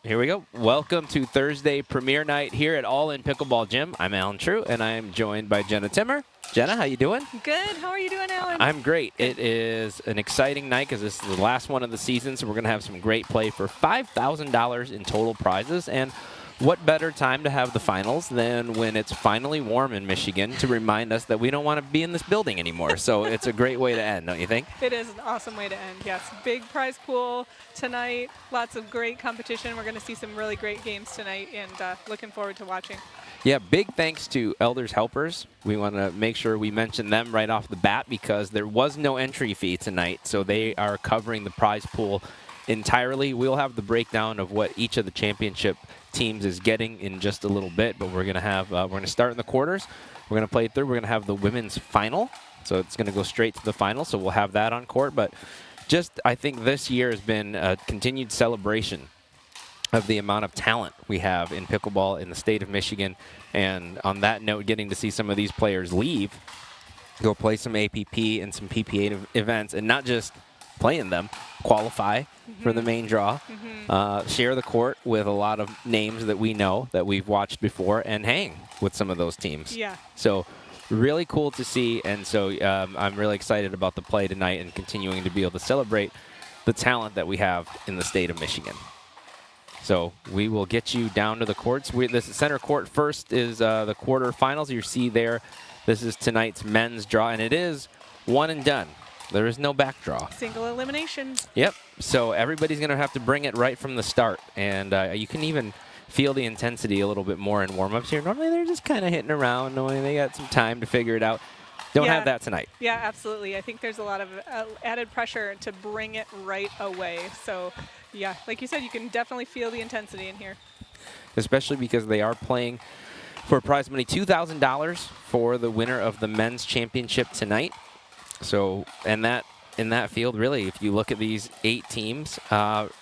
Here we go. Welcome to Thursday premiere night here at All In Pickleball Gym. I'm Alan True, and I am joined by Jenna Timmer. Jenna, how you doing? Good. How are you doing, Alan? I'm great. Good. It is an exciting night because this is the last one of the season, so we're going to have some great play for $5,000 in total prizes. And what better time to have the finals than when it's finally warm in Michigan to remind us that we don't want to be in this building anymore. So it's a great way to end, don't you think? It is an awesome way to end, yes. Big prize pool tonight. Lots of great competition. We're going to see some really great games tonight, and looking forward to watching. Yeah, big thanks to Elders Helpers. We want to make sure we mention them right off the bat because there was no entry fee tonight, so they are covering the prize pool entirely. We'll have the breakdown of what each of the championship teams is getting in just a little bit, but we're going to have we're going to start in the quarters. We're going to play through. We're going to have the women's final, so it's going to go straight to the final. So we'll have that on court. But just I think this year has been a continued celebration of the amount of talent we have in pickleball in the state of Michigan. And on that note, getting to see some of these players leave, go play some APP and some PPA events, and not just playing them, qualify for the main draw, share the court with a lot of names that we know that we've watched before, and hang with some of those teams. Yeah. So really cool to see, and so I'm really excited about the play tonight and continuing to be able to celebrate the talent that we have in the state of Michigan. So we will get you down to the courts. This center court first is the quarterfinals. You see there, this is tonight's men's draw, and it is one and done. There is no back draw. Single elimination. Yep. So everybody's going to have to bring it right from the start, and you can even feel the intensity a little bit more in warm-ups here. Normally they're just kind of hitting around, knowing they got some time to figure it out. Don't have that tonight. Yeah, absolutely. I think there's a lot of added pressure to bring it right away. So, yeah, like you said, you can definitely feel the intensity in here. Especially because they are playing for prize money $2,000 for the winner of the men's championship tonight. So, and that in that field, really, if you look at these 8 teams,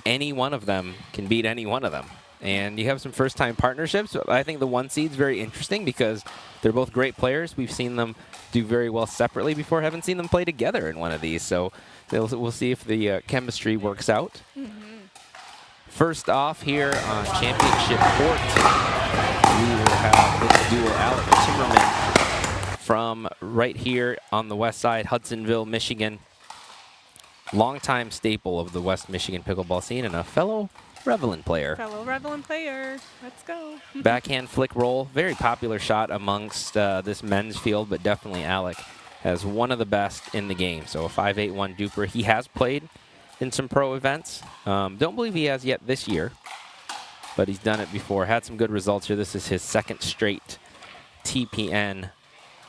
any one of them can beat any one of them. And you have some first-time partnerships. I think the 1 seed's very interesting because they're both great players. We've seen them do very well separately before. Haven't seen them play together in one of these. So we'll see if the chemistry works out. First off here on championship court, we will have this duel, Alec Timmerman from right here on the west side, Hudsonville, Michigan. Longtime staple of the West Michigan pickleball scene and a fellow Revelin player. Fellow Revelin player. Let's go. Backhand flick roll. Very popular shot amongst this men's field, but definitely Alec has one of the best in the game. So a 5.81 duper. He has played in some pro events. Don't believe he has yet this year, but he's done it before. Had some good results here. This is his second straight TPN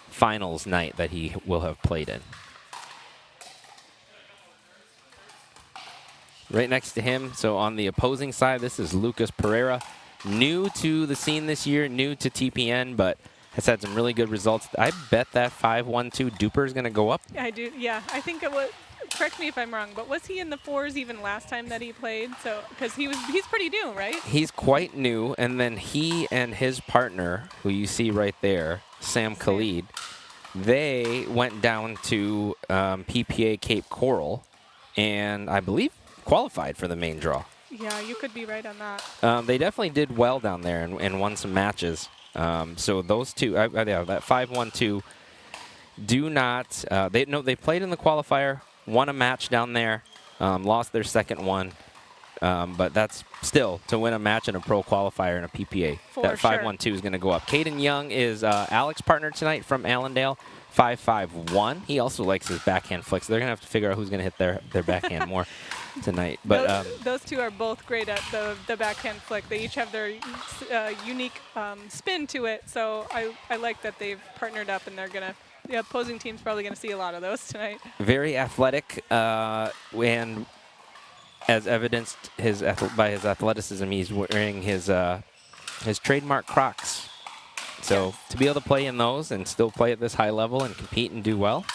finals night that he will have played in. Right next to him, so on the opposing side, this is Lucas Pereira. New to the scene this year, new to TPN, but has had some really good results. I bet that 5.12 duper is going to go up. I do, yeah. I think it was, correct me if I'm wrong, but was he in the 4s even last time that he played? So, because he's pretty new, right? He's quite new, and then he and his partner, who you see right there, Sam Khalid, they went down to PPA Cape Coral, and I believe qualified for the main draw. Yeah, you could be right on that. They definitely did well down there and won some matches. So those two, yeah, that 5.12, do not. They played in the qualifier, won a match down there, lost their second one, but that's still to win a match in a pro qualifier in a PPA. That 5.12 is going to go up. Caden Young is Alec's partner tonight from Allendale. 5.51. He also likes his backhand flicks. They're going to have to figure out who's going to hit their backhand more tonight. But those two are both great at the backhand flick. They each have their unique spin to it. So I like that they've partnered up, and they're going to, the opposing team's probably going to see a lot of those tonight. Very athletic, and as evidenced by his athleticism, he's wearing his trademark Crocs. So to be able to play in those and still play at this high level and compete and do well,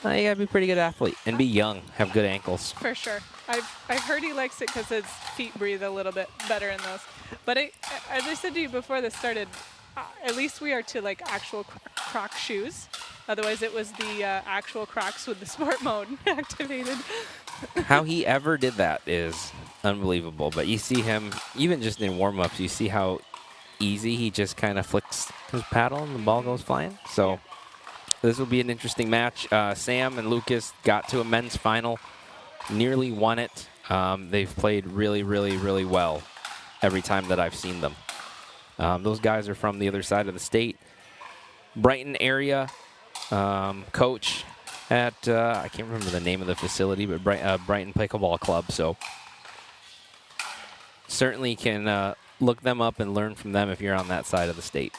you gotta be a pretty good athlete and be young, have good ankles. For sure. I've heard he likes it because his feet breathe a little bit better in those. But as I said to you before this started, at least we are to like actual Croc shoes. Otherwise, it was the actual Crocs with the sport mode activated. How he ever did that is unbelievable. But you see him, even just in warm-ups, you see how easy he just kind of flicks his paddle and the ball goes flying. So this will be an interesting match. Sam and Lucas got to a men's final, nearly won it. They've played really, really, really well every time that I've seen them. Those guys are from the other side of the state. Brighton area coach at, I can't remember the name of the facility, but Brighton Pickleball Club. So certainly can look them up and learn from them if you're on that side of the state.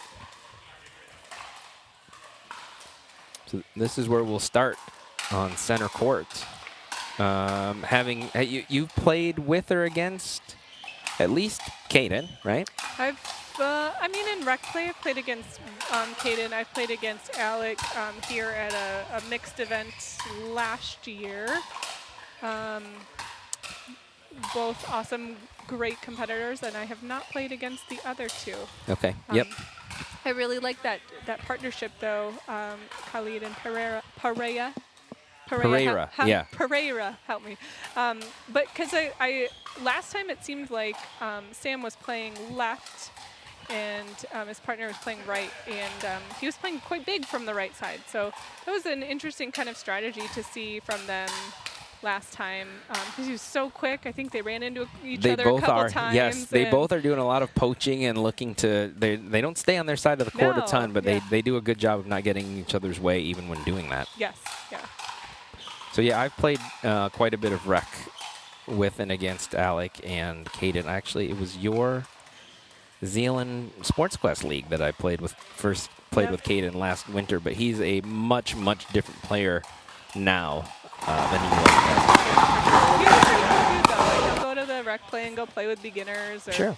So this is where we'll start on center court. You've played with or against at least Kaden, right? I mean, in rec play, I've played against Kaden. I've played against Alec here at a mixed event last year. Both awesome, great competitors, and I have not played against the other two. Okay. Yep. I really like that partnership, though. Khalid and Pereira. Yeah. Pereira, help me. But because I last time it seemed like Sam was playing left and his partner was playing right, and he was playing quite big from the right side. So that was an interesting kind of strategy to see from them last time, because he was so quick. I think they ran into each other a couple times. Yes, they both are doing a lot of poaching and looking to, they don't stay on their side of the court a ton, but they do a good job of not getting in each other's way even when doing that. Yes, yeah. So yeah, I've played quite a bit of rec with and against Alec and Kaden. Actually, it was your Zealand Sports Quest League that I played with, first played with Kaden last winter, but he's a much, much different player now than he was then. He was pretty good, though. Like, he'll go to the rec play and go play with beginners. Or, sure.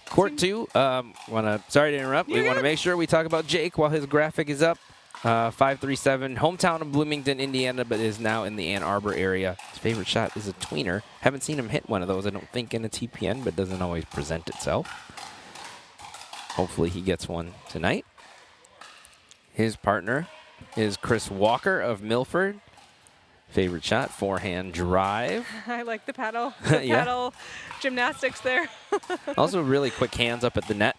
Court 2, sorry to interrupt. We want to make sure we talk about Jake while his graphic is up. 537, hometown of Bloomington, Indiana, but is now in the Ann Arbor area. His favorite shot is a tweener. Haven't seen him hit one of those, I don't think, in a TPN, but doesn't always present itself. Hopefully he gets one tonight. His partner is Chris Walker of Milford. Favorite shot, forehand drive. I like the paddle. The paddle gymnastics there. Also really quick hands up at the net.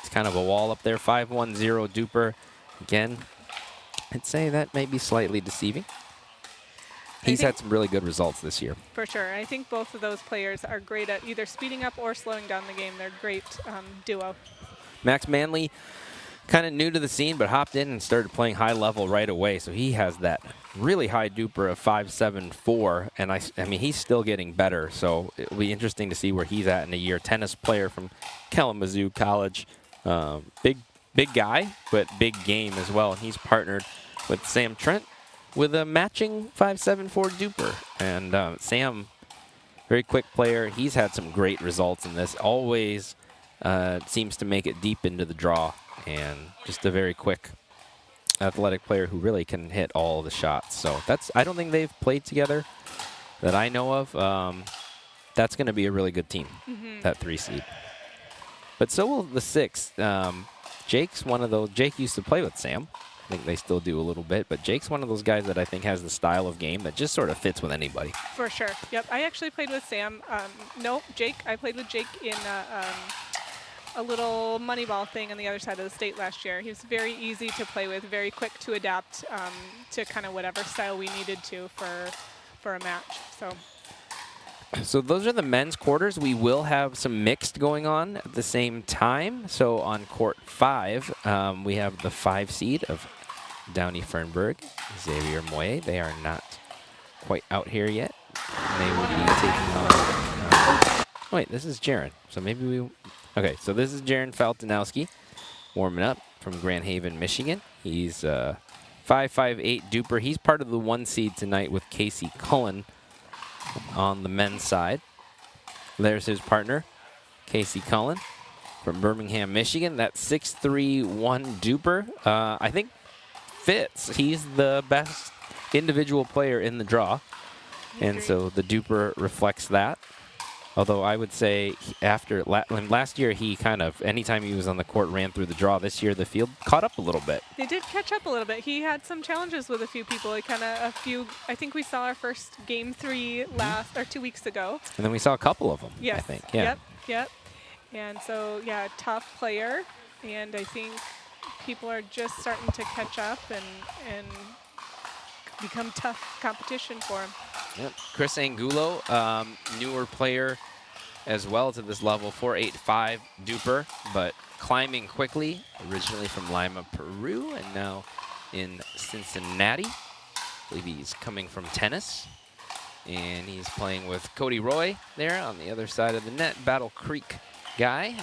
It's kind of a wall up there. 5-1-0 duper. Again, I'd say that may be slightly deceiving. He's had some really good results this year. For sure. I think both of those players are great at either speeding up or slowing down the game. They're a great duo. Max Manley, kind of new to the scene, but hopped in and started playing high level right away. So he has that really high duper of 5.74, and I mean, he's still getting better. So it'll be interesting to see where he's at in a year. Tennis player from Kalamazoo College. Big guy, but big game as well. And he's partnered with Sam Trent with a matching 5.74 duper. And Sam, very quick player. He's had some great results in this. Always seems to make it deep into the draw. And just a very quick athletic player who really can hit all the shots. So I don't think they've played together that I know of. That's going to be a really good team, that 3 seed. But so will the 6. Jake's one of those. Jake used to play with Sam. I think they still do a little bit, but Jake's one of those guys that I think has the style of game that just sort of fits with anybody. For sure. Yep. I actually played with Sam. No, Jake. I played with Jake in a little money ball thing on the other side of the state last year. He was very easy to play with, very quick to adapt to kind of whatever style we needed to for a match. So those are the men's quarters. We will have some mixed going on at the same time. So on court 5, we have the 5 seed of Downey Fernberg, Xavier Moye. They are not quite out here yet. They will be taking on... wait, this is Jaron. So maybe we... Okay, so this is Jaron Faltinowski warming up from Grand Haven, Michigan. He's 5.58 duper. He's part of the 1 seed tonight with Casey Cullen on the men's side. There's his partner, Casey Cullen from Birmingham, Michigan. That 6.31 duper, I think, fits. He's the best individual player in the draw, and so the duper reflects that. Although I would say after last year, he kind of, anytime he was on the court, ran through the draw. This year, the field caught up a little bit. They did catch up a little bit. He had some challenges with a few people. I think we saw our first game 3 last, or 2 weeks ago. And then we saw a couple of them, Yes. I think. Yeah. Yep. And so, yeah, tough player. And I think people are just starting to catch up and become tough competition for him. Yep. Chris Angulo, newer player as well to this level, 4.85 duper, but climbing quickly, originally from Lima, Peru, and now in Cincinnati. I believe he's coming from tennis. And he's playing with Cody Roy there on the other side of the net, Battle Creek guy.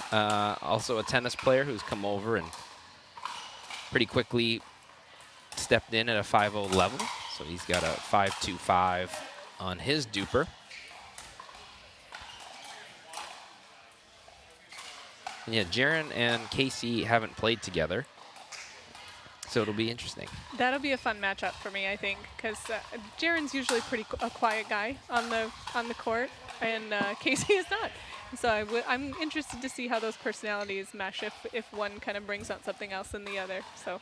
Also a tennis player who's come over and pretty quickly stepped in at a 5.0 level. So he's got a 5.25 on his duper. And yeah, Jaron and Casey haven't played together, so it'll be interesting. That'll be a fun matchup for me, I think, because Jaron's usually a quiet guy on the court, and Casey is not. So I'm interested to see how those personalities mesh if one kind of brings out something else than the other. So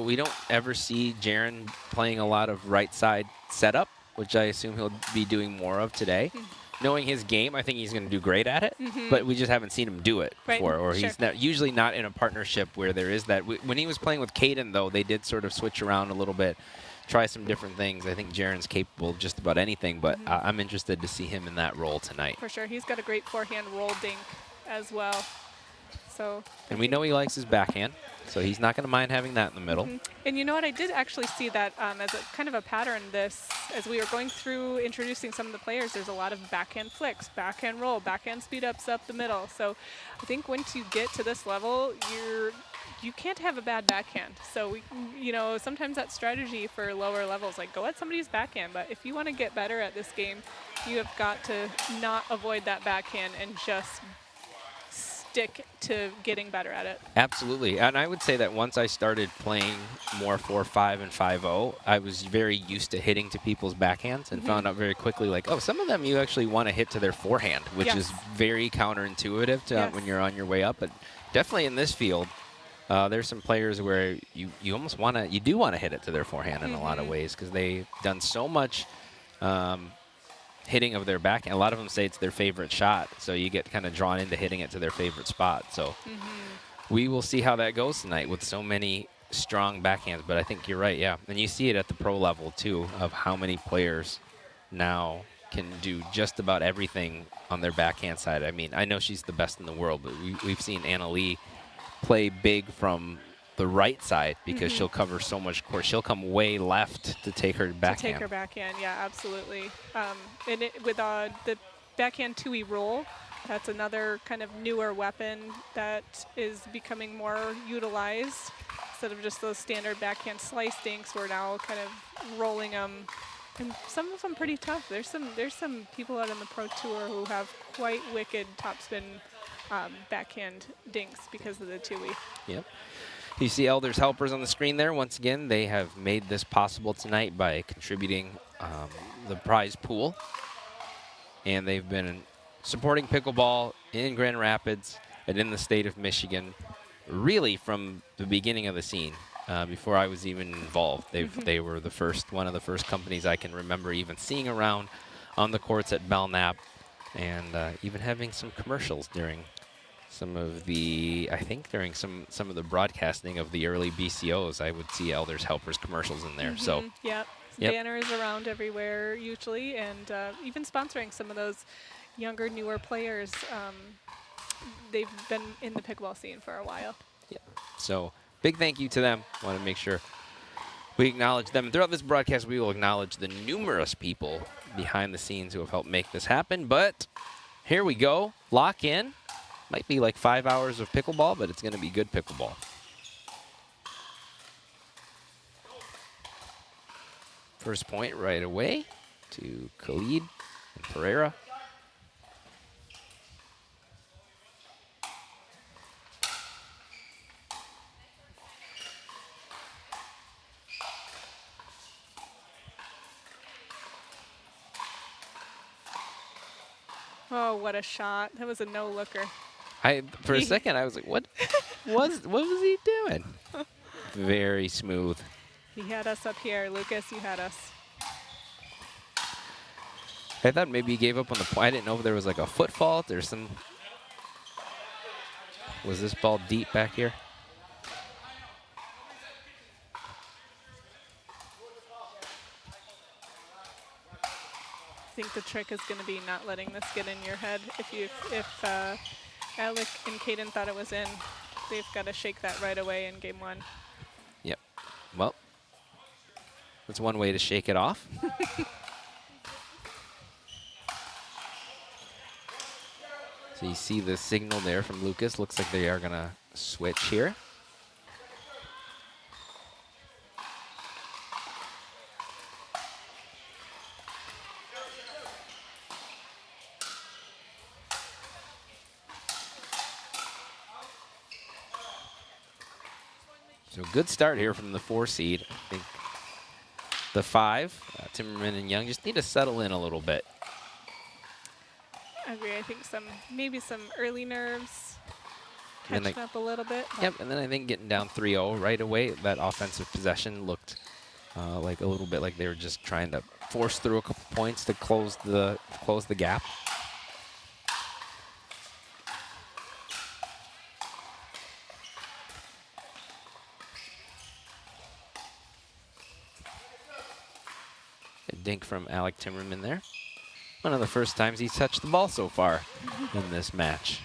we don't ever see Jaron playing a lot of right side setup, which I assume he'll be doing more of today. Knowing his game, I think he's going to do great at it, but we just haven't seen him do it before, or he's usually not in a partnership where there is that. When he was playing with Caden, though, they did sort of switch around a little bit, try some different things. I think Jaron's capable of just about anything, but I'm interested to see him in that role tonight. For sure. He's got a great forehand roll dink as well. So. And we know he likes his backhand, so he's not going to mind having that in the middle. And you know what? I did actually see that as a kind of a pattern as we were going through introducing some of the players, there's a lot of backhand flicks, backhand roll, backhand speed ups up the middle. So I think once you get to this level, you can't have a bad backhand. So, sometimes that strategy for lower levels, like go at somebody's backhand. But if you want to get better at this game, you have got to not avoid that backhand and just stick to getting better at it. Absolutely. And I would say that once I started playing more 4-5 and 5-0, I was very used to hitting to people's backhands and found out very quickly, like, oh, some of them you actually want to hit to their forehand, which is very counterintuitive to when you're on your way up. But definitely in this field, there's some players where you almost want to, you do want to hit it to their forehand in a lot of ways because they've done so much hitting of their backhand. A lot of them say it's their favorite shot, so you get kind of drawn into hitting it to their favorite spot. So we will see how that goes tonight with so many strong backhands. But I think you're right, yeah. And you see it at the pro level, too, of how many players now can do just about everything on their backhand side. I mean, I know she's the best in the world, but we've seen Anna Lee play big from the right side because she'll cover so much court. She'll come way left to take her backhand. To take her backhand, yeah, absolutely. And with the backhand 2E roll, that's another kind of newer weapon that is becoming more utilized. Instead of just those standard backhand slice dinks, we're now kind of rolling them. And some of them pretty tough. There's some people out on the Pro Tour who have quite wicked topspin backhand dinks because of the 2E. Yep. You see Elders Helpers on the screen there. Once again, they have made this possible tonight by contributing the prize pool. And they've been supporting pickleball in Grand Rapids and in the state of Michigan really from the beginning of the scene. Before I was even involved. They were one of the first companies I can remember even seeing around on the courts at Belknap, and even having some commercials during some of the, I think during some of the broadcasting of the early BCOs, I would see Elders Helpers commercials in there. So yep. Banners around everywhere usually, and even sponsoring some of those younger, newer players. They've been in the pickleball scene for a while. Yep. So big thank you to them. Want to make sure we acknowledge them. Throughout this broadcast, we will acknowledge the numerous people behind the scenes who have helped make this happen. But here we go. Lock in. Might be like 5 hours of pickleball, but it's going to be good pickleball. First point right away to Khalid and Pereira. Oh, what a shot. That was a no-looker. For a second, I was like, what was he doing? Very smooth. He had us up here. Lucas, you had us. I thought maybe he gave up on the point. I didn't know if there was like a foot fault or some. Was this ball deep back here? I think the trick is going to be not letting this get in your head. If Alec and Caden thought it was in, they've got to shake that right away in game 1. Yep. Well, that's one way to shake it off. So you see the signal there from Lucas. Looks like they are going to switch here. So good start here from the 4 seed. I think the 5, Timmerman and Young, just need to settle in a little bit. I agree. I think maybe some early nerves catching up a little bit. Yep, and then I think getting down 3-0 right away, that offensive possession looked like a little bit like they were just trying to force through a couple points to close the gap. A dink from Alec Timmerman there. One of the first times he's touched the ball so far in this match.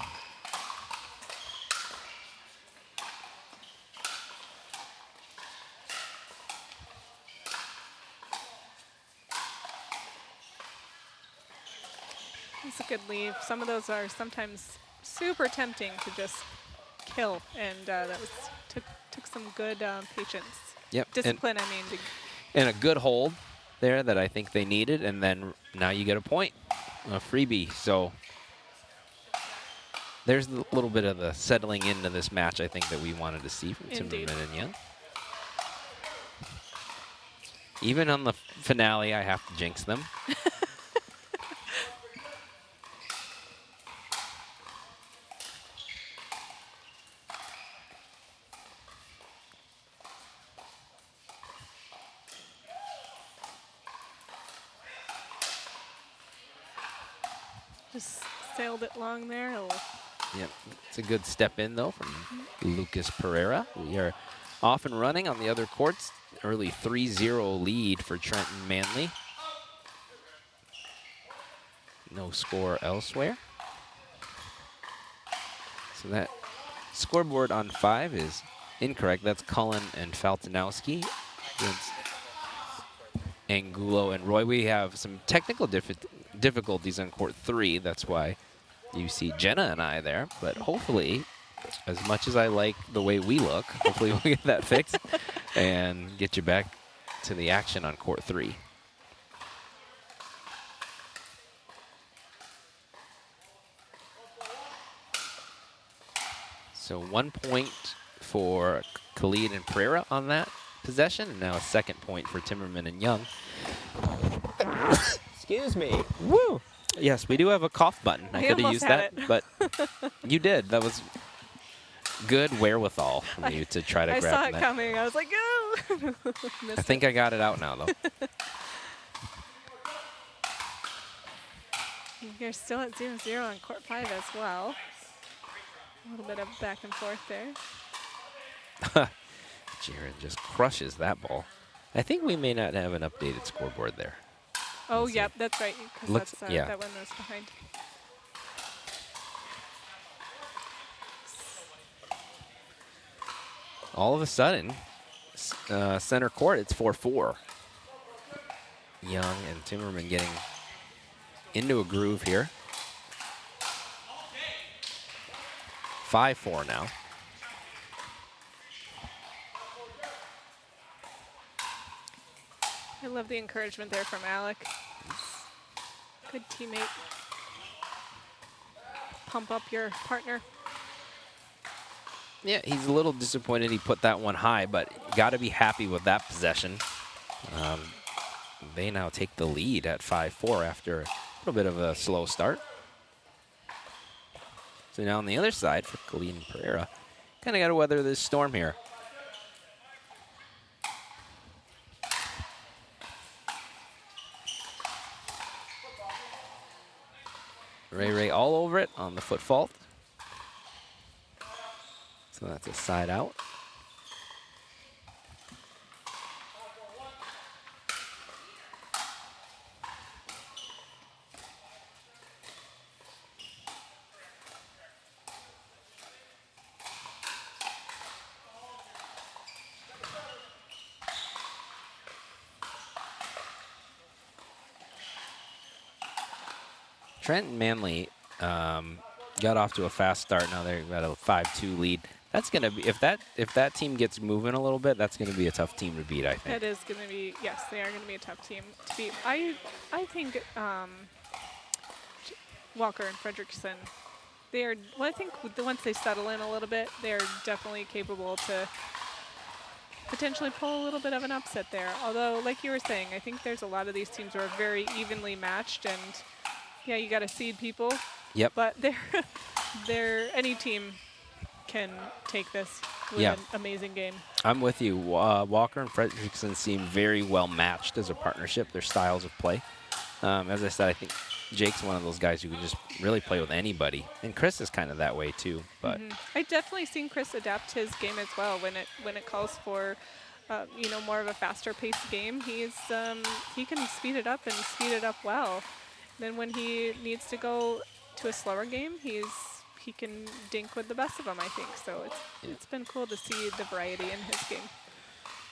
It's a good leave. Some of those are sometimes super tempting to just kill, and that took some good patience. Yep. Discipline, And a good hold there that I think they needed, and then now you get a point, a freebie. So there's a little bit of the settling into this match I think that we wanted to see from Indeed. Timmerman and Young. Even on the finale, I have to jinx them. Just sailed it long there. Yep, it's a good step in, though, from Lucas Pereira. We are off and running on the other courts. Early 3-0 lead for Trenton Manley. No score elsewhere. So that scoreboard on 5 is incorrect. That's Cullen and Faltinowski against Angulo and Roy. We have some technical difficulties on court 3. That's why you see Jenna and I there. But hopefully, as much as I like the way we look, hopefully we'll get that fixed and get you back to the action on court 3. So 1 point for Khalid and Pereira on that possession, and now a 2nd point for Timmerman and Young. Excuse me. Woo! Yes, we do have a cough button. I could have used that, but you did. That was good wherewithal from you to try to grab that. I saw it coming. I was like, oh! I think I got it out now, though. You're still at 0-0 on court 5 as well. A little bit of back and forth there. Jaron just crushes that ball. I think we may not have an updated scoreboard there. Oh, yep, that's right. Because yeah. that one was behind. All of a sudden, center court, it's 4-4. Young and Timmerman getting into a groove here. 5-4 now. I love the encouragement there from Alec. Good teammate. Pump up your partner. Yeah, he's a little disappointed he put that one high, but got to be happy with that possession. They now take the lead at 5-4 after a little bit of a slow start. So now on the other side for Khalid and Pereira, kind of got to weather this storm here. Ray all over it on the foot fault. So that's a side out. Trent and Manley got off to a fast start. Now they've got a 5-2 lead. That's gonna be if that team gets moving a little bit, that's gonna be a tough team to beat, I think. That is going to be, yes, they are going to be a tough team to beat. I think Walker and Fredrickson, they are. Well, I think once they settle in a little bit, they are definitely capable to potentially pull a little bit of an upset there. Although, like you were saying, I think there's a lot of these teams who are very evenly matched, and yeah, you got to seed people. Yep. But any team can take this with an amazing game. I'm with you. Walker and Fredrickson seem very well matched as a partnership, their styles of play. As I said, I think Jake's one of those guys who can just really play with anybody. And Chris is kind of that way too. But I've definitely seen Chris adapt his game as well when it calls for more of a faster paced game. He can speed it up and speed it up well. Then when he needs to go to a slower game, he can dink with the best of them, I think. So it's been cool to see the variety in his game.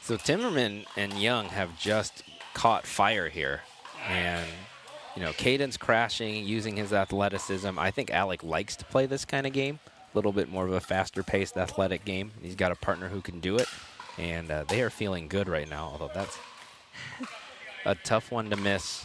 So Timmerman and Young have just caught fire here. And, Caden's crashing, using his athleticism. I think Alec likes to play this kind of game, a little bit more of a faster-paced athletic game. He's got a partner who can do it, and they are feeling good right now, although that's a tough one to miss.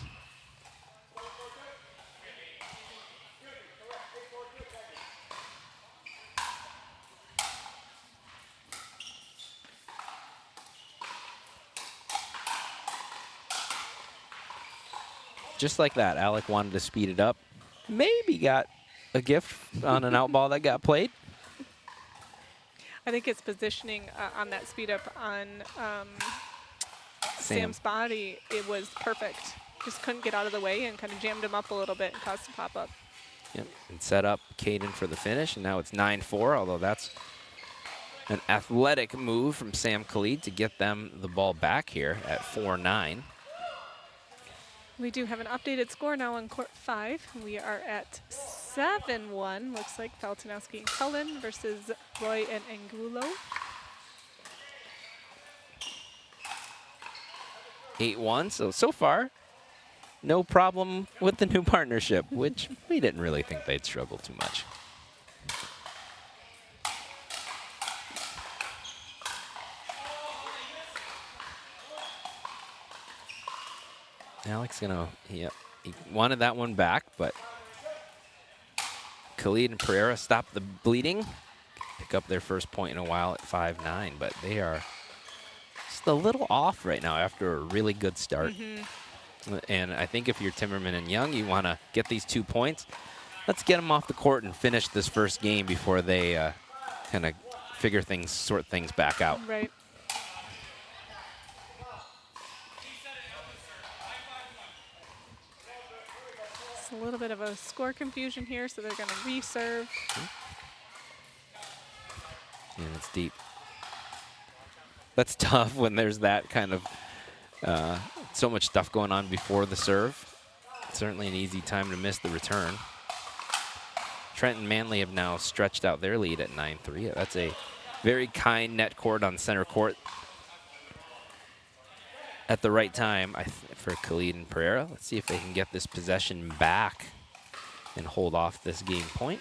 Just like that, Alec wanted to speed it up. Maybe got a gift on an out ball that got played. I think it's positioning on that speed up on Sam's body. It was perfect. Just couldn't get out of the way and kind of jammed him up a little bit and caused a pop up. Yep, and set up Caden for the finish, and now it's 9-4, although that's an athletic move from Sam Khalid to get them the ball back here at 4-9. We do have an updated score now on court 5. We are at 7-1. Looks like Faltinowski and Cullen versus Roy and Angulo. 8-1, so far, no problem with the new partnership, which we didn't really think they'd struggle too much. Alex he wanted that one back, but Khalid and Pereira stopped the bleeding, pick up their first point in a while at 5-9, but they are just a little off right now after a really good start. And I think if you're Timmerman and Young, you want to get these 2 points. Let's get them off the court and finish this first game before they kind of sort things back out. Right. A little bit of a score confusion here, so they're going to reserve. And it's deep. That's tough when there's that kind of so much stuff going on before the serve. Certainly an easy time to miss the return. Trent and Manley have now stretched out their lead at 9-3. That's a very kind net court on center court at the right time for Khalid and Pereira. Let's see if they can get this possession back and hold off this game point.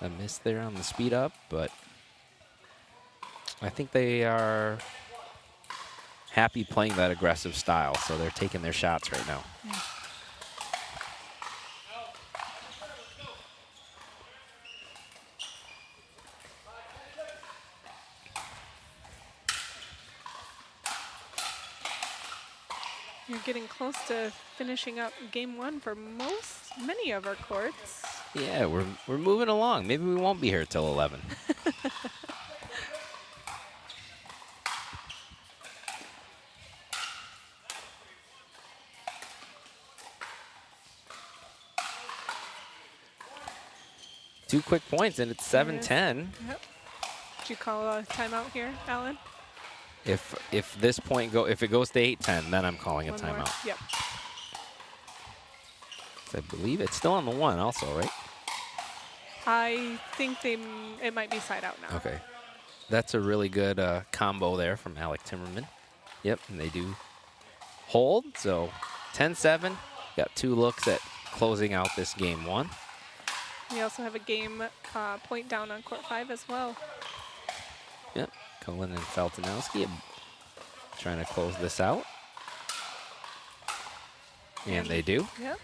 A miss there on the speed up, but I think they are happy playing that aggressive style, so they're taking their shots right now. You're getting close to finishing up game one for many of our courts. Yeah, we're moving along. Maybe we won't be here till 11. Two quick points, and it's 7-10. Yep. Did you call a timeout here, Alan? If this point if it goes to 8-10, then I'm calling a One more. timeout. Yep. I believe it's still on the 1 also, right? I think it might be side out now. Okay. That's a really good combo there from Alec Timmerman. Yep, and they do hold. So 10-7. Got 2 looks at closing out this game 1. We also have a game point down on court 5 as well. Yep, Cullen and Feltonowski trying to close this out. And they do. Yep.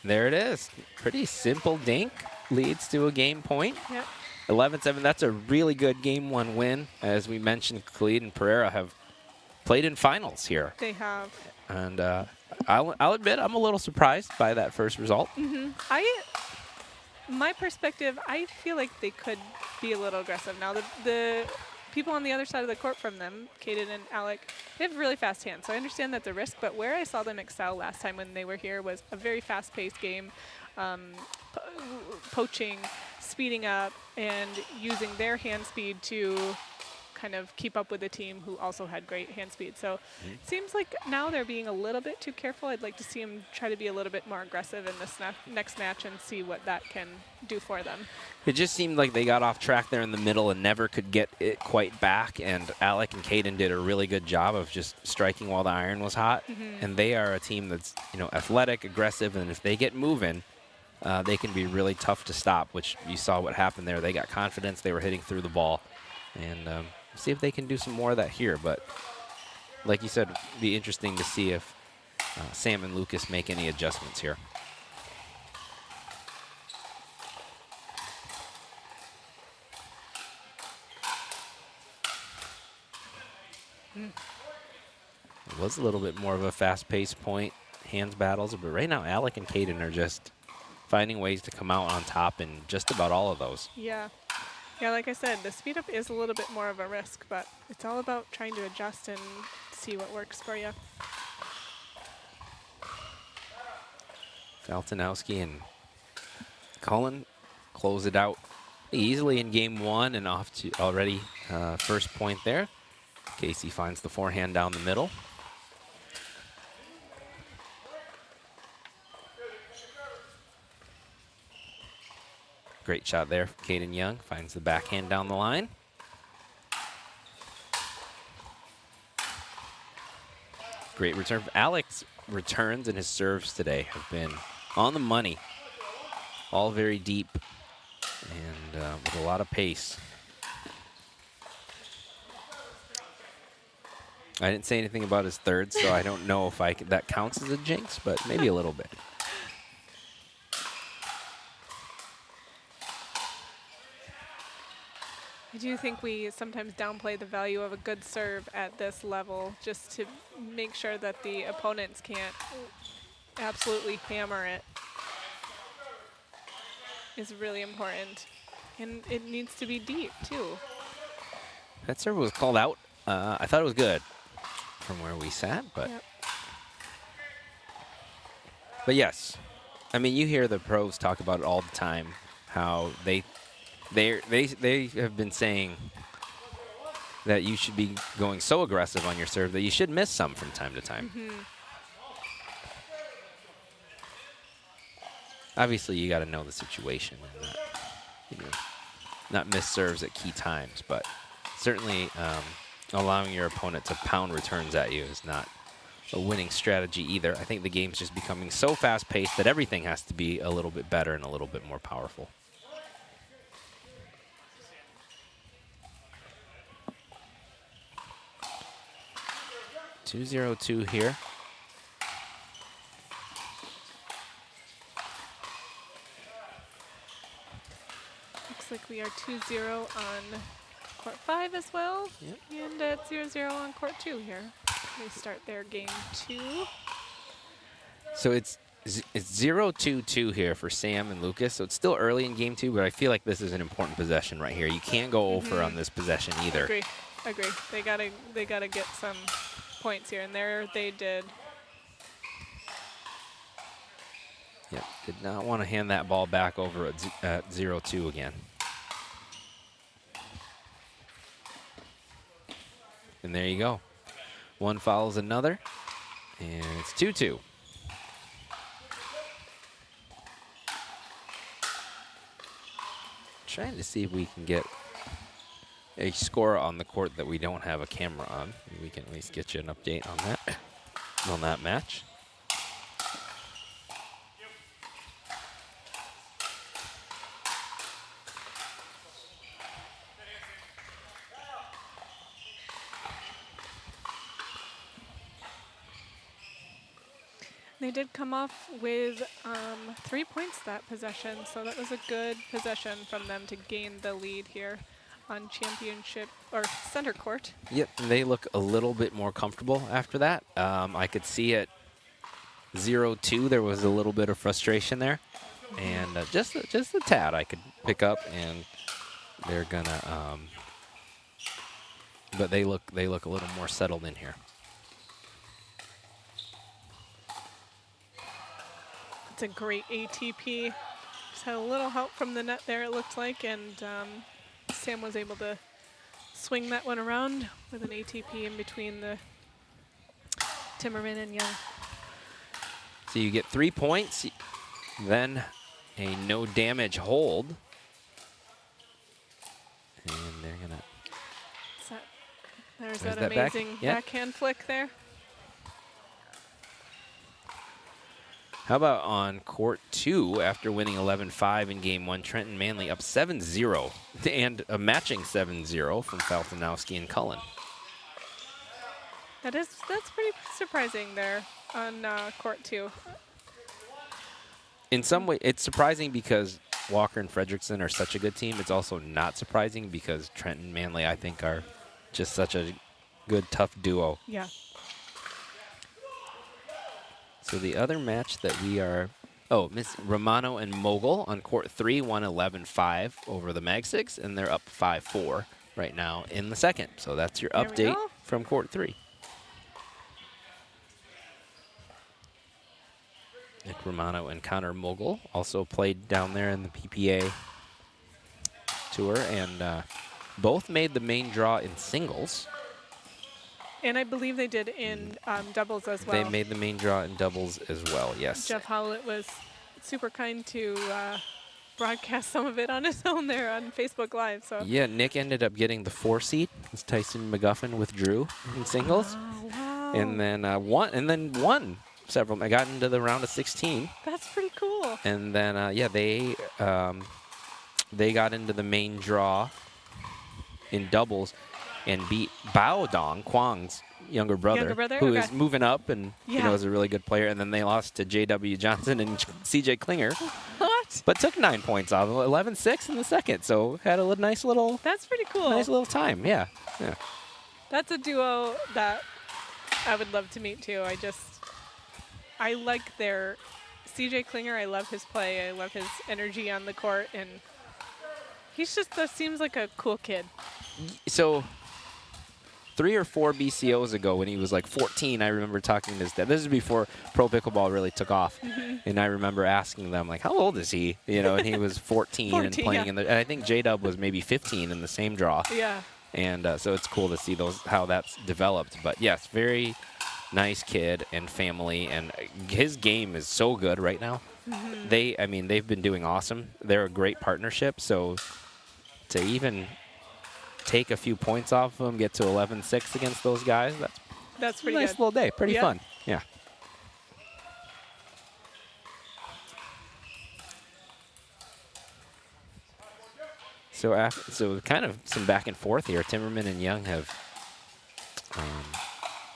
There it is. Pretty simple dink. Leads to a game point. Yep. 11-7. That's a really good game 1 win. As we mentioned, Khalid and Pereira have played in finals here. They have. And I'll admit I'm a little surprised by that first result. My perspective, I feel like they could be a little aggressive. Now, the people on the other side of the court from them, Kaden and Alec, they have really fast hands. So I understand that's a risk, but where I saw them excel last time when they were here was a very fast-paced game, poaching, speeding up, and using their hand speed to kind of keep up with the team who also had great hand speed. So it seems like now they're being a little bit too careful. I'd like to see them try to be a little bit more aggressive in this next match and see what that can do for them. It just seemed like they got off track there in the middle and never could get it quite back. And Alec and Kaden did a really good job of just striking while the iron was hot. And they are a team that's, you know, athletic, aggressive, and if they get moving, they can be really tough to stop, which you saw what happened there. They got confidence. They were hitting through the ball. And see if they can do some more of that here. But like you said, it'd be interesting to see if Sam and Lucas make any adjustments here. It was a little bit more of a fast-paced point, hands battles, but right now Alec and Kaden are just finding ways to come out on top in just about all of those. Yeah. Yeah, like I said, the speed up is a little bit more of a risk, but it's all about trying to adjust and see what works for you. Feltonowski and Cullen close it out easily in game 1 and off to already first point there. Casey finds the forehand down the middle. Great shot there. Kaden Young finds the backhand down the line. Great return. Alex returns and his serves today have been on the money. All very deep and with a lot of pace. I didn't say anything about his third, so I don't know if that counts as a jinx, but maybe a little bit. I do think we sometimes downplay the value of a good serve at this level just to make sure that the opponents can't absolutely hammer it. Is really important. And it needs to be deep, too. That serve was called out. I thought it was good from where we sat, but... Yep. But yes, I mean, you hear the pros talk about it all the time, how they have been saying that you should be going so aggressive on your serve that you should miss some from time to time. Obviously, you got to know the situation and not miss serves at key times, but certainly allowing your opponent to pound returns at you is not a winning strategy either. I think the game's just becoming so fast-paced that everything has to be a little bit better and a little bit more powerful. .202 here. Looks like we are 2-0 on court 5 as well. Yep. And it's 0-0 on court 2 here. They start their game 2. So it's 0-2-2 here for Sam and Lucas. So it's still early in game 2, but I feel like this is an important possession right here. You can't go over on this possession either. Agree. They gotta get some points here, and there they did. Yep. Did not want to hand that ball back over at 0-2 again. And there you go. One follows another, and it's 2-2. Trying to see if we can get a score on the court that we don't have a camera on. Maybe we can at least get you an update on that match. They did come off with 3 points that possession, so that was a good possession from them to gain the lead here on championship or center court. Yep, and they look a little bit more comfortable after that. I could see at 0-2 there was a little bit of frustration there, and just a tad I could pick up, and they're gonna. But they look a little more settled in here. It's a great ATP. Just had a little help from the net there, it looked like, and Sam was able to swing that one around with an ATP in between the Timmerman and Young. So you get 3 points, then a no damage hold. And they're gonna. There's There's that that amazing yep. backhand flick there. How about on court 2, after winning 11-5 in game 1, Trenton Manley up 7-0 and a matching 7-0 from Faltinowski and Cullen. That's pretty surprising there on court 2. In some way, it's surprising because Walker and Fredrickson are such a good team. It's also not surprising because Trenton Manley, I think, are just such a good, tough duo. Yeah. So the other match that we are, Miss Romano and Mogul on court 3 won 11-5 over the Magsigs, and they're up 5-4 right now in the second. So that's your update from court 3. Nick Romano and Connor Mogul also played down there in the PPA tour, and both made the main draw in singles. And I believe they did in doubles as well. They made the main draw in doubles as well, yes. Jeff Howlett was super kind to broadcast some of it on his own there on Facebook Live. So yeah, Nick ended up getting the 4 seed. As Tyson McGuffin withdrew in singles, wow. and then won several. I got into the round of 16. That's pretty cool. And then they got into the main draw in doubles and beat Bao Dong, Kwang's younger brother who is moving up and is a really good player. And then they lost to J.W. Johnson and C.J. Klinger. What? But took 9 points off, 11-6 in the second. So had a nice little. That's pretty cool. Nice little time, yeah. That's a duo that I would love to meet too. I like their C.J. Klinger. I love his play. I love his energy on the court, and he's just seems like a cool kid. So 3 or 4 BCOs ago when he was like 14, I remember talking to his dad. This is before pro pickleball really took off. And I remember asking them, like, how old is he? And he was 14 and playing in the, and I think J-Dub was maybe 15 in the same draw. Yeah. And so it's cool to see how that's developed. But yes, very nice kid and family, and his game is so good right now. They've been doing awesome. They're a great partnership. So to even take a few points off of them, get to 11-6 against those guys, that's pretty nice good. Little day. Pretty fun. Yeah. So kind of some back and forth here. Timmerman and Young have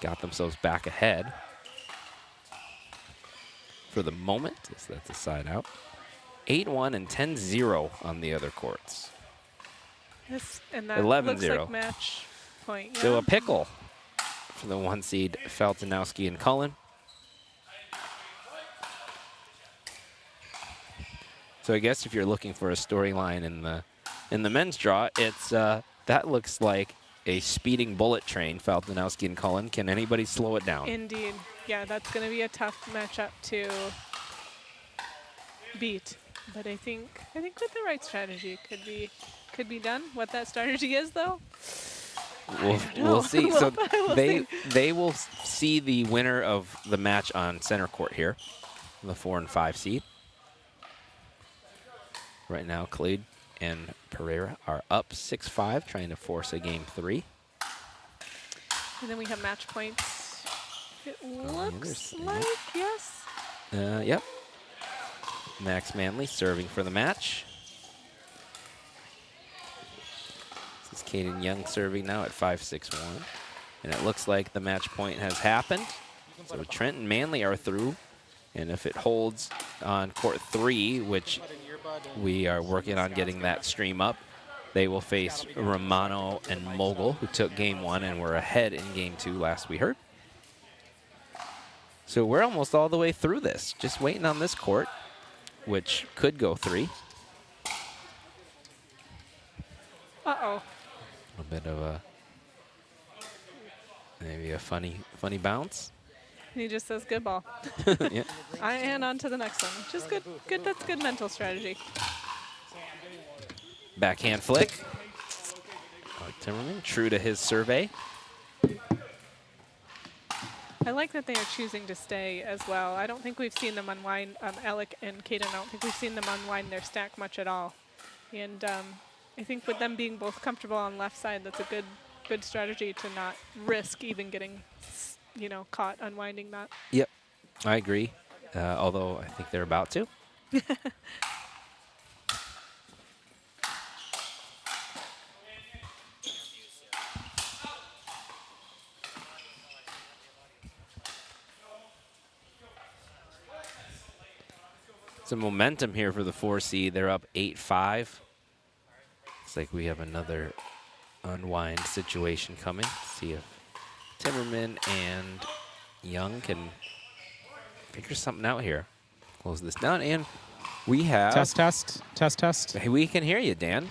got themselves back ahead for the moment. That's a side out. 8-1 and 10-0 on the other courts. And that 11-0. looks like match point. So Yeah. a pickle for the 1 seed Feltonowski and Cullen. So I guess if you're looking for a storyline in the men's draw, it's that looks like a speeding bullet train, Feltonowski and Cullen. Can anybody slow it down? Indeed. Yeah, that's going to be a tough matchup to beat. But I think with the right strategy, it could be done. What that strategy is, though, We'll see. So We'll see. they will see the winner of the match on center court here, the 4 and 5 seed. Right now, Khalid and Pereira are up 6-5, trying to force a game 3. And then we have match points. It the looks other like, yes. Yep. Max Manley serving for the match. This is Caden Young serving now at 5-6-1. And it looks like the match point has happened. So Trent and Manley are through. And if it holds on court 3, which we are working on getting that stream up, they will face Romano and Mogul, who took game 1 and were ahead in game 2 last we heard. So we're almost all the way through this, just waiting on this court, which could go 3. Uh-oh. A bit of a, maybe a funny bounce. He just says good ball. Yeah. And on to the next one. Just good. That's good mental strategy. Backhand flick. Timmerman, true to his survey. I like that they are choosing to stay as well. I don't think we've seen them unwind, Alec and Caden, I don't think we've seen them unwind their stack much at all. And I think with them being both comfortable on left side, that's a good strategy to not risk even getting, caught unwinding that. Yep, I agree. Although I think they're about to. Some momentum here for the 4 seed. They're up 8-5. Looks like we have another unwind situation coming. See if Timmerman and Young can figure something out here. Close this down, and we have... Test. Hey, we can hear you, Dan.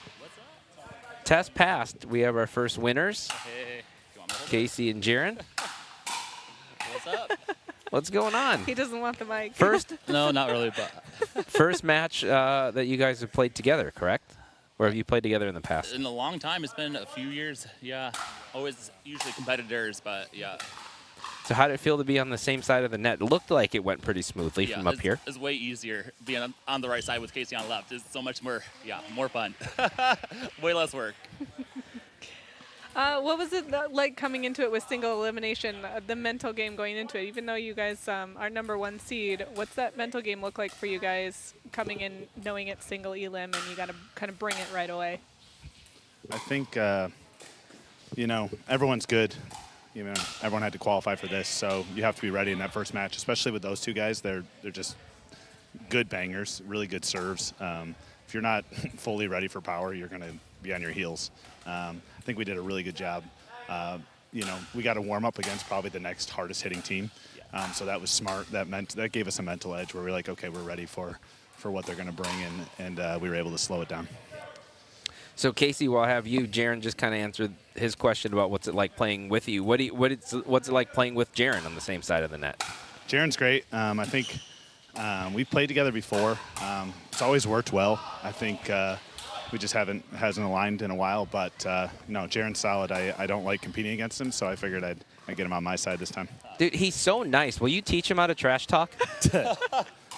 Test passed. We have our first winners. Hey, Casey and Jaron. what's up? What's going on? He doesn't want the mic. First No, not really, but first match that you guys have played together, correct? Or have you played together in the past? in a long time. It's been a few years. Yeah, always usually competitors, but yeah. So how did it feel to be on the same side of the net? It looked like it went pretty smoothly from up here. It's way easier being on the right side with Casey on the left. It's so much more, more fun. Way less work. What was it like coming into it with single elimination, the mental game going into it? Even though you guys are #1 seed, what's that mental game look like for you guys coming in knowing it's single elim and you got to kind of bring it right away? I think, everyone's good. Everyone had to qualify for this, so you have to be ready in that first match, especially with those two guys. They're just good bangers, really good serves. If you're not fully ready for power, you're going to be on your heels. I think we did a really good job. We got to warm up against probably the next hardest hitting team. So that was smart. That gave us a mental edge where we're like, okay, we're ready for what they're going to bring, and we were able to slow it down. So Casey, while I have you, Jaron just kind of answered his question about what's it like playing with you. What's it like playing with Jaron on the same side of the net? Jaron's great. I think we've played together before. It's always worked well. I think we just hasn't aligned in a while. But no, Jaron's solid. I don't like competing against him, so I figured I'd get him on my side this time. Dude, he's so nice. Will you teach him how to trash talk?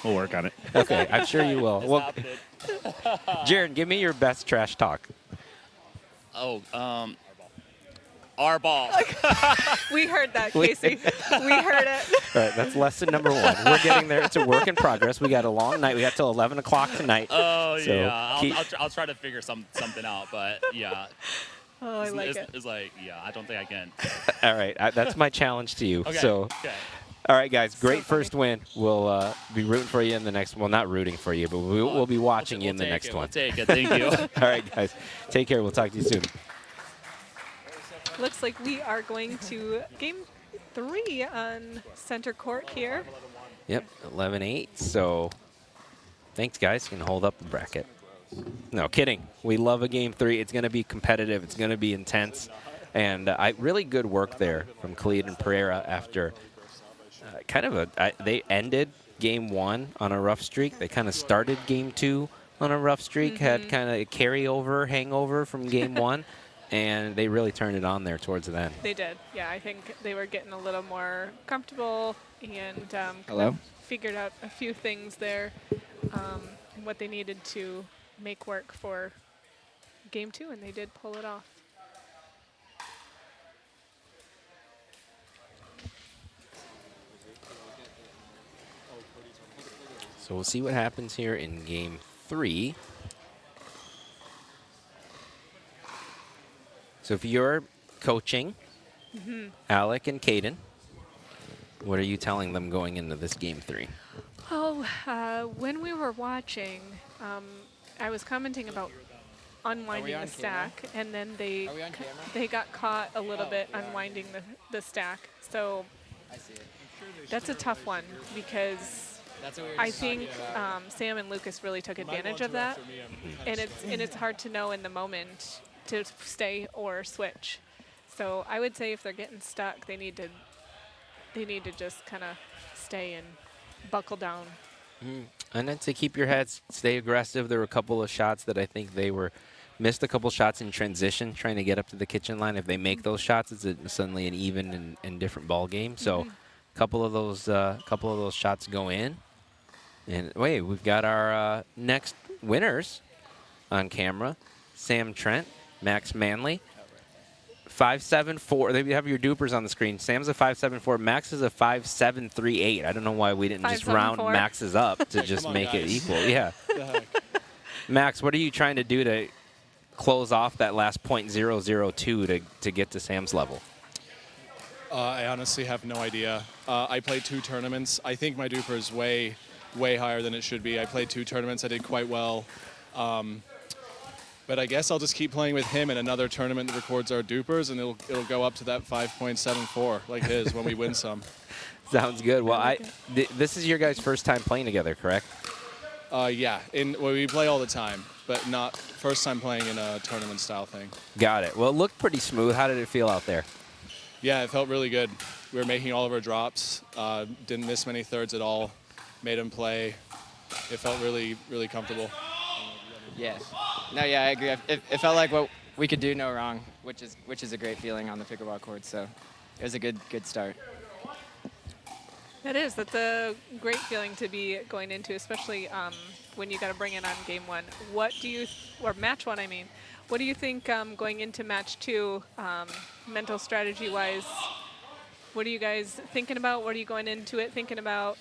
We'll work on it. Okay, I'm sure you will. Well, Happened. Jaron, give me your best trash talk. Oh, our ball. We heard that, Casey. We heard it. All right, that's lesson number 1. We're getting there. It's a work in progress. We got a long night. We got till 11 o'clock tonight. Oh, So yeah. I'll try to figure something out, but yeah. Oh, I like it. It's like, I don't think I can. All right, that's my challenge to you. Okay. So, Okay. All right, guys, So great funny. first win. We'll be rooting for you in the next one. Well, not rooting for you, but we'll be watching you in the next one. We'll take it. Thank you. All right, guys, take care. We'll talk to you soon. Looks like we are going to game 3 on center court here. Yep, 11-8. So thanks, guys. Can hold up the bracket. No, kidding. We love a game 3. It's going to be competitive. It's going to be intense. And really good work there from Khalid and Pereira after they ended game 1 on a rough streak. They kind of started game 2 on a rough streak, had kind of a carryover, hangover from game 1, and they really turned it on there towards the end. They did. Yeah, I think they were getting a little more comfortable and Hello? figured out a few things there, what they needed to make work for game 2, and they did pull it off. So we'll see what happens here in game 3. So if you're coaching Alec and Caden, what are you telling them going into this game 3? Oh, when we were watching, I was commenting about unwinding the stack, and then they got caught a little bit unwinding the stack. So that's a tough one because I think Sam and Lucas really took advantage of that, and it's hard to know in the moment to stay or switch. So I would say if they're getting stuck, they need to just kind of stay and buckle down. And then to keep your heads, stay aggressive. There were a couple of shots that I think they missed a couple shots in transition, trying to get up to the kitchen line. If they make those shots, it's suddenly an even and different ball game. So a couple of those shots go in. And wait, we've got our next winners on camera: Sam Trent, Max Manley. 5.74. They have your dupers on the screen. Sam's a 5.74. Max is a 5.738. I don't know why we didn't just round 5.74. Max's up to just make it equal. Yeah. Max, what are you trying to do to close off that last .002 to get to Sam's level? I honestly have no idea. I played 2 tournaments. I think my duper is way higher than it should be. I played 2 tournaments. I did quite well. But I guess I'll just keep playing with him in another tournament that records our dupers, and it'll go up to that 5.74 like his when we win some. Sounds good. Well, this is your guys' first time playing together, correct? Yeah. We play all the time, but not first time playing in a tournament style thing. Got it. Well, it looked pretty smooth. How did it feel out there? Yeah, it felt really good. We were making all of our drops. Didn't miss many thirds at all. Made him play. It felt really, really comfortable. Yes. No, yeah, I agree. It felt like what we could do no wrong, which is a great feeling on the pickleball court. So it was a good start. It is. That's a great feeling to be going into, especially when you got to bring it on game 1. Or match 1, I mean. What do you think going into match 2, mental strategy-wise? What are you guys thinking about? What are you going into it thinking about?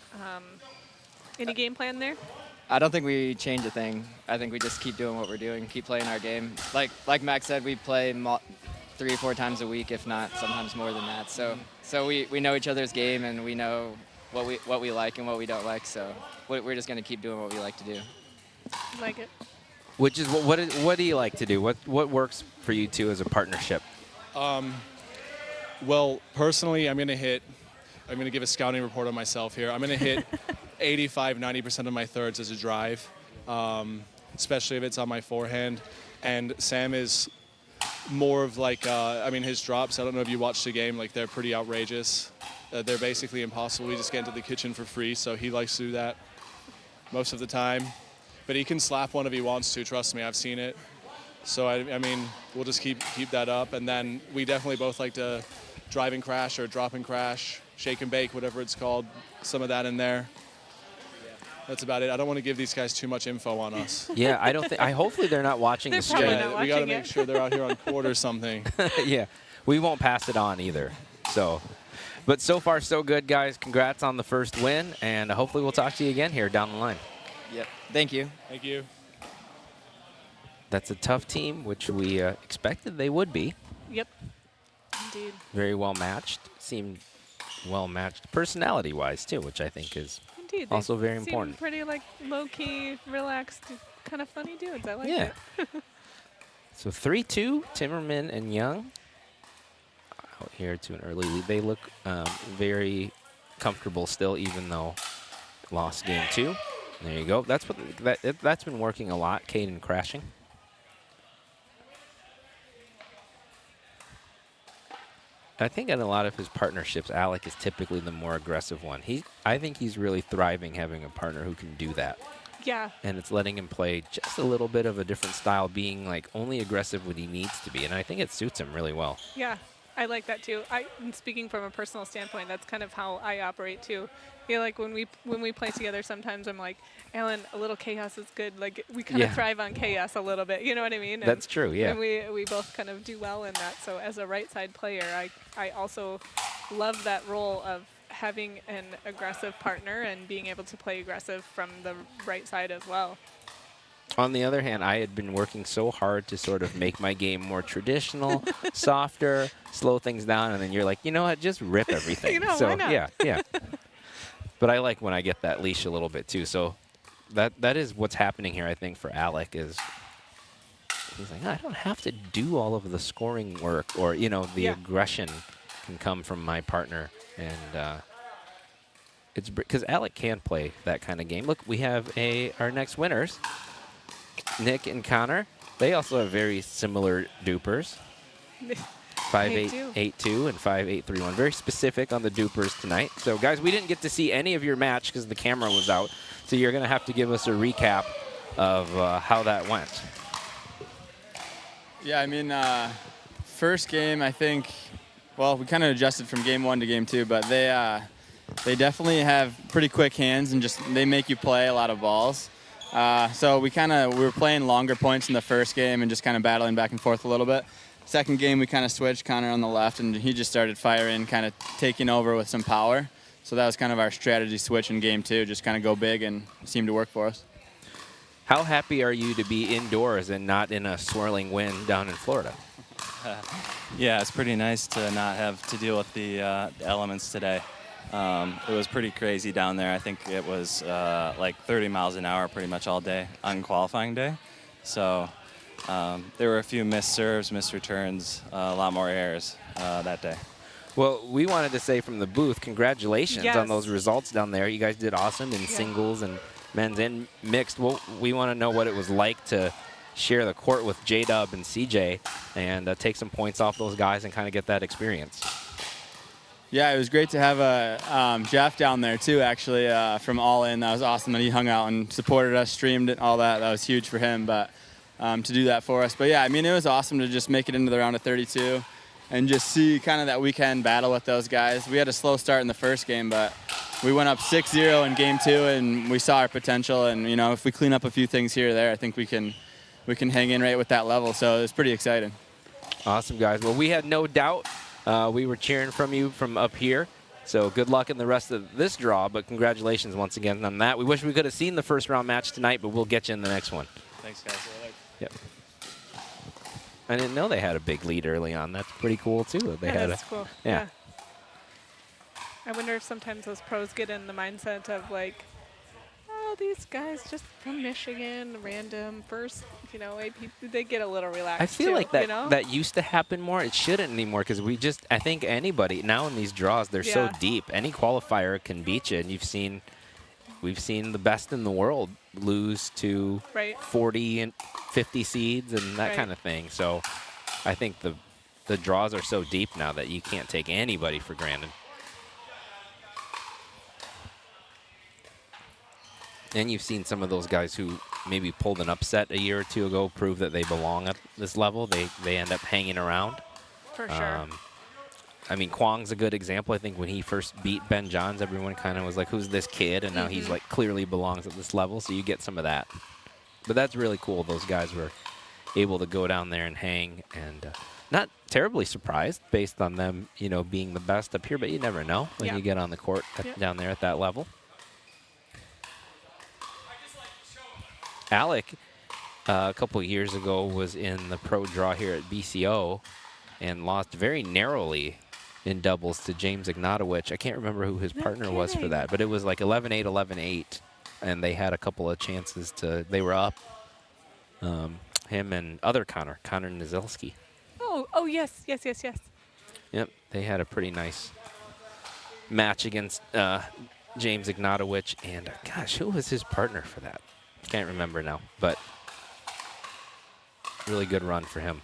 Any game plan there? I don't think we change a thing. I think we just keep doing what we're doing, keep playing our game. Like Max said, we play 3 or 4 times a week, if not sometimes more than that. So we know each other's game, and we know what we like and what we don't like. So we're just going to keep doing what we like to do. Like it. Which is what do you like to do? What works for you two as a partnership? Well, personally, I'm going to give a scouting report on myself here. I'm going to hit 85-90% of my thirds as a drive, especially if it's on my forehand. And Sam is more of like, his drops, I don't know if you watched the game, like they're pretty outrageous. They're basically impossible. We just get into the kitchen for free, so he likes to do that most of the time. But he can slap one if he wants to, trust me, I've seen it. So, we'll just keep that up. And then we definitely both like to drive and crash or drop and crash, shake and bake, whatever it's called, some of that in there. That's about it. I don't want to give these guys too much info on us. Yeah, I don't think. Hopefully they're not watching the Probably stream. not We got to watching make it. sure they're out here on court or something. Yeah, we won't pass it on either. So, but so far so good, guys. Congrats on the first win, and hopefully we'll talk to you again here down the line. Yep. Thank you. Thank you. That's a tough team, which we expected they would be. Yep. Indeed. Very well matched. Seemed well matched personality-wise too, which I think is Indeed. also very seem important. pretty like low-key, relaxed, kind of funny dudes. I like Yeah. it. So 3-2, Timmerman and Young out here to an early lead. They look very comfortable still, even though lost game 2. There you go. That's what that's been working a lot. Caden crashing. I think in a lot of his partnerships, Alec is typically the more aggressive one. I think he's really thriving having a partner who can do that. Yeah. And it's letting him play just a little bit of a different style, being like only aggressive when he needs to be. And I think it suits him really well. Yeah, I like that too. And speaking from a personal standpoint, that's kind of how I operate too. I feel like when we play together, sometimes I'm like, Alan, a little chaos is good. Like we kind of thrive on chaos a little bit. You know what I mean? That's true. Yeah. And we both kind of do well in that. So as a right side player, I also love that role of having an aggressive partner and being able to play aggressive from the right side as well. On the other hand, I had been working so hard to sort of make my game more traditional, softer, slow things down, and then you're like, you know what, just rip everything. You know, so why not? yeah. But I like when I get that leash a little bit too. So that is what's happening here, I think, for Alec is he's like, I don't have to do all of the scoring work, or the aggression can come from my partner, and it's because Alec can play that kind of game. Look, we have our next winners. Nick and Connor, they also have very similar dupers. 5-8, 8-2, and 5-8, 3-1. Very specific on the dupers tonight. So, guys, we didn't get to see any of your match because the camera was out. So you're going to have to give us a recap of how that went. Yeah, I mean, first game, I think, well, we kind of adjusted from game 1 to game 2, but they definitely have pretty quick hands and they make you play a lot of balls. So we were playing longer points in the first game and just kind of battling back and forth a little bit. Second game, we kind of switched Connor on the left, and he just started firing, kind of taking over with some power. So that was kind of our strategy switch in game 2, just kind of go big, and it seemed to work for us. How happy are you to be indoors and not in a swirling wind down in Florida? Yeah, it's pretty nice to not have to deal with the elements today. It was pretty crazy down there. I think it was like 30 miles an hour pretty much all day on qualifying day. So there were a few missed serves, missed returns, a lot more errors that day. Well, we wanted to say from the booth, congratulations Yes. on those results down there. You guys did awesome in singles and men's and mixed. Well, we want to know what it was like to share the court with J-Dub and CJ and take some points off those guys and kind of get that experience. Yeah, it was great to have Jeff down there too, actually, from All In. That was awesome that he hung out and supported us, streamed it, all that. That was huge for him, but to do that for us. But yeah, I mean, it was awesome to just make it into the round of 32 and just see kind of that weekend battle with those guys. We had a slow start in the first game, but we went up 6-0 in game 2, and we saw our potential. And if we clean up a few things here or there, I think we can hang in right with that level. So it was pretty exciting. Awesome, guys. Well, we had no doubt. We were cheering from you from up here. So good luck in the rest of this draw, but congratulations once again on that. We wish we could have seen the first round match tonight, but we'll get you in the next one. Thanks, guys. Yep. I didn't know they had a big lead early on. That's pretty cool, too. That they had That's cool. Yeah. I wonder if sometimes those pros get in the mindset of like, oh, these guys just from Michigan, random, first, AP, they get a little relaxed. I feel too, like that used to happen more. It shouldn't anymore because I think anybody, now in these draws, they're so deep. Any qualifier can beat you, and we've seen the best in the world lose to 40 and 50 seeds and that kind of thing. So I think the draws are so deep now that you can't take anybody for granted. And you've seen some of those guys who maybe pulled an upset a year or two ago prove that they belong at this level. They end up hanging around. For sure. I mean, Kwong's a good example. I think when he first beat Ben Johns, everyone kind of was like, who's this kid? And now he's like clearly belongs at this level, so you get some of that. But that's really cool. Those guys were able to go down there and hang, and not terribly surprised based on them, being the best up here, but you never know when you get on the court down there at that level. Alec, a couple years ago, was in the pro draw here at BCO and lost very narrowly in doubles to James Ignatowicz. I can't remember who his partner was for that, but it was like 11-8, 11-8, and they had a couple of chances to. They were up. Him and other Connor Nizilski. Oh yes. Yep, they had a pretty nice match against James Ignatowicz, and gosh, who was his partner for that? Can't remember now, but really good run for him.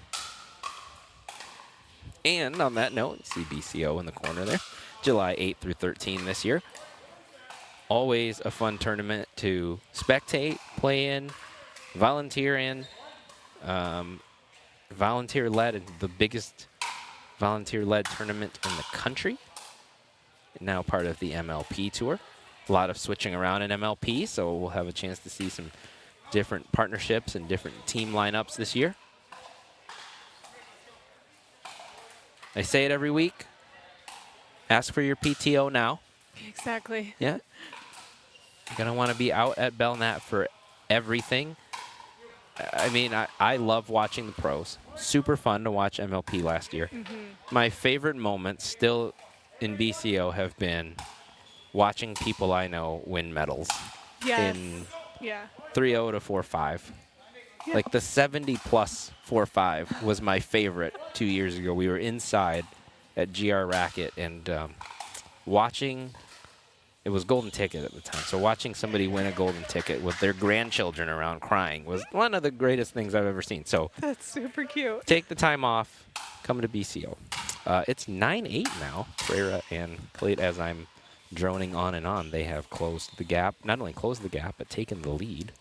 And on that note, see BCO in the corner there, July 8th through 13 this year. Always a fun tournament to spectate, play in, volunteer in. Volunteer-led, and the biggest volunteer-led tournament in the country. Now part of the MLP Tour. A lot of switching around in MLP, so we'll have a chance to see some different partnerships and different team lineups this year. I say it every week. Ask for your PTO now. Exactly. Yeah. You're going to want to be out at Belknap for everything. I mean, I love watching the pros. Super fun to watch MLP last year. My favorite moments still in BCO have been watching people I know win medals Yes. in Yeah. 3-0 to 4-5. Like the 70-plus 4-5 was my favorite 2 years ago. We were inside at GR Racket and watching. It was golden ticket at the time. So watching somebody win a golden ticket with their grandchildren around crying was one of the greatest things I've ever seen. So That's super cute. take the time off, come to BCO. It's 9-8 now. Pereira and Clayt, as I'm droning on and on, they have closed the gap. Not only closed the gap, but taken the lead.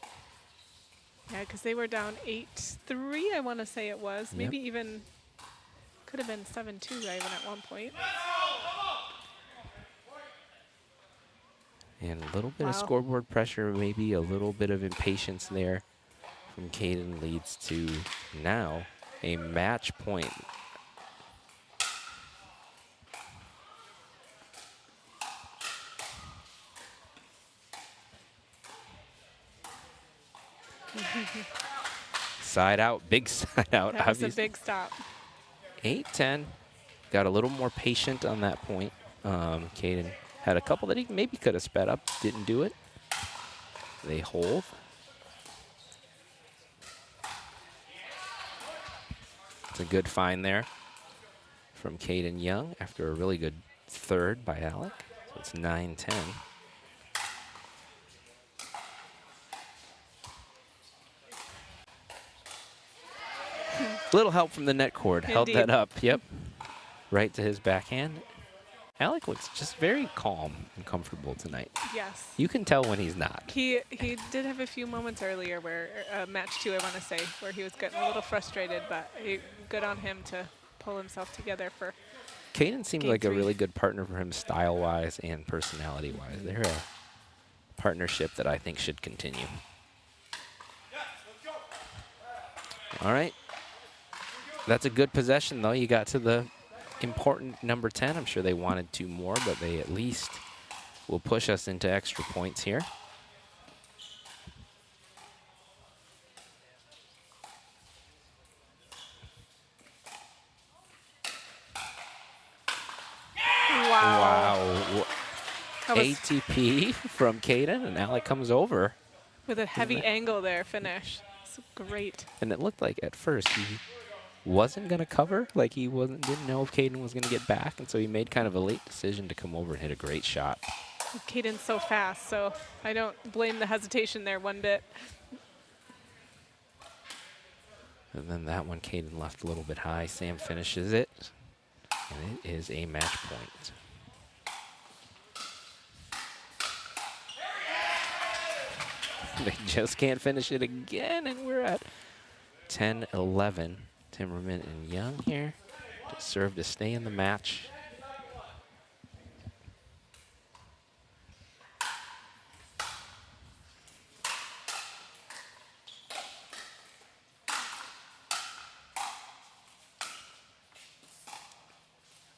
Yeah, because they were down 8-3, I want to say it was. Yep. Maybe even could have been 7-2 even at one point. And a little bit of Wow. scoreboard pressure, maybe a little bit of impatience there from Caden leads to now a match point. Side out, big side out. That was a Obviously. big stop. 8-10. Got a little more patient on that point. Caden had a couple that he maybe could have sped up, didn't do it. They hold. It's a good find there from Caden Young after a really good third by Alec. So it's 9-10. Little help from the net cord. Held that Indeed. up. Yep. Right to his backhand. Alec looks just very calm and comfortable tonight. Yes. You can tell when he's not. He did have a few moments earlier where, match 2, I want to say, where he was getting a little frustrated, but good on him to pull himself together for. Caden seems Game like a 3. really good partner for him style-wise and personality-wise. They're a partnership that I think should continue. All right. That's a good possession, though. You got to the important number 10. I'm sure they wanted 2 more, but they at least will push us into extra points here. Wow. That was ATP from Caden, and Alec comes over. with a heavy angle there finish. It's great. And it looked like at first he wasn't going to cover, like he didn't know if Caden was going to get back, and so he made kind of a late decision to come over and hit a great shot. Caden's so fast, so I don't blame the hesitation there one bit. And then that one, Caden left a little bit high. Sam finishes it, and it is a match point. They just can't finish it again, and we're at 10-11. Timmerman and Young here to serve to stay in the match.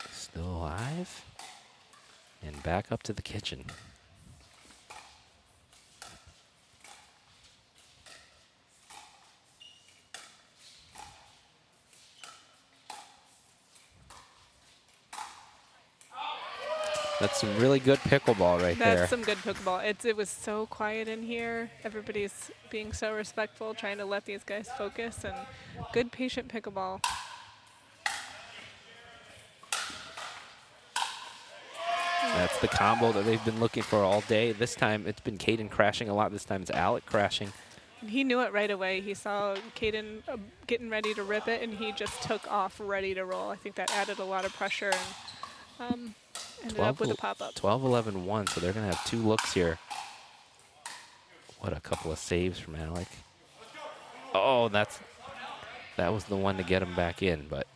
Still alive. And back up to the kitchen. That's some really good pickleball right there. That's some good pickleball. It was so quiet in here. Everybody's being so respectful, trying to let these guys focus, and good patient pickleball. That's the combo that they've been looking for all day. This time it's been Caden crashing a lot. This time it's Alec crashing. And he knew it right away. He saw Caden getting ready to rip it, and he just took off ready to roll. I think that added a lot of pressure and ended up with a pop-up. 12-11-1, so they're going to have 2 looks here. What a couple of saves from Alec. Oh, that was the one to get him back in, but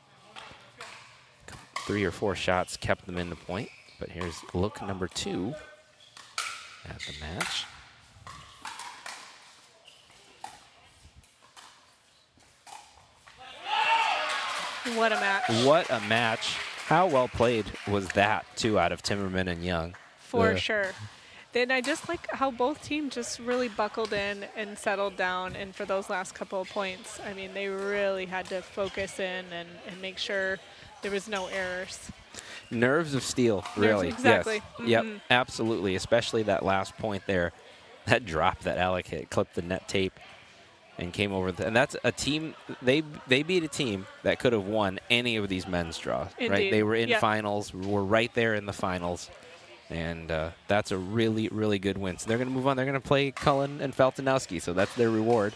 3 or 4 shots kept them in the point. But here's look number 2 at the match. What a match. What a match. How well played was that, too, out of Timmerman and Young? For sure. Then I just like how both teams just really buckled in and settled down. And for those last couple of points, I mean, they really had to focus in and make sure there was no errors. Nerves of steel, really. Exactly. Yes. Yep, absolutely. Especially that last point there. That drop that Alec hit, clipped the net tape and came over. And that's a team, they beat a team that could have won any of these men's draws. Indeed. Right? They were in Yep. finals, were right there in the finals. And that's a really, really good win. So they're going to move on. They're going to play Cullen and Feltonowski, so that's their reward.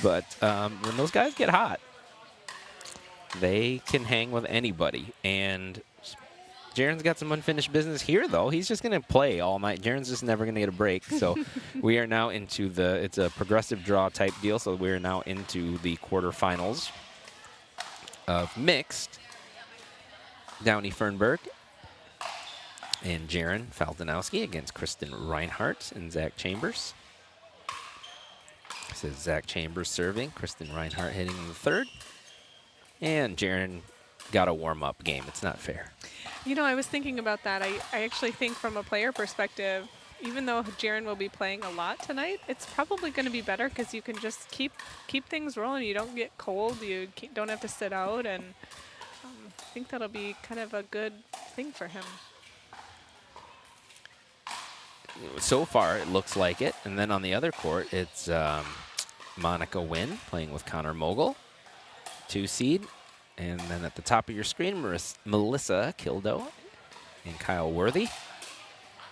But when those guys get hot, they can hang with anybody. And Jaren's got some unfinished business here, though. He's just going to play all night. Jaren's just never going to get a break. So we are now into it's a progressive draw type deal. So we are now into the quarterfinals of mixed. Downey Fernberg and Jaren Faldanowski against Kristen Reinhardt and Zach Chambers. This is Zach Chambers serving, Kristen Reinhardt hitting the third. And Jaren got a warm-up game. It's not fair. You know, I was thinking about that. I actually think from a player perspective, even though Jaren will be playing a lot tonight, it's probably going to be better because you can just keep things rolling. You don't get cold. You don't have to sit out. And I think that'll be kind of a good thing for him. So far, it looks like it. And then on the other court, it's Monica Wynn playing with Connor Mogul, 2 seed. And then at the top of your screen, Melissa Kildo and Kyle Worthy.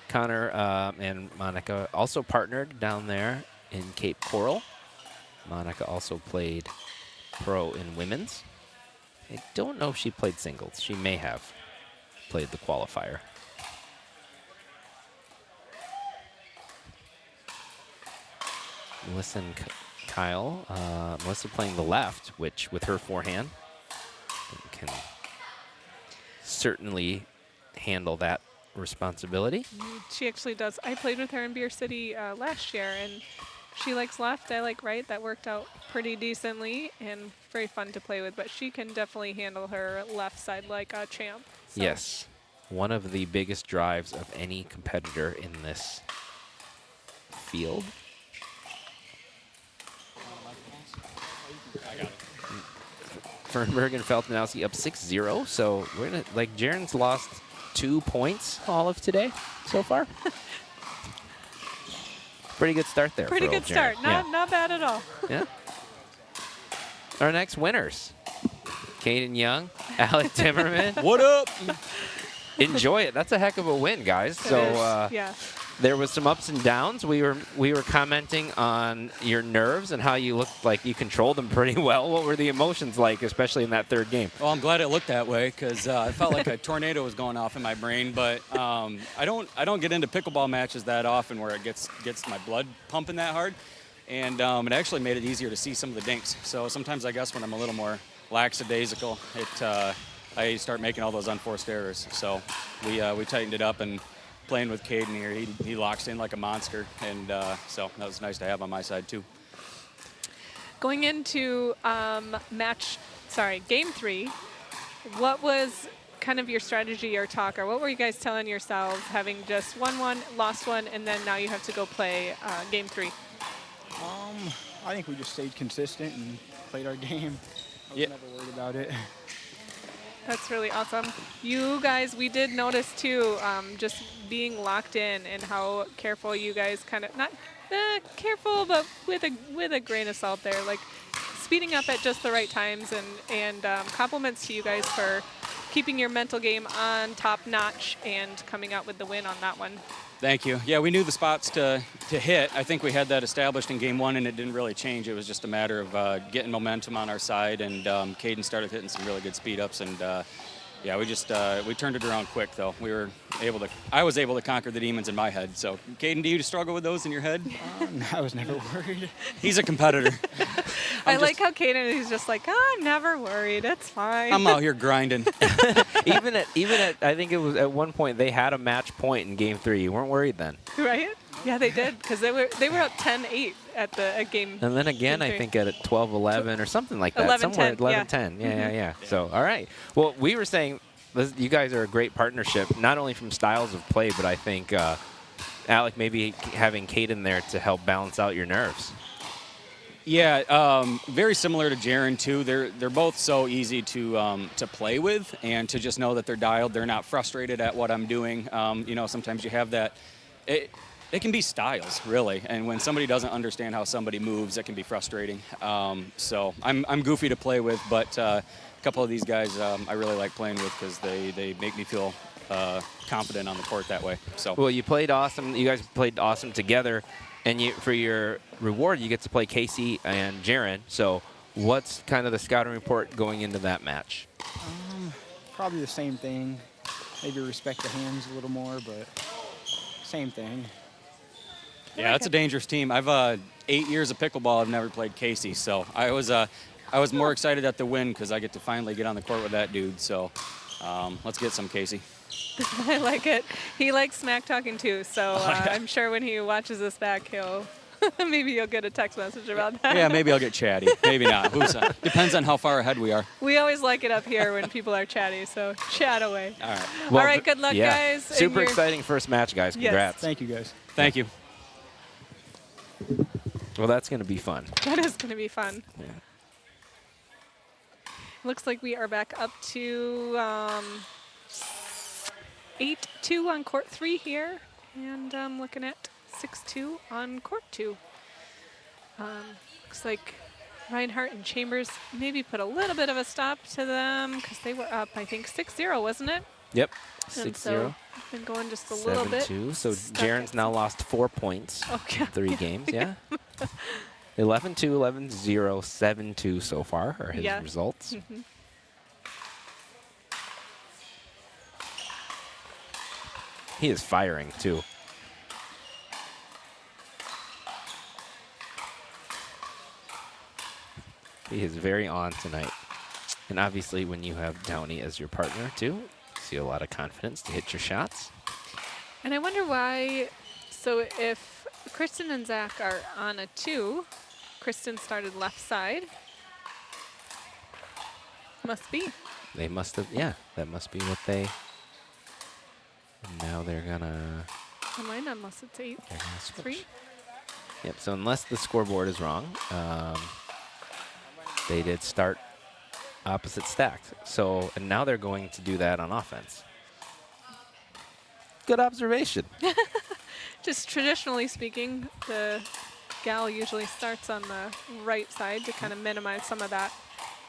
Connor and Monica also partnered down there in Cape Coral. Monica also played pro in women's. I don't know if she played singles. She may have played the qualifier. Melissa and Kyle. Melissa playing the left, which with her forehand can certainly handle that responsibility. She actually does. I played with her in Beer City last year, and she likes left, I like right. That worked out pretty decently and very fun to play with, but she can definitely handle her left side like a champ. So. Yes. One of the biggest drives of any competitor in this field. Fernberg and Feltonowski up 6-0, so we're gonna Jaren's lost 2 points all of today so far. Pretty good start there. Pretty good start. Yeah. Not bad at all. Yeah. Our next winners: Caden Young, Alec Timmerman. What up? Enjoy it. That's a heck of a win, guys. So yeah. There was some ups and downs. We were commenting on your nerves and how you looked like you controlled them pretty well. What were the emotions like, especially in that third game? Well, I'm glad it looked that way because I felt like a tornado was going off in my brain. But I don't get into pickleball matches that often where it gets my blood pumping that hard, and it actually made it easier to see some of the dinks. So sometimes I guess when I'm a little more lackadaisical, I start making all those unforced errors. So we tightened it up, and playing with Caden here, he locks in like a monster, and so that was nice to have on my side too. Going into game 3, what was kind of your strategy or talk, or what were you guys telling yourselves, having just won one, lost one, and then now you have to go play game 3? I think we just stayed consistent and played our game. I was never worried about it. That's really awesome. You guys, we did notice too, just being locked in and how careful you guys kind of, not careful, but with a grain of salt there, like speeding up at just the right times, and compliments to you guys for keeping your mental game on top notch and coming out with the win on that one. Thank you. Yeah, we knew the spots to hit. I think we had that established in game one, and it didn't really change. It was just a matter of getting momentum on our side, and Caden started hitting some really good speed ups, and yeah, we turned it around quick though. I was able to conquer the demons in my head. So, Caden, do you struggle with those in your head? I was never worried. He's a competitor. I like how Caden is just like, oh, I'm never worried. It's fine. I'm out here grinding. even at I think it was at one point they had a match point in game 3. You weren't worried then. Right? Yeah, they did, because they were up 10-8 at game. And then again, I think at 12-11 or something like that. 11-10. 11-10. Yeah. So, all right. Well, we were saying you guys are a great partnership, not only from styles of play, but I think, Alec, maybe having Caden there to help balance out your nerves. Yeah, very similar to Jaren too. They're both so easy to play with, and to just know that they're dialed. They're not frustrated at what I'm doing. Sometimes you have that. It can be styles, really, and when somebody doesn't understand how somebody moves, it can be frustrating. So I'm goofy to play with, but a couple of these guys I really like playing with because they make me feel confident on the court that way. So well, you played awesome. You guys played awesome together, and for your reward, you get to play Casey and Jaren. So what's kind of the scouting report going into that match? Probably the same thing. Maybe respect the hands a little more, but same thing. Yeah, that's a dangerous team. I've 8 years of pickleball. I've never played Casey, so I was more excited at the win because I get to finally get on the court with that dude. So let's get some Casey. I like it. He likes smack talking too, so I'm sure when he watches this back, maybe you'll get a text message about that. Yeah, maybe I'll get chatty. Maybe not. Depends on how far ahead we are. We always like it up here when people are chatty, so chat away. All right. Well, all right, good luck, guys. Super exciting first match, guys. Congrats. Yes. Thank you, guys. Thank you. Well, that's going to be fun. That is going to be fun. Yeah. Looks like we are back up to 8-2 on court 3 here, and looking at 6-2 on court 2. Looks like Reinhardt and Chambers maybe put a little bit of a stop to them because they were up, I think, 6-0, wasn't it? Yep, 6-0. 6-0. So been going just a little bit. 7-2. So Jaren's now lost 4 points in 3 games. Yeah. 11-2, 11-0, 7-2 so far are his results. Mm-hmm. He is firing too. He is very on tonight. And obviously when you have Downey as your partner too, see a lot of confidence to hit your shots. And I wonder why, so if Kristen and Zach are on a 2, Kristen started left side. Must be. They must have, yeah, that must be what they, now they're gonna. Mine, unless it's 8-3. Yep, so unless the scoreboard is wrong, they did start opposite stacked. So, and now they're going to do that on offense. Good observation. Just traditionally speaking, the gal usually starts on the right side to kind of minimize some of that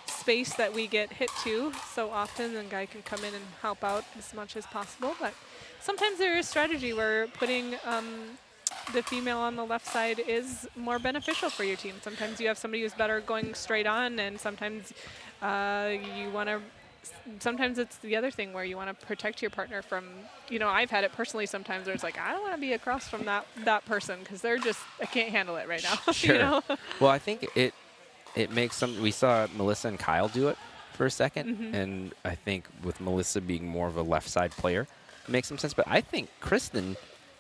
space that we get hit to so often, and guy can come in and help out as much as possible. But sometimes there is strategy where putting the female on the left side is more beneficial for your team. Sometimes you have somebody who's better going straight on, and sometimes you want to. Sometimes it's the other thing where you want to protect your partner from, I've had it personally sometimes where it's like, I don't want to be across from that person because they're just, I can't handle it right now. Sure. Well, I think it makes some, we saw Melissa and Kyle do it for a second, and I think with Melissa being more of a left side player, it makes some sense. But I think Kristen,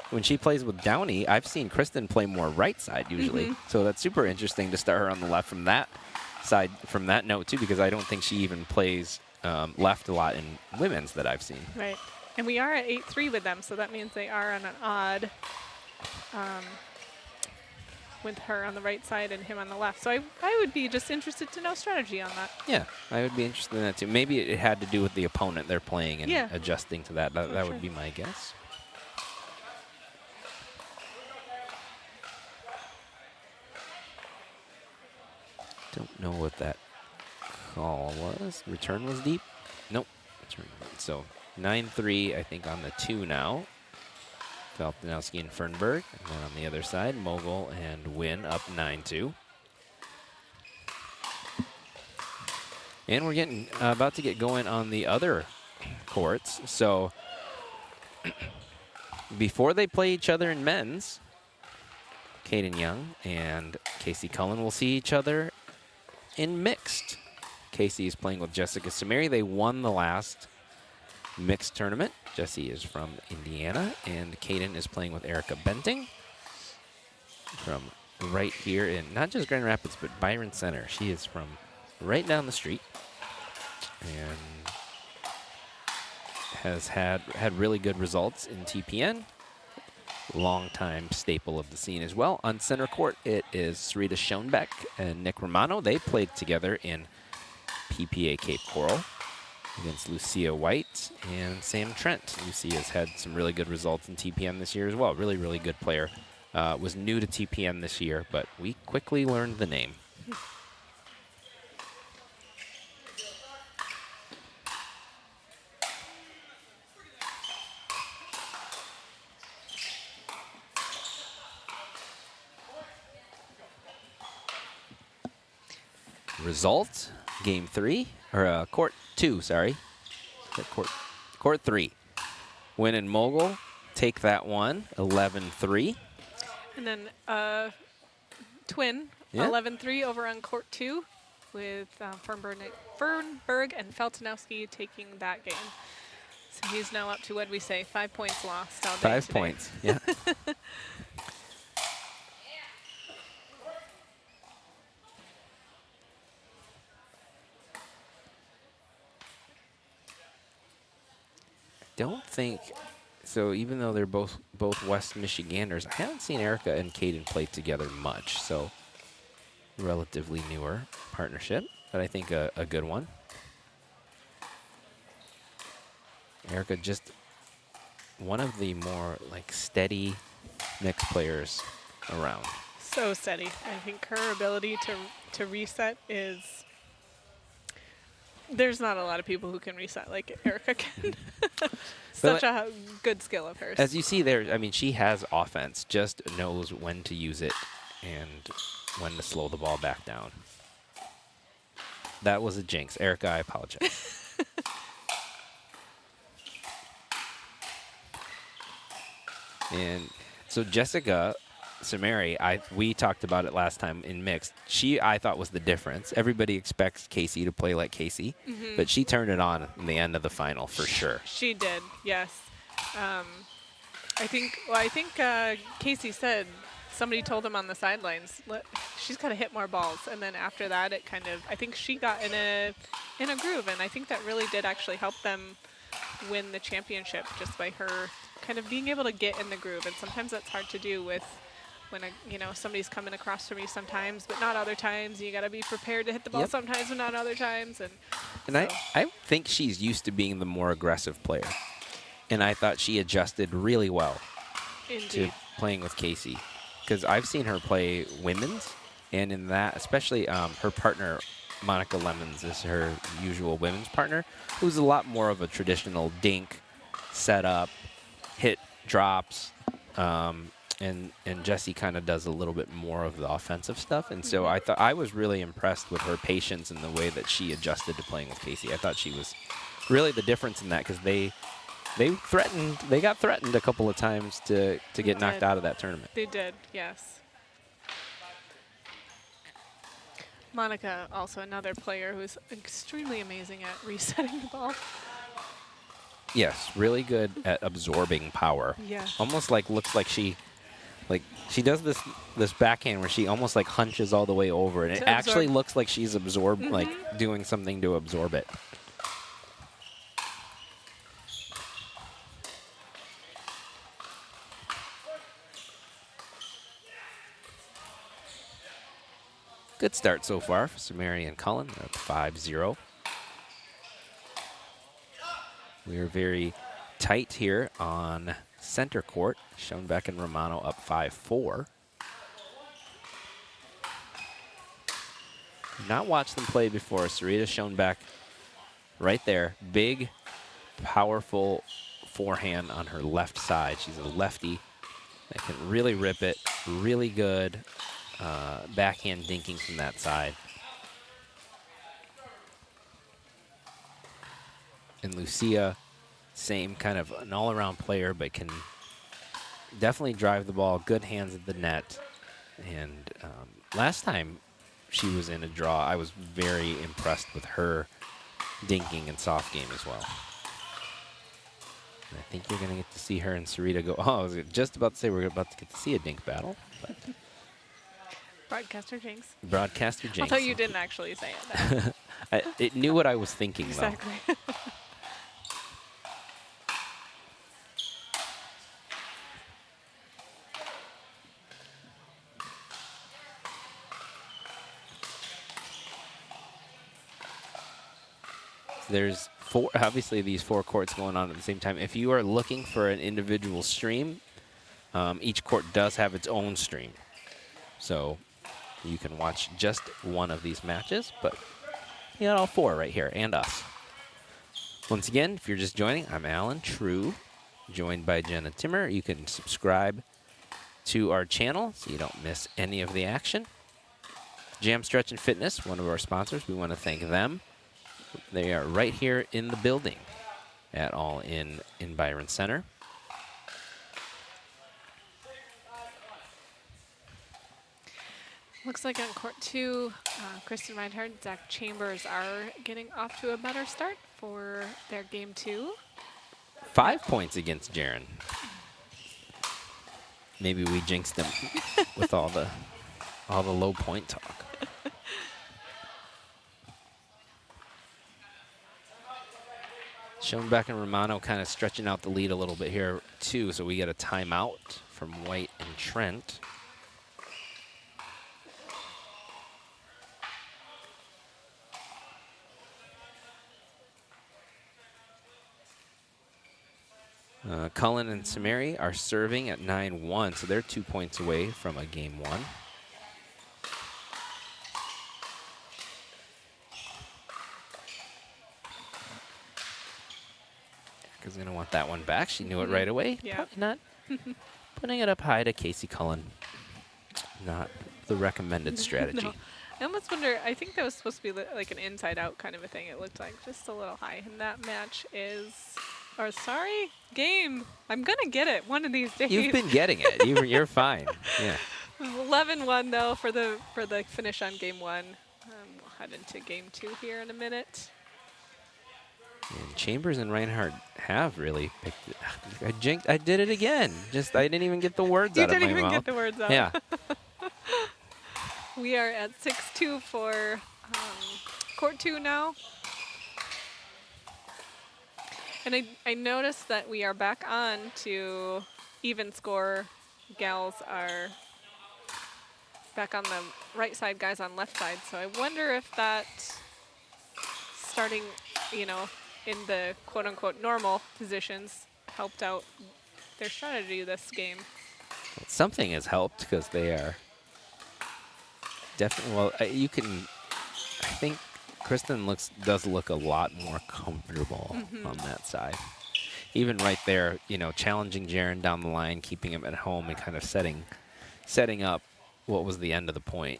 when she plays with Downey, I've seen Kristen play more right side usually. So that's super interesting to start her on the left from that side, from that note too, because I don't think she even plays left a lot in women's that I've seen. Right. And we are at 8-3 with them, so that means they are on an odd with her on the right side and him on the left. So I would be just interested to know strategy on that. Yeah, I would be interested in that too. Maybe it had to do with the opponent they're playing and Yeah. adjusting to that. That sure. would be my guess. Don't know what that call was. Return was deep? Nope. Return. So 9-3, I think, on the 2 now. Feltonowski and Fernberg. And then on the other side, Mogul and Wynn up 9-2. And we're getting about to get going on the other courts. So before they play each other in men's, Caden Young and Casey Cullen will see each other in mixed. Casey is playing with Jessica Samiri. They won the last mixed tournament. Jessie is from Indiana, and Caden is playing with Erica Benting from right here in not just Grand Rapids, but Byron Center. She is from right down the street and has had really good results in TPN. Longtime staple of the scene as well. On center court, it is Sarita Schoenbeck and Nick Romano. They played together in PPA Cape Coral against Lucia White and Sam Trent. Lucia's had some really good results in TPN this year as well. Really, really good player. Was new to TPN this year, but we quickly learned the name. Result, game 3, or court 2, sorry. Court 3. Wynn and Mogul take that one, 11-3. And then twin, Yeah. 11-3 over on court 2 with Fernberg and Feltonowski taking that game. So he's now up to, what did we say, 5 points lost all day 5 today. points, yeah. Don't think so. Even though they're both West Michiganders, I haven't seen Erica and Caden play together much. So relatively newer partnership, but I think a good one. Erica just one of the more like steady mixed players around. So steady. I think her ability to reset is. There's not a lot of people who can reset like Erica can. Such a good skill of hers. As you see there, I mean, she has offense, just knows when to use it and when to slow the ball back down. That was a jinx. Erica, I apologize. And so Jessica Samari, we talked about it last time in mixed. I thought was the difference. Everybody expects Casey to play like Casey, but she turned it on in the end of the final for sure. She did, yes. I think Casey said somebody told him on the sidelines, she's got to hit more balls. And then after that, it kind of, I think she got in a groove, and I think that really did actually help them win the championship just by her kind of being able to get in the groove. And sometimes that's hard to do with when somebody's coming across from you sometimes, but not other times. You got to be prepared to hit the ball sometimes, but not other times. And so. I think she's used to being the more aggressive player, and I thought she adjusted really well to playing with Casey, because I've seen her play women's, and in that, especially her partner Monica Lemons is her usual women's partner, who's a lot more of a traditional dink, setup, hit drops. And Jessie kind of does a little bit more of the offensive stuff. And so I was really impressed with her patience and the way that she adjusted to playing with Casey. I thought she was really the difference in that, because they got threatened a couple of times to get knocked out of that tournament. They did, yes. Monica, also another player who's extremely amazing at resetting the ball. Yes, really good at absorbing power. Yeah. Almost looks like she does this backhand where she almost like hunches all the way over, and it actually looks like she's like doing something to absorb it. Good start so far for Samari and Cullen. They're up 5-0. We are very tight here on center court. Schoenbeck and Romano up 5-4. Not watched them play before. Sarita Schoenbeck right there. Big, powerful forehand on her left side. She's a lefty that can really rip it. Really good backhand dinking from that side. And Lucia, same kind of an all-around player, but can definitely drive the ball. Good hands at the net. And last time she was in a draw, I was very impressed with her dinking and soft game as well. And I think you're going to get to see her and Sarita go. Oh, I was just about to say we're about to get to see a dink battle. But Broadcaster jinx. Broadcaster jinx. Although you didn't actually say it. It knew what I was thinking, Exactly. though. There's obviously these 4 courts going on at the same time. If you are looking for an individual stream, each court does have its own stream. So you can watch just one of these matches, but you got all 4 right here, and us. Once again, if you're just joining, I'm Alan True, joined by Jenna Timmer. You can subscribe to our channel so you don't miss any of the action. Jam Stretch and Fitness, one of our sponsors, we want to thank them. They are right here in the building at All In Byron Center. Looks like on court 2, Kristen Reinhardt and Zach Chambers are getting off to a better start for their game 2. 5 points against Jaren. Maybe we jinxed them with all the low point talk. Schoenbeck and Romano kind of stretching out the lead a little bit here, too, so we get a timeout from White and Trent. Cullen and Samari are serving at 9-1, so they're 2 points away from a game 1. Is going to want that one back. She knew it right away. Yeah. Probably not putting it up high to Casey Cullen. Not the recommended strategy. No. I almost wonder, I think that was supposed to be like an inside-out kind of a thing. It looked like just a little high. And that match is, or sorry, game. I'm going to get it one of these days. You've been getting it. You're fine. Yeah. 11-1, though, for the finish on game 1. We'll head into game 2 here in a minute. And Chambers and Reinhardt have really picked it. I did it again. I didn't even get the words out of my mouth. You didn't even get the words out. Yeah. We are at 6-2 for court 2 now. And I noticed that we are back on to even score. Gals are back on the right side, guys on left side. So I wonder if that starting, in the quote-unquote normal positions helped out their strategy this game. Well, something has helped because they are definitely, well, I think Kristen does look a lot more comfortable on that side. Even right there, challenging Jaren down the line, keeping him at home and kind of setting up what was the end of the point.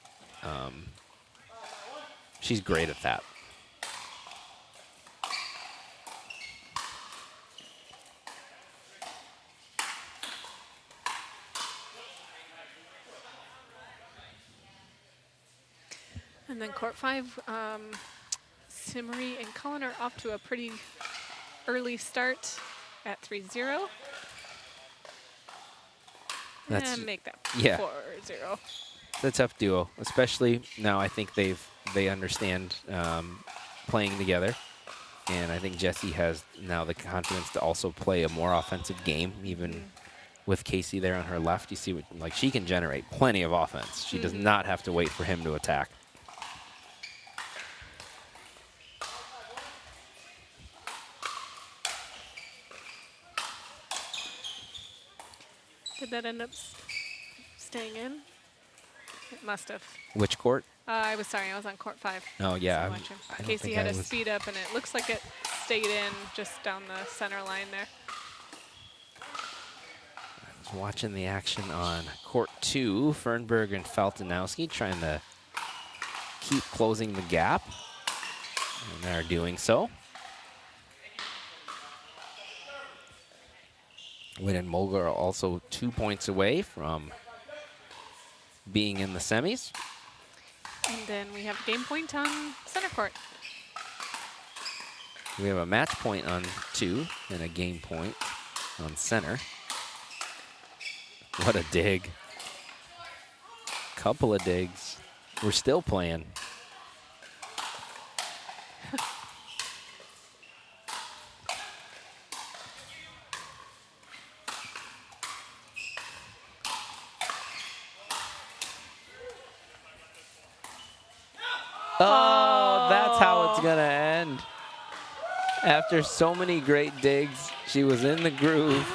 She's great at that. And then court 5, Simmery and Cullen are off to a pretty early start at 3-0. And make that 4-0. It's a tough duo, especially now. I think they understand playing together, and I think Jessie has now the confidence to also play a more offensive game, even with Casey there on her left. You see, she can generate plenty of offense. She does not have to wait for him to attack. Did that end up staying in? It must have. Which court? I was sorry, I was on court 5. Oh, yeah. So watching. I don't Casey think had I to was. speed up, and it looks like it stayed in just down the center line there. I was watching the action on court 2. Fernberg and Feltonowski trying to keep closing the gap. And they're doing so. Wynn and Mulga are also 2 points away from being in the semis. And then we have game point on center court. We have a match point on 2 and a game point on center. What a dig. Couple of digs. We're still playing. Oh, that's how it's going to end. After so many great digs, she was in the groove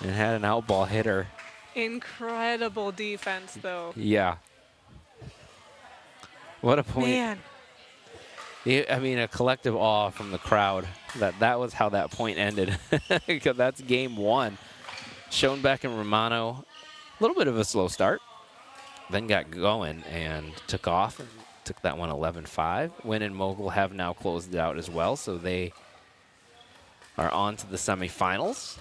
and had an outball hit her. Incredible defense, though. Yeah. What a point. Man. I mean, a collective awe from the crowd. That was how that point ended. Because that's game 1. Schoenbeck and Romano, a little bit of a slow start. Then got going and took off and took that one 11-5. Wynn and Mogul have now closed it out as well, so they are on to the semifinals.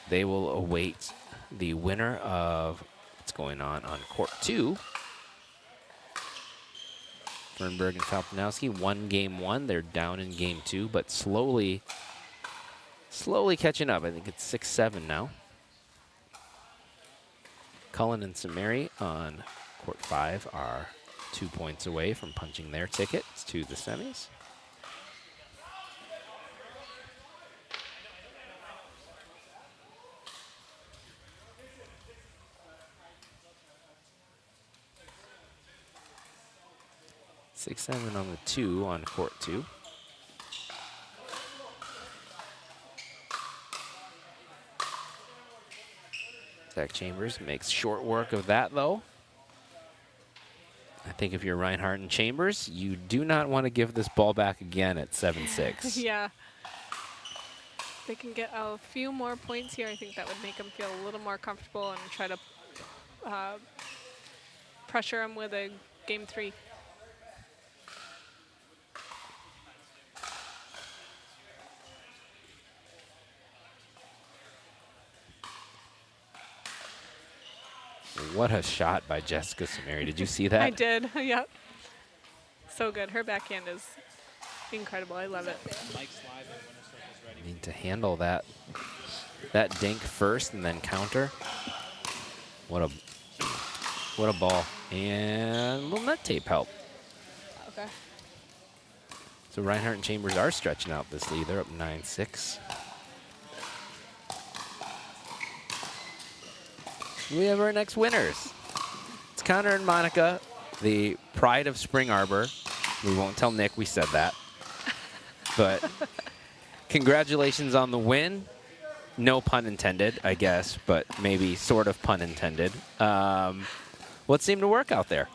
They will await the winner of what's going on court 2. Fernberg and Falpanowski won game 1. They're down in game 2, but slowly catching up. I think it's 6-7 now. Cullen and Samari on court 5 are 2 points away from punching their tickets to the semis. Six, 7 on the 2 on court 2. Zach Chambers makes short work of that, though. I think if you're Reinhardt and Chambers, you do not want to give this ball back again at 7-6. Yeah. If they can get a few more points here, I think that would make them feel a little more comfortable and try to pressure them with a game 3. What a shot by Jessica Samari. Did you see that? I did, yep. So good. Her backhand is incredible. I love it. Need to handle that dink first and then counter. What a ball. And a little net tape help. Okay. So Reinhardt and Chambers are stretching out this lead. They're up 9-6. We have our next winners. It's Connor and Monica, the pride of Spring Arbor. We won't tell Nick we said that. But congratulations on the win. No pun intended, I guess, but maybe sort of pun intended. What seemed to work out there?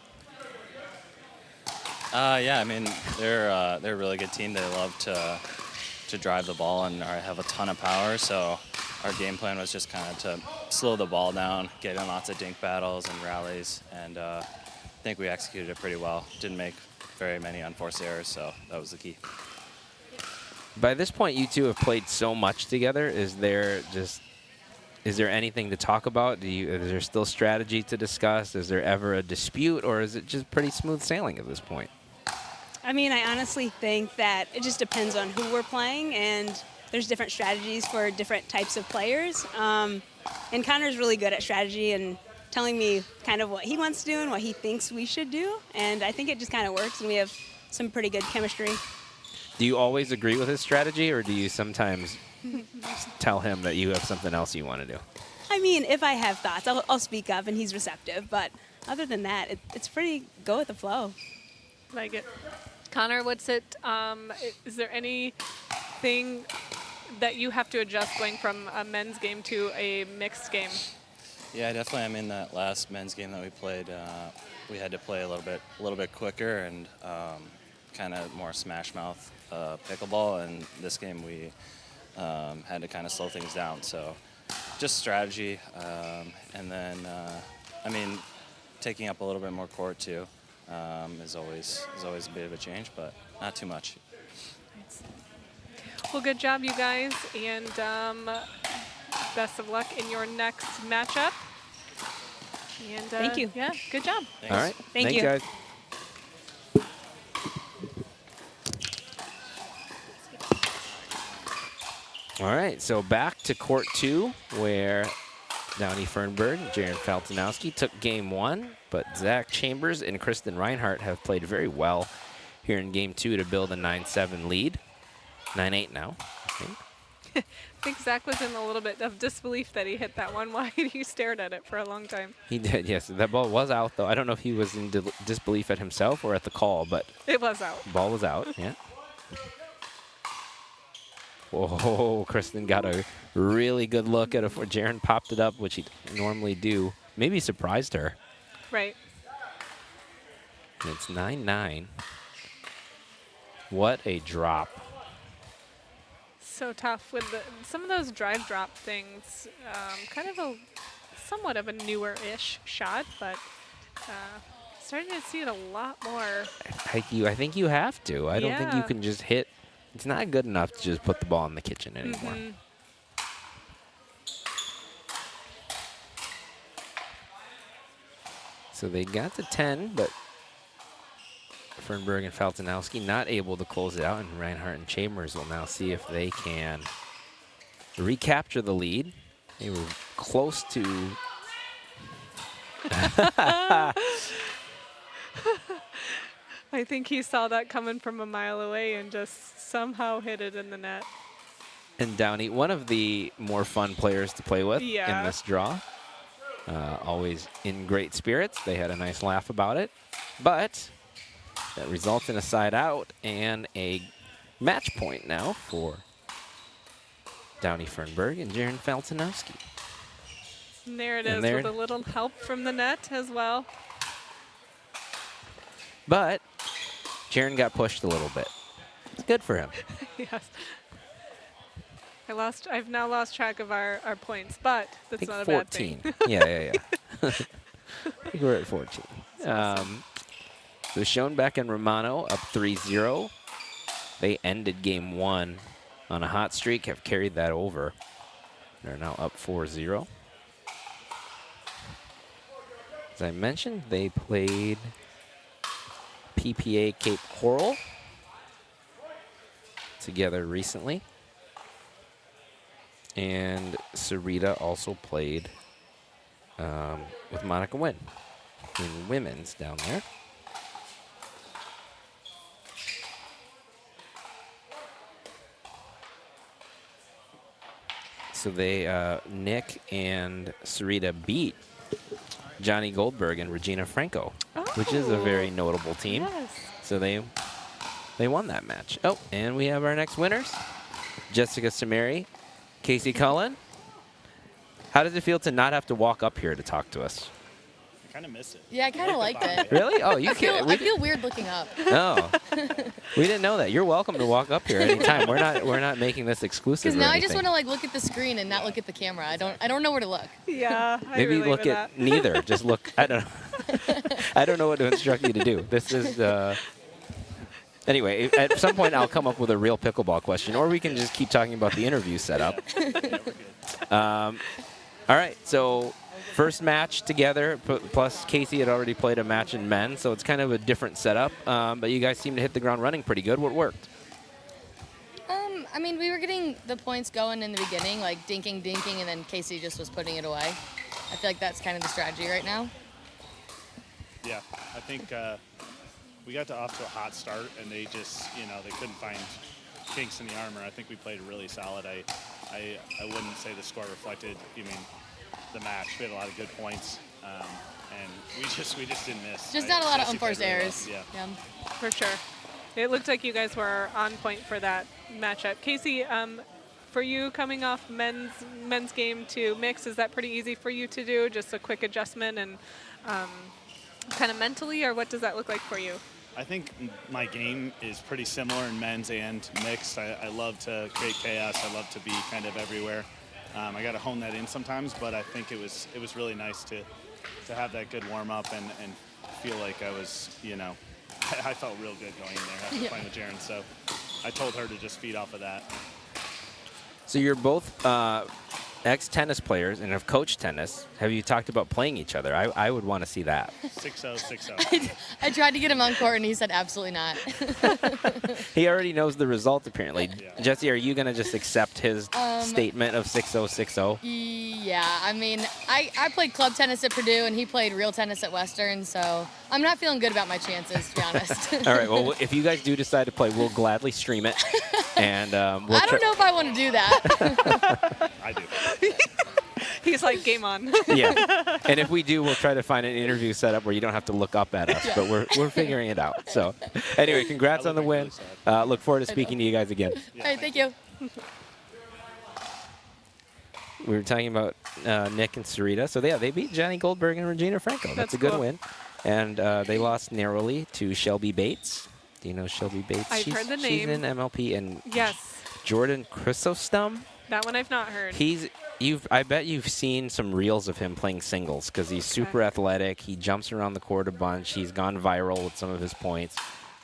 Yeah, I mean, they're a really good team. They love to drive the ball and have a ton of power, so our game plan was just kind of to slow the ball down, get in lots of dink battles and rallies, and I think we executed it pretty well. Didn't make very many unforced errors, so that was the key. By this point, you two have played so much together. Is there anything to talk about? Is there still strategy to discuss? Is there ever a dispute, or is it just pretty smooth sailing at this point? I mean, I honestly think that it just depends on who we're playing, and there's different strategies for different types of players. And Connor's really good at strategy and telling me kind of what he wants to do and what he thinks we should do. And I think it just kind of works, and we have some pretty good chemistry. Do you always agree with his strategy, or do you sometimes tell him that you have something else you want to do? I mean, if I have thoughts, I'll speak up, and he's receptive. But other than that, it's pretty go with the flow. Like it. Connor, what's it? Is there anything that you have to adjust going from a men's game to a mixed game? Yeah, definitely. I mean, that last men's game that we played, we had to play a little bit quicker and kind of more smash mouth pickleball. And this game we had to kind of slow things down. So just strategy, and then I mean, taking up a little bit more court too is always a bit of a change, but not too much. Well, good job, you guys, and best of luck in your next matchup. And Thank you. Yeah, good job. Thanks. All right. Thank Thanks, you. guys. All right, so back to court 2, where Downey Fernberg and Jaron Faltinowski took game 1, but Zach Chambers and Kristen Reinhardt have played very well here in game 2 to build a 9-7 lead. 9-8 now, I think. I think Zach was in a little bit of disbelief that he hit that one wide. He stared at it for a long time. He did, yes. That ball was out, though. I don't know if he was in disbelief at himself or at the call, but It was out. ball was out, yeah. Whoa, Kristen got a really good look at it before Jaron popped it up, which he normally do. Maybe surprised her. Right. And it's 9-9. What a drop. So tough with some of those drive drop things. Kind of somewhat of a newer-ish shot, but starting to see it a lot more. I think you have to. I don't think you Yeah. can just hit. It's not good enough to just put the ball in the kitchen anymore. Mhm. So they got to 10, but Fernberg and Faltinowski not able to close it out, and Reinhardt and Chambers will now see if they can recapture the lead. They were close to. I think he saw that coming from a mile away and just somehow hit it in the net. And Downey, one of the more fun players to play with Yeah. in this draw. Always in great spirits. They had a nice laugh about it. But that results in a side out and a match point now for Downey Fernberg and Jaron Faltinowski. And there it And is there- with a little help from the net as well. But Jaron got pushed a little bit. It's good for him. Yes. I've now lost track of our points, but I that's think not a 14. bad thing. Yeah. I think we're at 14. So Schoenbeck and Romano up 3-0. They ended game 1 on a hot streak, have carried that over. They're now up 4-0. As I mentioned, they played PPA Cape Coral together recently. And Sarita also played with Monica Nguyen in women's down there. So they, Nick and Sarita beat Johnny Goldberg and Regina Franco, which is a very notable team. Yes. So they won that match. Oh, and we have our next winners. Jessica Samari, Casey Cullen. How does it feel to not have to walk up here to talk to us? I kind of miss it. Yeah, I kind of liked it. Really? Oh, you I can't. feel, I feel weird looking up. No, we didn't know that. You're welcome to walk up here anytime. We're not making this exclusive. Because now I anything. just want to like look at the screen and not look at the camera. I don't know where to look. Yeah, I Maybe relate look with at that. neither. Just look. I don't know. I don't know what to instruct you to do. This is. Anyway, at some point I'll come up with a real pickleball question, or we can just keep talking about the interview setup. All right, so first match together, plus Casey had already played a match in men, so it's kind of a different setup. But you guys seem to hit the ground running pretty good. What worked? I mean, we were getting the points going in the beginning, like dinking, and then Casey just was putting it away. I feel like that's kind of the strategy right now. Yeah, I think we got off to a hot start, and they just, they couldn't find kinks in the armor. I think we played really solid. I wouldn't say the score reflected, the match. We had a lot of good points, and we just didn't miss. Just not a lot of Jesse unforced played really errors. well. Yeah. For sure. It looked like you guys were on point for that matchup. Casey, for you coming off men's game to mix? Is that pretty easy for you to do? Just a quick adjustment and kind of mentally, or what does that look like for you? I think my game is pretty similar in men's and mixed. I love to create chaos. I love to be kind of everywhere. I got to hone that in sometimes, but I think it was really nice to have that good warm up and feel like I was, I felt real good going in there after playing with Jaren. So I told her to just feed off of that. So you're both ex-tennis players and have coached tennis. Have you talked about playing each other? I would want to see that. 6-0, 6-0. I tried to get him on court, and he said absolutely not. He already knows the result, apparently. Yeah. Jesse, are you going to just accept his statement of 6-0, 6-0? Yeah, I mean, I played club tennis at Purdue, and he played real tennis at Western, so I'm not feeling good about my chances, to be honest. All right, well, if you guys do decide to play, we'll gladly stream it. And we'll I don't know if I want to do that. I do. He's like, game on. Yeah, and if we do, we'll try to find an interview setup where you don't have to look up at us, but we're figuring it out. So anyway, congrats on the win. Look forward to speaking to you guys again. All right, thank you. We were talking about Nick and Sarita. So they beat Jenny Goldberg and Regina Franco. That's a good cool. win. And they lost narrowly to Shelby Bates. Do you know Shelby Bates? I've heard the name. She's in MLP. And Yes. Jordan Chrysostom. That one I've not heard. I bet you've seen some reels of him playing singles because he's super athletic. He jumps around the court a bunch. He's gone viral with some of his points.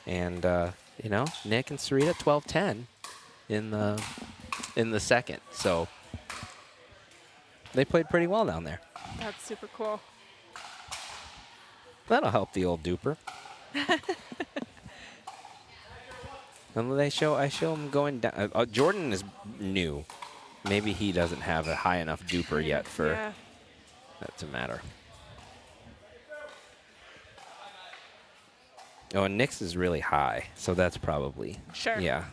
And, Nick and Sarita 12-10 in the second. So they played pretty well down there. That's super cool. That'll help the old duper. And I show him going down. Jordan is new. Maybe he doesn't have a high enough duper yet for that to matter. Oh, and Nick's is really high, so that's probably yeah.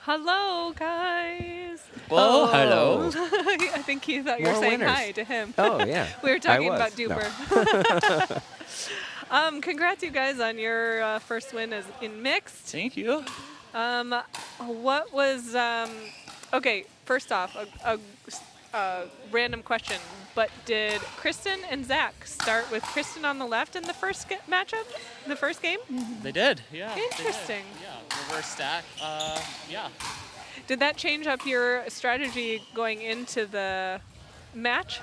Hello, guys. Oh, hello. I think he thought you were More saying winners. hi to him. Oh, yeah. We were talking I about was. duper. No. Congrats, you guys, on your first win in mixed. Thank you. What was okay? First off, a random question, but did Kristen and Zach start with Kristen on the left in the first matchup, the first game? They did, yeah. Interesting. Yeah, reverse stack. Yeah. Did that change up your strategy going into the match?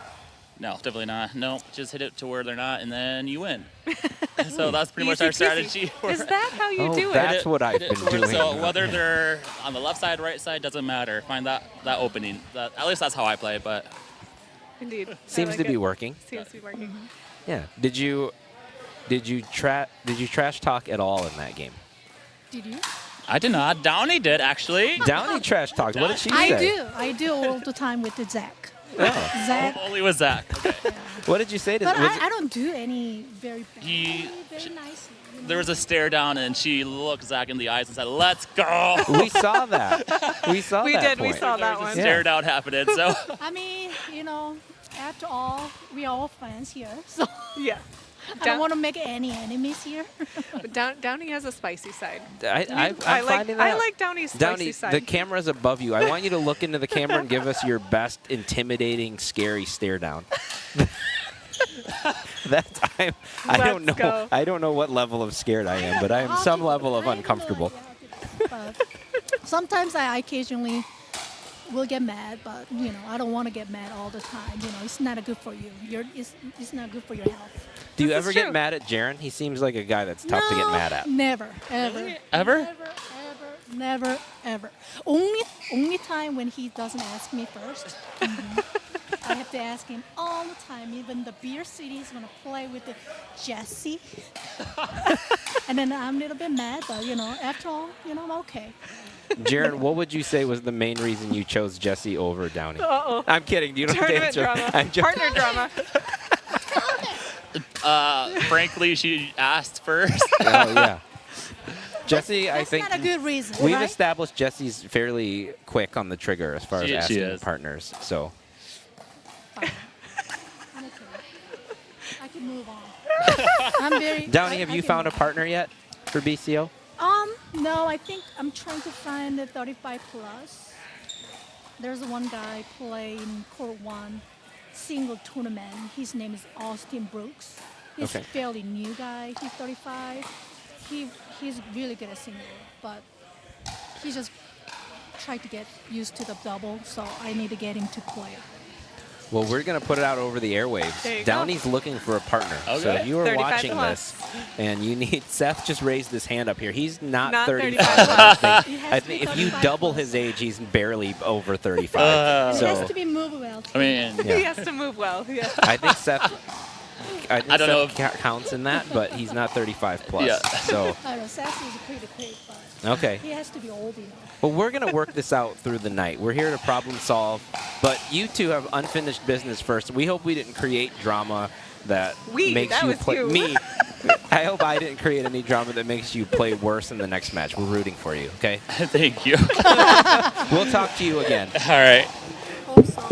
No, definitely not. No, just hit it to where they're not, and then you win. So that's pretty much our Easy peasy. strategy. Is that how you do it? That's what I've been doing. So whether they're on the left side, right side, doesn't matter. Find that opening. At least that's how I play. But Indeed. Seems I like to be it. working. Seems to be working. Yeah. Did you trash talk at all in that game? Did you? I did not. Downey did, actually. Downey trash talked. What did she say? I do all the time with the Zach. Oh. Zach. Only with Zach. Okay. What did you say to But was I don't do any very badly, very nicely. There was a stare down, and she looked Zach in the eyes and said, "Let's go." We saw that. We saw We that did. We point. saw There that was a one. stare down happening. So I mean, after all, we are all friends here, so Yeah. I don't want to make any enemies here. But Downey has a spicy side. I'm I finding that. like Downey's spicy Downey, side. the camera's above you. I want you to look into the camera and give us your best intimidating, scary stare down. I don't know. go. I don't know what level of scared I am, but I am some level of uncomfortable. But sometimes I occasionally will get mad, but I don't want to get mad all the time. It's not good for you. It's not good for your health. Do you This ever is get true. mad at Jaren? He seems like a guy that's tough to get mad at. Never, ever. ever? Never, ever. Only time when he doesn't ask me first. I have to ask him all the time. Even the beer cities when I play with the Jesse. And then I'm a little bit mad, but after all, I'm okay. Jaren, what would you say was the main reason you chose Jesse over Downey? Uh-oh. I'm kidding. You don't have to Tournament answer. drama. I'm joking. Partner drama. Frankly, she asked first. Oh, yeah. Jesse, I That's think not a good reason, we've right? established Jesse's fairly quick on the trigger as far as She asking is. partners. So Fine. I'm okay. I can move on. I'm very. Downey, I have you can found a move on. partner yet for BCO? No, I think I'm trying to find the 35 plus. there's one guy playing Court 1 single tournament. His name is Austin Brooks. He's a fairly new guy. He's 35. He's really good at single, but he just tried to get used to the double, so I need to get him to play. Well, we're going to put it out over the airwaves. There you Downey's looking for a partner. Okay. So if you are 35 watching plus. this and you need, Seth just raised his hand up here. He's not, Not 35. 35 I plus. think. He has I to be think if you 35 double plus. his age, he's barely over 35. He so has to be moved well. I mean, He has to move well. Yeah. I think Seth, I don't know Seth counts in that, but he's not 35 plus. Yeah. So I don't know, Sassy is pretty quick, but okay. he has to be old enough. Well, we're going to work this out through the night. We're here to problem solve, but you two have unfinished business first. We hope we didn't create drama that makes that you was play. you. Me. I hope I didn't create any drama that makes you play worse in the next match. We're rooting for you, okay? Thank you. We'll talk to you again. All right. Hope so.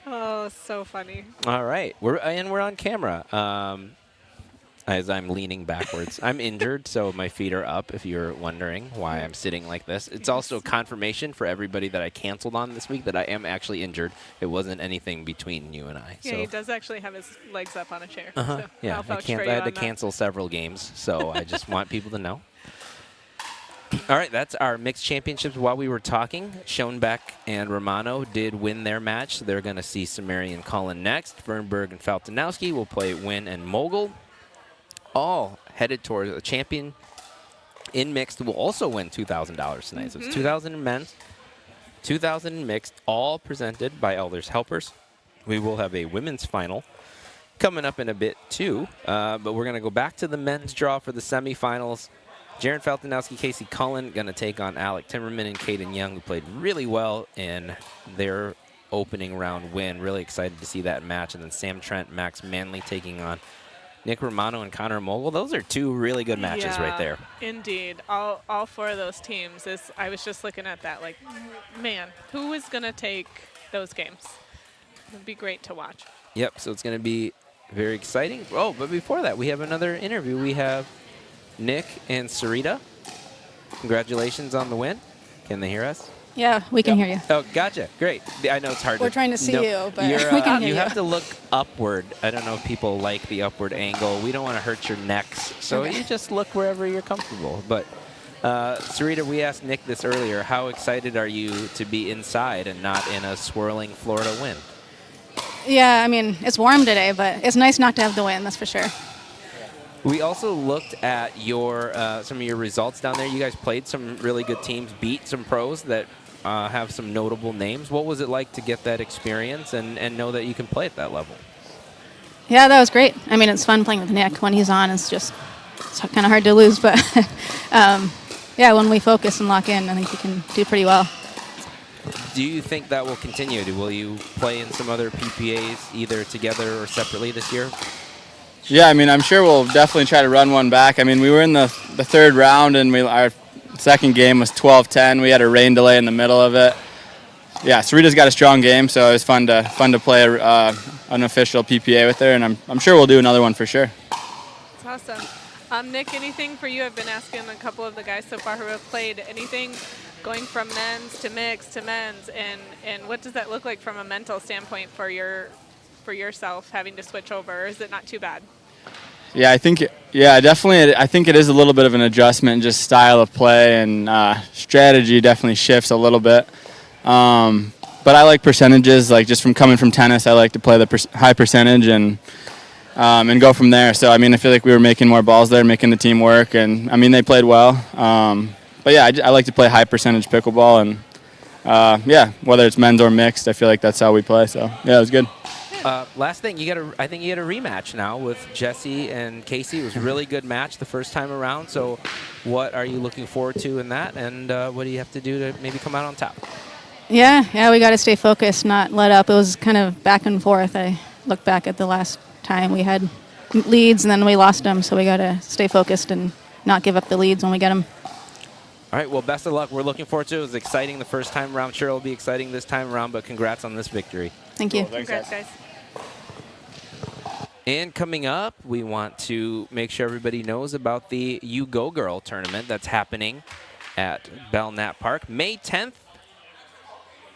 Oh, so funny. All right. We're on camera. As I'm leaning backwards. I'm injured, so my feet are up, if you're wondering why I'm sitting like this. It's also confirmation for everybody that I canceled on this week that I am actually injured. It wasn't anything between you and I. Yeah, so. he does actually have his legs up on a chair. Uh-huh. So Yeah, I'll I vouch for you had to on that. cancel several games, so I just want people to know. All right, that's our mixed championships. While we were talking, Schoenbeck and Romano did win their match. So they're going to see Samari and Cullen next. Fernberg and Faltinowski will play Win and Mogul. All headed towards a champion in mixed will also win $2,000 tonight. So it's 2,000 in men's, 2,000 in mixed, all presented by Elders Helpers. We will have a women's final coming up in a bit too, but we're going to go back to the men's draw for the semifinals. Jaron Faltinowski, Casey Cullen going to take on Alec Timmerman and Caden Young, who played really well in their opening round win. Really excited to see that match. And then Sam Trent, Max Manley taking on Nick Romano and Connor Mogul. Those are two really good matches right there. Indeed. All four of those teams. I was just looking at that like, man, who is going to take those games? It would be great to watch. Yep, so it's going to be very exciting. Oh, but before that, we have another interview. We have Nick and Sarita. Congratulations on the win. Can they hear us? Yeah, we can hear you. Oh, gotcha. Great. I know it's hard. We're trying to see you, but you're, we can hear you you. have to look upward. I don't know if people like the upward angle. We don't want to hurt your necks, so Okay. you just look wherever you're comfortable. But Sarita, we asked Nick this earlier. How excited are you to be inside and not in a swirling Florida wind? Yeah, I mean, it's warm today, but it's nice not to have the wind, that's for sure. We also looked at your some of your results down there. You guys played some really good teams, beat some pros that have some notable names. What was it like to get that experience and know that you can play at that level? Yeah, that was great. I mean, it's fun playing with Nick. When he's on, it's kind of hard to lose, but yeah, when we focus and lock in, I think we can do pretty well. Do you think that will continue? Will you play in some other PPAs either together or separately this year? Yeah, I mean, I'm sure we'll definitely try to run one back. I mean, we were in the third round, and our second game was 12-10. We had a rain delay in the middle of it. Yeah, Sarita's got a strong game, so it was fun to play an official PPA with her, and I'm sure we'll do another one for sure. That's awesome. Nick, anything for you? I've been asking a couple of the guys so far who have played. Anything going from men's to mixed to men's, and what does that look like from a mental standpoint for yourself having to switch over? Or is it not too bad? Yeah, definitely. I think it is a little bit of an adjustment, just style of play and strategy definitely shifts a little bit. But I like percentages. Like just from coming from tennis, I like to play the high percentage and go from there. So I mean, I feel like we were making more balls there, making the team work, and I mean they played well. But yeah, I like to play high percentage pickleball, and yeah, whether it's men's or mixed, I feel like that's how we play. So yeah, it was good. Last thing, I think you get a rematch now with Jesse and Casey. It was a really good match the first time around. So what are you looking forward to in that, and what do you have to do to maybe come out on top? Yeah, we got to stay focused, not let up. It was kind of back and forth. I look back at the last time we had leads, and then we lost them. So we got to stay focused and not give up the leads when we get them. All right, well, best of luck. We're looking forward to it. It was exciting the first time around. Sure, it'll be exciting this time around, but congrats on this victory. Thank you. Cool, thanks, Congrats, guys. And coming up, we want to make sure everybody knows about the You Go Girl tournament that's happening at Belknap Park. May 10th.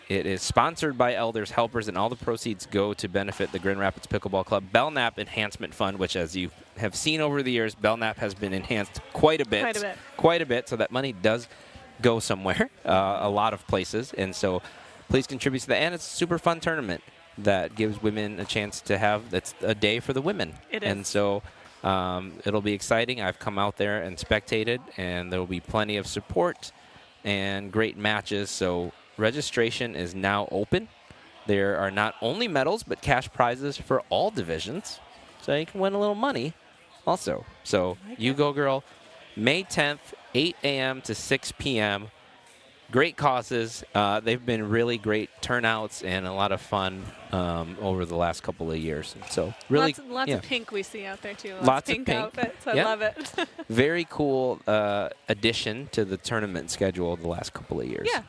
It is sponsored by Elders Helpers, and all the proceeds go to benefit the Grand Rapids Pickleball Club Belknap Enhancement Fund, which, as you have seen over the years, Belknap has been enhanced quite a bit. Quite a bit, so that money does go somewhere, a lot of places. And so please contribute to that. And it's a super fun tournament that gives women a chance to have, that's a day for the women. It is. And so it'll be exciting. I've come out there and spectated, and there will be plenty of support and great matches. So registration is now open. There are not only medals, but cash prizes for all divisions. So you can win a little money also. So you go, girl. May 10th, 8 a.m. to 6 p.m. Great causes. They've been really great turnouts and a lot of fun over the last couple of years. So really, lots of pink we see out there too. Lots of of pink pink. outfits. I Yep. love it. Very cool addition to the tournament schedule the last couple of years. Yeah.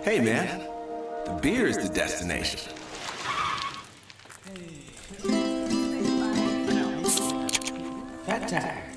Hey man, the beer is the destination. Fat tire.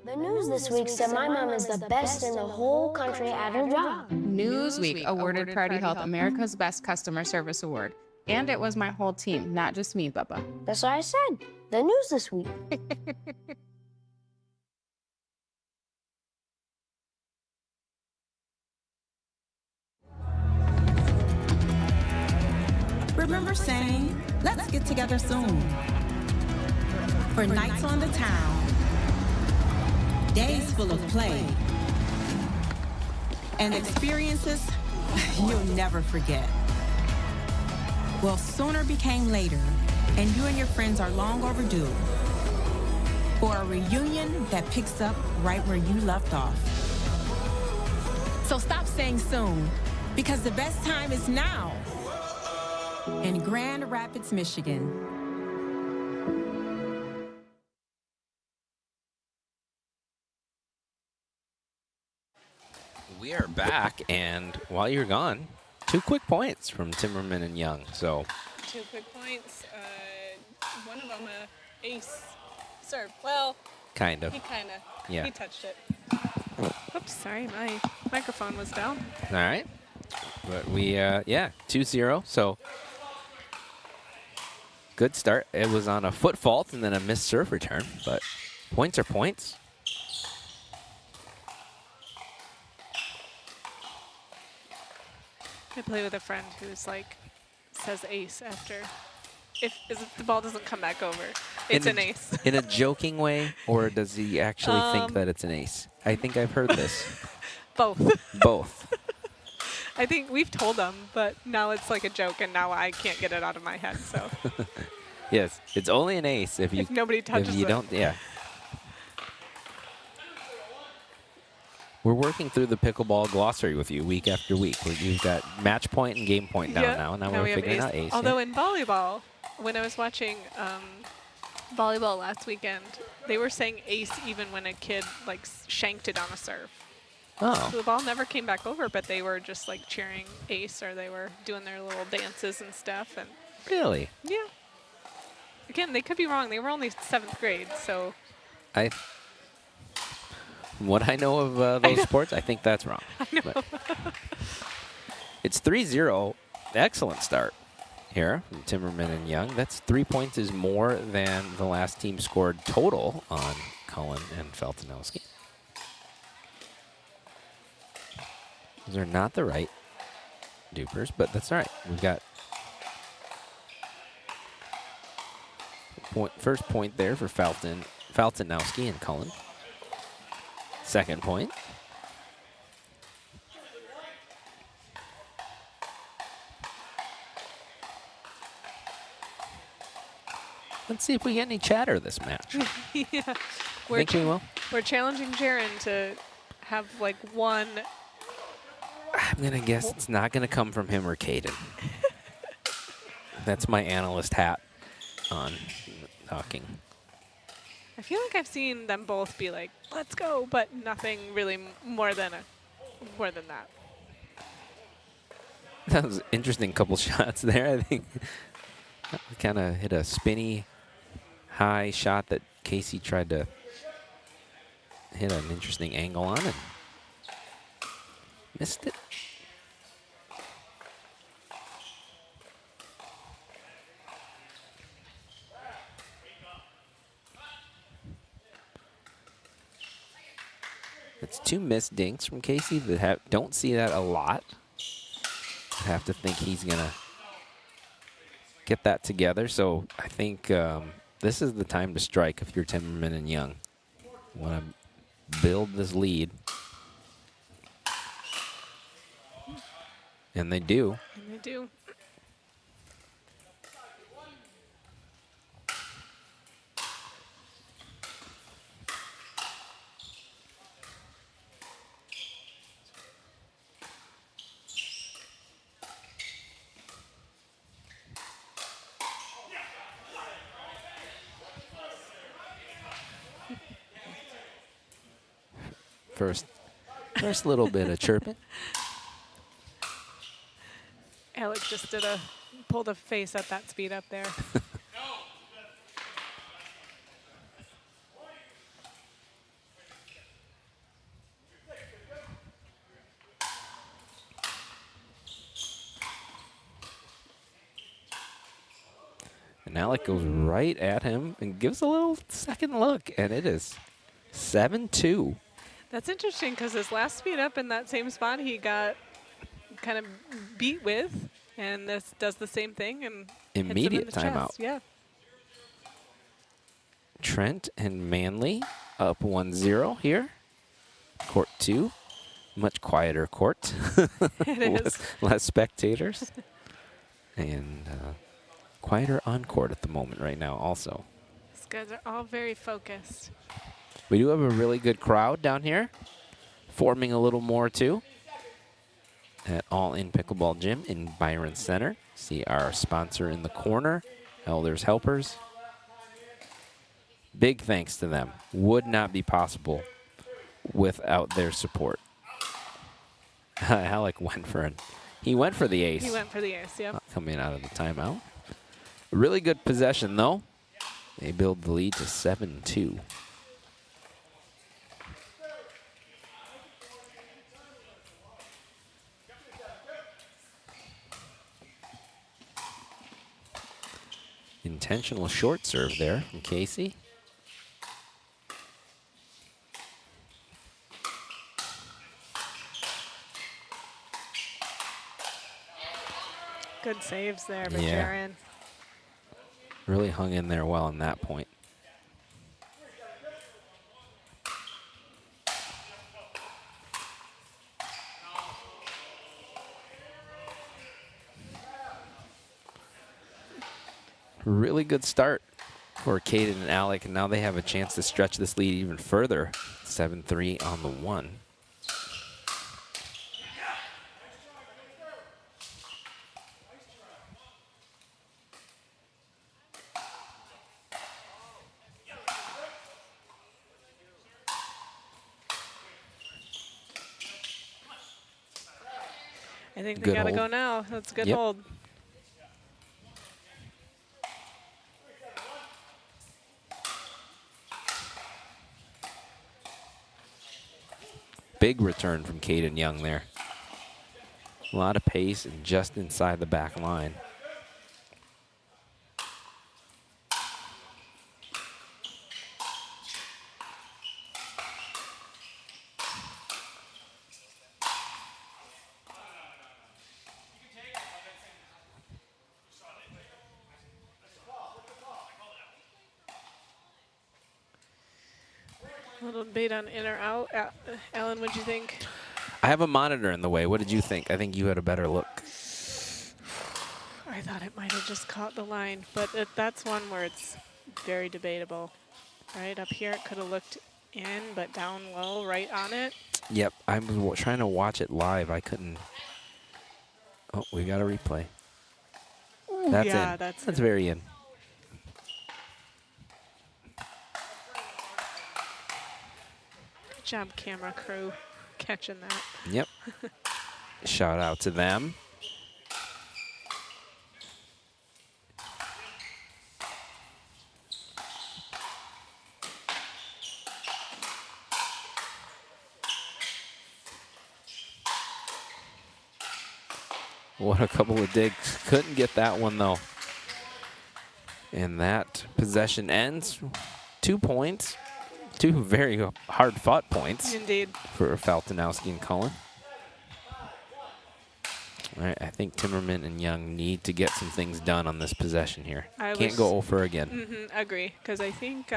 The news this week said my mom is the best in the whole country at her job. Newsweek awarded Priority Health America's Best Customer Service Award. And it was my whole team, not just me, Bubba. That's what I said. The news this week. Remember saying, let's get together soon. For nights on the town, days full of play, and experiences you'll never forget. Well, sooner became later, and you and your friends are long overdue for a reunion that picks up right where you left off. So stop saying soon, because the best time is now in Grand Rapids, Michigan. We are back, and while you're gone, 2 quick points from Timmerman and Young. So 2 quick points. One of them ace serve. Well, kind of. He kind of. Yeah. He touched it. Oops, sorry, my microphone was down. All right. But we, yeah, 2-0. So good start. It was on a foot fault and then a missed serve return, but points are points. I play with a friend who's like, says ace after if the ball doesn't come back over, it's an ace. In a joking way, or does he actually think Um, that it's an ace? I think I've heard this. Both. Both. I think we've told them, but now it's like a joke, and now I can't get it out of my head. So Yes, it's only an ace if you if nobody touches if you it. don't. Yeah. We're working through the pickleball glossary with you week after week. You've got match point and game point down now. Now we we're have figuring out ace. Although in volleyball, when I was watching volleyball last weekend, they were saying ace even when a kid like shanked it on a serve. Oh. So the ball never came back over, but they were just like cheering ace, or they were doing their little dances and stuff. And Really? yeah. Again, they could be wrong. They were only 7th grade, so. From what I know of those sports, I think that's wrong. I know. But it's 3-0. Excellent start here from Timmerman and Young. That's 3 points is more than the last team scored total on Cullen and Feltonowski. Those are not the right dupers, but that's all right. We've got first point there for Feltonowski and Cullen. Second point. Let's see if we get any chatter this match. Yeah. Think we will? We're challenging Jaron to have like one. I'm going to guess it's not going to come from him or Caden. That's my analyst hat on talking. I feel like I've seen them both be like, let's go, but nothing really more than that. That was an interesting couple shots there. I think kind of hit a spinny high shot that Casey tried to hit an interesting angle on and missed it. It's 2 missed dinks from Casey that don't see that a lot. I have to think he's going to get that together. So I think this is the time to strike if you're Timmerman and Young. You want to build this lead. And they do. And they do. First little bit of chirping. Alec just pulled a face at that speed up there. And Alec goes right at him and gives a little second look, and it is 7-2. That's interesting because his last speed up in that same spot he got kind of beat with, and this does the same thing and Immediate hits him in the timeout. chest. Yeah. Trent and Manley up 1-0 here. Court 2. Much quieter court. It is. Less spectators. And quieter on court at the moment right now also. These guys are all very focused. We do have a really good crowd down here, forming a little more too, at All In Pickleball Gym in Byron Center. See our sponsor in the corner, Elders Helpers. Big thanks to them. Would not be possible without their support. Alec went for he went for the ace. He went for the ace, yep. Not coming out of the timeout. Really good possession though. They build the lead to 7-2. Intentional short serve there from Casey. Good saves there by Yeah. Jaron. Really hung in there well on that point. Really good start for Caden and Alec, and now they have a chance to stretch this lead even further. 7-3 on the one. I think they Good got to hold. go now. That's a good Yep. hold. Big return from Caden Young there. A lot of pace and just inside the back line. A little debate on in or out. Alan, what'd you think? I have a monitor in the way. What did you think? I think you had a better look. I thought it might have just caught the line, but that's one where it's very debatable. Right up here, it could have looked in, but down low, right on it. Yep, I was trying to watch it live. I couldn't. Oh, we got a replay. Ooh, That's yeah, in. that's very in. Good job, camera crew, catching that. Yep. Shout out to them. What a couple of digs. Couldn't get that one, though. And that possession ends. 2 points. 2 very hard-fought points. Indeed. For Faltinowski and Cullen. All right, I think Timmerman and Young need to get some things done on this possession here. Can't go over again. Agree, because I think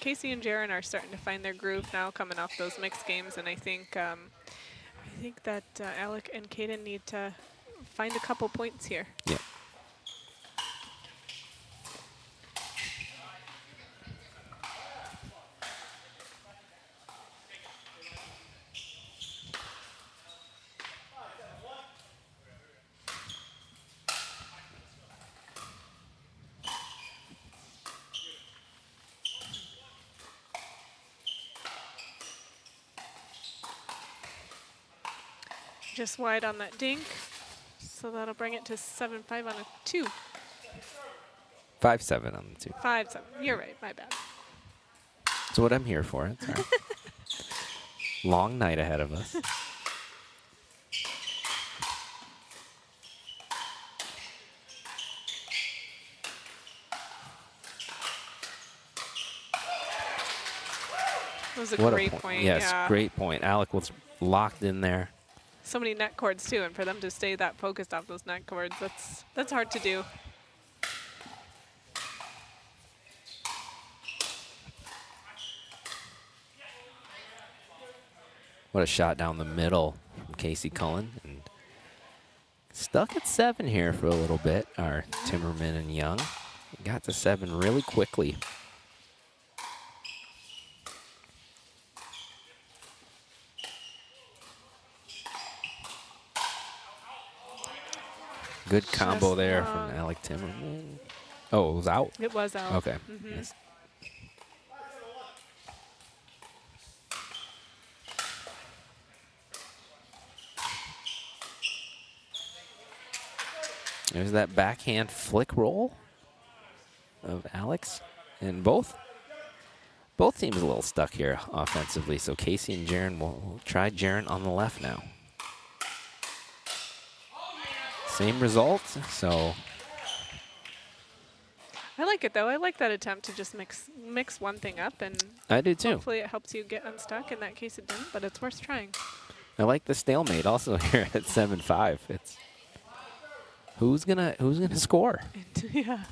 Casey and Jaron are starting to find their groove now, coming off those mixed games, and I think that Alec and Caden need to find a couple points here. Yep. Just wide on that dink. So that'll bring it to 7-5 on a 2. 5-7 on the 2. 5-7. You're right. My bad. That's what I'm here for. It's all right. Long night ahead of us. That was a What great a point. Yes, Yeah. great point. Alec was locked in there. So many net cords too, and for them to stay that focused off those net cords, that's hard to do. What a shot down the middle from Casey Cullen. And stuck at 7 here for a little bit, our Timmerman and Young. Got to 7 really quickly. Good combo Just there long. from Alec Timmerman. Oh, it was out? It was out. Okay. Mhm. There's that backhand flick roll of Alex. And both teams a little stuck here offensively. So Casey and Jaron will try Jaron on the left now. Same result, so. I like it though. I like that attempt to just mix one thing up, and I do too. hopefully it helps you get unstuck. In that case, it didn't, but it's worth trying. I like the stalemate also here at 7-5. It's who's gonna score? Yeah.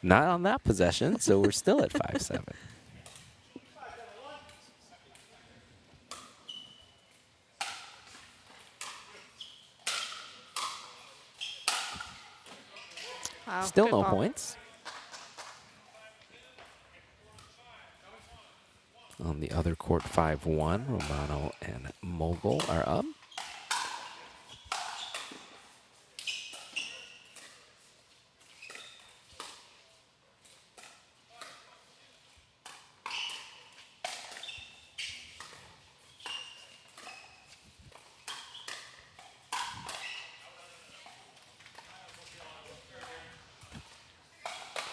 Not on that possession, so we're still at 5-7. Wow, Still good no ball. points. On the other court, 5-1. Romano and Mogul are up.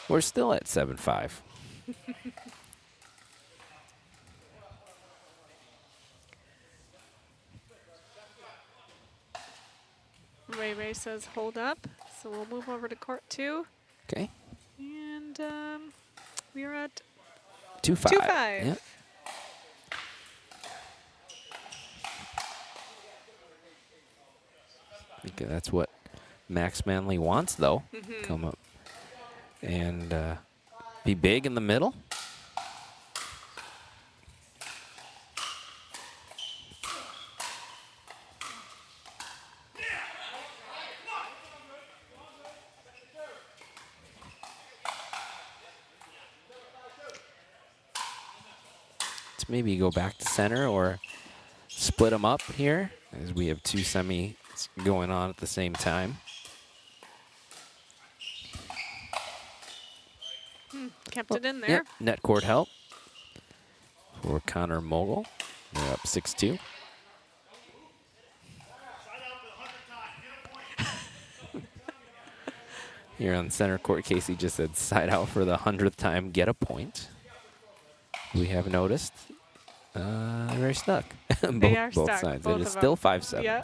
We're still at 7-5. Ray Ray says hold up, so we'll move over to court 2. Okay. And we're at 2-5. 2-5. Yep. I think that's what Max Manley wants, though. Come up and be big in the middle. Let's maybe go back to center or split them up here, as we have 2 semis going on at the same time. Kept it in there. Yep, net court help for Connor Mogul. They're up 6-2. Here on center court, Casey just said side out for the 100th time, get a point. We have noticed. They're very stuck. They are both stuck, sides. both It is of still them. 5-7. Yeah.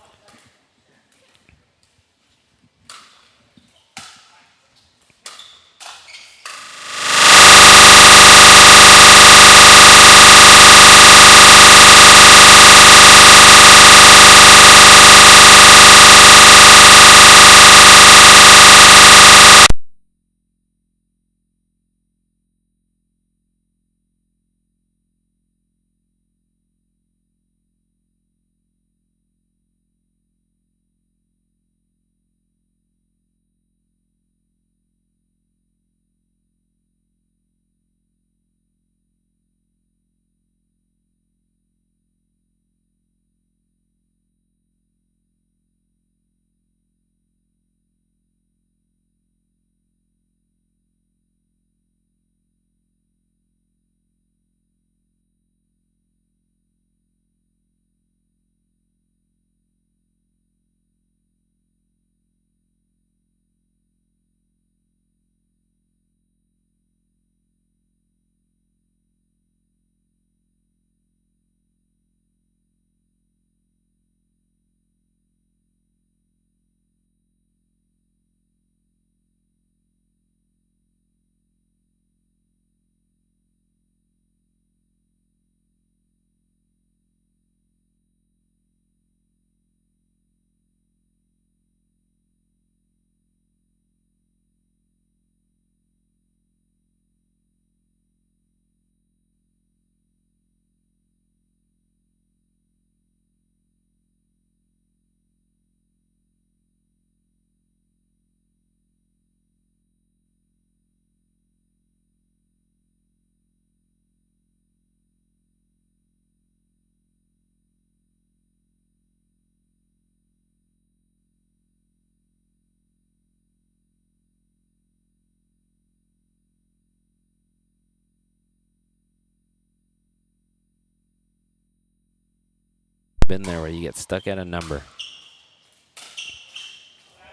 Been there where you get stuck at a number.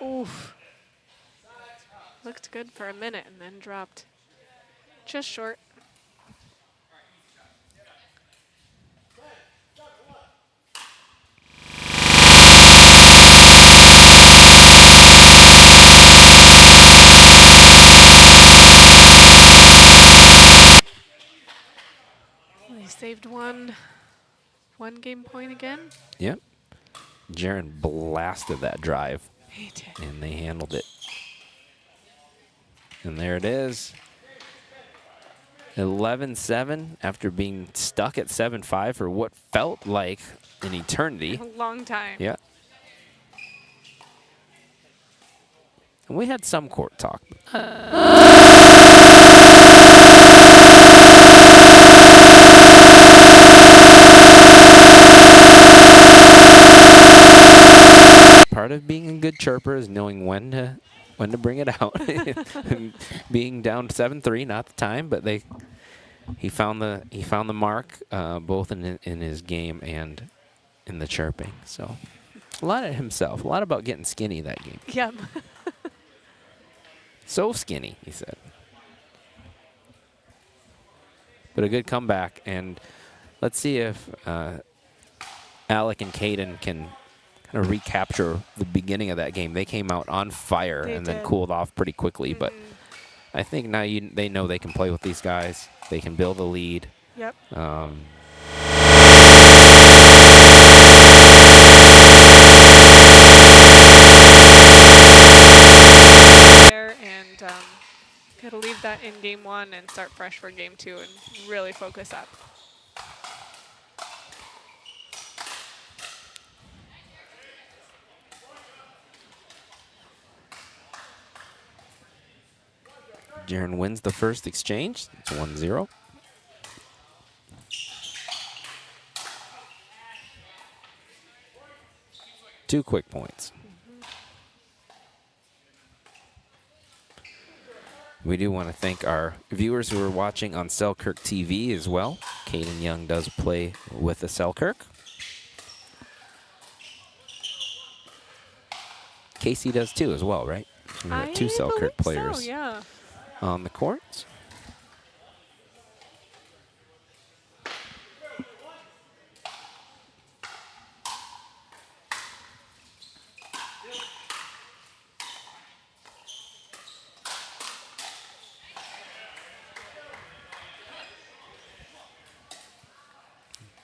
Oof. Looked good for a minute and then dropped just short. They saved one game point again. Yep. Jaron blasted that drive. He did. And they handled it. And there it is. 11-7 after being stuck at 7-5 for what felt like an eternity. A long time. Yeah. And we had some court talk. Part of being a good chirper is knowing when to bring it out. Being down 7-3, not the time, but he found the mark both in his game and in the chirping. So a lot of himself, a lot about getting skinny that game. Yep. So skinny, he said. But a good comeback, and let's see if Alec and Caden can kind of recapture the beginning of that game. They came out on fire and then cooled off pretty quickly, but I think now they know they can play with these guys. They can build a lead. Yep. There and got to leave that in game 1 and start fresh for game 2 and really focus up. Jaren wins the first exchange. It's 1-0. Two quick points. We do want to thank our viewers who are watching on Selkirk TV as well. Caden Young does play with the Selkirk. Casey does too as well, right? We got two Selkirk players yeah. on the courts.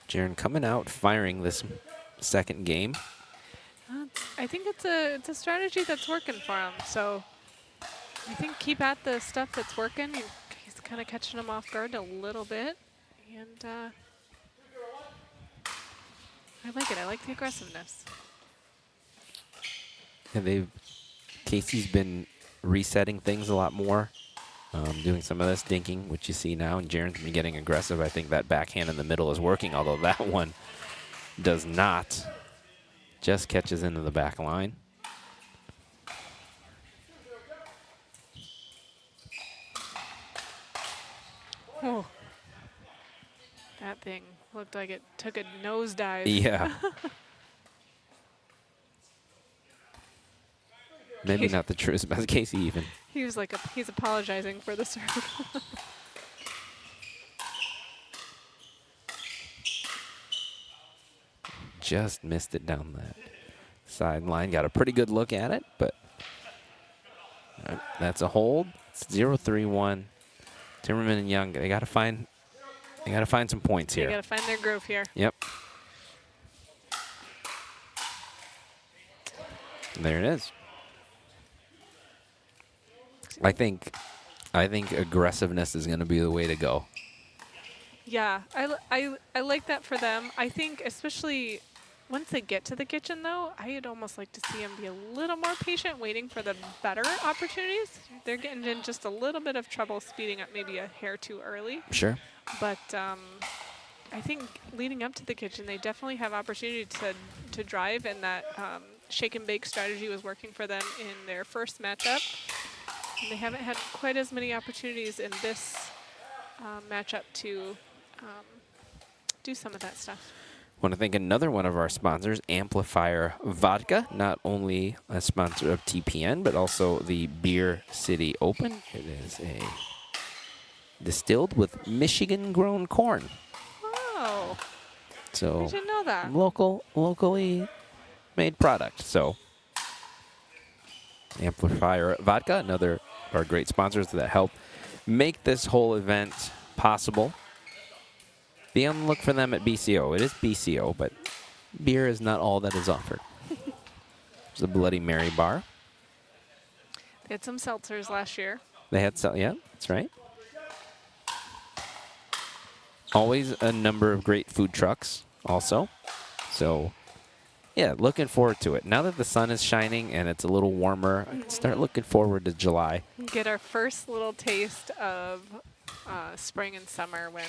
Jaren coming out firing this second game. I think it's a strategy that's working for him. So I think keep at the stuff that's working. He's kind of catching him off guard a little bit, and I like it. I like the aggressiveness. Yeah, Casey's been resetting things a lot more, doing some of this dinking, which you see now, and Jaren's been getting aggressive. I think that backhand in the middle is working, although that one does not. Just catches into the back line. Oh, that thing looked like it took a nosedive. Yeah. Maybe not the truest best Casey even. He was like, he's apologizing for the serve. Just missed it down that sideline. Got a pretty good look at it, but that's a hold. It's 0-3-1. Timmerman and Young, they gotta find some points here. They gotta find their groove here. Yep. And there it is. I think aggressiveness is going to be the way to go. Yeah, I like that for them. I think especially once they get to the kitchen, though, I'd almost like to see them be a little more patient, waiting for the better opportunities. They're getting in just a little bit of trouble speeding up maybe a hair too early. Sure. But I think leading up to the kitchen, they definitely have opportunity to drive, and that shake and bake strategy was working for them in their first matchup. And they haven't had quite as many opportunities in this matchup to do some of that stuff. Want to thank another one of our sponsors, Amplifier Vodka, not only a sponsor of TPN, but also the Beer City Open. It is a distilled with Michigan-grown corn. Oh, so I didn't know that. Locally made product. So Amplifier Vodka, another of our great sponsors that help make this whole event possible. Be on the look for them at BCO. It is BCO, but beer is not all that is offered. There's a Bloody Mary bar. They had some seltzers last year. They had yeah, that's right. Always a number of great food trucks also. So, yeah, looking forward to it. Now that the sun is shining and it's a little warmer, I can start looking forward to July. Get our first little taste of spring and summer when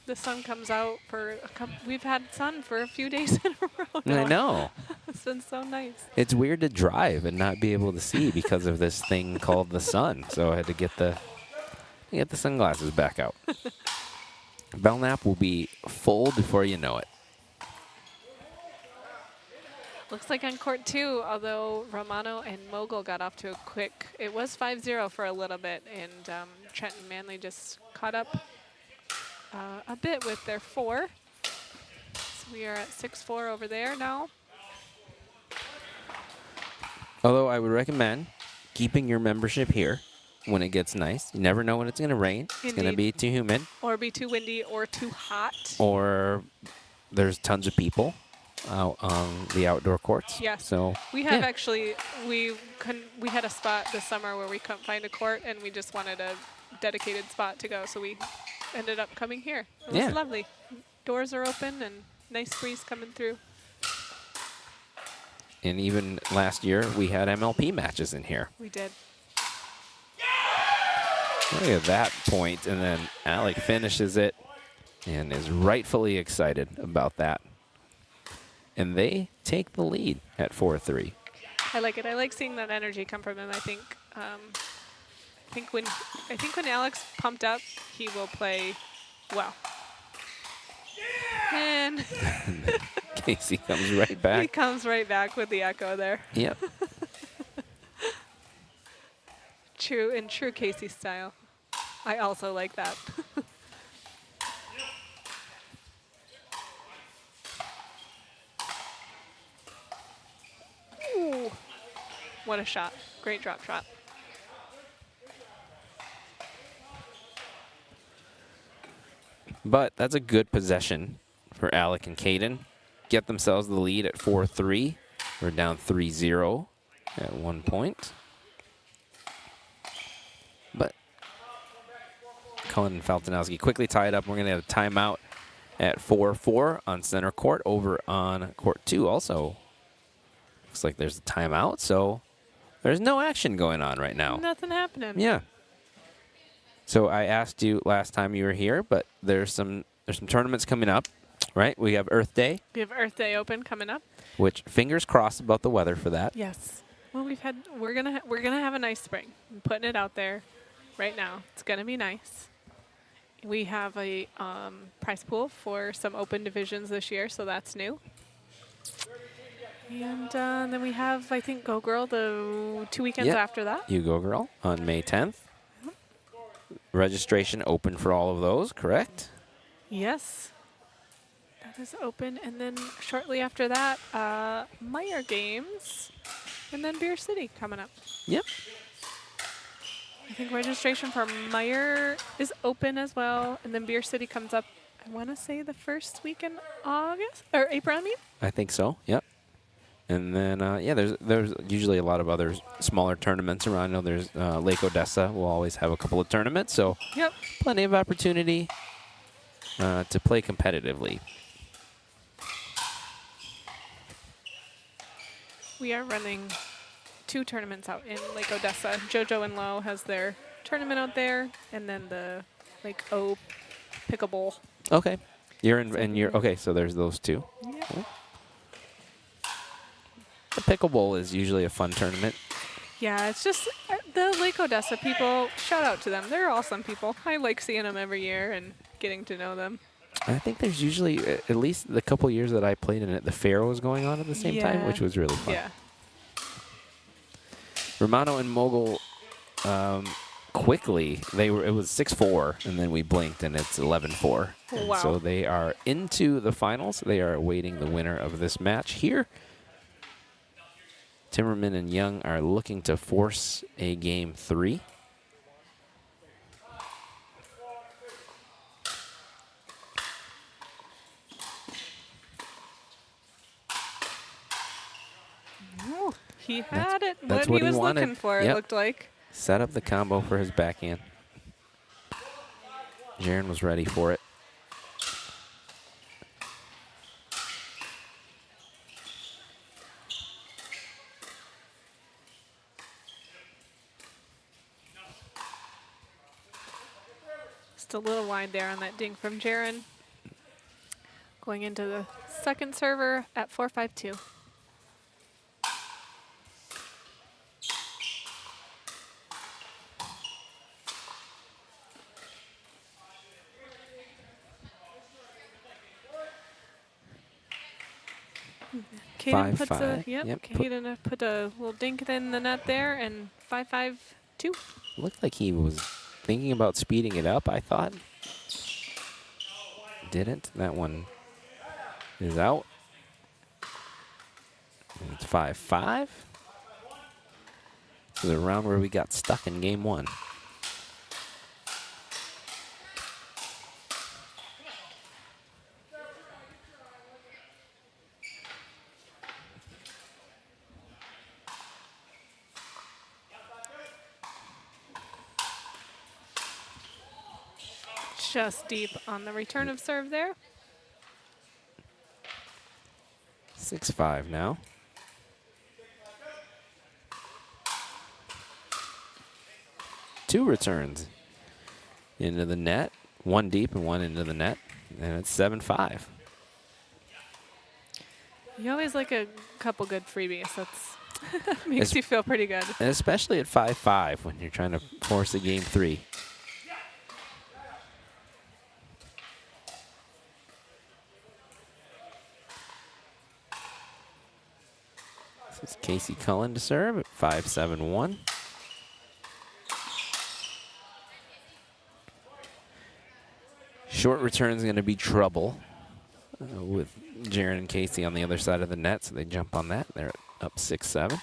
the sun comes out for a couple. We've had sun for a few days in a row now. I know. It's been so nice. It's weird to drive and not be able to see because of this thing called the sun. So I had to get the sunglasses back out. Belknap will be full before you know it. Looks like on court 2, although Romano and Mogul got off to a quick, it was 5-0 for a little bit, and Trent and Manley just caught up a bit with their 4. So we are at 6-4 over there now. Although I would recommend keeping your membership here when it gets nice. You never know when it's going to rain. It's going to be too humid. Or be too windy or too hot. Or there's tons of people out on the outdoor courts. Yes. So we have actually, we had a spot this summer where we couldn't find a court and we just wanted a dedicated spot to go. So we ended up coming here. It was lovely. Doors are open and nice breeze coming through. And even last year, we had MLP matches in here. We did. Look at that point, and then Alec finishes it and is rightfully excited about that. And they take the lead at 4-3. I like it. I like seeing that energy come from him. I think when Alex pumped up, he will play well. And Casey comes right back. He comes right back with the echo there. Yep. In true Casey style. I also like that. Ooh, what a shot. Great drop shot. But that's a good possession for Alec and Caden. Get themselves the lead at 4-3. We're down 3-0 at one point. But Cullen and Faltinowski quickly tie it up. We're going to have a timeout at 4-4 on center court. Over on court 2 also. Looks like there's a timeout, so there's no action going on right now. Nothing happening. Yeah. So I asked you last time you were here, but there's some tournaments coming up, right? We have Earth Day. We have Earth Day Open coming up. Which fingers crossed about the weather for that. Yes. Well, we're gonna have a nice spring. I'm putting it out there right now. It's gonna be nice. We have a prize pool for some open divisions this year, so that's new. And then we have, I think, Go Girl the 2 weekends after that. You Go Girl on May 10th. Registration open for all of those, correct? Yes. That is open. And then shortly after that, Meyer Games. And then Beer City coming up. Yep. I think registration for Meyer is open as well. And then Beer City comes up, I want to say the first week in August? Or April, I mean? I think so, yep. And then, yeah, there's usually a lot of other smaller tournaments around. I know there's Lake Odessa will always have a couple of tournaments, so plenty of opportunity to play competitively. We are running 2 tournaments out in Lake Odessa. JoJo and Lowe has their tournament out there, and then the Lake O Pickleball. Okay. Okay, so there's those 2. Yeah. Cool. The Pickleball is usually a fun tournament. Yeah, it's just the Lake Odessa people, shout out to them. They're awesome people. I like seeing them every year and getting to know them. I think there's usually, at least the couple years that I played in it, the fair was going on at the same time, which was really fun. Yeah. Romano and Mogul quickly, it was 6-4, and then we blinked, and it's 11-4. And wow. so they are into the finals. They are awaiting the winner of this match here. Timmerman and Young are looking to force a game 3. He had it. That's what he what was wanted. looking for, it looked like. Set up the combo for his backhand. Jaron was ready for it. Just a little wide there on that dink from Jaron. Going into the second server at 4-5-2. Caden puts 5-5. a Yep, Caden put a little dink in the net there, and 5-5-2. Looked like he was thinking about speeding it up, I thought. Didn't. That one is out. And it's 5-5. This is a round where we got stuck in game one. Just deep on the return of serve there. 6-5 now. Two returns into the net. One deep and one into the net. And it's 7-5. You always like a couple good freebies. That's makes you feel pretty good. And especially at 5-5 when you're trying to force a game three. This is Casey Cullen to serve at 5-7-1. Short return is going to be trouble with Jaron and Casey on the other side of the net, so they jump on that. They're up 6-7.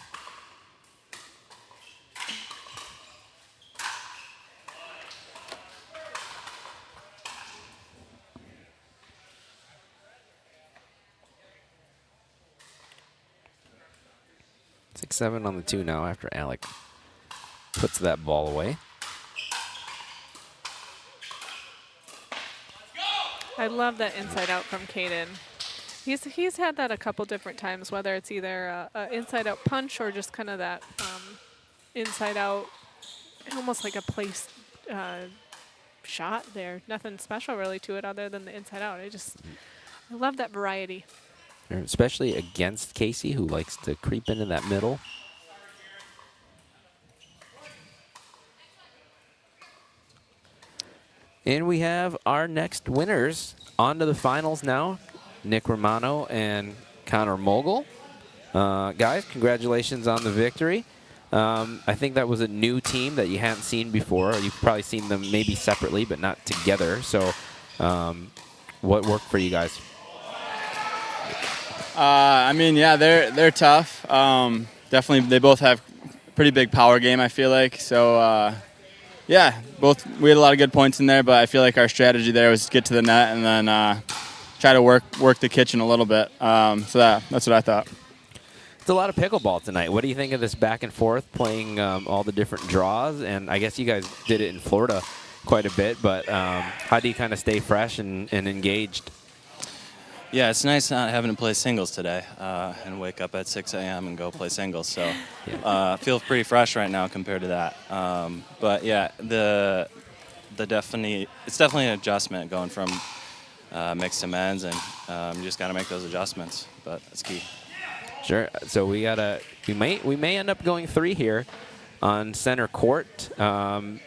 Seven on the two now after Alec puts that ball away. I love that inside out from Caden. He's had that a couple different times, whether it's either a inside out punch or just kind of that inside out, almost like a place shot there. Nothing special really to it other than the inside out. I love that variety. Especially against Casey, who likes to creep into that middle. And we have our next winners on to the finals now. Nick Romano and Connor Mogul. Guys, congratulations on the victory. I think that was a new team that you hadn't seen before. You've probably seen them maybe separately, but not together. So what worked for you guys? I mean, yeah, they're tough. Definitely, they both have pretty big power game, I feel like. So, yeah, we had a lot of good points in there, but I feel like our strategy there was to get to the net and then try to work the kitchen a little bit. So that's what I thought. It's a lot of pickleball tonight. What do you think of this back and forth, playing all the different draws? And I guess you guys did it in Florida quite a bit, but how do you kind of stay fresh and engaged? Yeah, it's nice not having to play singles today and wake up at 6 a.m. and go play singles. So feels pretty fresh right now compared to that. But yeah, it's definitely an adjustment going from mixed to men's, and you just got to make those adjustments. But that's key. Sure. So we may end up going 3 here on center court. I'm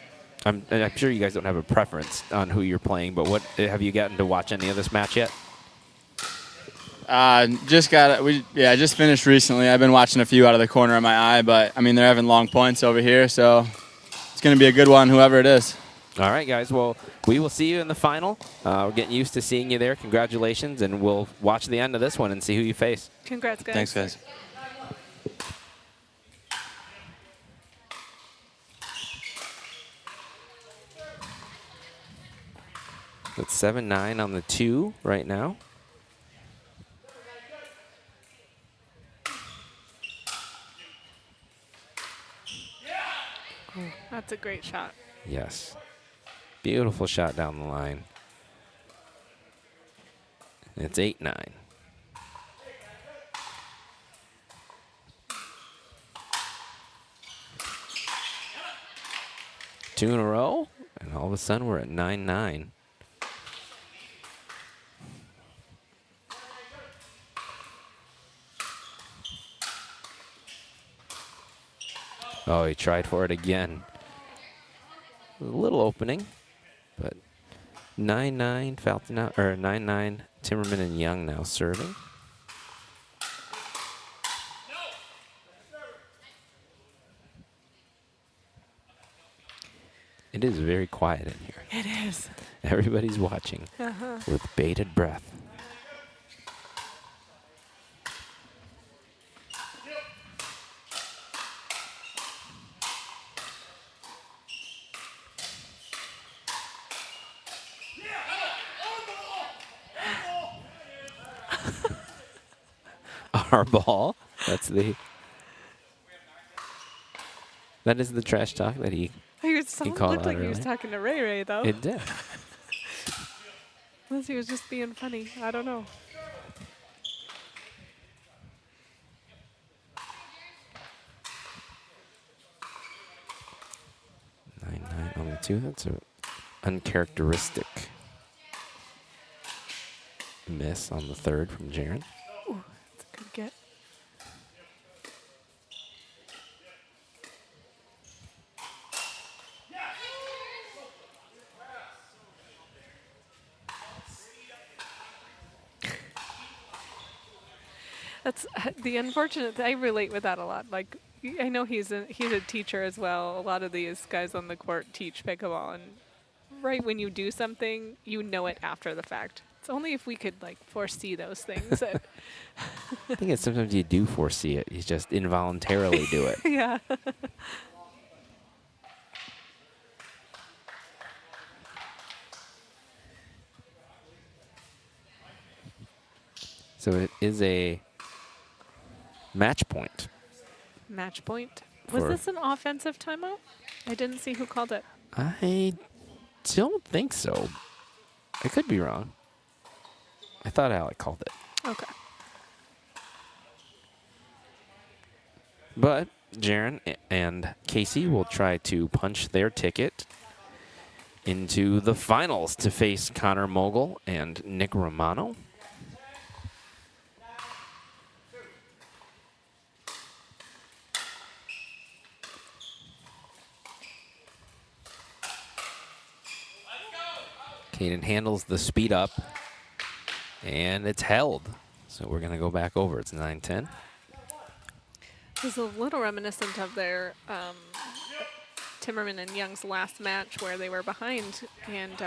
sure you guys don't have a preference on who you're playing, but what have you gotten to watch any of this match yet? Just finished recently. I've been watching a few out of the corner of my eye, but I mean they're having long points over here, so it's going to be a good one, whoever it is. All right, guys. Well, we will see you in the final. We're getting used to seeing you there. Congratulations, and we'll watch the end of this one and see who you face. Congrats, guys. Thanks, guys. It's 7-9 on the 2 right now. That's a great shot. Yes. Beautiful shot down the line. It's 8-9. Two in a row, and all of a sudden we're at 9-9. Oh, he tried for it again. A little opening, but 9-9 Falcon out, or 9-9 Timmerman and Young now serving. It is very quiet in here. It is. Everybody's watching with bated breath. Our ball. That is the trash talk that he called Looked out like he earlier. was talking to Ray Ray, though. It did. Unless he was just being funny. I don't know. Nine on the two. That's an uncharacteristic miss on the third from Jaron. Ooh, that's a good get. That's the unfortunate. I relate with that a lot. Like, I know he's a teacher as well. A lot of these guys on the court teach pickleball, and right when you do something, you know it after the fact. It's only if we could like foresee those things. That I think it's sometimes you do foresee it. You just involuntarily do it. Yeah. So it is a match point. Match point. Was For- this an offensive timeout? I didn't see who called it. I don't think so. I could be wrong. I thought Alec called it. Okay. But Jaron and Casey will try to punch their ticket into the finals to face Connor Mogul and Nick Romano. Caden handles the speed up, and it's held. So we're going to go back over. It's 9-10. This is a little reminiscent of their Timmerman and Young's last match where they were behind and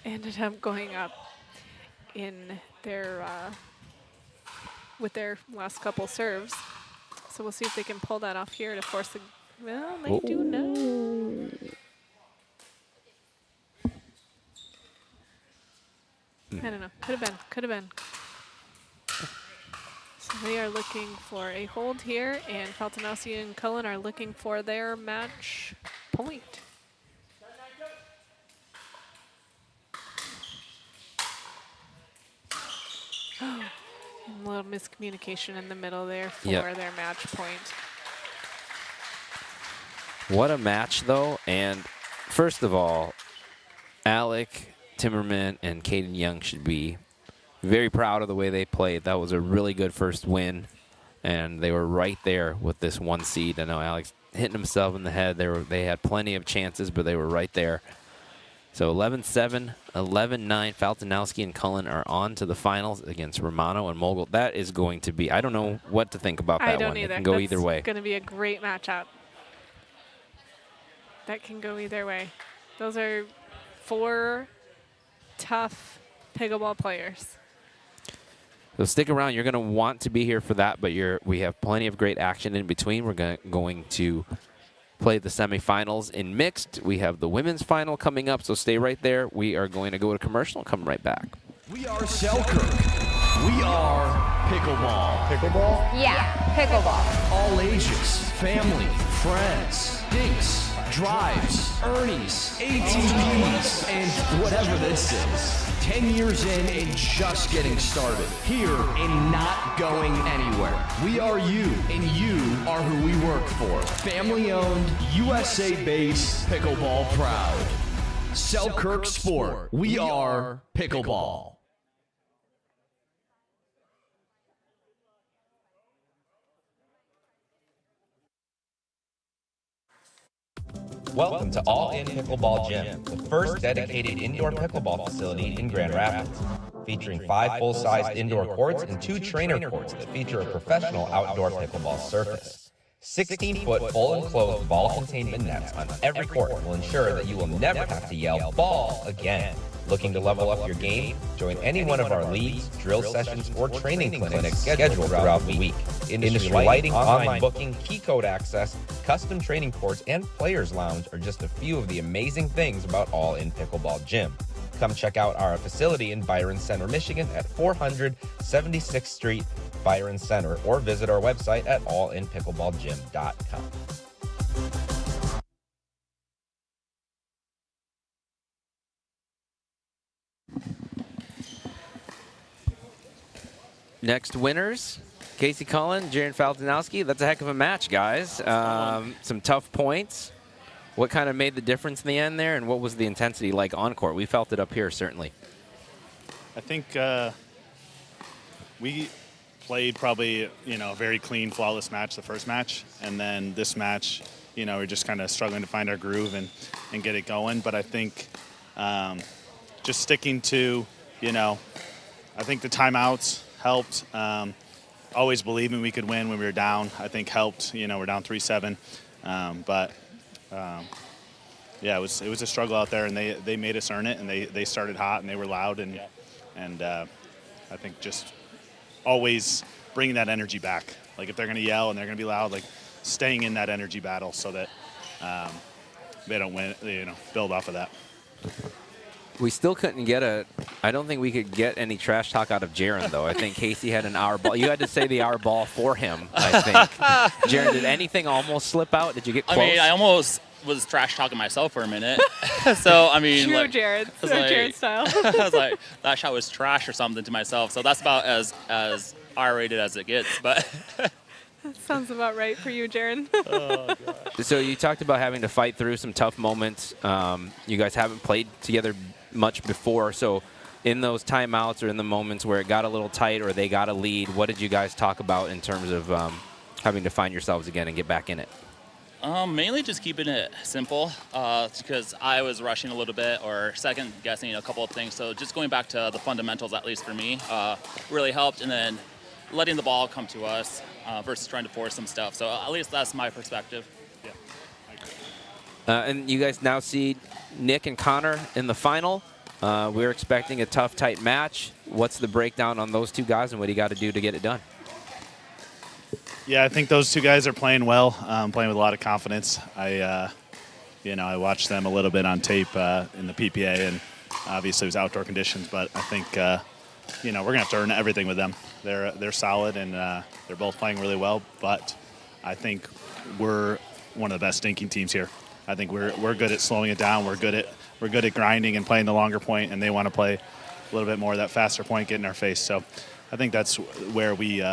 ended up going up in their with their last couple serves. So we'll see if they can pull that off here to force the. Well, they do know. I don't know. Could have been. Could have been. So they are looking for a hold here, and Faltanowski and Cullen are looking for their match point. And a little miscommunication in the middle there for their match point. What a match, though. And first of all, Alec, Timmerman, and Caden Young should be very proud of the way they played. That was a really good first win, and they were right there with this one seed. I know Alex hitting himself in the head. They had plenty of chances, but they were right there. So 11-7, 11-9. Faltanowski and Cullen are on to the finals against Romano and Mogul. That is going to be, I don't know what to think about that one. I don't either. It can go That's either way. Going to be a great matchup. That can go either way. Those are 4 tough pickleball players. So stick around. You're going to want to be here for that, but we have plenty of great action in between. We're going to play the semifinals in mixed. We have the women's final coming up, so stay right there. We are going to go to commercial and come right back. We are Selkirk. We are pickleball. Pickleball? Yeah, pickleball. All ages, family, friends, dinks, drives, Ernie's, ATPs, and whatever this is. 10 years in and just getting started. Here and not going anywhere. We are you, and you are who we work for. Family-owned, USA-based, pickleball proud. Selkirk Sport. We are pickleball. Welcome to All In Pickleball Gym, the first dedicated indoor pickleball facility in Grand Rapids, featuring 5 full-sized indoor courts and 2 trainer courts that feature a professional outdoor pickleball surface. 16-foot full enclosed ball containment nets on every court will ensure that you will never have to yell "ball" again. Looking to level up your game? Join any one of our leagues, drill sessions, or training clinics scheduled throughout the week. Industry lighting, online booking, key code access, custom training courts, and players' lounge are just a few of the amazing things about All In Pickleball Gym. Come check out our facility in Byron Center, Michigan at 400 76th Street, Byron Center, or visit our website at allinpickleballgym.com. Next winners, Casey Cullen, Jaron Faltinowski. That's a heck of a match, guys. Some tough points. What kind of made the difference in the end there, and what was the intensity like on court? We felt it up here, certainly. I think we played probably, a very clean, flawless match the first match. And then this match, we're just kind of struggling to find our groove and get it going. But I think just sticking to, I think the timeouts helped. Always believing we could win when we were down, I think helped. We're down 3-7. Yeah, it was a struggle out there, and they made us earn it, and they started hot, and they were loud, and I think just always bringing that energy back. Like if they're going to yell and they're going to be loud, like staying in that energy battle so that they don't win, build off of that. We still couldn't get I don't think we could get any trash talk out of Jaron, though. I think Casey had an hour ball. You had to say the hour ball for him, I think. Jaron, did anything almost slip out? Did you get close? I mean, I almost was trash talking myself for a minute. So, I mean, True, like, Jared. So like, Jared style. I was like, that shot was trash or something to myself. So that's about as R-rated as it gets. But That sounds about right for you, Jaron. oh, gosh. So you talked about having to fight through some tough moments. You guys haven't played together much before, so in those timeouts or in the moments where it got a little tight or they got a lead, what did you guys talk about in terms of having to find yourselves again and get back in it? Mainly just keeping it simple because I was rushing a little bit or second guessing a couple of things. So just going back to the fundamentals, at least for me, really helped, and then letting the ball come to us versus trying to force some stuff. So at least that's my perspective. Yeah, I agree. And you guys now see Nick and Connor in the final. We're expecting a tough, tight match. What's the breakdown on those two guys, and what do you got to do to get it done? Yeah, I think those two guys are playing well, playing with a lot of confidence. I watched them a little bit on tape in the PPA, and obviously it was outdoor conditions, but I think, we're going to have to earn everything with them. They're solid, and they're both playing really well, but I think we're one of the best dinking teams here. I think we're good at slowing it down. We're good at grinding and playing the longer point, and they want to play a little bit more of that faster point, get in our face. So I think that's where we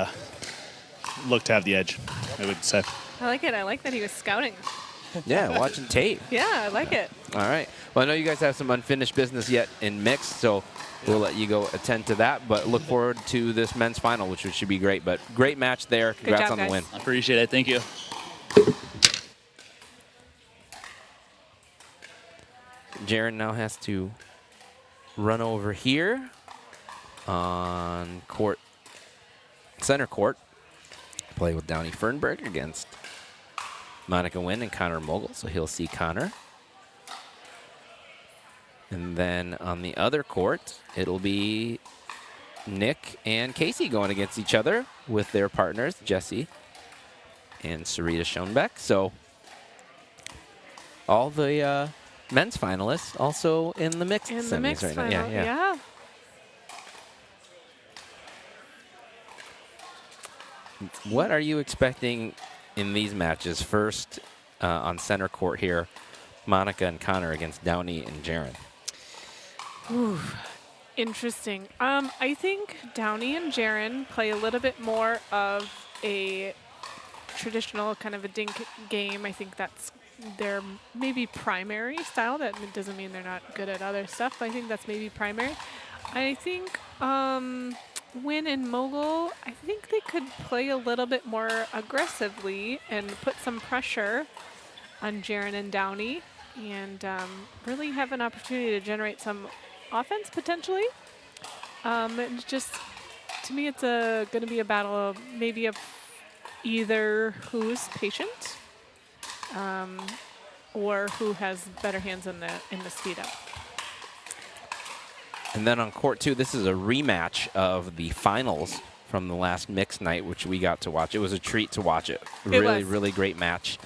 look to have the edge, I would say. I like it. I like that he was scouting. Yeah, watching tape. Yeah, I like it. All right. Well, I know you guys have some unfinished business yet in mixed, so we'll let you go attend to that. But look forward to this men's final, which should be great. But great match there. Congrats job, on the guys. win. I appreciate it. Thank you. Jaron now has to run over here on center court. Play with Downey Fernberg against Monica Nguyen and Connor Mogul, so he'll see Connor. And then on the other court, it'll be Nick and Casey going against each other with their partners, Jesse and Sarita Schoenbeck. So all the men's finalists also in the mixed In semis the mixed right final, now. yeah. What are you expecting in these matches? First on center court here. Monica and Connor against Downey and Jaron. Ooh, interesting. I think Downey and Jaron play a little bit more of a traditional kind of a dink game. I think that's their maybe primary style. That doesn't mean they're not good at other stuff, but I think that's maybe primary. I think Win and Mogul, I think they could play a little bit more aggressively and put some pressure on Jaron and Downey and really have an opportunity to generate some offense potentially. And just, to me, it's going to be a battle of maybe of either who's patient or who has better hands in the speed up. And then on court 2, this is a rematch of the finals from the last mixed night, which we got to watch. It was a treat to watch it. Really great match.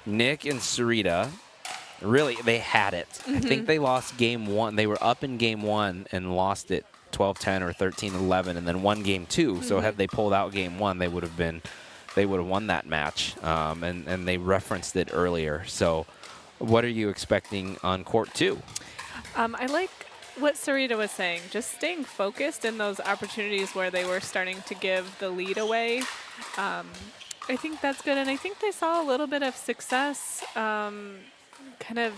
Nick and Sarita, really, they had it. I think they lost game 1. They were up in game 1 and lost it 12-10 or 13-11, and then won game 2. So had they pulled out game 1, they would have won that match. And they referenced it earlier. So what are you expecting on court 2? I like what Sarita was saying, just staying focused in those opportunities where they were starting to give the lead away. I think that's good, and I think they saw a little bit of success kind of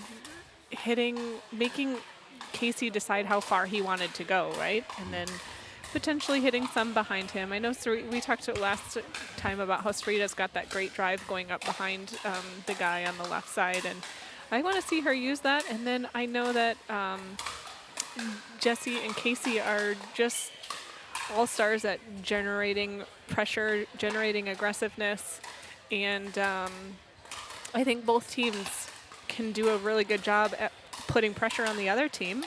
making Casey decide how far he wanted to go, right? And then potentially hitting some behind him. I know we talked last time about how Sarita's got that great drive going up behind the guy on the left side, and I want to see her use that. And then I know that Jesse and Casey are just all-stars at generating pressure, generating aggressiveness, and I think both teams can do a really good job at putting pressure on the other team.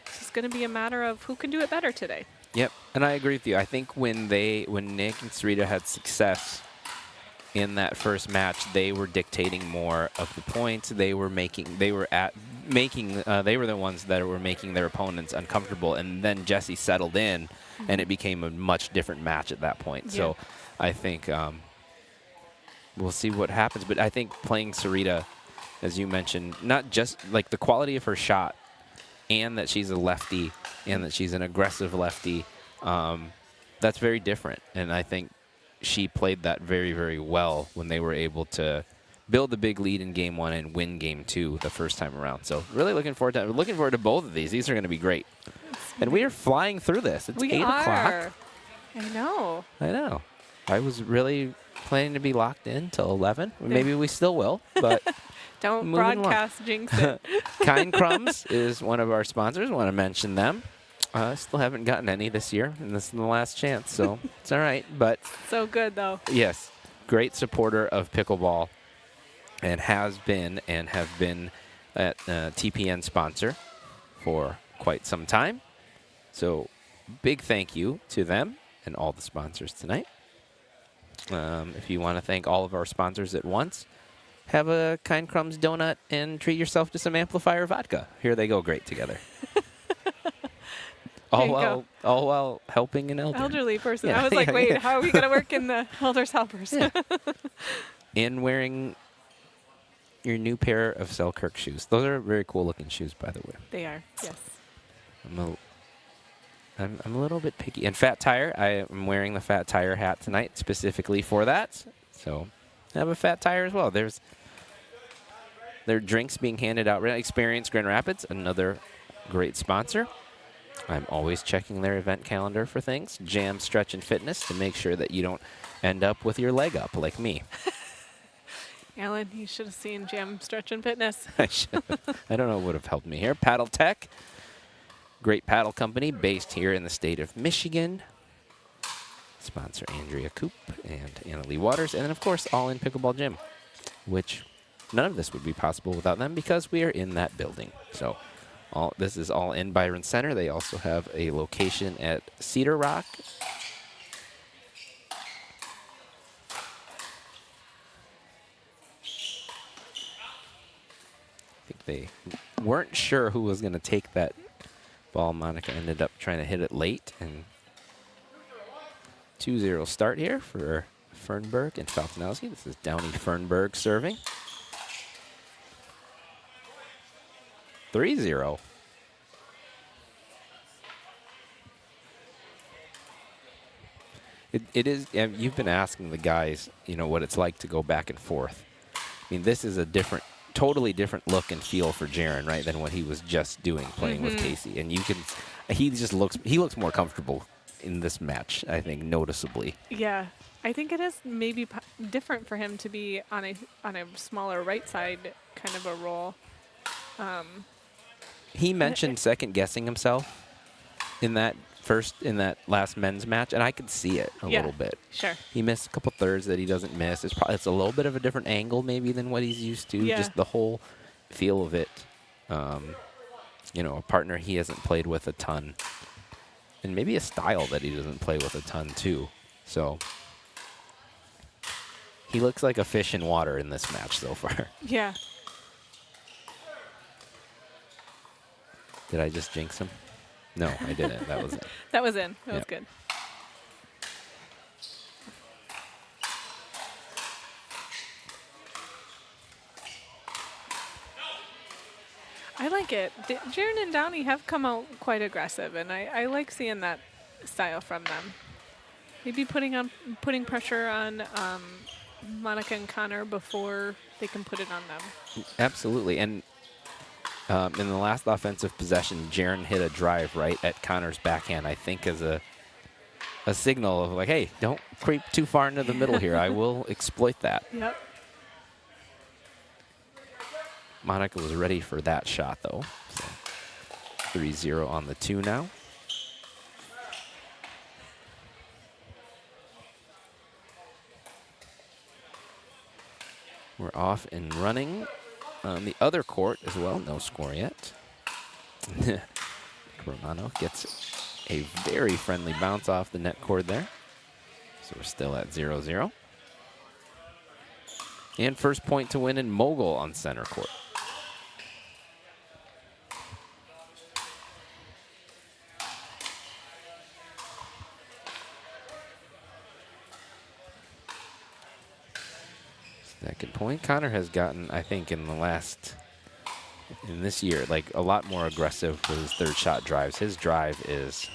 It's just going to be a matter of who can do it better today. Yep, and I agree with you. I think when Nick and Sarita had success in that first match, they were dictating more of the points. They were the ones that were making their opponents uncomfortable, and then Jesse settled in, and it became a much different match at that point. Yeah. So I think we'll see what happens, but I think playing Sarita, as you mentioned, not just like the quality of her shot and that she's a lefty and that she's an aggressive lefty, that's very different. And I think she played that very, very well when they were able to build the big lead in game 1 and win game 2 the first time around. So really looking forward to both of these. These are going to be great. And we are flying through this. It's 8 o'clock. I know. I was really planning to be locked in till 11. Maybe we still will, but don't broadcast jinx it. Kind Crumbs is one of our sponsors. I want to mention them. Still haven't gotten any this year, and this is the last chance, so it's all right. But so good, though. Yes, great supporter of pickleball, and have been at TPN sponsor for quite some time. So big thank you to them and all the sponsors tonight. If you want to thank all of our sponsors at once, have a Kind Crumbs donut and treat yourself to some Amplifier vodka. Here they go great together. All while helping an elderly person. Yeah, I was like, wait, how are we going to work in the elders helpers? Yeah. And wearing your new pair of Selkirk shoes. Those are very cool looking shoes, by the way. They are, yes. I'm a little bit picky. And Fat Tire, I am wearing the Fat Tire hat tonight specifically for that. So I have a Fat Tire as well. There are drinks being handed out. Experience Grand Rapids, another great sponsor. I'm always checking their event calendar for things. Jam, Stretch, and Fitness to make sure that you don't end up with your leg up like me. Alan, you should have seen Jam, Stretch, and Fitness. I should have. I don't know what would have helped me here. Paddle Tech, great paddle company based here in the state of Michigan. Sponsor Andrea Coop and Anna Lee Waters. And then, of course, All In Pickleball Gym, which none of this would be possible without them because we are in that building. So this is All In Byron Center. They also have a location at Cedar Rock. I think they weren't sure who was going to take that ball. Monica ended up trying to hit it late. And 2-0 start here for Fernberg and Faltinowski. This is Downey Fernberg serving. 3-0. It is. You've been asking the guys, what it's like to go back and forth. I mean, this is a totally different look and feel for Jaron, right, than what he was just doing playing with Casey. And he looks more comfortable in this match, I think, noticeably. Yeah, I think it is maybe different for him to be on a smaller right side kind of a role. He mentioned second guessing himself in that last men's match, and I could see it a little bit. Sure. He missed a couple thirds that he doesn't miss. It's a little bit of a different angle maybe than what he's used to. Yeah. Just the whole feel of it. A partner he hasn't played with a ton, and maybe a style that he doesn't play with a ton too. So he looks like a fish in water in this match so far. Yeah. Did I just jinx him? No, I didn't. That was it. That was in. That was good. I like it. Jaron and Downey have come out quite aggressive, and I like seeing that style from them. Maybe putting pressure on Monica and Connor before they can put it on them. Absolutely. And in the last offensive possession, Jaron hit a drive right at Connor's backhand, I think as a signal of like, hey, don't creep too far into the middle here. I will exploit that. Yep. Monica was ready for that shot, though. So 3-0 on the 2 now. We're off and running on the other court as well. No score yet. Romano gets a very friendly bounce off the net cord there. So we're still at 0-0. And first point to win in Mogul on center court. Second point. Connor has gotten, I think, in this year, like a lot more aggressive with his third shot drives. His drive is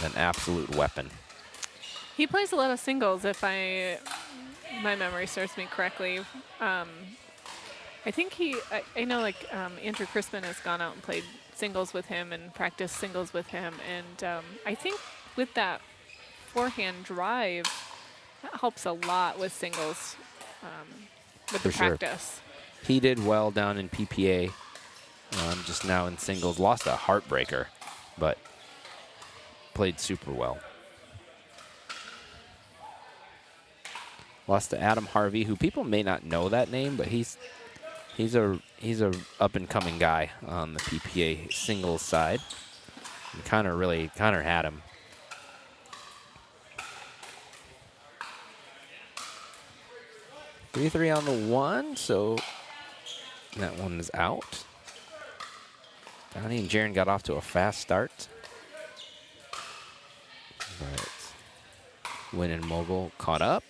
an absolute weapon. He plays a lot of singles, if my memory serves me correctly. I think I know like Andrew Crispin has gone out and played singles with him and practiced singles with him. And I think with that forehand drive, that helps a lot with singles. With the practice. He did well down in PPA, just now in singles. Lost a heartbreaker, but played super well. Lost to Adam Harvey, who people may not know that name, but he's a up and coming guy on the PPA singles side. And Connor had him. 3-3 on the 1, so that one is out. Downey and Jaron got off to a fast start. But Win and Mogul caught up.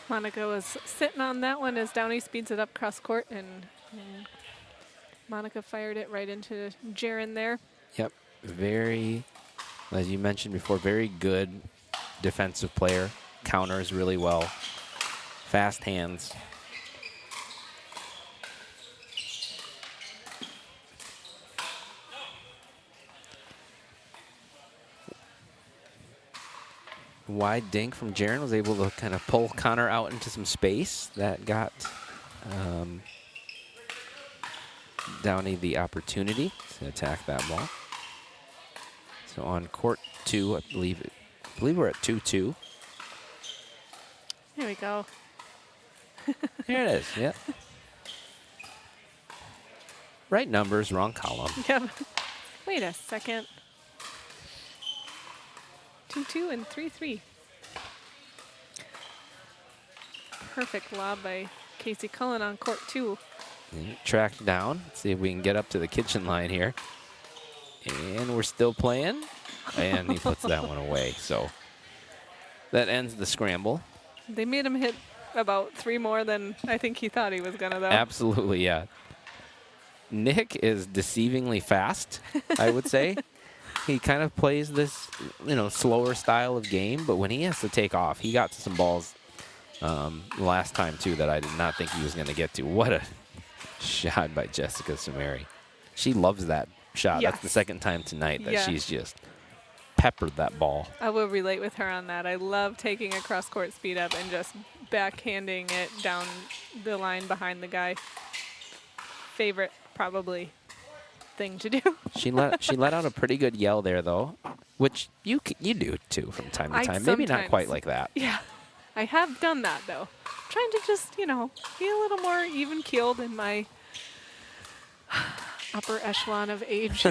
Monica was sitting on that one as Downey speeds it up cross court, and Monica fired it right into Jaron there. Yep, very, as you mentioned before, very good defensive player. Counters really well. Fast hands. Wide dink from Jaron was able to kind of pull Connor out into some space. That got Downey the opportunity to attack that ball. So on court 2, I believe we're at 2-2. There we go. Here it is. Yep. Right numbers, wrong column. Yep. Wait a second. 2-2 and 3-3. Perfect lob by Casey Cullen on court 2. Tracked down. Let's see if we can get up to the kitchen line here. And we're still playing. And he puts that one away. So that ends the scramble. They made him hit about 3 more than I think he thought he was going to, though. Absolutely, yeah. Nick is deceivingly fast, I would say. He kind of plays this, slower style of game, but when he has to take off, he got to some balls last time, too, that I did not think he was going to get to. What a shot by Jessica Samari. She loves that shot. Yes. That's the second time tonight that Yeah. she's just peppered that ball. I will relate with her on that. I love taking a cross-court speed up and just backhanding it down the line behind the guy. Favorite, probably, thing to do. She let out a pretty good yell there, though, which you do, too, from time to time. Maybe not sometimes- quite like that. Yeah, I have done that, though. Trying to just, be a little more even-keeled in my upper echelon of age.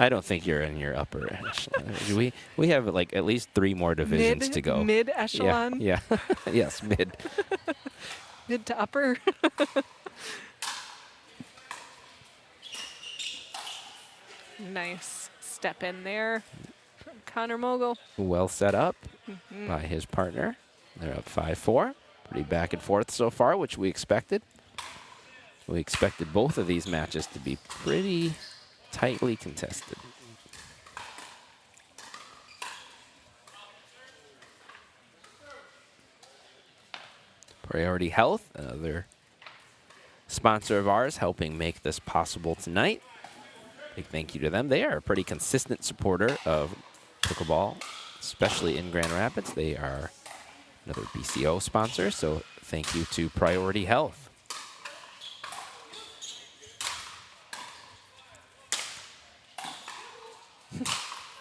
I don't think you're in your upper echelon. We have like at least 3 more divisions to go. Mid echelon? Yeah. Yes, mid. Mid to upper. Nice step in there from Connor Mogul. Well set up Mhm. by his partner. They're up 5-4. Pretty back and forth so far, which we expected. We expected both of these matches to be pretty tightly contested. Priority Health, another sponsor of ours, helping make this possible tonight. Big thank you to them. They are a pretty consistent supporter of pickleball, especially in Grand Rapids. They are another BCO sponsor, so thank you to Priority Health.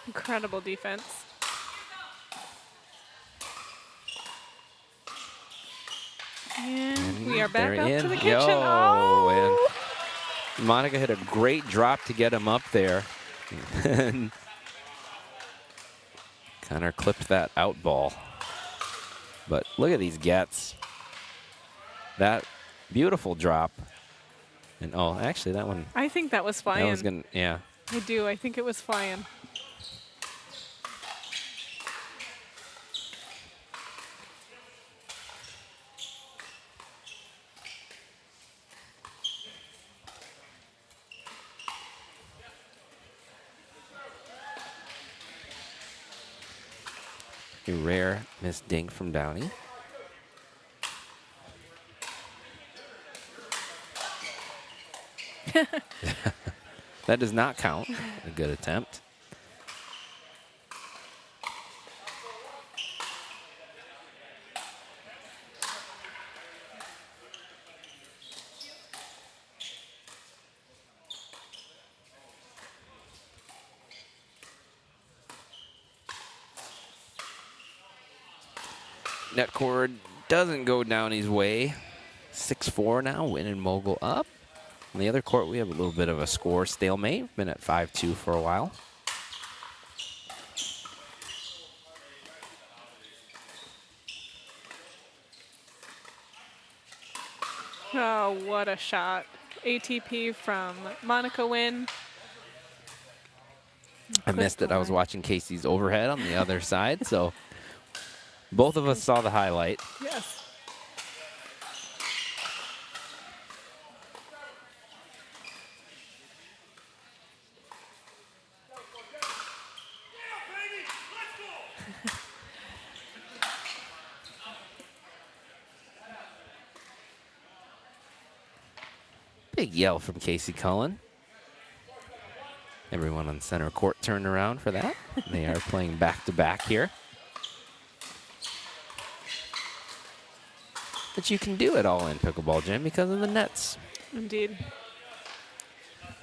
Incredible defense. And we are back They're up in. to the kitchen. Oh! And Monica hit a great drop to get him up there. And Connor clipped that out ball. But look at these gets. That beautiful drop. And actually that one. I think that was flying. That was gonna, yeah. I do. I think it was flying. A rare miss dink from Downey. That does not count. A good attempt. Net cord doesn't go Downey's way. 6-4 now, Win and Mogul up. On the other court, we have a little bit of a score stalemate. Been at 5-2 for a while. Oh, what a shot. ATP from Monica Wynn. I missed it. I was watching Casey's overhead on the other side, so both of us saw the highlight. Yes. Big yell from Casey Cullen. Everyone on center court turned around for that. They are playing back-to-back here. But you can do it all in Pickleball Gym because of the nets. Indeed.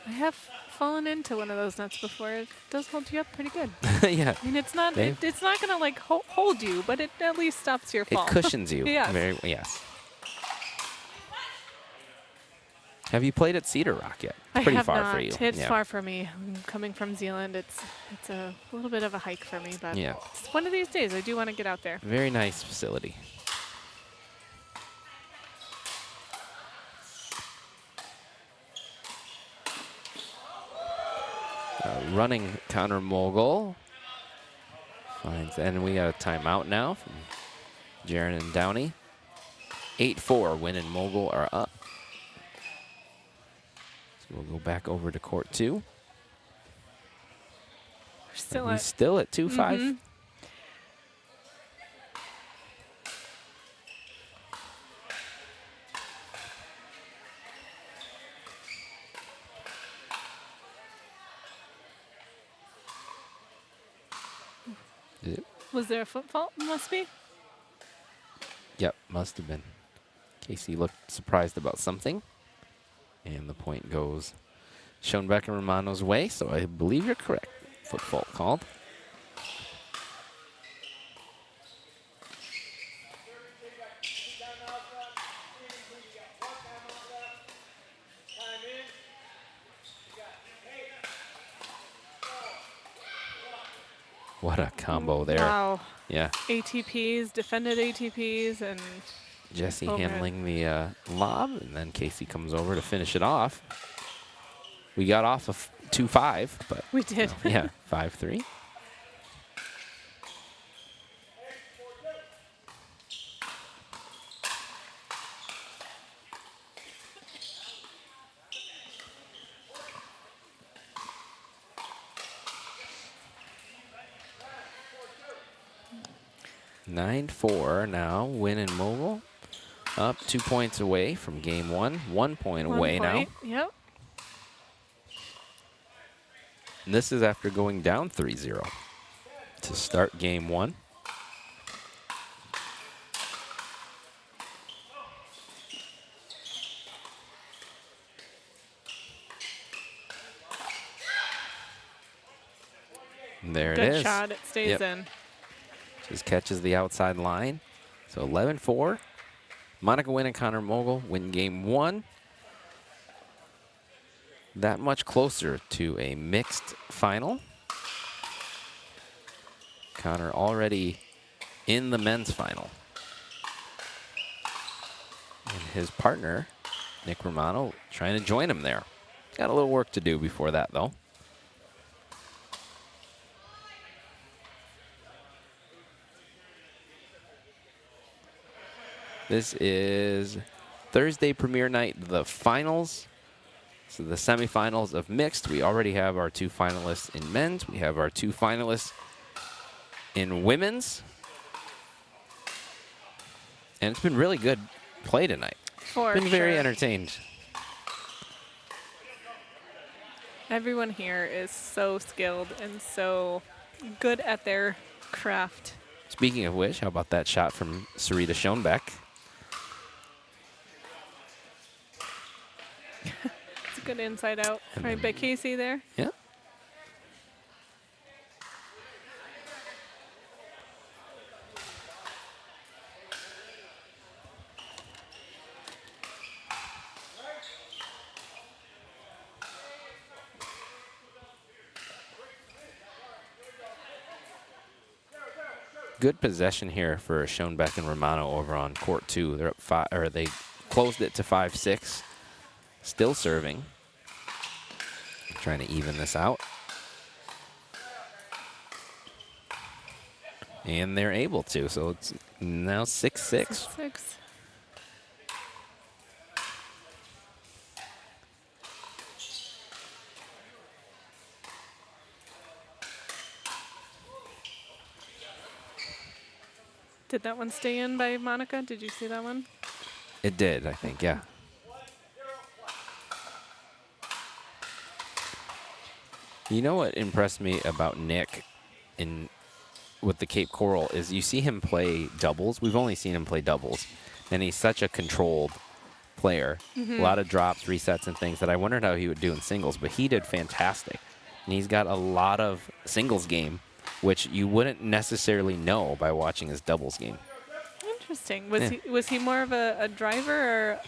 I have fallen into one of those nets before. It does hold you up pretty good. Yeah. I mean, it's not it's not going to like hold you, but it at least stops your fall. It cushions you. Yes. Yes. Have you played at Cedar Rock yet? It's I pretty have far not. for you. It's Yeah. far for me. I'm coming from Zealand. It's a little bit of a hike for me, but Yeah. it's one of these days I do want to get out there. Very nice facility. running Connor Mogul finds, and we got a timeout now from Jaron and Downey. 8-4, Wynn and Mogul are up. So we'll go back over to court 2. Still Still at 2-5. Mhm. Was there a foot fault? Must be. Yep, must have been. Casey looked surprised about something. And the point goes Schoenbeck and Romano's way, so I believe you're correct. Foot fault called. What a combo there. Wow. Yeah. ATPs, defended ATPs, and Jesse overhead. handling the lob, and then Casey comes over to finish it off. We got off of 2-5, but we did. Yeah, 5-3. (9-4) now. Wynn and Mogul up 2 points away from game 1. 1 point away now. Yep. And this is after going down 3-0 to start game 1. And there it is. Good shot. It stays Yep. in. Just catches the outside line. So 11-4. Monica Wynn and Connor Mogul win game 1. That much closer to a mixed final. Connor already in the men's final. And his partner, Nick Romano, trying to join him there. Got a little work to do before that, though. This is Thursday premiere night, the finals. So the semifinals of mixed. We already have our 2 finalists in men's. We have our 2 finalists in women's. And it's been really good play tonight. Been very entertained. Everyone here is so skilled and so good at their craft. Speaking of which, how about that shot from Sarita Schoenbeck? It's a good inside out right by Casey there. Yeah. Good possession here for Schoenbeck and Romano over on court 2. They're up 5, or they closed it to 5-6. Still serving. Trying to even this out. And they're able to, so it's now 6-6. 6-6. Did that one stay in by Monica? Did you see that one? It did, I think, yeah. You know what impressed me about Nick with the Cape Coral is you see him play doubles. We've only seen him play doubles, and he's such a controlled player. Mhm. A lot of drops, resets, and things that I wondered how he would do in singles, but he did fantastic. And he's got a lot of singles game, which you wouldn't necessarily know by watching his doubles game. Interesting. Yeah. Was he more of a driver, or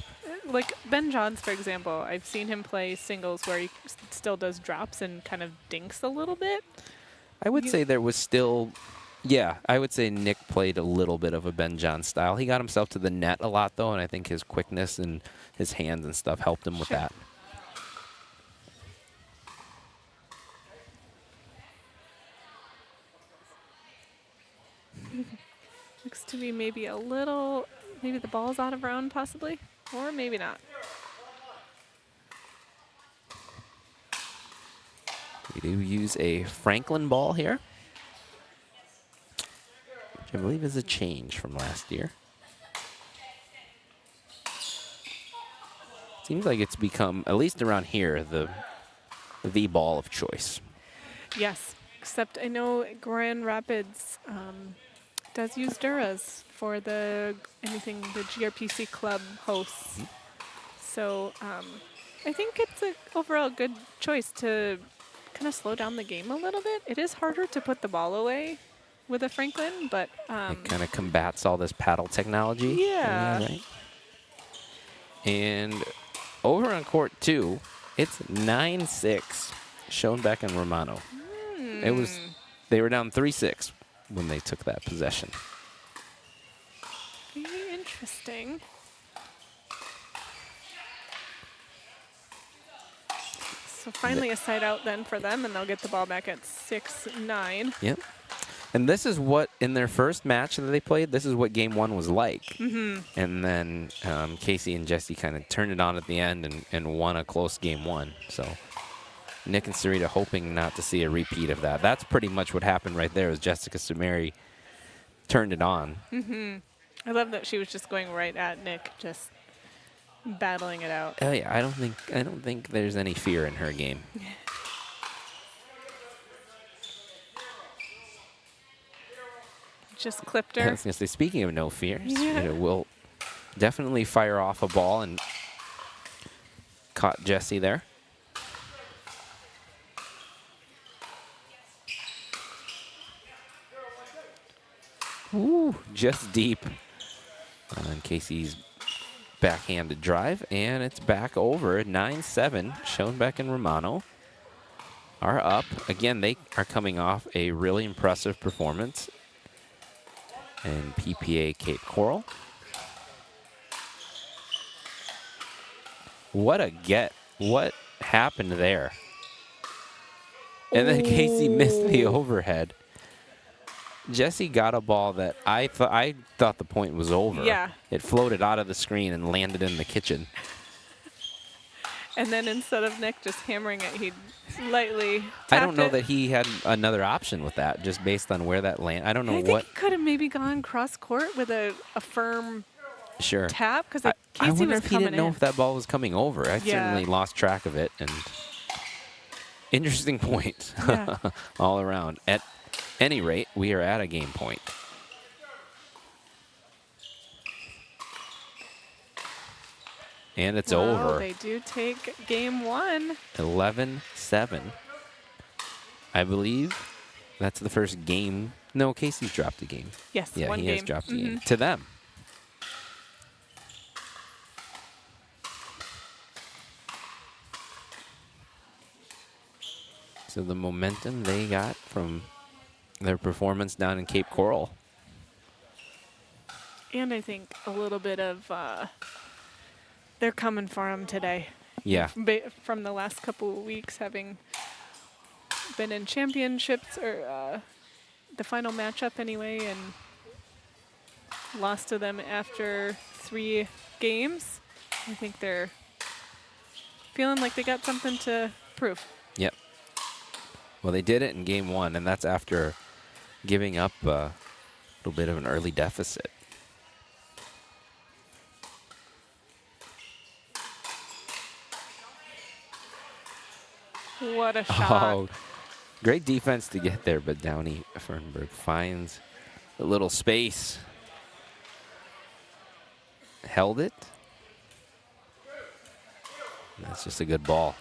like Ben Johns, for example? I've seen him play singles where he still does drops and kind of dinks a little bit. I would say there was still, yeah, I would say Nick played a little bit of a Ben John style. He got himself to the net a lot, though, and I think his quickness and his hands and stuff helped him with that. to be maybe a little, maybe the ball's out of round possibly, or maybe not. We do use a Franklin ball here, which I believe is a change from last year. Seems like it's become, at least around here, the ball of choice. Yes, except I know Grand Rapids does use Duras for the GRPC club hosts. So I think it's an overall good choice to kind of slow down the game a little bit. It is harder to put the ball away with a Franklin, but It kind of combats all this paddle technology. Yeah. Right. And over on court 2, it's 9-6, Schoenbeck and Romano. They were down 3-6 when they took that possession. Very interesting. So finally a side out then for them, and they'll get the ball back at 6-9. Yep. And this is what, in their first match that they played, this is what game 1 was like. And then Casey and Jesse kind of turned it on at the end and won a close game 1. So Nick and Sarita hoping not to see a repeat of that. That's pretty much what happened right there, was Jessica Samari turned it on. I love that she was just going right at Nick, just battling it out. Oh yeah, I don't think there's any fear in her game. Just clipped I her. was gonna say, speaking of no fear, Yeah. Sarita will definitely fire off a ball and caught Jesse there. Ooh, just deep on Casey's backhanded drive, and it's back over 9-7. Schoenbeck and Romano are up. Again, they are coming off a really impressive performance in PPA Cape Coral. What a get. What happened there? And then Casey missed the overhead. Jesse got a ball that I thought the point was over. Yeah. It floated out of the screen and landed in the kitchen. And then instead of Nick just hammering it, he lightly tapped I don't know it. that he had another option with that, just based on where that landed. I don't know I what. think he could have maybe gone cross court with a firm Sure. tap, because I Casey wonder was if he coming didn't know in. if that ball was coming over. I Yeah. certainly lost track of it. And interesting point Yeah. all around. At any rate, we are at a game point. And it's Wow, over. They do take game 1. 11-7. I believe that's the first game. No, Casey's dropped a game. Yes, yeah, one he has game. dropped a game to them. So the momentum they got from their performance down in Cape Coral. And I think a little bit of they're coming for him today. Yeah. From the last couple of weeks, having been in championships or the final matchup anyway, and lost to them after 3 games. I think they're feeling like they got something to prove. Yep. Well, they did it in game 1, and that's after giving up a little bit of an early deficit. What a shot. Oh, great defense to get there, but Downey Fernberg finds a little space. Held it. That's just a good ball.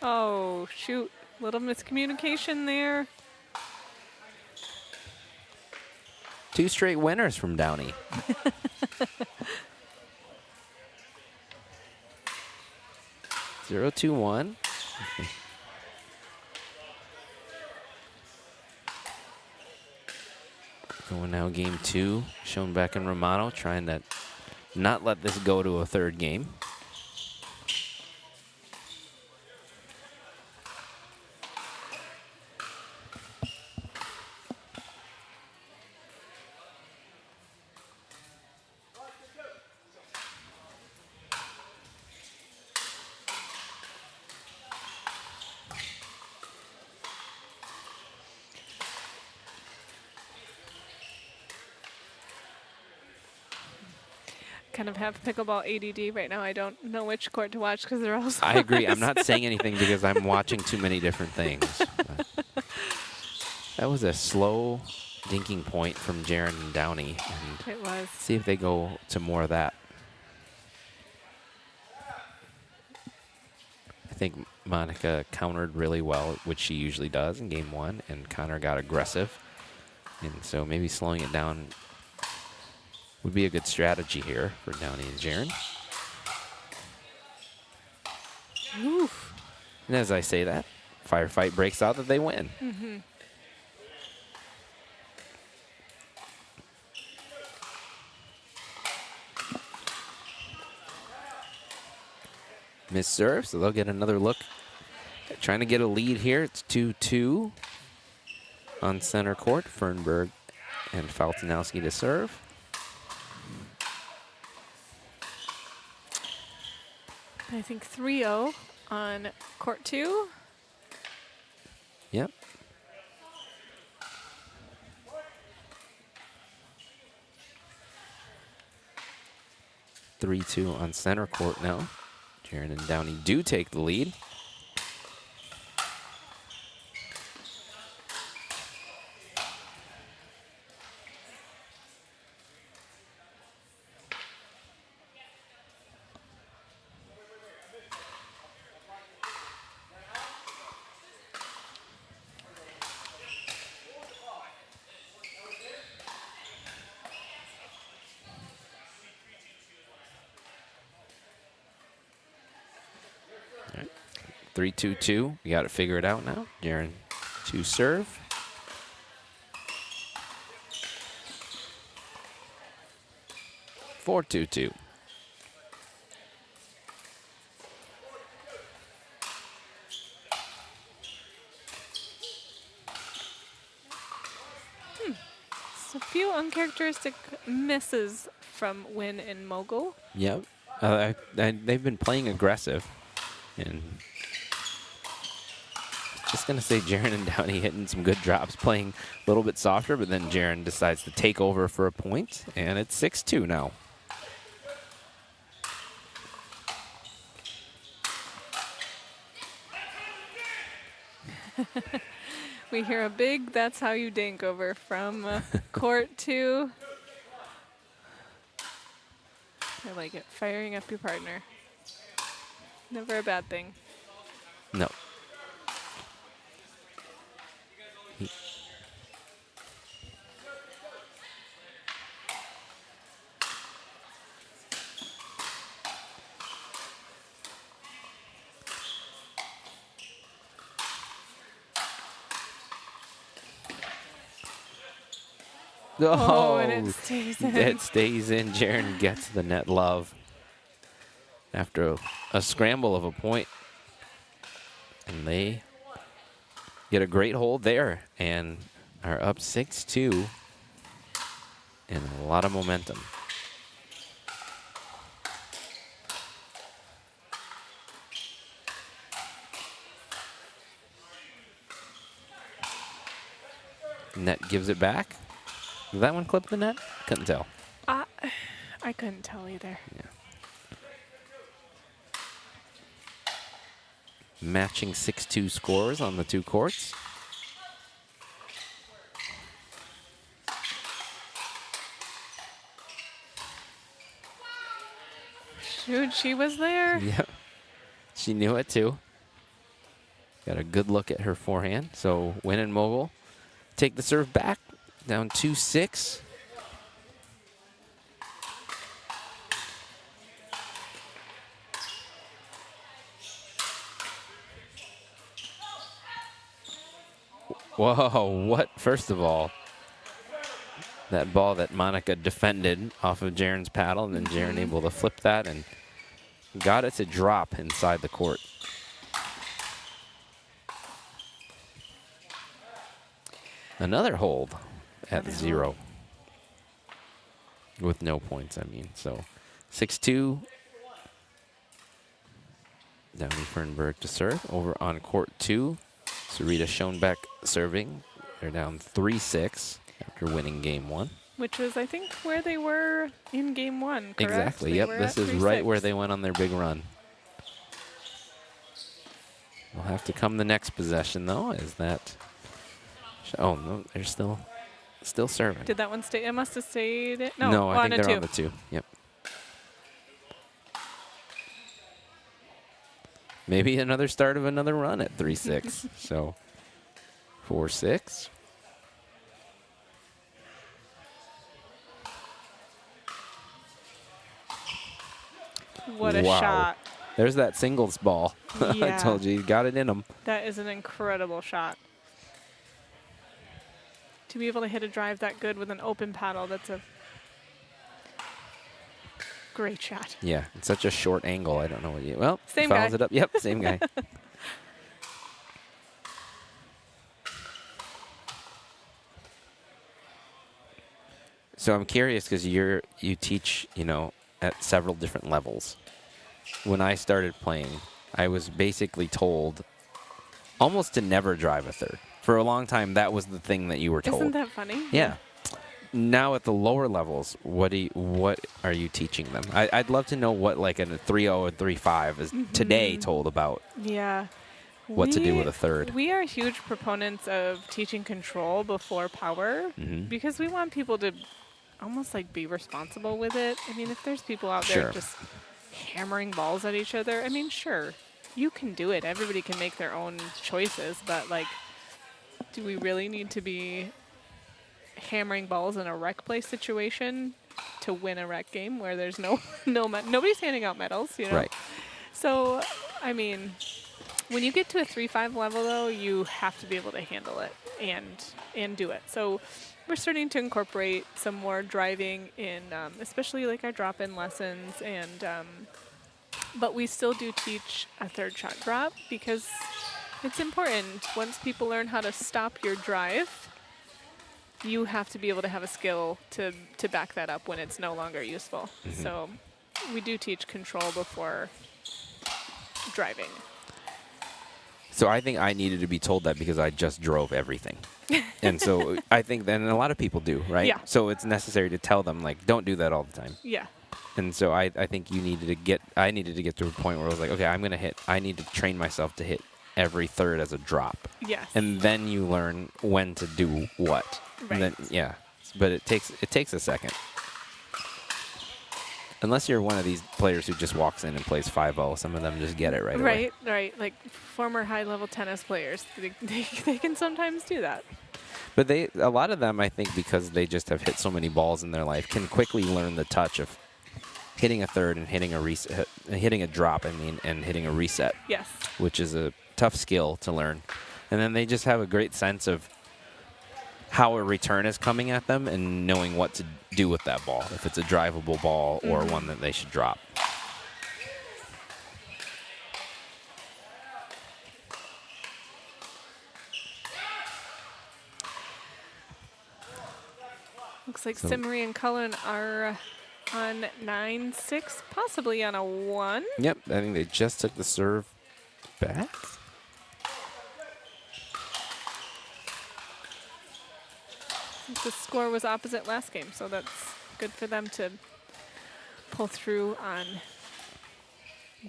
Oh, shoot. Little miscommunication there. 2 straight winners from Downey. Zero, 2-1. Going now game 2. Schoenbeck and Romano trying to not let this go to a third game. kind of have pickleball ADD right now. I don't know which court to watch because they're all so I agree. I'm hard. not saying anything because I'm watching too many different things. But that was a slow dinking point from Jaron and Downey. And It was. see if they go to more of that. I think Monica countered really well, which she usually does in game 1, and Connor got aggressive. And so maybe slowing it down would be a good strategy here for Downey and Jaron. Oof. And as I say that, firefight breaks out that they win. Mm-hmm. Miss serve, so they'll get another look. Trying to get a lead here. It's 2-2 on center court. Fernberg and Faltinowski to serve. I think 3-0 on court 2. Yep. Three-two on center court now. Jaron and Downey do take the lead. All right. 3-2-2. We got to figure it out now. Jaron to serve. Four, 2-2. So a few uncharacteristic misses from Win and Mogul. Yep. They've been playing aggressive. And just going to say Jaron and Downey hitting some good drops, playing a little bit softer, but then Jaron decides to take over for a point, and it's 6-2 now. We hear a big "that's how you dink" over from court 2. I like it. Firing up your partner. Never a bad thing. No. Oh, and it stays in. It stays in. Jaron gets the net love after a scramble of a point. And they get a great hold there and are up 6-2 and a lot of momentum. Net gives it back. Did that one clip the net? Couldn't tell. I couldn't tell either. Yeah. Matching 6-2 scores on the two courts. Shoot, she was there. Yep. She knew it too. Got a good look at her forehand. So Win and Mogul take the serve back. Down 2-6. Whoa, what? First of all, that ball that Monica defended off of Jaron's paddle, and then Jaron able to flip that and got it to drop inside the court. Another hold at 0. With no points, I mean. So 6-2. Downey Fernberg to serve. Over on court 2. Sarita Schoenbeck serving. They're down 3-6 after winning game 1. which was, I think, where they were in game 1, correct? Exactly. They Yep. were This at is right 3-6. where they went on their big run. Will have to come the next possession, though. Is that? Oh no, they're still serving. Did that one stay? It must have stayed. No, I on think a they're 2. on the 2. Yep. Maybe another start of another run at 3-6. So 4-6. What a Wow. shot. There's that singles ball. I Yeah. told you, got it in him. That is an incredible shot. To be able to hit a drive that good with an open paddle, that's a great shot. Yeah, it's such a short angle. I don't know what you. Well, Same fouls guy. it up. Yep, same guy. So I'm curious because you teach, at several different levels. When I started playing, I was basically told almost to never drive a third. For a long time, that was the thing that you were told. Isn't that funny? Yeah. Now at the lower levels, what are you teaching them? I'd love to know what like a 3.0 and 3.5 is today told about Yeah. what to do with a third. We are huge proponents of teaching control before power because we want people to almost like be responsible with it. I mean, if there's people out there Sure. just hammering balls at each other, I mean, sure, you can do it. Everybody can make their own choices, but like, do we really need to be hammering balls in a rec play situation to win a rec game where there's nobody's handing out medals, Right. So, I mean, when you get to a 3-5 level, though, you have to be able to handle it and do it. So we're starting to incorporate some more driving in, especially like our drop-in lessons, and but we still do teach a third shot drop because it's important. Once people learn how to stop your drive, you have to be able to have a skill to back that up when it's no longer useful. So we do teach control before driving. So I think I needed to be told that because I just drove everything. And so I think then a lot of people do, right? Yeah. So it's necessary to tell them, like, don't do that all the time. Yeah. And so I think I needed to get to a point where I was like, okay, I need to train myself to hit every third as a drop. Yes. And then you learn when to do what. Right. And then, yeah. But it takes a second. Unless you're one of these players who just walks in and plays 5-0, some of them just get it right away. Right. Like former high-level tennis players, they can sometimes do that. But a lot of them, I think, because they just have hit so many balls in their life, can quickly learn the touch of hitting a third and hitting a reset, hitting a drop, and hitting a reset. Yes. Which is a tough skill to learn. And then they just have a great sense of how a return is coming at them and knowing what to do with that ball, if it's a drivable ball or one that they should drop. Looks like So- Simmery and Cullen are on 9-6, possibly on a 1. Yep, I think they just took the serve back. The score was opposite last game, so that's good for them to pull through on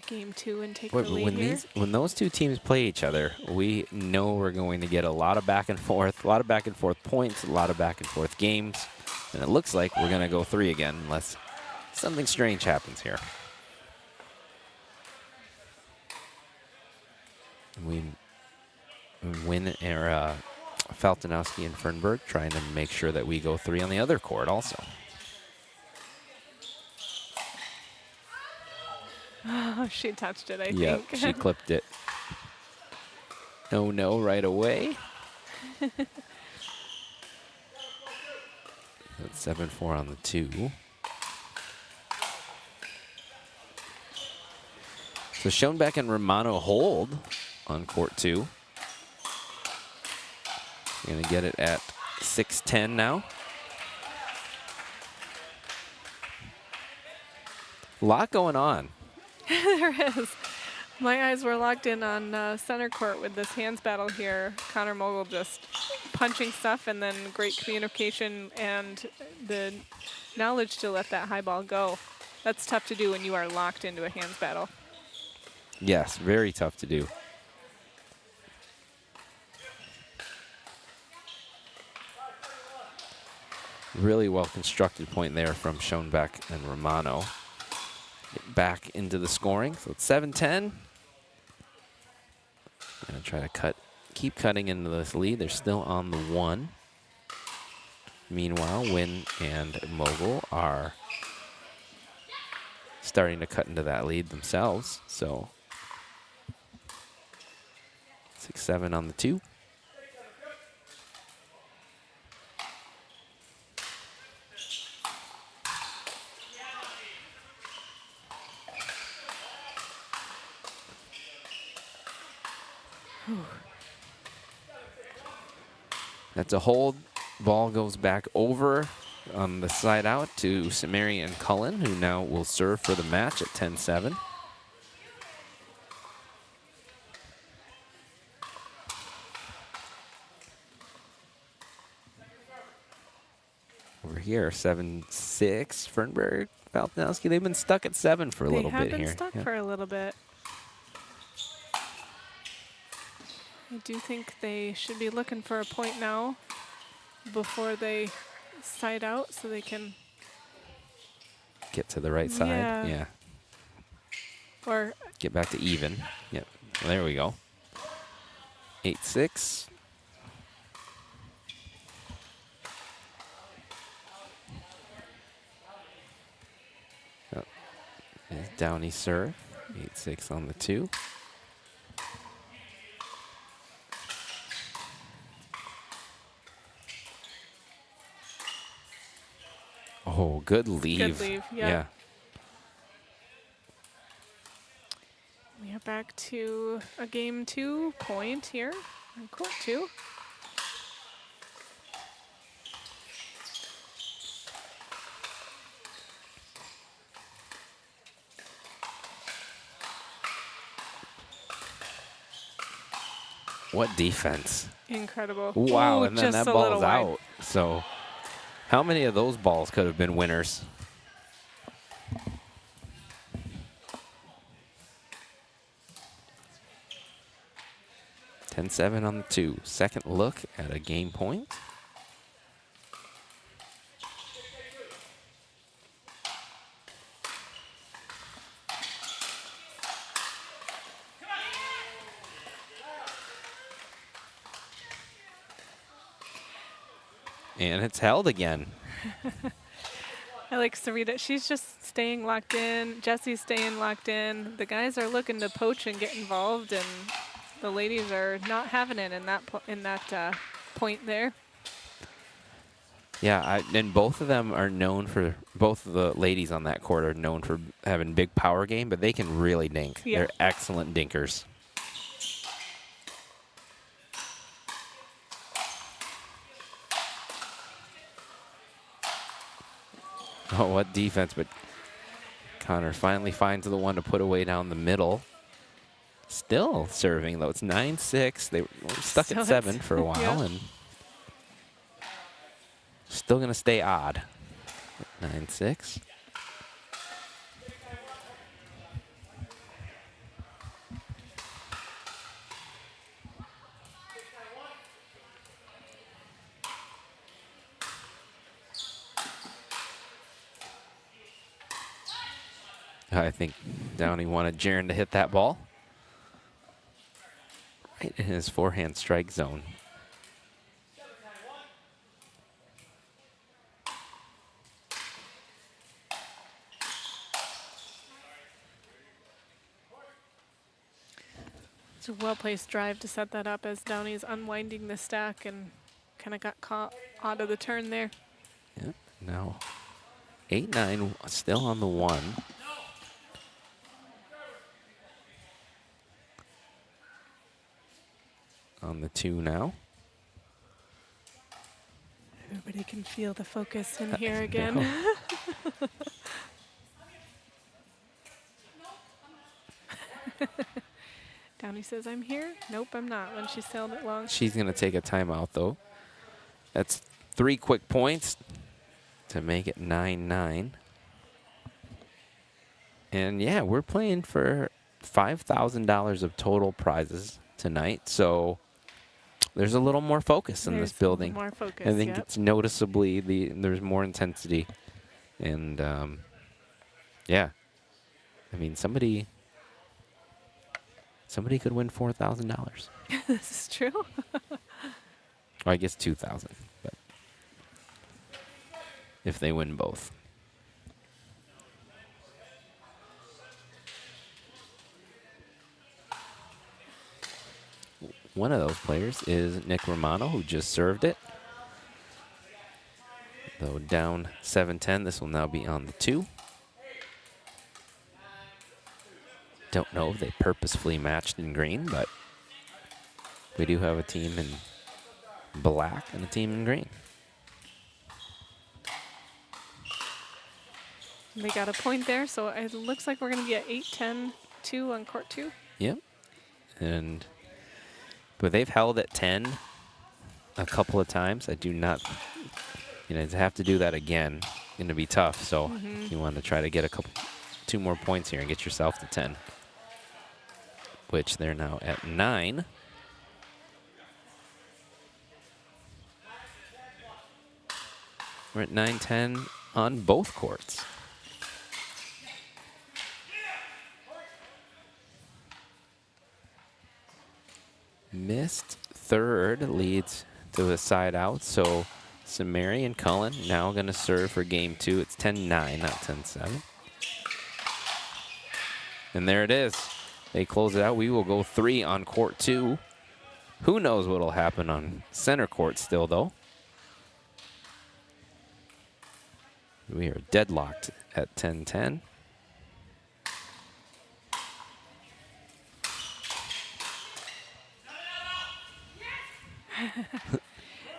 game 2 and take the lead here. When those two teams play each other, we know we're going to get a lot of back and forth points, a lot of back and forth games, and it looks like we're going to go 3 again unless something strange happens here. We win Faltinowski and Fernberg trying to make sure that we go 3 on the other court also. Oh, she touched it, I Yep, think. she clipped it. No, right away. That's 7-4 on the 2. So Schoenbeck and Romano hold on court 2. Going to get it at 6-10 now. A lot going on. There is. My eyes were locked in on center court with this hands battle here. Connor Mogul just punching stuff and then great communication and the knowledge to let that high ball go. That's tough to do when you are locked into a hands battle. Yes, very tough to do. Really well constructed point there from Schoenbeck and Romano. Get back into the scoring. So it's 7-10. Gonna try to keep cutting into this lead. They're still on the 1. Meanwhile, Wynn and Mogul are starting to cut into that lead themselves. So 6-7 on the 2. That's a hold. Ball goes back over on the side out to Samari and Cullen, who now will serve for the match at 10-7. Over here, 7-6. Fernberg, Valtinowski, they've been stuck at 7 for a little bit here. They have been stuck for a little bit. I do think they should be looking for a point now before they side out so they can Get to the right side. Yeah. Or get back to even. Yep. Well, there we go. 8-6. Oh, there's Downey serve. 8-6 on the 2. Oh, good leave. Good leave, yeah. We are back to a game 2 point here on court 2. What defense. Incredible. Wow, Ooh, and then just that a little ball's wide. out. So how many of those balls could have been winners? (10-7) on the 2. Second look at a game point. And it's held again. I like Sarita. She's just staying locked in. Jesse's staying locked in. The guys are looking to poach and get involved, and the ladies are not having it in that point there. Yeah, and both of them are known for, both of the ladies on that court are known for having big power game, but they can really dink. Yeah. They're excellent dinkers. Oh, what defense, but Connor finally finds the one to put away down the middle. Still serving, though. It's 9-6. They were stuck Still at 7 for a while, yeah. and still going to stay odd. 9-6. I think Downey wanted Jaron to hit that ball right in his forehand strike zone. It's a well-placed drive to set that up as Downey's unwinding the stack and kind of got caught out of the turn there. Yep. Now 8-9 still on the 1. On the 2 now. Everybody can feel the focus in here again. Downey says, I'm here. Nope, I'm not when she sailed it long. She's going to take a timeout, though. That's 3 quick points to make it 9-9. And yeah, we're playing for $5,000 of total prizes tonight. So there's a little more focus in this There's a little building. more focus, I think yep. it's noticeably, there's more intensity. And yeah, I mean, somebody could win $4,000. This is true. Or I guess 2,000, but if they win both. One of those players is Nick Romano, who just served it. Though down 7-10, this will now be on the 2. Don't know if they purposefully matched in green, but we do have a team in black and a team in green. They got a point there, so it looks like we're going to be at 8-10-2 on court 2. Yep. But they've held at 10 a couple of times. I do not, to have to do that again, going to be tough. So you want to try to get 2 more points here and get yourself to 10, which they're now at 9. We're at 9-10 on both courts. Missed third leads to the side out, so Samari and Cullen now going to serve for game 2. It's 10-9, not 10-7. And there it is. They close it out. We will go 3 on court 2. Who knows what will happen on center court still, though. We are deadlocked at 10-10.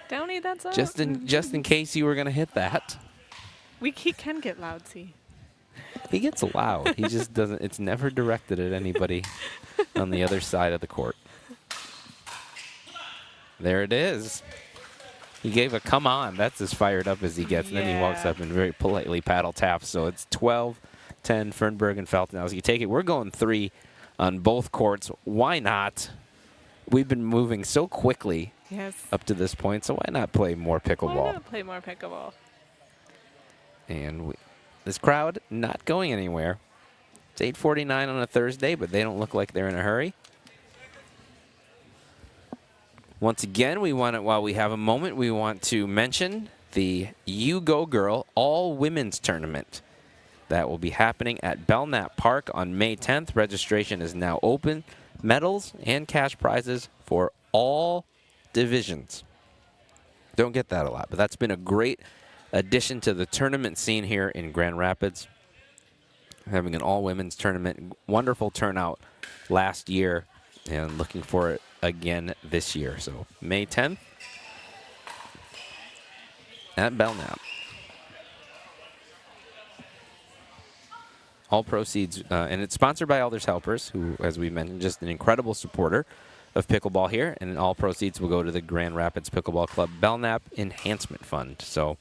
Downey, that's up. Just in case you were going to hit that. He can get loud, see. He gets loud. He just doesn't. It's never directed at anybody on the other side of the court. There it is. He gave a come on. That's as fired up as he gets. And then he walks up and very politely paddle taps. So it's 12-10 Fernberg and Feltenhaus. You take it. We're going 3 on both courts. Why not? We've been moving so quickly up to this point. So why not play more pickleball? Why not play more pickleball? And this crowd not going anywhere. It's 8:49 on a Thursday, but they don't look like they're in a hurry. Once again, while we have a moment, we want to mention the You Go Girl All-Women's Tournament. That will be happening at Belknap Park on May 10th. Registration is now open. Medals and cash prizes for all divisions. Don't get that a lot, but that's been a great addition to the tournament scene here in Grand Rapids. Having an all-women's tournament. Wonderful turnout last year, and looking for it again this year. So May 10th at Belknap. All proceeds, and it's sponsored by Elders Helpers, who, as we mentioned, just an incredible supporter of pickleball here. And all proceeds will go to the Grand Rapids Pickleball Club Belknap Enhancement Fund. So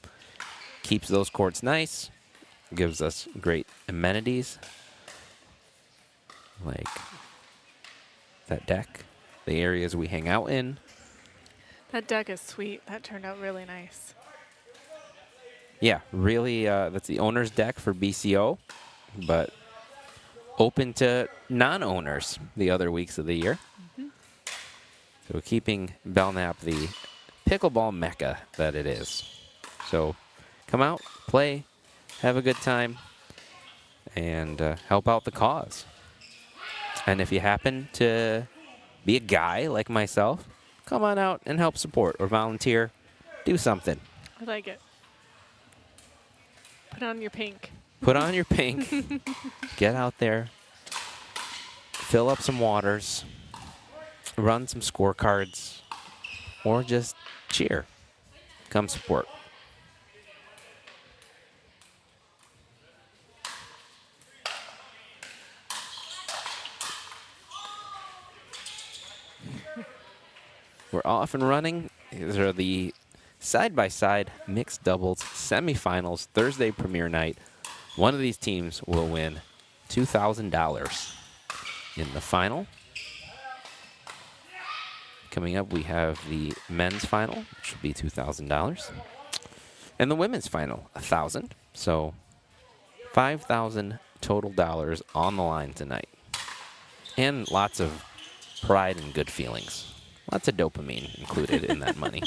keeps those courts nice, gives us great amenities like that deck, the areas we hang out in. That deck is sweet. That turned out really nice. Yeah, really, that's the owner's deck for BCO, but open to non-owners the other weeks of the year. So keeping Belknap the pickleball mecca that it is. So come out, play, have a good time, and help out the cause. And if you happen to be a guy like myself, come on out and help support or volunteer. Do something. I like it. Put on your pink. Put on your pink. Get out there. Fill up some waters. Run some scorecards. Or just cheer. Come support. We're off and running. These are the side-by-side mixed doubles semifinals Thursday premiere night. One of these teams will win $2,000 in the final. Coming up, we have the men's final, which will be $2,000, and the women's final, $1,000. So $5,000 total dollars on the line tonight, and lots of pride and good feelings. Lots of dopamine included in that money.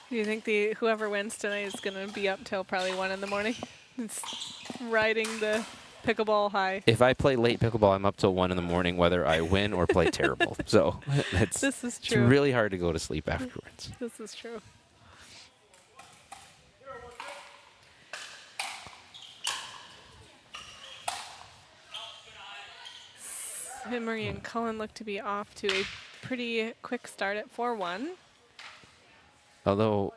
Do you think whoever wins tonight is going to be up till probably 1 in the morning? It's riding the pickleball high. If I play late pickleball, I'm up till 1 in the morning, whether I win or play terrible. So This is it's true. really hard to go to sleep afterwards. This is true. Marie and Cullen look to be off to a pretty quick start at 4-1. Although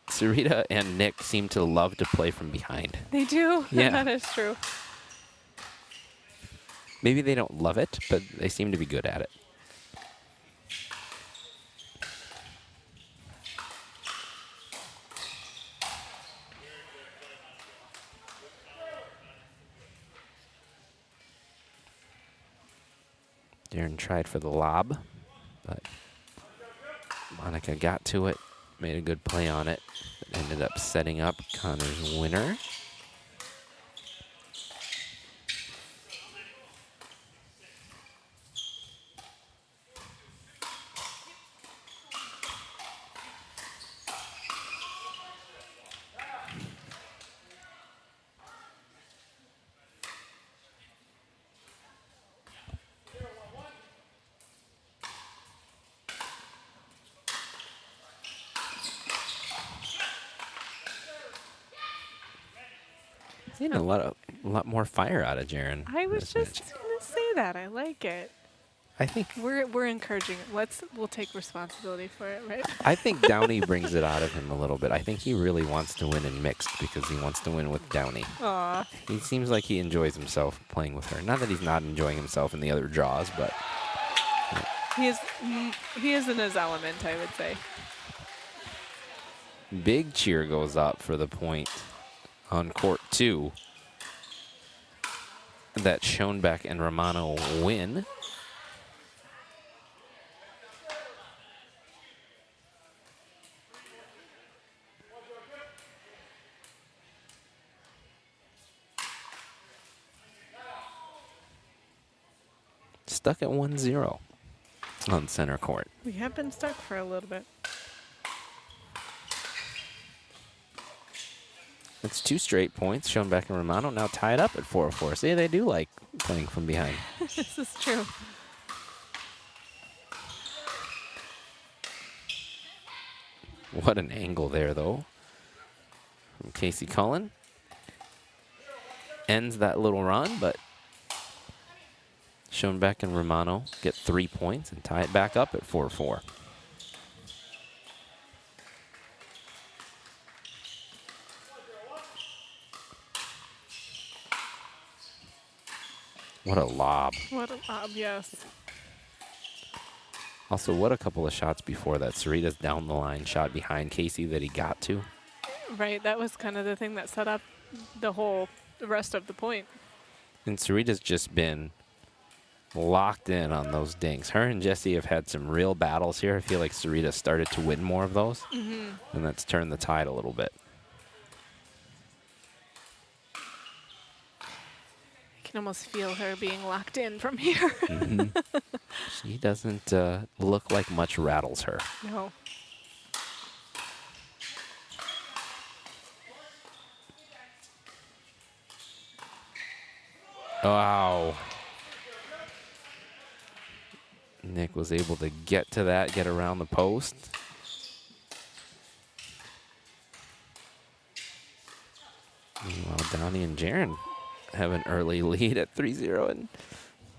Sarita and Nick seem to love to play from behind. They do? Yeah. That is true. Maybe they don't love it, but they seem to be good at it. Darren tried for the lob, but Monica got to it, made a good play on it, but ended up setting up Connor's winner. Seeing a lot more fire out of Jaren. I was just going to say that. I like it. I think we're encouraging it. We'll take responsibility for it, right? I think Downey brings it out of him a little bit. I think he really wants to win in mixed because he wants to win with Downey. Aw. He seems like he enjoys himself playing with her. Not that he's not enjoying himself in the other draws, but He is in his element, I would say. big cheer goes up for the point on court 2 that Schoenbeck and Romano win. Stuck at 1-0 on center court. We have been stuck for a little bit. It's 2 straight points. Schoenbeck and Romano now tied up at 4-4. See, they do like playing from behind. This is true. What an angle there, though, from Casey Cullen. Ends that little run, but Schoenbeck and Romano get 3 points and tie it back up at 4-4. What a lob. What a lob, yes. Also, what a couple of shots before that. Sarita's down the line shot behind Casey that he got to. Right, that was kind of the thing that set up the rest of the point. And Sarita's just been locked in on those dinks. Her and Jessie have had some real battles here. I feel like Sarita started to win more of those. Mm-hmm. And that's turned the tide a little bit. I can almost feel her being locked in from here. Mm-hmm. She doesn't look like much rattles her. No. Wow. Nick was able to get to that, get around the post. Meanwhile, Downey and Jaren have an early lead at 3-0, and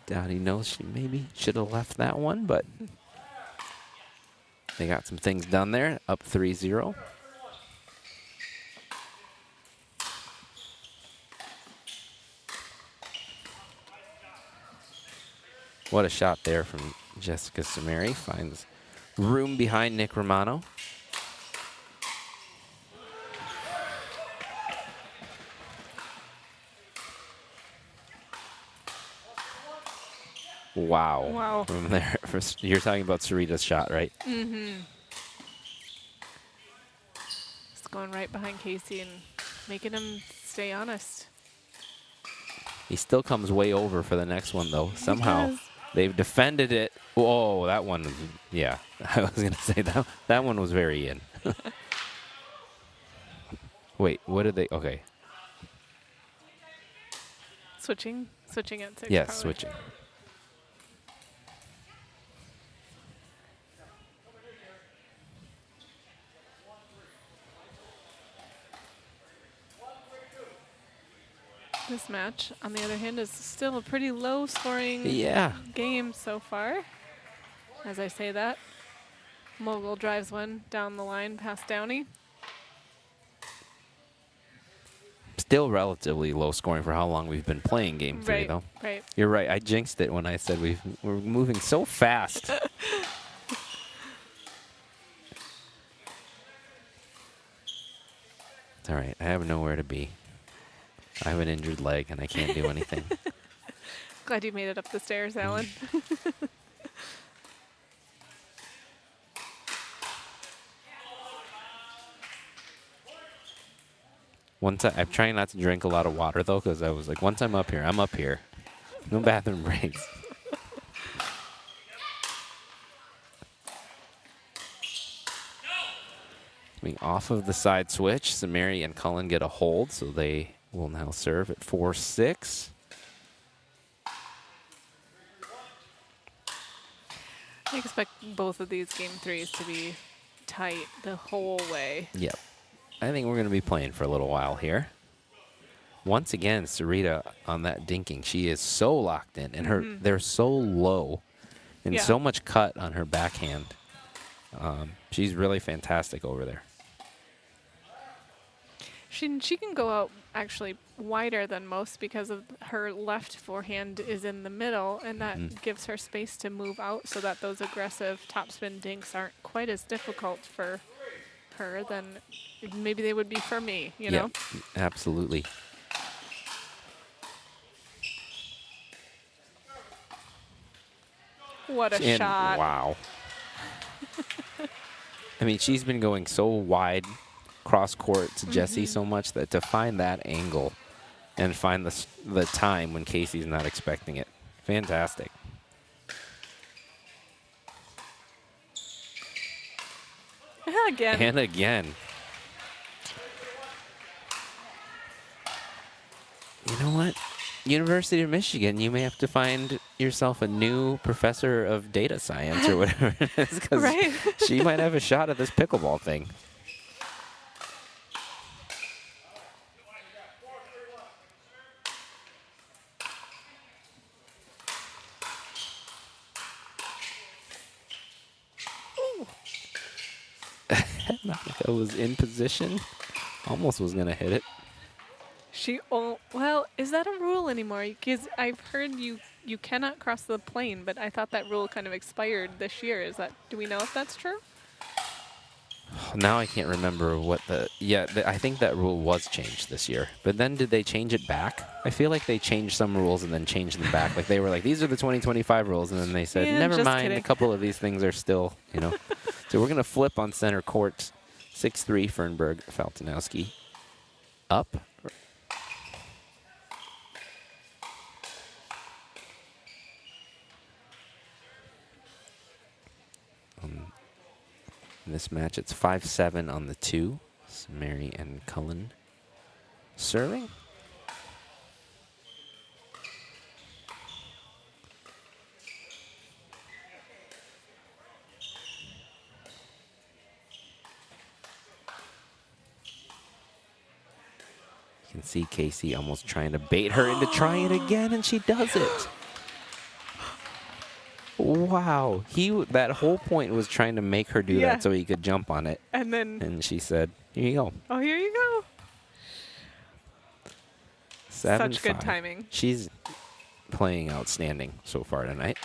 Downey knows she maybe should have left that one, but they got some things done there, up 3-0. What a shot there from Jessica Samari. Finds room behind Nick Romano. Wow. Wow. From there, you're talking about Sarita's shot, right? Mm-hmm. Just going right behind Casey and making him stay honest. He still comes way over for the next one, though. Somehow does. they've defended it. Whoa, that one, yeah. I was going to say that one was very in. Wait, what did they, okay. Switching at 6. Yes, probably. switching. This match, on the other hand, is still a pretty low-scoring game so far. As I say that, Mogul drives one down the line past Downey. Still relatively low scoring for how long we've been playing game 3, though. Right. You're right. I jinxed it when I said we're moving so fast. It's all right. I have nowhere to be. I have an injured leg, and I can't do anything. Glad you made it up the stairs, Alan. I'm trying not to drink a lot of water, though, because I was like, once I'm up here, I'm up here. No bathroom breaks. Coming off of the side switch, Samiri and Cullen get a hold, so they will now serve at 4-6. I expect both of these game 3s to be tight the whole way. Yep. I think we're going to be playing for a little while here. Once again, Sarita on that dinking. She is so locked in, and they're so low and so much cut on her backhand. She's really fantastic over there. She can go out actually wider than most because of her left forehand is in the middle, and that gives her space to move out so that those aggressive topspin dinks aren't quite as difficult for her than maybe they would be for me, you know? Absolutely. What a shot. Wow. I mean, she's been going so wide cross court to Jessie so much that to find that angle and find the time when Casey's not expecting it. Fantastic. Again. And again. You know what? University of Michigan, you may have to find yourself a new professor of data science or whatever it is, because she might have a shot at this pickleball thing. Monica was in position. Almost was going to hit it. Well, is that a rule anymore? Because I've heard you cannot cross the plane, but I thought that rule kind of expired this year. Do we know if that's true? Now I can't remember what I think that rule was changed this year. But then did they change it back? I feel like they changed some rules and then changed them back. Like they were like, these are the 2025 rules. And then they said, never mind, kidding. A couple of these things are still, So we're going to flip on center court. 6-3 Fernberg, Faltinowski. Up. In this match, it's 5-7 on the 2. Mary and Cullen serving. You can see Casey almost trying to bait her into trying it again, and she does it. Wow. That whole point was trying to make her do that so he could jump on it. And she said, here you go. Oh, here you go. 7-5. Such good timing. She's playing outstanding so far tonight.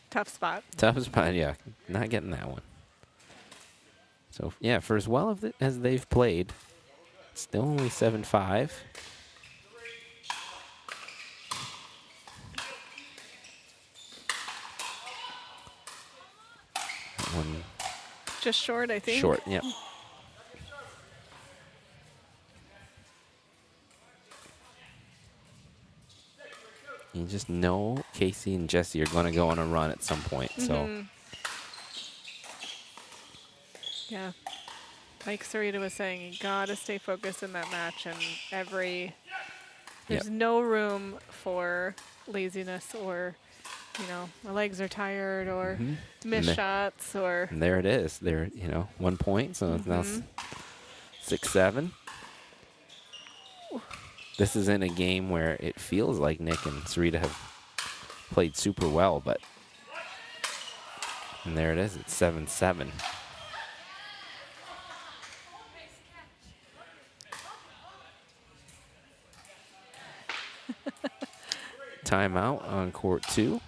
Tough spot. Tough spot, yeah. Not getting that one. So, yeah, for as well as they've played, Still only 7-5. That one Just short, I think. short, yep. You just know Casey and Jesse are going to go on a run at some point. So yeah, like Sarita was saying, you gotta stay focused in that match, and there's no room for laziness or, my legs are tired or missed shots or. And there it is. There, 1 point. So it's now 6-7. This is in a game where it feels like Nick and Sarita have played super well, but and there it is. It's 7-7. Timeout on court 2.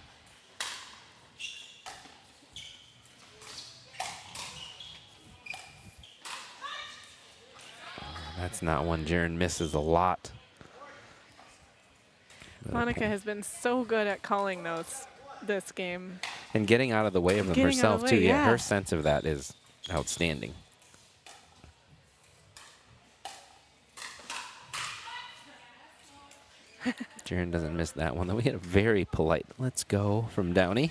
That's not one Jaren misses a lot. Monica has been so good at calling this game. And getting out of the way of them herself, too. Yeah, her sense of that is outstanding. Jaren doesn't miss that one, though. We had a very polite "let's go" from Downey.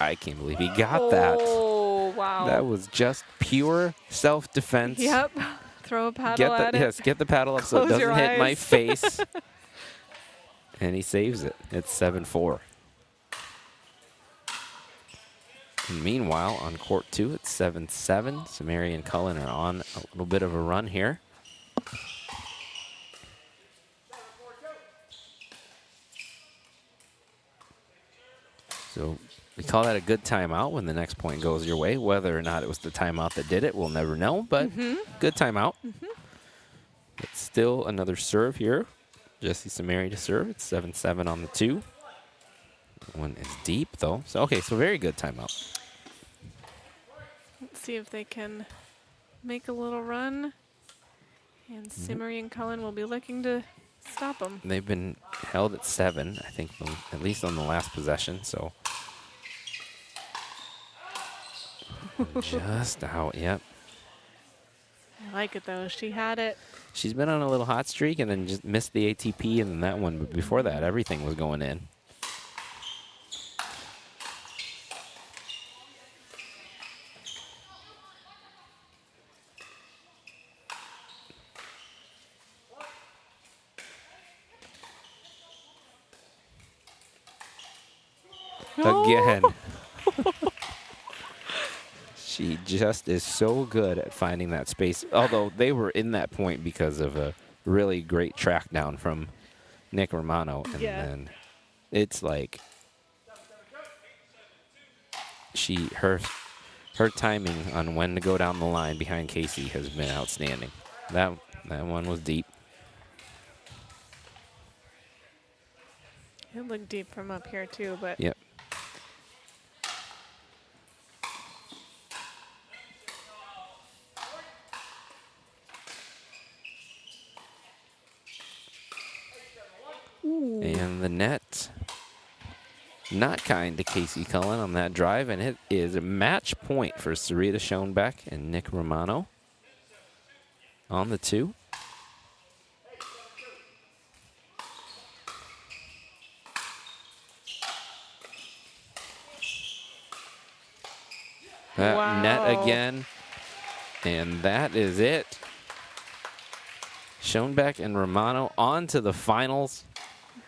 I can't believe he got that. Oh, wow. That was just pure self-defense. Yep. Throw a paddle at it. Yes, get the paddle up so it Close your doesn't hit my eyes. face. And he saves it. It's 7-4. And meanwhile, on court 2, it's 7-7. Samari and Cullen are on a little bit of a run here. So we call that a good timeout when the next point goes your way. Whether or not it was the timeout that did it, we'll never know, but good timeout. But still another serve here. Jesse Samari to serve. It's 7-7 on the 2. One is deep, though. So, okay, so very good timeout. Let's see if they can make a little run. And Simmery and Cullen will be looking to stop them. They've been held at 7, I think, at least on the last possession, so. Just out, yep. I like it, though. She had it. She's been on a little hot streak and then just missed the ATP and then that one. But before that, everything was going in. Again. She just is so good at finding that space. Although they were in that point because of a really great track down from Nick Romano. And then it's like her timing on when to go down the line behind Casey has been outstanding. That one was deep. It looked deep from up here, too, but. Yep. And the net, not kind to Casey Cullen on that drive, and it is a match point for Sarita Schoenbeck and Nick Romano on the 2. Net again, and that is it. Schoenbeck and Romano on to the finals.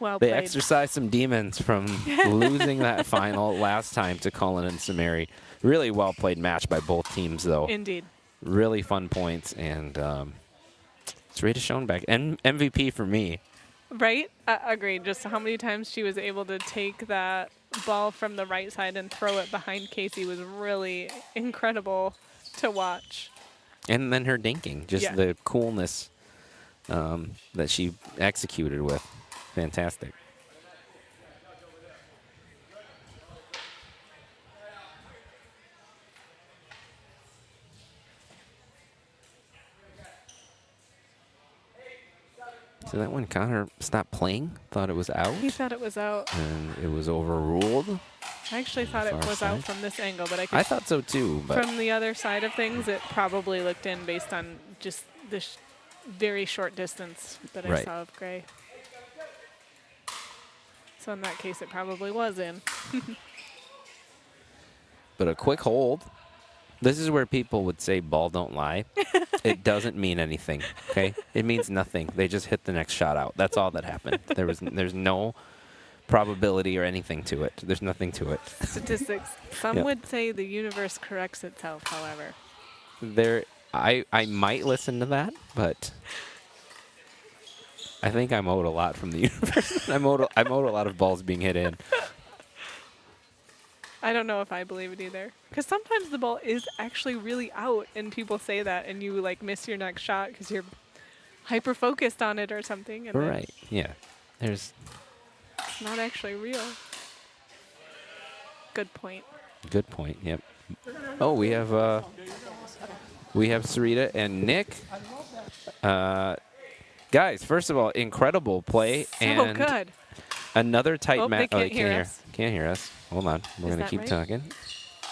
Well they played. exercised some demons from losing that final last time to Cullen and Samari. Really well played match by both teams, though. Indeed. Really fun points, and Sarita Schoenbeck, MVP for me. Right? Agreed. Just how many times she was able to take that ball from the right side and throw it behind Casey was really incredible to watch. And then her dinking, just Yeah. the coolness that she executed with. Fantastic. So that when Connor stopped playing, thought it was out, He thought it was out. and it was overruled. I actually thought it Far was side. out from this angle, but I could. I thought so too, but From the other side of things, it probably looked in based on just the very short distance that I Right. saw of Gray. So in that case, it probably was in. but a quick hold. This is where people would say ball don't lie. It doesn't mean anything, okay? It means nothing. They just hit the next shot out. That's all that happened. There's no probability or anything to it. There's nothing to it. Statistics. Some Yep. would say the universe corrects itself, however. I might listen to that, but I think I'm owed a lot from the universe. I'm owed a lot of balls being hit in. I don't know if I believe it either. Because sometimes the ball is actually really out, and people say that, and you like miss your next shot because you're hyper focused on it or something. And then Right. Yeah. There's it's not actually real. Good point. good point. Yep. Oh, we have Sarita and Nick. Guys, first of all, incredible play So and good. another tight Oh, match. they can't hear us. Can't hear us. Hold on. We're Is gonna that keep right? talking.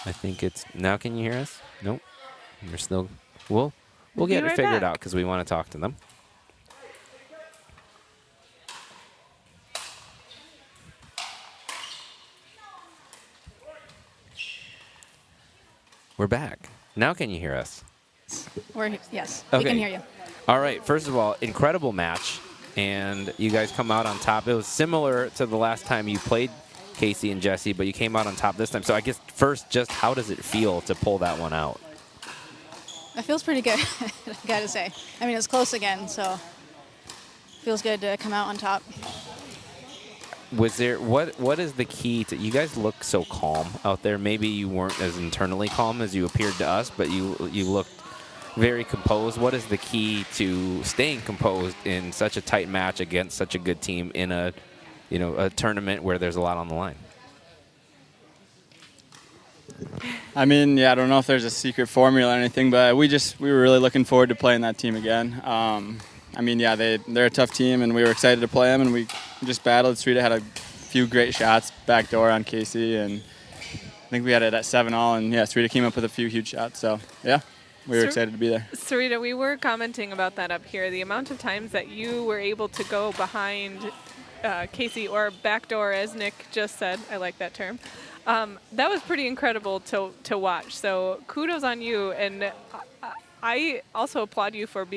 I think it's now. Can you hear us? Nope. We're still. We'll We'll get be it right figured back. out because we want to talk to them. We're back. Now can you hear us? Yes, we can hear you. All right. First of all, incredible match, and you guys come out on top. It was similar to the last time you played Casey and Jesse, but you came out on top this time. So I guess first, just how does it feel to pull that one out? It feels pretty good, I gotta say. I mean, it's close again, so feels good to come out on top. Was there what is the key to you guys look so calm out there? Maybe you weren't as internally calm as you appeared to us, but you looked very composed. What is the key to staying composed in such a tight match against such a good team in a tournament where there's a lot on the line? I mean, yeah, I don't know if there's a secret formula or anything, but we were really looking forward to playing that team again. I mean, yeah, they're a tough team, and we were excited to play them, and we just battled. Sarita had a few great shots, backdoor on Casey, and I think we had it at 7-all, and yeah, Sarita came up with a few huge shots. So yeah, we were excited to be there. Sarita, we were commenting about that up here. The amount of times that you were able to go behind Casey or backdoor, as Nick just said. I like that term. That was pretty incredible to watch. So kudos on you, and I also applaud you for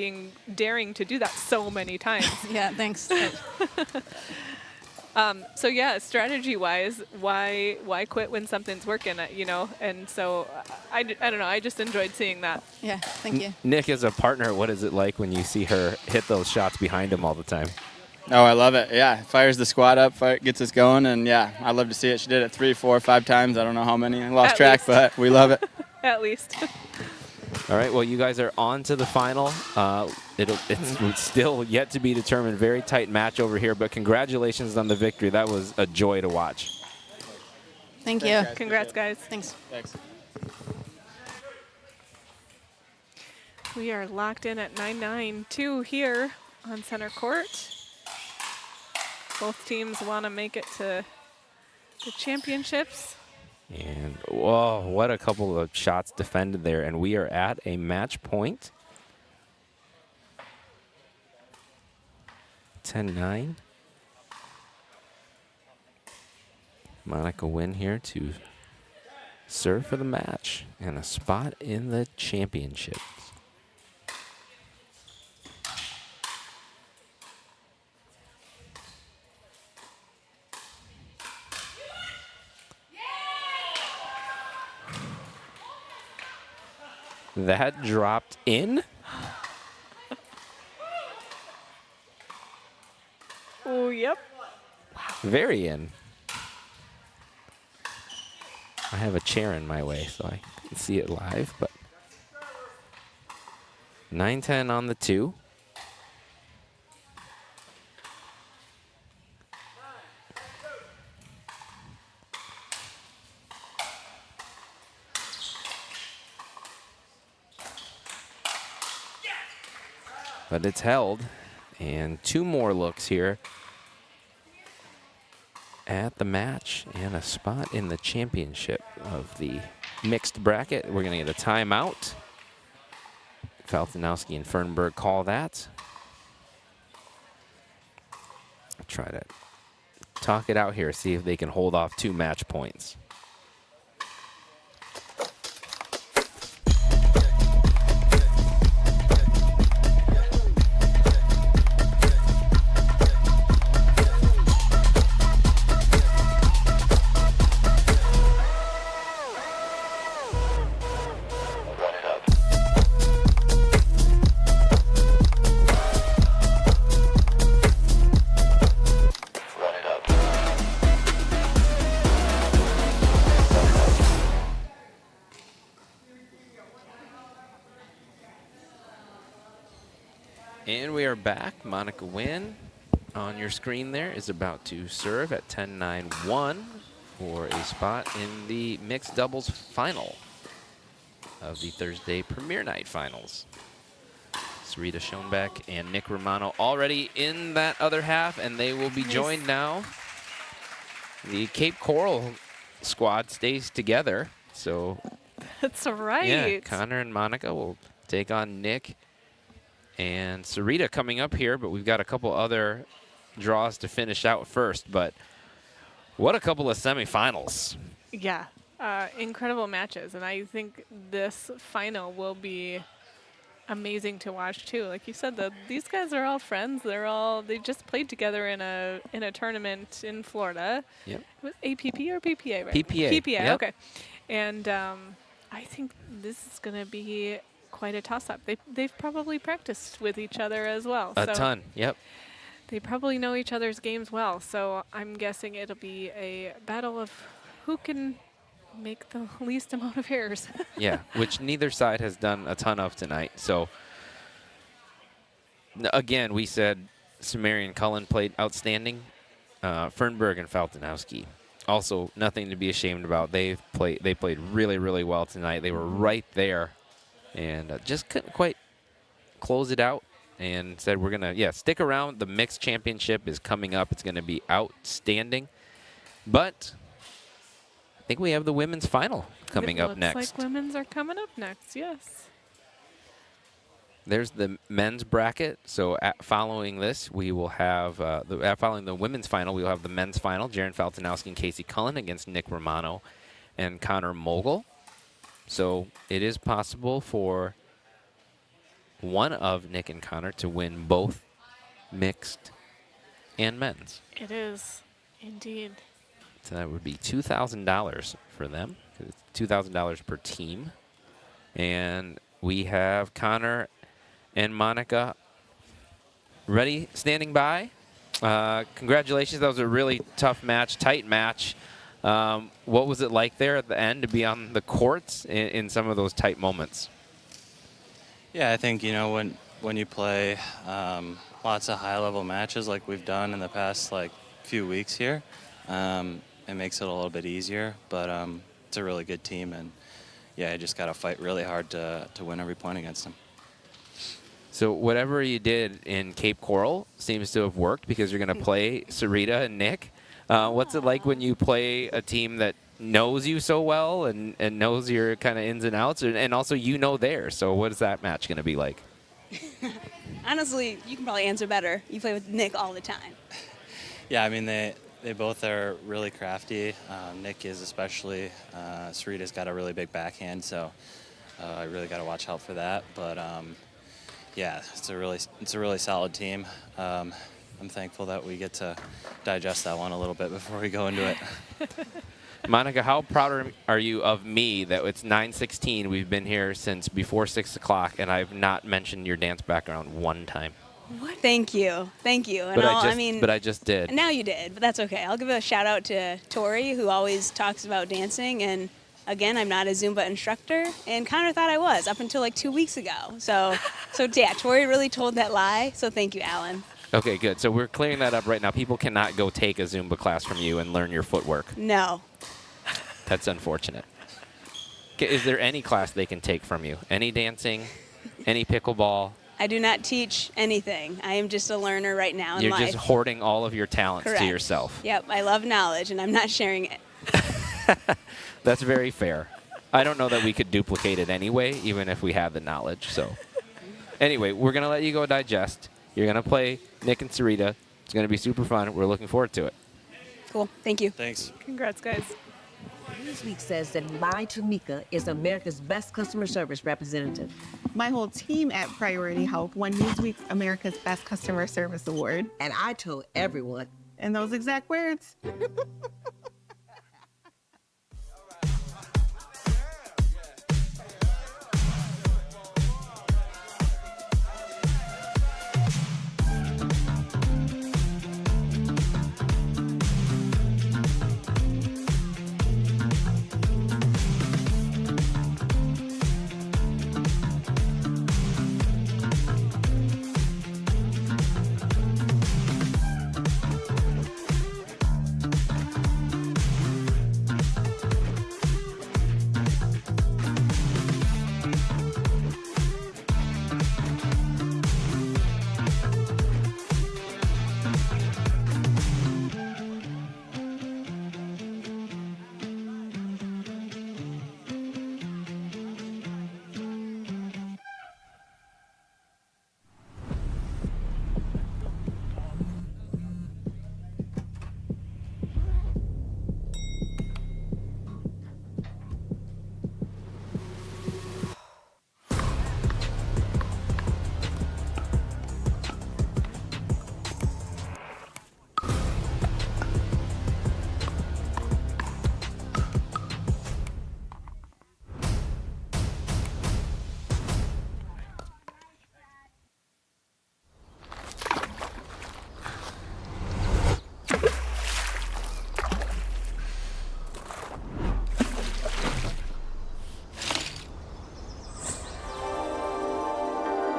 daring to do that so many times. Yeah, thanks. So yeah, strategy-wise, why quit when something's working? And so I don't know. I just enjoyed seeing that. Yeah, thank you. Nick, as a partner, what is it like when you see her hit those shots behind him all the time? Oh, I love it. Yeah, fires the squad up, gets us going, and yeah, I love to see it. She did it 3, 4, 5 times. I don't know how many. I lost track, but we love it. At least. All right, well, you guys are on to the final. It's still yet to be determined. Very tight match over here, but congratulations on the victory. That was a joy to watch. Thank you. Congrats, guys. Thanks. Thanks. We are locked in at 9-9-2 here on center court. Both teams want to make it to the championships. And whoa, what a couple of shots defended there. And we are at a match point. 10-9. Monica Wynn here to serve for the match and a spot in the championships. That dropped in. Oh, yep. Very in. I have a chair in my way, so I can see it live, but 9-10 on the 2. But it's held, and 2 more looks here at the match and a spot in the championship of the mixed bracket. We're going to get a timeout. Faltinowski and Fernberg call that. Try to talk it out here, see if they can hold off 2 match points. And we are back. Monica Wynn on your screen there is about to serve at 10-9-1 for a spot in the mixed doubles final of the Thursday Premier Night Finals. Sarita Schoenbeck and Nick Romano already in that other half, and they will be joined now. The Cape Coral squad stays together, so That's right. yeah, Connor and Monica will take on Nick and Sarita coming up here, but we've got a couple other draws to finish out first. But what a couple of semifinals. Yeah, incredible matches, and I think this final will be amazing to watch too. Like you said, these guys are all friends. They just played together in a tournament in Florida. Yep. With APP or PPA, right? PPA. PPA. Yep. Okay. And I think this is going to be quite a toss-up. They've probably practiced with each other as well. A ton. Yep. They probably know each other's games well. So I'm guessing it'll be a battle of who can make the least amount of errors. Yeah, which neither side has done a ton of tonight. So, again, we said Sumerian Cullen played outstanding. Fernberg and Faltinowski, also nothing to be ashamed about. They played really, really well tonight. They were right there and just couldn't quite close it out and said we're going to, stick around. The mixed championship is coming up. It's going to be outstanding. But I think we have the women's final coming up next. Looks like women's are coming up next, yes. There's the men's bracket. So following this, we will have, following the women's final, we will have the men's final. Jaren Faltinowski and Casey Cullen against Nick Romano and Connor Mogul. So it is possible for one of Nick and Connor to win both mixed and men's. It is, indeed. So that would be $2,000 for them. It's $2,000 per team. And we have Connor and Monica ready, standing by. Congratulations. That was a really tough match, tight match. What was it like there at the end to be on the courts in some of those tight moments? Yeah, I think, when you play lots of high-level matches like we've done in the past, few weeks here, it makes it a little bit easier. But it's a really good team, and, yeah, you just got to fight really hard to win every point against them. So whatever you did in Cape Coral seems to have worked because you're going to play Sarita and Nick. What's it like when you play a team that knows you so well and knows your kind of ins and outs, and also theirs? So what is that match going to be like? Honestly, you can probably answer better. You play with Nick all the time. Yeah, I mean, they both are really crafty. Nick is especially. Sarita's got a really big backhand, so I really got to watch out for that. But yeah, it's a really solid team. I'm thankful that we get to digest that one a little bit before we go into it. Monica, how proud are you of me that it's 9:16? We've been here since before 6 o'clock, and I've not mentioned your dance background one time. What? Thank you. And But I just did. Now you did, but that's okay. I'll give a shout out to Tori, who always talks about dancing, and again, I'm not a Zumba instructor, and Connor thought I was up until like 2 weeks ago. So yeah, Tori really told that lie. So thank you, Alan. Okay, good. So we're clearing that up right now. People cannot go take a Zumba class from you and learn your footwork. No. That's unfortunate. Is there any class they can take from you? Any dancing? Any pickleball? I do not teach anything. I am just a learner right now in You're life. just hoarding all of your talents Correct. to yourself. Yep, I love knowledge, and I'm not sharing it. That's very fair. I don't know that we could duplicate it anyway, even if we had the knowledge. So anyway, we're going to let you go digest. You're going to play Nick and Sarita. It's going to be super fun. We're looking forward to it. Cool. Thank you. Thanks. Congrats, guys. Newsweek says that my Tamika is America's best customer service representative. My whole team at Priority Health won Newsweek's America's Best Customer Service Award. And I told everyone. In those exact words.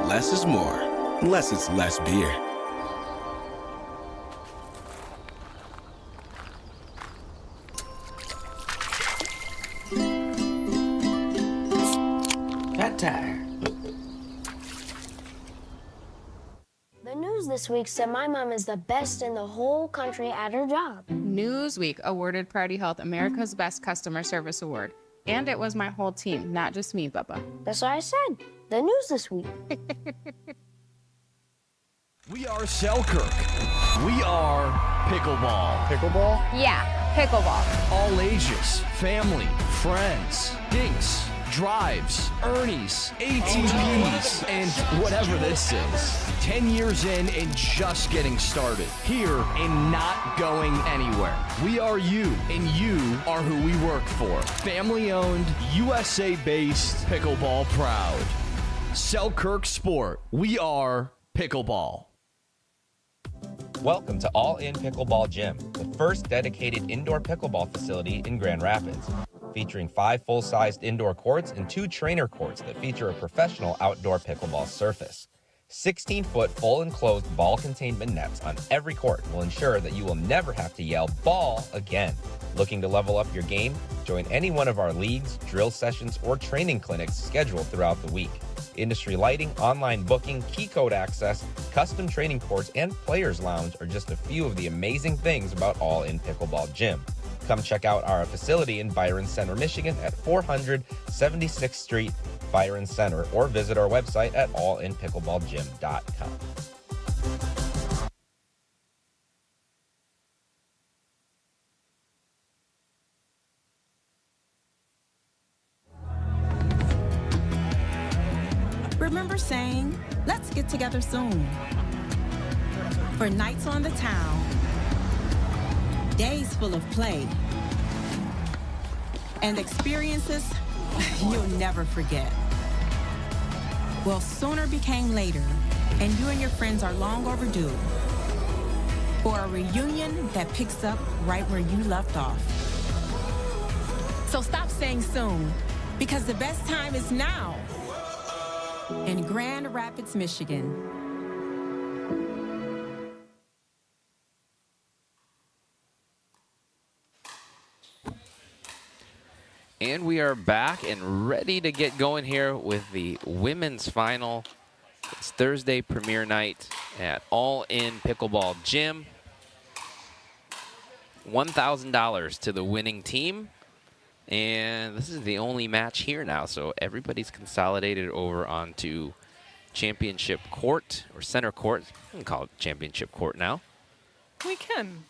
Less is more, unless it's less beer. Fat tire. The news this week said my mom is the best in the whole country at her job. Newsweek awarded Priority Health America's Best Customer Service Award. And it was my whole team, not just me, Bubba. That's what I said. The news this week. We are Selkirk. We are pickleball. Pickleball? Yeah, pickleball. All ages, family, friends, dinks, drives, Ernies, ATPs, and whatever this is. 10 years in and just getting started. Here and not going anywhere. We are you, and you are who we work for. Family-owned, USA-based, pickleball proud. Selkirk Sport. We are pickleball. Welcome to All In Pickleball Gym, the first dedicated indoor pickleball facility in Grand Rapids, featuring 5 full-sized indoor courts and 2 trainer courts that feature a professional outdoor pickleball surface. 16-foot full enclosed ball containment nets on every court will ensure that you will never have to yell ball again. Looking to level up your game? Join any one of our leagues, drill sessions, or training clinics scheduled throughout the week. Industry lighting, online booking, key code access, custom training courts, and players lounge are just a few of the amazing things about All In Pickleball Gym. Come check out our facility in Byron Center, Michigan at 400 76th Street, Byron Center, or visit our website at allinpickleballgym.com. Remember saying, let's get together soon. For nights on the town, days full of play, and experiences you'll never forget. Well, sooner became later, and you and your friends are long overdue for a reunion that picks up right where you left off. So stop saying soon, because the best time is now in Grand Rapids, Michigan. And we are back and ready to get going here with the women's final. It's Thursday premiere night at All In Pickleball Gym. $1,000 to the winning team. And this is the only match here now, so everybody's consolidated over onto championship court, or center court. We can call it championship court now. We can.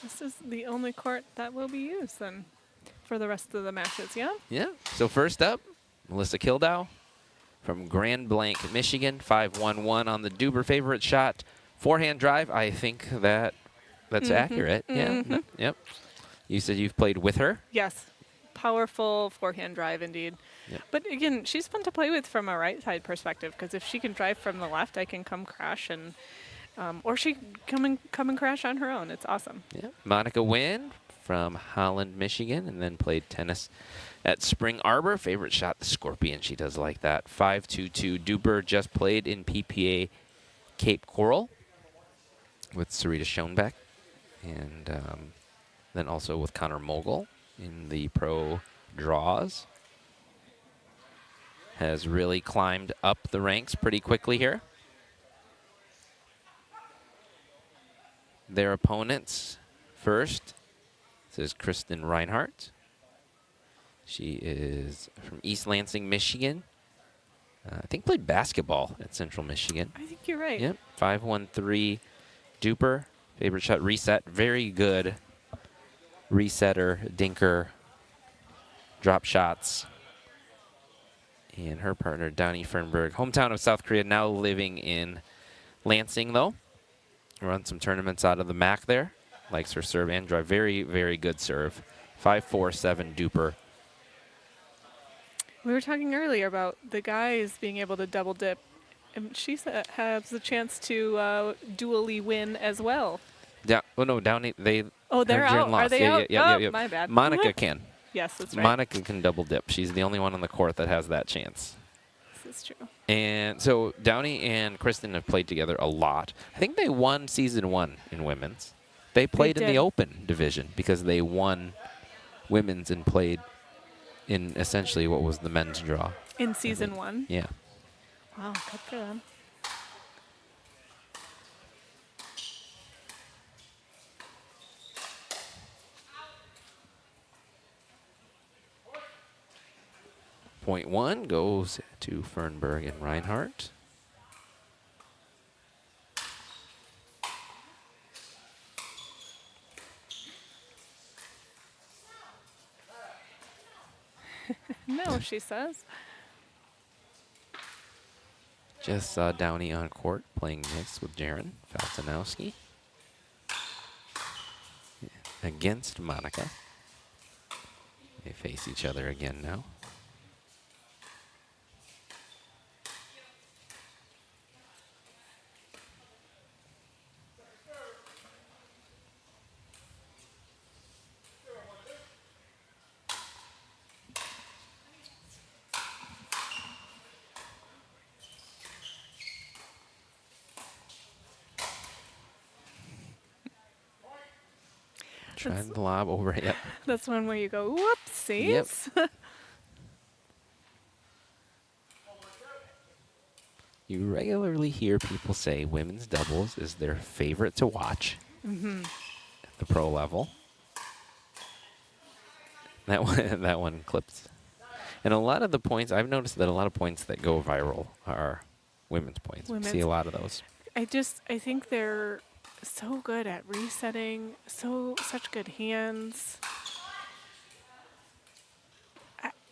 This is the only court that will be used then for the rest of the matches, yeah? Yeah. So first up, Melissa Kildow from Grand Blanc, Michigan. 5-1-1 on the Duber favorite shot. Forehand drive. I think that's accurate. Yeah. No, yep. You said you've played with her? Yes. Powerful forehand drive indeed. Yep. But again, she's fun to play with from a right side perspective, because if she can drive from the left, I can come crash and or she can come and crash on her own. It's awesome. Yeah. Monica Wynn from Holland, Michigan, and then played tennis at Spring Arbor. Favorite shot, the Scorpion. She does like that. 5-2-2. Duber just played in PPA Cape Coral with Sarita Schoenbeck, and then also with Connor Mogul in the pro draws. Has really climbed up the ranks pretty quickly here. Their opponents first. This is Kristen Reinhardt. She is from East Lansing, Michigan. I think played basketball at Central Michigan. I think you're right. Yep. 5-1-3 Duper. Favorite shot reset. Very good resetter, dinker, drop shots. And her partner, Downie Fernberg, hometown of South Korea, now living in Lansing, though. Run some tournaments out of the MAC there. Likes her serve and drive. Very, very good serve. 5-4-7 Duper. We were talking earlier about the guys being able to double dip, and she has the chance to dually win as well. Oh no, Downie, they. Oh, they're out. Are they out? Yeah. My bad. Monica can. Yes, that's right. Monica can double dip. She's the only one on the court that has that chance. This is true. And so Downie and Kristen have played together a lot. I think they won season 1 in women's. They played in the open division because they won women's and played in essentially what was the men's draw. In season 1? Yeah. Wow, good for them. Point 1 goes to Fernberg and Reinhardt. No, she says. Just saw Downie on court playing mixed with Jaron Falsanowski against Monica. They face each other again now. Trying to lob over it. Yep. That's one where you go, whoopsies. Yep. You regularly hear people say women's doubles is their favorite to watch Mm-hmm. at the pro level. That one clips. And a lot of the points, I've noticed that a lot of points that go viral are women's points. We see a lot of those. I think they're so good at resetting, such good hands.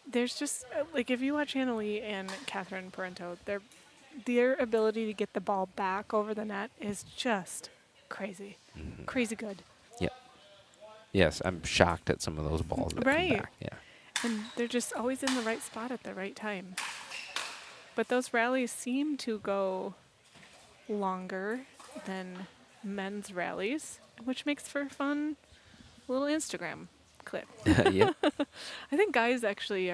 There's just, like, if you watch Annalie and Catherine Parento, their ability to get the ball back over the net is just crazy. Mm-hmm. Crazy good. Yep. Yes, I'm shocked at some of those balls that come back. Yeah. And they're just always in the right spot at the right time. But those rallies seem to go longer than men's rallies, which makes for a fun little Instagram clip. Yep. I think guys actually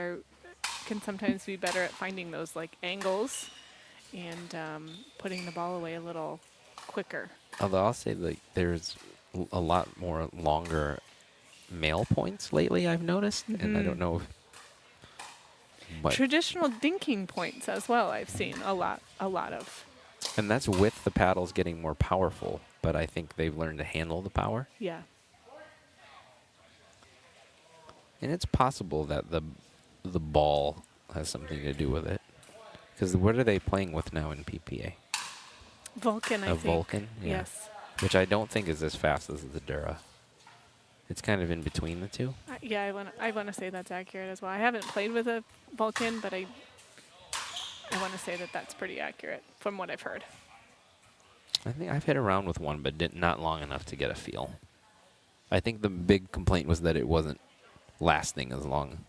can sometimes be better at finding those like angles and putting the ball away a little quicker. Although I'll say like there's a lot more longer male points lately, I've noticed, and I don't know what. Traditional dinking points as well, I've seen a lot of. And that's with the paddles getting more powerful, but I think they've learned to handle the power. Yeah. And it's possible that the ball has something to do with it. Because what are they playing with now in PPA? Vulcan, I think. A Vulcan? Yeah. Yes. Which I don't think is as fast as the Dura. It's kind of in between the two. Yeah, I want to say that's accurate as well. I haven't played with a Vulcan, but I want to say that that's pretty accurate from what I've heard. I think I've hit around with one, but not long enough to get a feel. I think the big complaint was that it wasn't lasting as long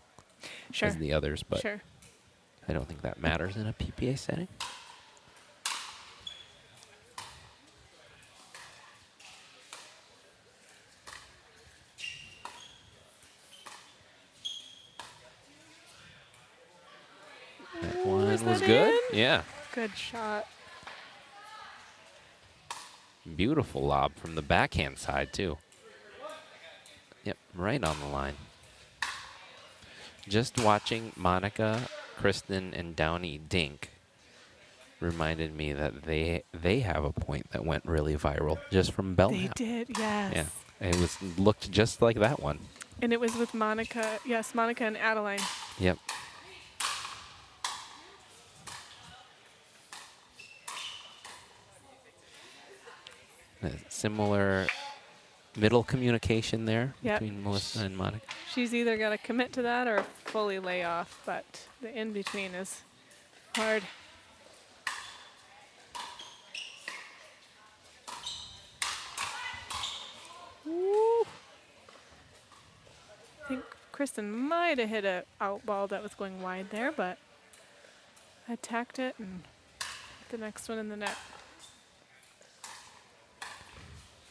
as the others, but I don't think that matters in a PPA setting. That one was good. Yeah. Good shot. Beautiful lob from the backhand side, too. Yep, right on the line. Just watching Monica, Kristen, and Downey dink reminded me that they have a point that went really viral just from Belknap. They did, yes. Yeah, it looked just like that one. And it was with Monica, yes, Monica and Adeline. Yep. Similar middle communication there between Melissa and Monica. She's either got to commit to that or fully lay off, but the in-between is hard. Woo. I think Kristen might have hit a out ball that was going wide there, but attacked it and the next one in the net.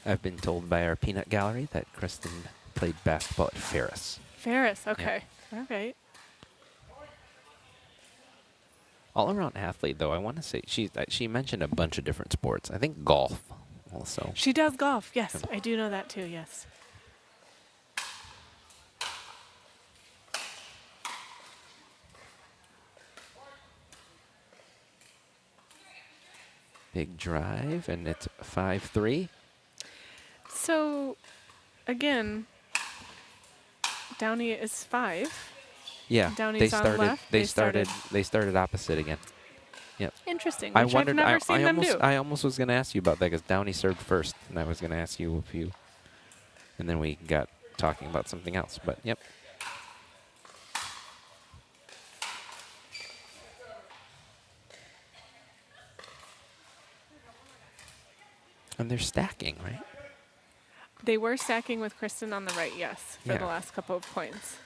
I've been told by our peanut gallery that Kristen played basketball at Ferris. Ferris, okay. Yeah. All right. All-around athlete, though, I want to say she mentioned a bunch of different sports. I think golf also. She does golf, yes. I do know that too, yes. Big drive, and it's 5-3. So, again, Downey is 5. Yeah, Downey's on left. They started opposite again. Yep. Interesting. I Which wondered. I've never seen them do. I almost was going to ask you about that because Downey served first, and I was going to ask you if you. And then we got talking about something else. But yep. And they're stacking, right? They were stacking with Kristen on the right, yes, for the last couple of points.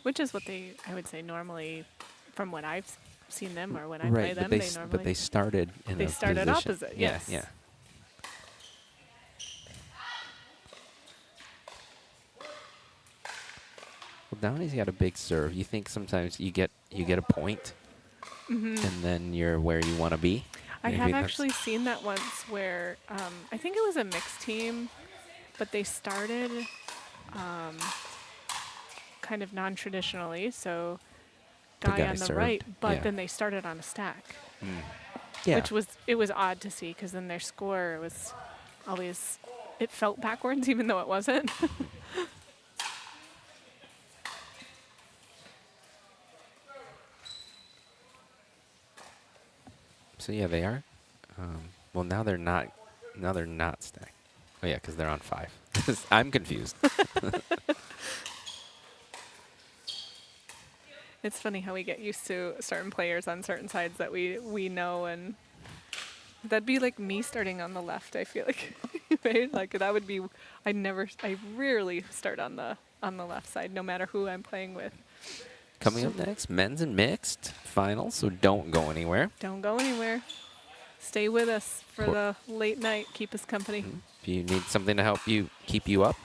Which is what I would say normally, from what I've seen them or when I play them, they normally. But they started in they a started position. opposite, yes. Yeah. Well, Downey's got a big serve. You think sometimes you get a point, and then you're where you want to be. I have actually seen that once where I think it was a mixed team, but they started kind of non-traditionally, so guy on the served. right, but then they started on a stack. Yeah. Which was odd to see because then their score was always, it felt backwards even though it wasn't. So yeah, they are. Well, now they're not. Now they're not stacked. Oh yeah, because they're on 5. I'm confused. It's funny how we get used to certain players on certain sides that we know, and that'd be like me starting on the left. I feel like, right? Like that would be. I rarely start on the left side, no matter who I'm playing with. Coming up next, men's and mixed finals. So don't go anywhere. Don't go anywhere. Stay with us for the late night. Keep us company. If you need something to help you keep you up,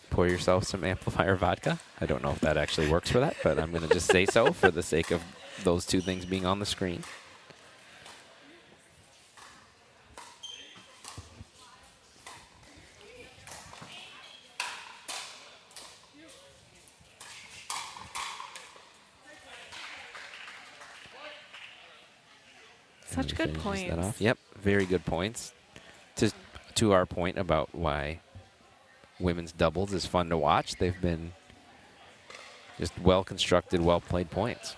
pour yourself some amplifier vodka. I don't know if that actually works for that, but I'm going to just say so for the sake of those two things being on the screen. Such good Finishes points. that off. Yep, very good points. To our point about why women's doubles is fun to watch, they've been just well-constructed, well-played points.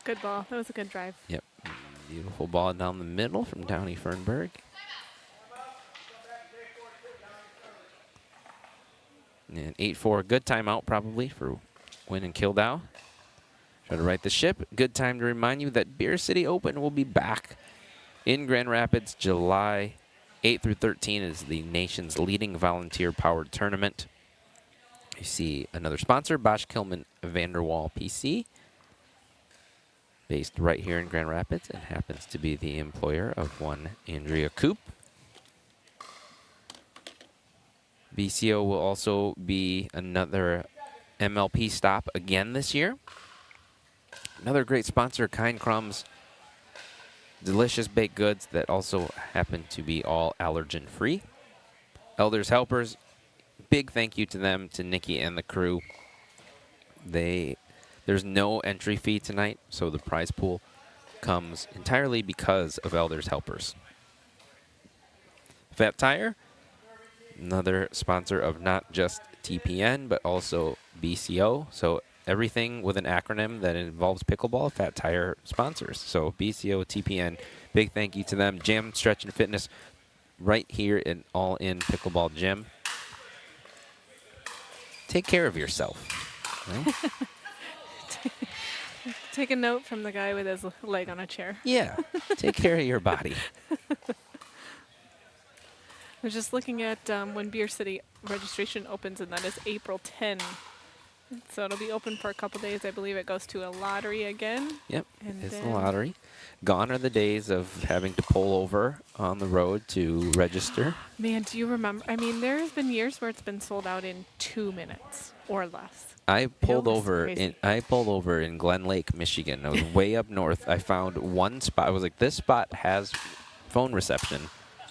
Good ball. That was a good drive. Yep, beautiful ball down the middle from Downey Fernberg. And 8-4, good timeout probably for Wynn and Kildow. Try to right the ship. Good time to remind you that Beer City Open will be back in Grand Rapids July 8 through 13 is the nation's leading volunteer-powered tournament. You see another sponsor, Bosch Kilman Vanderwall PC, based right here in Grand Rapids and happens to be the employer of one Andrea Koop. BCO will also be another MLP stop again this year. Another great sponsor, Kind Crumbs, delicious baked goods that also happen to be all allergen-free. Elders Helpers, big thank you to them, to Nikki and the crew. There's no entry fee tonight, so the prize pool comes entirely because of Elders Helpers. Fat Tire, another sponsor of not just TPN, but also BCO. So everything with an acronym that involves pickleball, Fat Tire sponsors. So BCO, TPN, big thank you to them. Gym, Stretch, and Fitness right here in All In Pickleball Gym. Take care of yourself. Right? Take a note from the guy with his leg on a chair. Yeah, take care of your body. I was just looking at when Beer City registration opens, and that is April 10. So it'll be open for a couple days. I believe it goes to a lottery again. Yep, And it's the then lottery. Gone are the days of having to pull over on the road to register. Man, do you remember? I mean, there's been years where it's been sold out in 2 minutes or less. I pulled It was over in Glen Lake, Michigan. I was way up north. I found one spot. I was like, this spot has phone reception.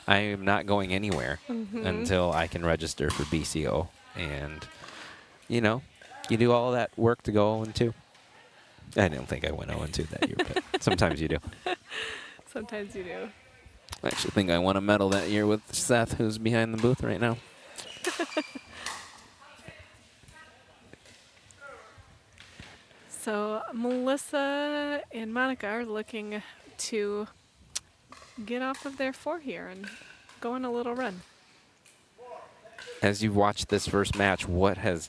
I am not going anywhere until I can register for BCO. And, you know, you do all that work to go 0-2. I don't think I went 0-2 that year, but sometimes you do. Sometimes you do. I actually think I won a medal that year with Seth, who's behind the booth right now. So Melissa and Monica are looking to get off of their 4 here and go on a little run. As you've watched this first match, what has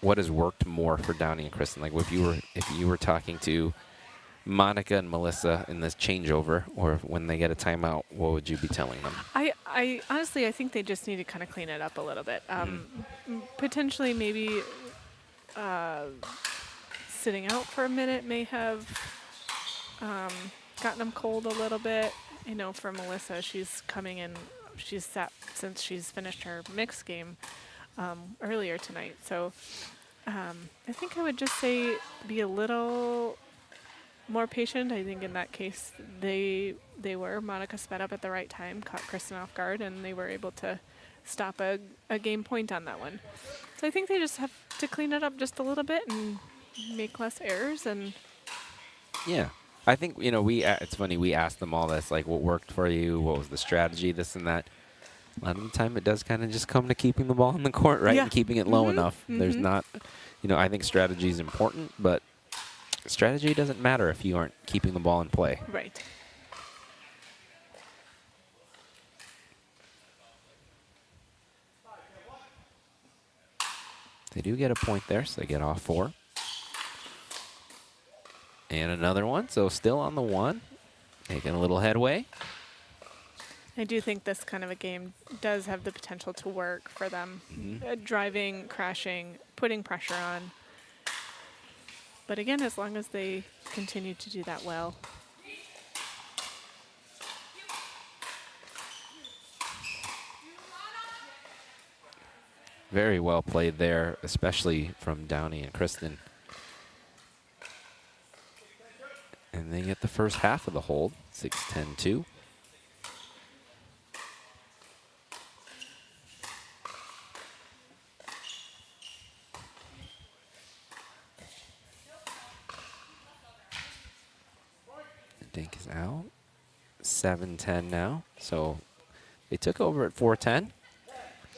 worked more for Downey and Kristen? Like, if you were talking to Monica and Melissa in this changeover, or when they get a timeout, what would you be telling them? I honestly, I think they just need to kind of clean it up a little bit. Potentially, maybe sitting out for a minute may have gotten them cold a little bit. You know, for Melissa, she's coming in. She's sat since she's finished her mixed game earlier tonight. So I think I would just say be a little more patient. I think in that case they were. Monica sped up at the right time, caught Kristen off guard, and they were able to stop a game point on that one. So I think they just have to clean it up just a little bit and make less errors. And yeah, I think, you know, it's funny, we asked them all this, like, what worked for you, what was the strategy, this and that. A lot of the time it does kind of just come to keeping the ball in the court, right? Yeah. And keeping it low enough. There's not, you know, I think strategy is important, but strategy doesn't matter if you aren't keeping the ball in play. Right. They do get a point there, so they get off 4. And another one, so still on the 1. Making a little headway. I do think this kind of a game does have the potential to work for them. Driving, crashing, putting pressure on. But again, as long as they continue to do that well. Very well played there, especially from Downey and Kristen. And they get the first half of the hold, 6-10-2. Dink is out. 7-10 now. So they took over at 4-10.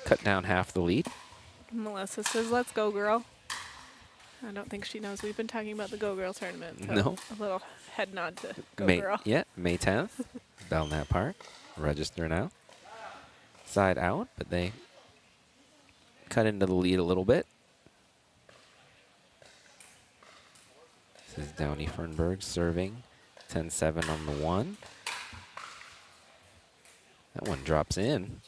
Cut down half the lead. Melissa says, let's go, girl. I don't think she knows we've been talking about the Go Girl tournament. So No. a little head nod to Go May, Girl. yeah, May 10th. Belknap Park. Register now. Side out, but they cut into the lead a little bit. This is Downey Fernberg serving. 10-7 on the 1. That one drops in.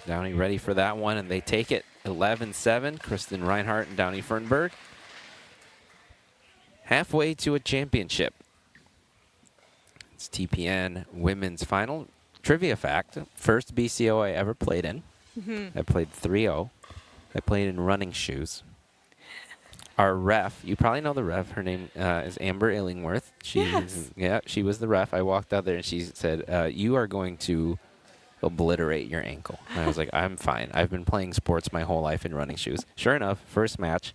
Downey ready for that one, and they take it 11-7. Kristen Reinhardt and Downey Fernberg. Halfway to a championship. It's TPN women's final. Trivia fact, first BCO I ever played in. I played 3-0. I played in running shoes. Our ref, you probably know the ref. Her name is Amber Illingworth. Yeah, she was the ref. I walked out there and she said, you are going to obliterate your ankle. And I was like, I'm fine. I've been playing sports my whole life in running shoes. Sure enough, first match,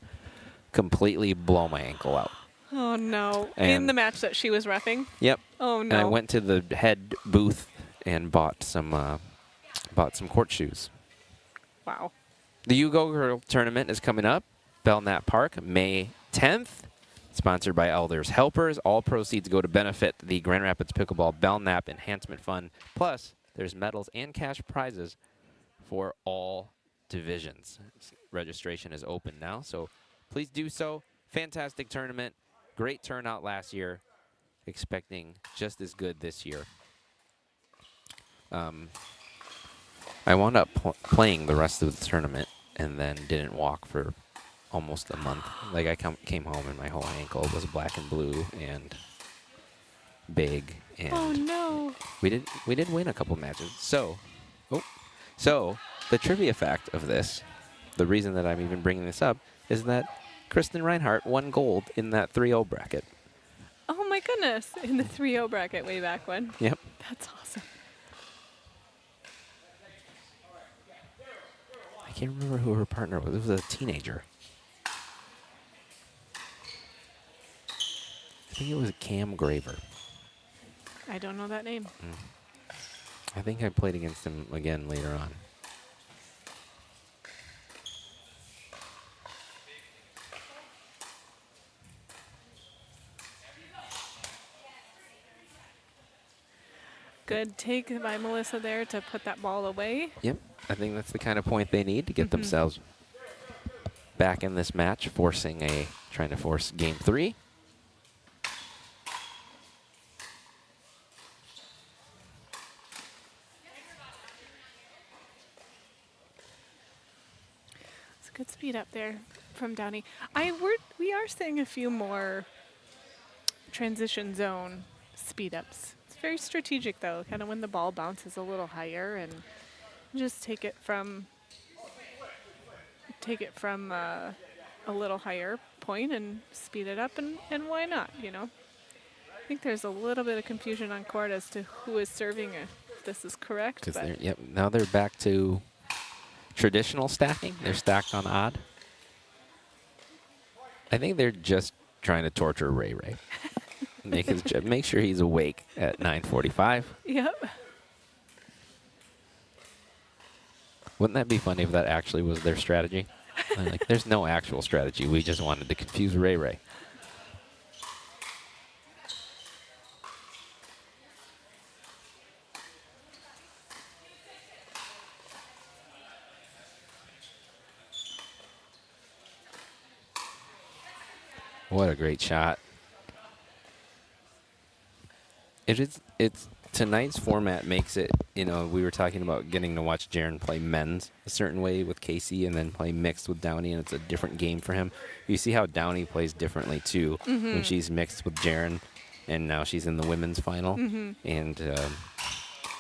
completely blow my ankle out. Oh, no. And in the match that she was reffing? Yep. Oh, no. And I went to the head booth and bought some court shoes. Wow. The You Go Girl tournament is coming up. Belknap Park, May 10th. Sponsored by Elders Helpers. All proceeds go to benefit the Grand Rapids Pickleball Belknap Enhancement Fund. Plus, there's medals and cash prizes for all divisions. Registration is open now, so please do so. Fantastic tournament. Great turnout last year. Expecting just as good this year. I wound up playing the rest of the tournament and then didn't walk for almost a month. Like I came home and my whole ankle was black and blue and big. And oh no! We did win a couple matches. So the trivia fact of this, the reason that I'm even bringing this up, is that Kristen Reinhardt won gold in that 3-0 bracket. Oh my goodness! In the 3-0 bracket way back when. Yep. That's awesome. I can't remember who her partner was. It was a teenager. I think it was Cam Graver. I don't know that name. I think I played against him again later on. Good take by Melissa there to put that ball away. Yep. I think that's the kind of point they need to get themselves back in this match, trying to force game 3. It's a good speed up there from Downey. We are seeing a few more transition zone speed ups. It's very strategic though, kind of when the ball bounces a little higher and just take it from a little higher point and speed it up, and why not, you know? I think there's a little bit of confusion on court as to who is serving, if this is correct. Yep. Now they're back to traditional stacking. They're stacked on odd. I think they're just trying to torture Ray Ray. Make sure he's awake at 9:45. Yep. Wouldn't that be funny if that actually was their strategy? Like, there's no actual strategy. We just wanted to confuse Ray Ray. What a great shot. It's tonight's format makes it, you know, we were talking about getting to watch Jaron play men's a certain way with Casey and then play mixed with Downey, and it's a different game for him. You see how Downey plays differently, too, when she's mixed with Jaron, and now she's in the women's final. And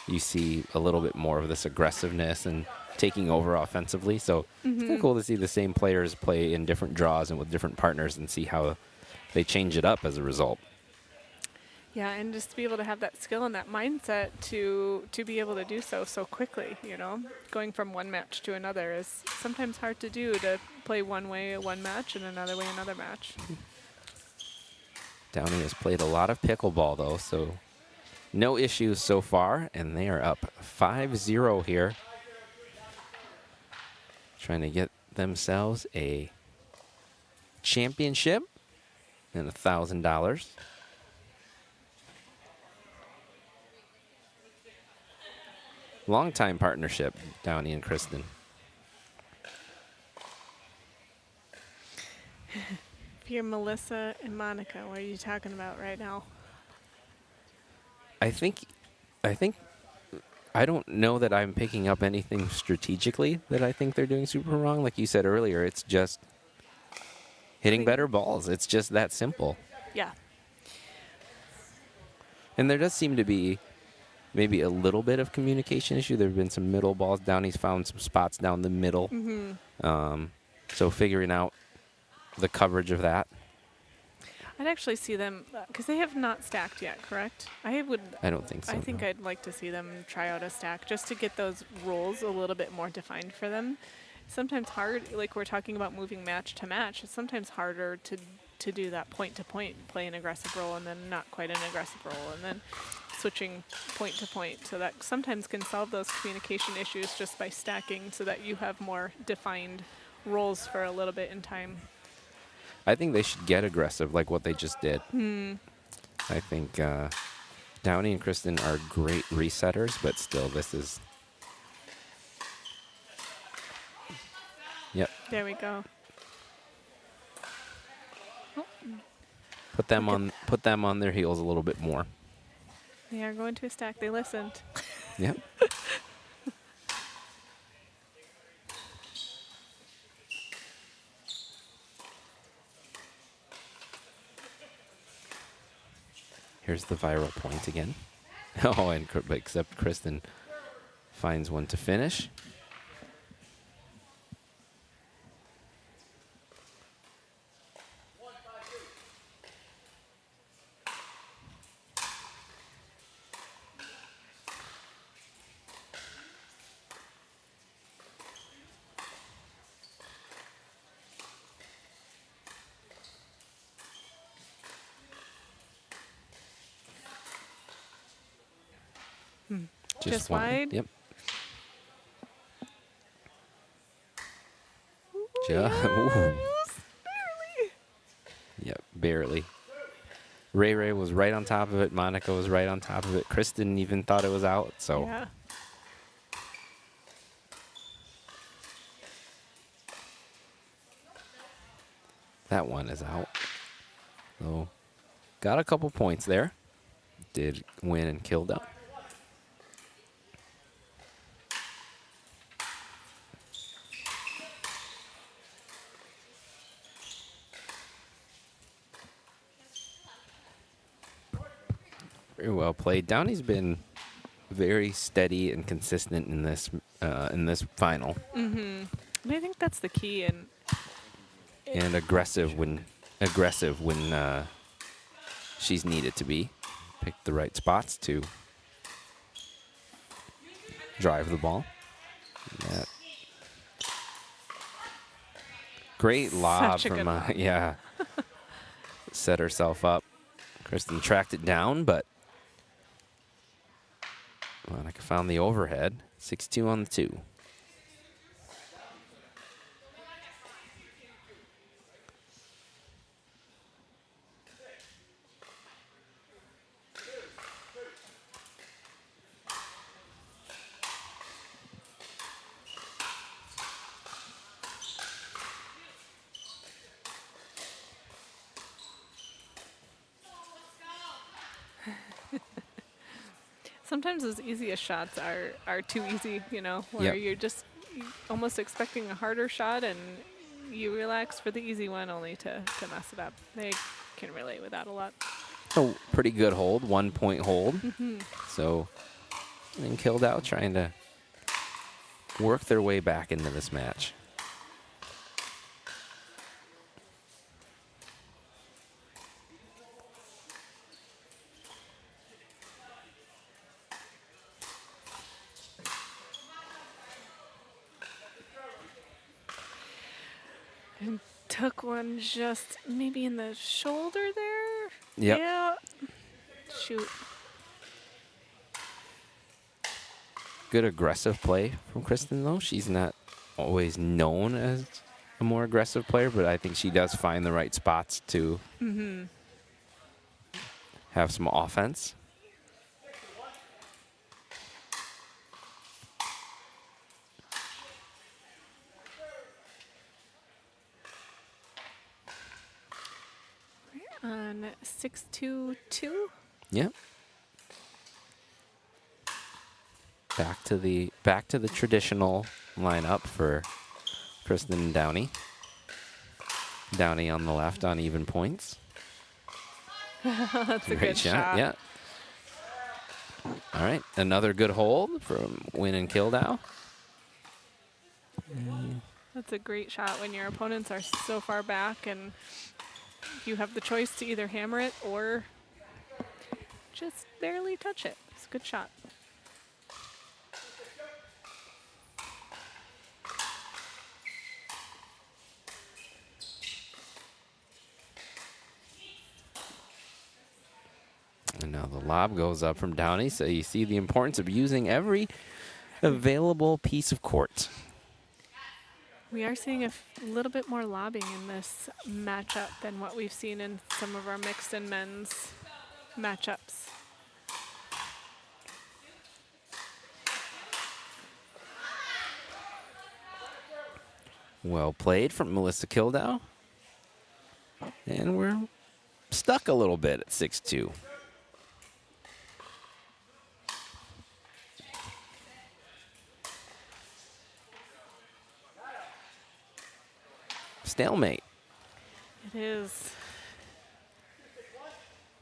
you see a little bit more of this aggressiveness and taking over offensively. So it's kind of cool to see the same players play in different draws and with different partners and see how they change it up as a result. Yeah, and just to be able to have that skill and that mindset to be able to do so quickly, you know. Going from one match to another is sometimes hard to do, to play one way one match and another way another match. Downey has played a lot of pickleball, though, so no issues so far, and they are up 5-0 here. Trying to get themselves a championship and $1,000. Long-time partnership, Downey and Kristen. If you're Melissa and Monica, what are you talking about right now? I think I don't know that I'm picking up anything strategically that I think they're doing super wrong. Like you said earlier, it's just hitting better balls. It's just that simple. Yeah. And there does seem to be maybe a little bit of communication issue. There have been some middle balls. Downey's found some spots down the middle. So figuring out the coverage of that. I'd actually see them, because they have not stacked yet, correct? I don't think so. I think no. I'd like to see them try out a stack just to get those roles a little bit more defined for them. Sometimes hard, like we're talking about moving match to match, it's sometimes harder to do that point to point, play an aggressive role and then not quite an aggressive role, and then switching point to point. So that sometimes can solve those communication issues just by stacking so that you have more defined roles for a little bit in time. I think they should get aggressive like what they just did. I think Downey and Kristen are great resetters, but still this is... Yep. There we go. Put them on their heels a little bit more. They are going to a stack. They listened. Yep. Here's the viral point again. Oh, and except Kristen finds one to finish. Just wide? Yep. Barely. Yep, barely. Ray was right on top of it. Monica was right on top of it. Kristen even thought it was out, so. Yeah. That one is out. So, got a couple points there. Did win and killed up. Very well played. Downey's been very steady and consistent in this final. And I think that's the key. And aggressive when she's needed to be. Pick the right spots to drive the ball. That great lob Such a from good yeah. Set herself up. Kristen tracked it down, but Monica found the overhead. 6-2 on the 2. Sometimes those easiest shots are too easy, you know, where Yep. you're just almost expecting a harder shot and you relax for the easy one only to mess it up. They can relate with that a lot. Oh, pretty good hold, 1 point hold. Mhm. So, and Kildau trying to work their way back into this match. And took one just maybe in the shoulder there. Yep. Yeah. Shoot. Good aggressive play from Kristen, though. She's not always known as a more aggressive player, but I think she does find the right spots to Mm-hmm. have some offense. On 6-2-2. Yep. Back to the traditional lineup for Kristen and Downey. Downey on the left on even points. That's a Great good shot. Yeah. All right, another good hold from Wynn and Kildau. That's a great shot when your opponents are so far back and you have the choice to either hammer it or just barely touch it. It's a good shot. And now the lob goes up from Downey, so you see the importance of using every available piece of court. We are seeing a little bit more lobbing in this matchup than what we've seen in some of our mixed and men's matchups. Well played from Melissa Kildau. And we're stuck a little bit at 6-2. Stalemate. It is.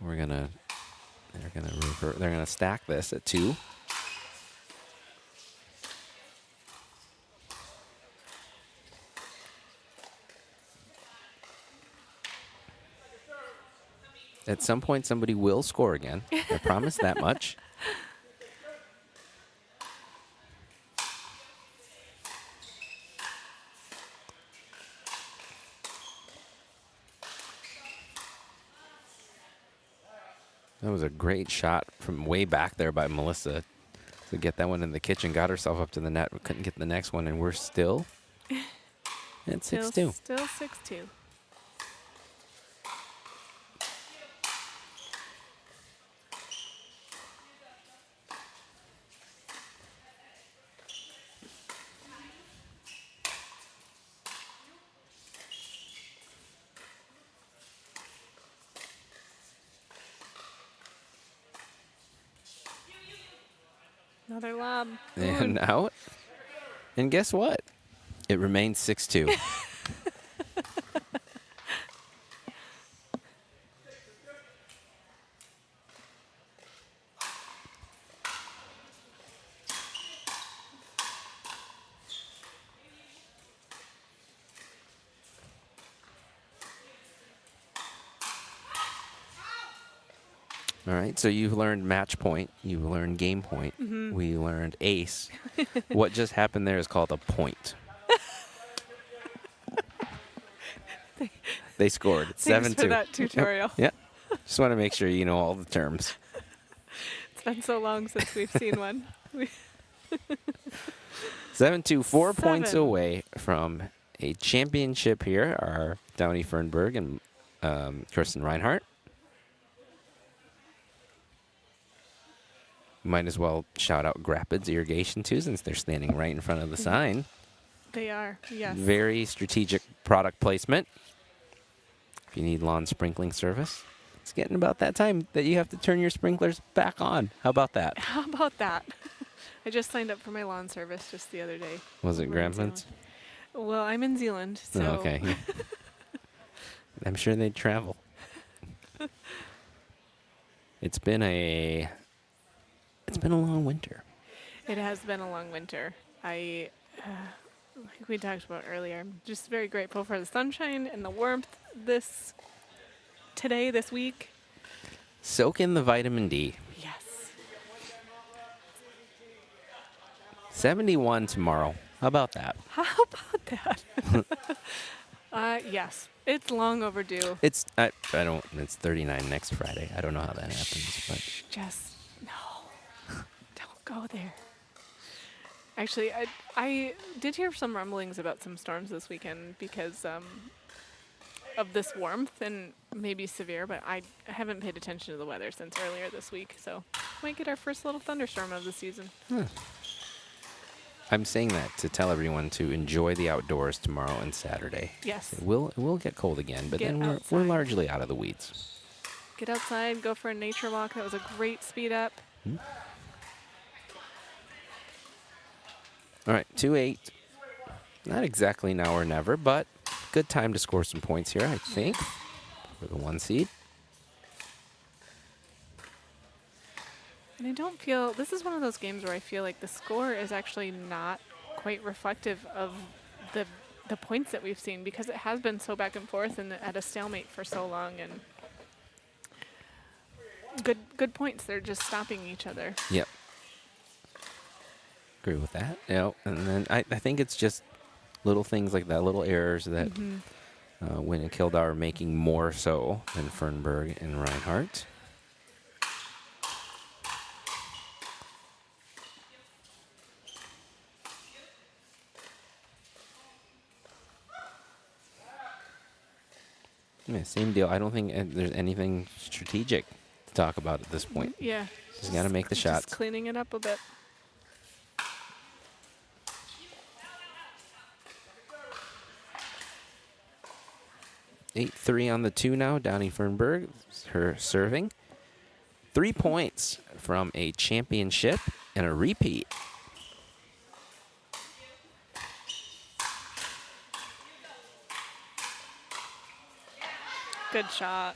They're gonna revert. They're gonna stack this at 2. At some point, somebody will score again. I promise that much. That was a great shot from way back there by Melissa to get that one in the kitchen. Got herself up to the net, but couldn't get the next one, and we're still at 6-2. Still 6-2. Another lob. And out. And guess what? It remains 6-2. All right, so you've learned match point. You've learned game point. Mhm. We learned ace. What just happened there is called a point. They scored. It's Thanks 7-2. for that tutorial. Yep. Just want to make sure you know all the terms. It's been so long since we've seen one. 7-2, 4 points 7. away from a championship here are Downey Fernberg and Kirsten Reinhardt. Might as well shout out Grapids Irrigation too, since they're standing right in front of the sign. They are, yes. Very strategic product placement. If you need lawn sprinkling service, It's getting about that time that you have to turn your sprinklers back on. How about that? How about that? I just signed up for my lawn service just the other day. Was it over in Grandparents? Zealand. Well, I'm in Zealand, so. Oh, okay. I'm sure they'd travel. It's been a long winter. It has been a long winter. Like we talked about earlier, I'm just very grateful for the sunshine and the warmth this week. Soak in the vitamin D. Yes. 71 tomorrow. How about that? How about that? Yes. It's long overdue. It's I don't. It's 39 next Friday. I don't know how that happens, but Just no. Don't go there. Actually, I did hear some rumblings about some storms this weekend because of this warmth and maybe severe, but I haven't paid attention to the weather since earlier this week, so might get our first little thunderstorm of the season. I'm saying that to tell everyone to enjoy the outdoors tomorrow and Saturday. Yes. It will get cold again, but Get then we're largely out of the weeds. Get outside, go for a nature walk. That was a great speed up. All right, 2-8. Not exactly now or never, but good time to score some points here, I think, for the 1 seed. And I don't feel, this is one of those games where I feel like the score is actually not quite reflective of the points that we've seen because it has been so back and forth and at a stalemate for so long, and good points. They're just stopping each other. Yep. Agree with that. Yeah, and then I think it's just little things like that, little errors that Wynn and Kildare are making more so than Fernberg and Reinhardt. Yeah, same deal. I don't think there's anything strategic to talk about at this point. Yeah. Just got to make the shots. Just cleaning it up a bit. Eight 3 on the 2 now. Downey Fernberg, her serving. 3 points from a championship and a repeat. Good shot.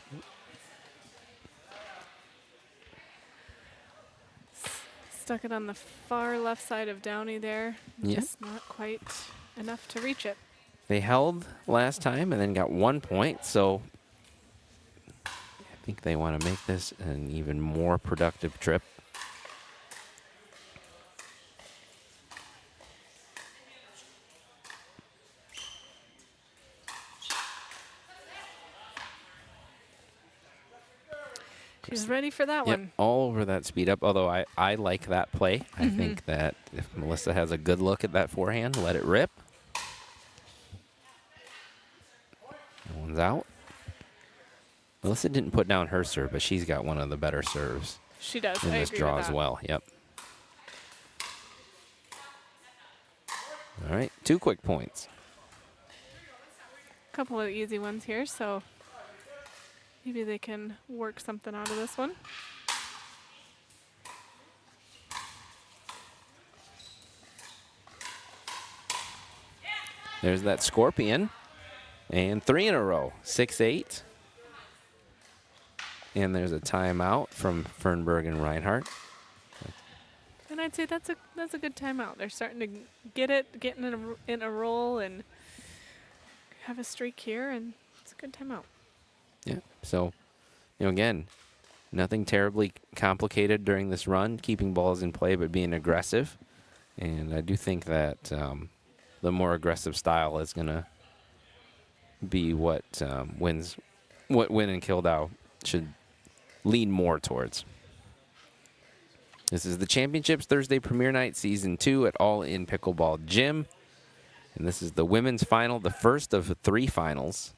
Stuck it on the far left side of Downey there. Yep. Just not quite enough to reach it. They held last time and then got 1 point, so I think they want to make this an even more productive trip. She's ready for that Yep, one. all over that speed up, although I like that play. I think that if Melissa has a good look at that forehand, let it rip. No one's out. Melissa didn't put down her serve, but she's got one of the better serves. She does. In I this agree draw with as that. well. Yep. All right, 2 quick points. A couple of easy ones here, so maybe they can work something out of this one. There's that Scorpion. And 3 in a row, 6-8. And there's a timeout from Fernberg and Reinhardt. And I'd say that's a good timeout. They're starting to getting in a roll and have a streak here, and it's a good timeout. Yeah. So, again, nothing terribly complicated during this run, keeping balls in play but being aggressive. And I do think that the more aggressive style is going to be what Wynn and Kildare should lean more towards. This is the Championships Thursday Premiere Night, Season 2 at All In Pickleball Gym. And this is the women's final, the first of 3 finals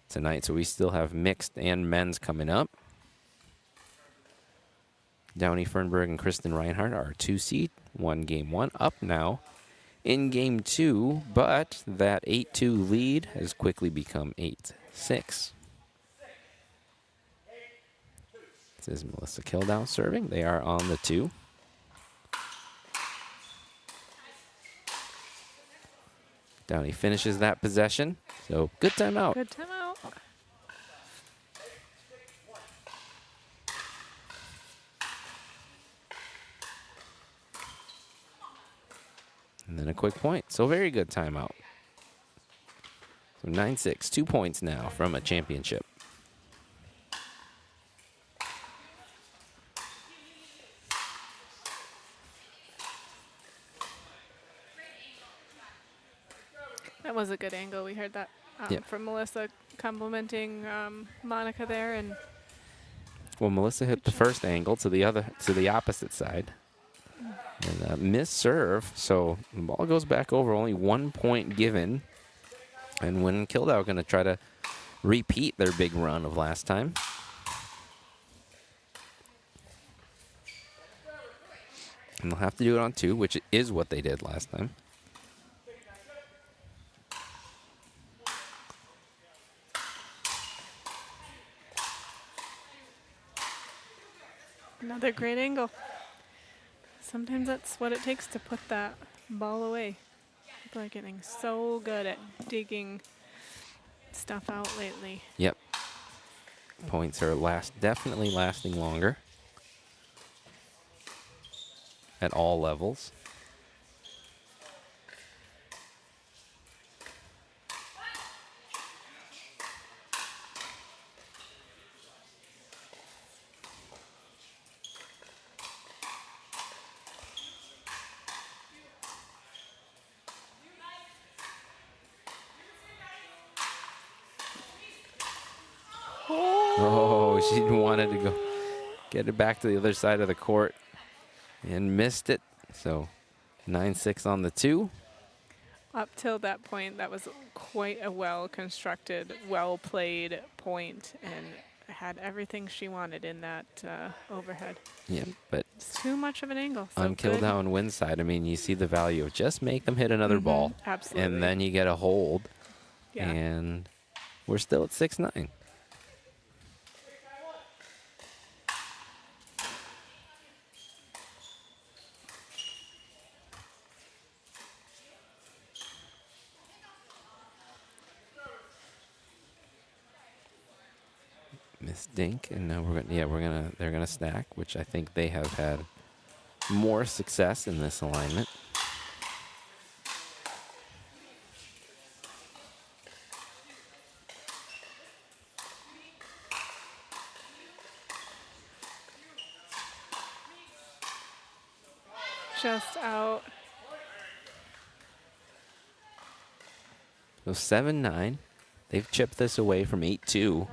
tonight. So we still have mixed and men's coming up. Downey Fernberg and Kristen Reinhardt are 2 seed, won Game 1, up now in Game 2, but that 8-2 lead has quickly become 8-6. This is Melissa Kildow serving. They are on the 2. Downey finishes that possession. So good timeout. Good timeout. And then a quick point. So very good timeout. So 9-6, 2 points now from a championship. That was a good angle. We heard that Yep. from Melissa complimenting Monica there, and Well, Melissa hit the first angle to the opposite side. And miss serve, so the ball goes back over. Only 1 point given. And Wynn and Kildow going to try to repeat their big run of last time. And they'll have to do it on 2, which is what they did last time. another great angle. Sometimes that's what it takes to put that ball away. People are getting so good at digging stuff out lately. Yep. Points are definitely lasting longer at all levels. Oh, she wanted to go get it back to the other side of the court and missed it. So 9-6 on the 2. Up till that point, that was quite a well-constructed, well-played point, and had everything she wanted in that overhead. Yeah, but It's too much of an angle. So on Kildow and Wynn's side, I mean, you see the value of just make them hit another ball. Absolutely. And then you get a hold. Yeah. And we're still at 6-9. Miss Dink, and now they're gonna stack, which I think they have had more success in this alignment. Just out. So 7-9. They've chipped this away from 8-2.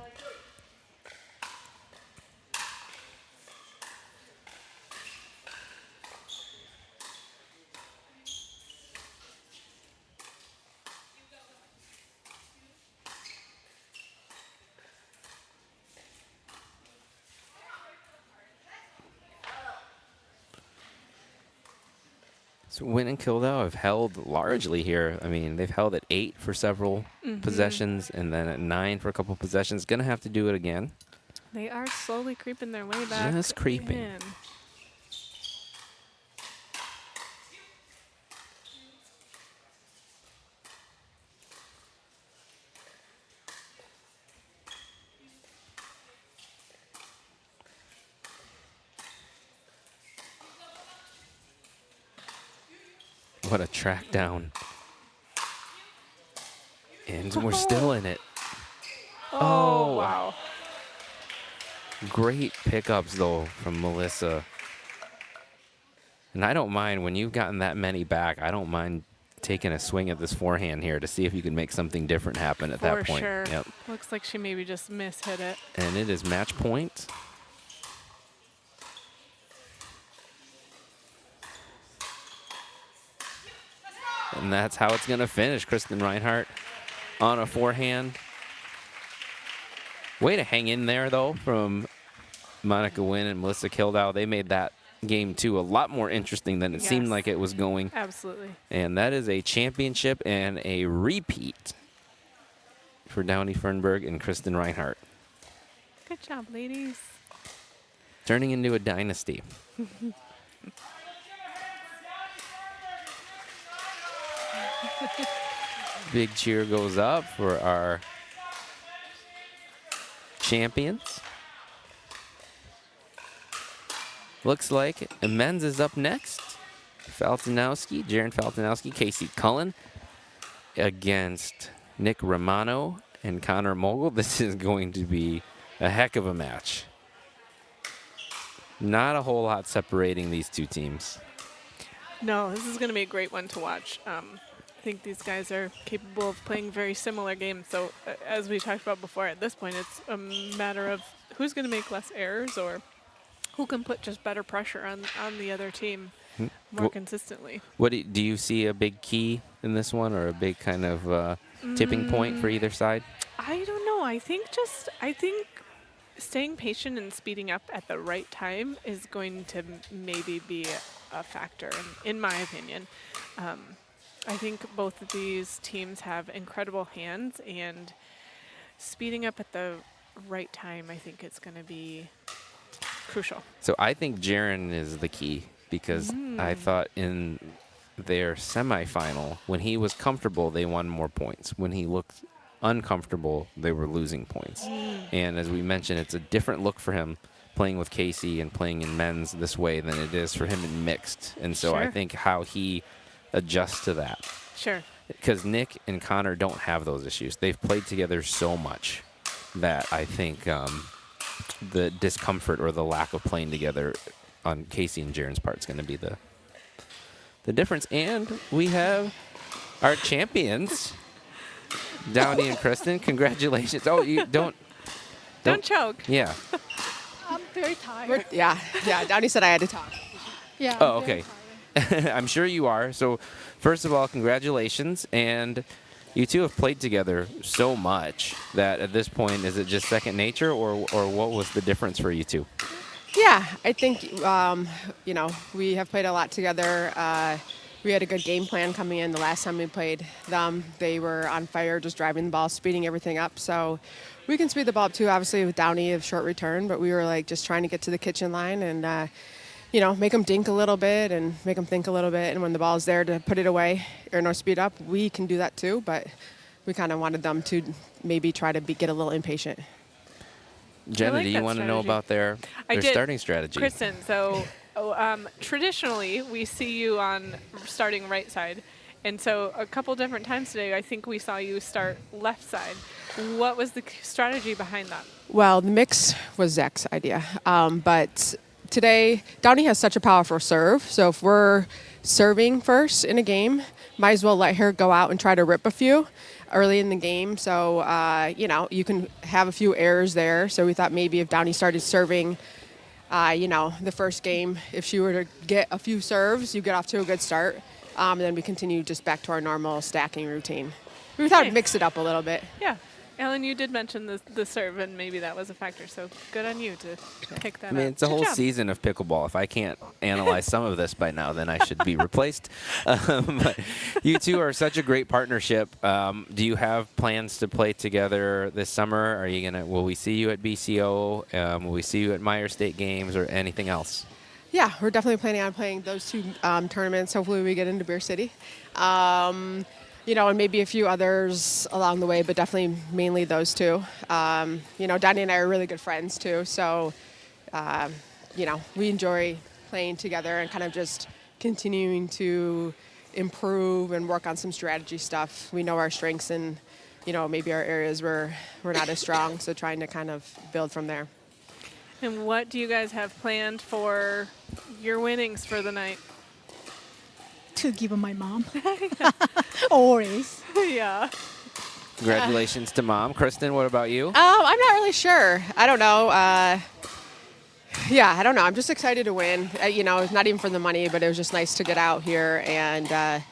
So Wynn and Kildow have held largely here. I mean, they've held at 8 for several possessions, and then at 9 for a couple possessions. Gonna have to do it again. They are slowly creeping their way back. Just creeping. in. What a track down. And we're still in it. Oh, wow. Great pickups, though, from Melissa. And I don't mind, when you've gotten that many back, I don't mind taking a swing at this forehand here to see if you can make something different happen at that point. For sure. Yep. Looks like she maybe just mishit it. And it is match point. And that's how it's going to finish. Kristen Reinhardt on a forehand. Way to hang in there, though, from Monica Wynn and Melissa Kildow. They made that game 2 a lot more interesting than it seemed like it was going. Absolutely. And that is a championship and a repeat for Downey Fernberg and Kristen Reinhardt. Good job, ladies. turning into a dynasty. Big cheer goes up for our champions. Looks like men's is up next. Jaron Faltinowski, Casey Cullen against Nick Romano and Connor Mogul. This is going to be a heck of a match. Not a whole lot separating these two teams. No, this is going to be a great one to watch. I think these guys are capable of playing very similar games. So as we talked about before, at this point, it's a matter of who's going to make less errors or who can put just better pressure on the other team more consistently. What do you see a big key in this one, or a big kind of tipping point for either side? I don't know. I think staying patient and speeding up at the right time is going to maybe be a factor, in my opinion. I think both of these teams have incredible hands, and speeding up at the right time, I think it's going to be crucial. So I think Jaron is the key, because I thought in their semifinal, when he was comfortable, they won more points. When he looked uncomfortable, they were losing points. And as we mentioned, it's a different look for him playing with Casey and playing in men's this way than it is for him in mixed. And so I think how he adjusts to that. Sure. Because Nick and Connor don't have those issues. They've played together so much that I think the discomfort or the lack of playing together on Casey and Jaron's part is going to be the difference. And we have our champions, Downey and Kristen. Congratulations. Oh, you don't choke. Yeah. I'm very tired. Yeah. Downey said I had to talk. Yeah. Oh, okay. I'm sure you are. So, first of all, congratulations. And you two have played together so much that at this point, is it just second nature, or what was the difference for you two? Yeah, I think, we have played a lot together. We had a good game plan coming in the last time we played them. They were on fire, just driving the ball, speeding everything up. So we can speed the ball up too, obviously with Downey of short return, but we were just trying to get to the kitchen line and, make them dink a little bit and make them think a little bit. And when the ball's there to put it away or speed up, we can do that too, but we kind of wanted them to maybe try to get a little impatient. Jenna, do you want to know about their starting strategy? Kristen, so traditionally we see you on starting right side. And so a couple different times today, I think we saw you start left side. What was the strategy behind that? Well, the mix was Zach's idea. But today, Downey has such a powerful serve. So if we're serving first in a game, might as well let her go out and try to rip a few early in the game. So, you can have a few errors there. So we thought maybe if Downey started serving, the first game, if she were to get a few serves, you get off to a good start. And then we continue just back to our normal stacking routine. We thought we'd mix it up a little bit. Yeah. Ellen, you did mention the serve, and maybe that was a factor. So good on you to pick that up. I mean, it's a whole season of pickleball. If I can't analyze some of this by now, then I should be replaced. But you two are such a great partnership. Do you have plans to play together this summer? Will we see you at BCO? Will we see you at Meyer State Games or anything else? Yeah, we're definitely planning on playing those two tournaments. Hopefully we get into Beer City. And maybe a few others along the way, but definitely mainly those two. Donnie and I are really good friends too. So, we enjoy playing together and kind of just continuing to improve and work on some strategy stuff. We know our strengths and, maybe our areas where we're not as strong. So trying to kind of build from there. And what do you guys have planned for your winnings for the night? To give my mom. Always. Yeah. Congratulations to Mom. Kristen, what about you? I'm not really sure. I don't know. I don't know. I'm just excited to win. It's not even for the money, but it was just nice to get out here and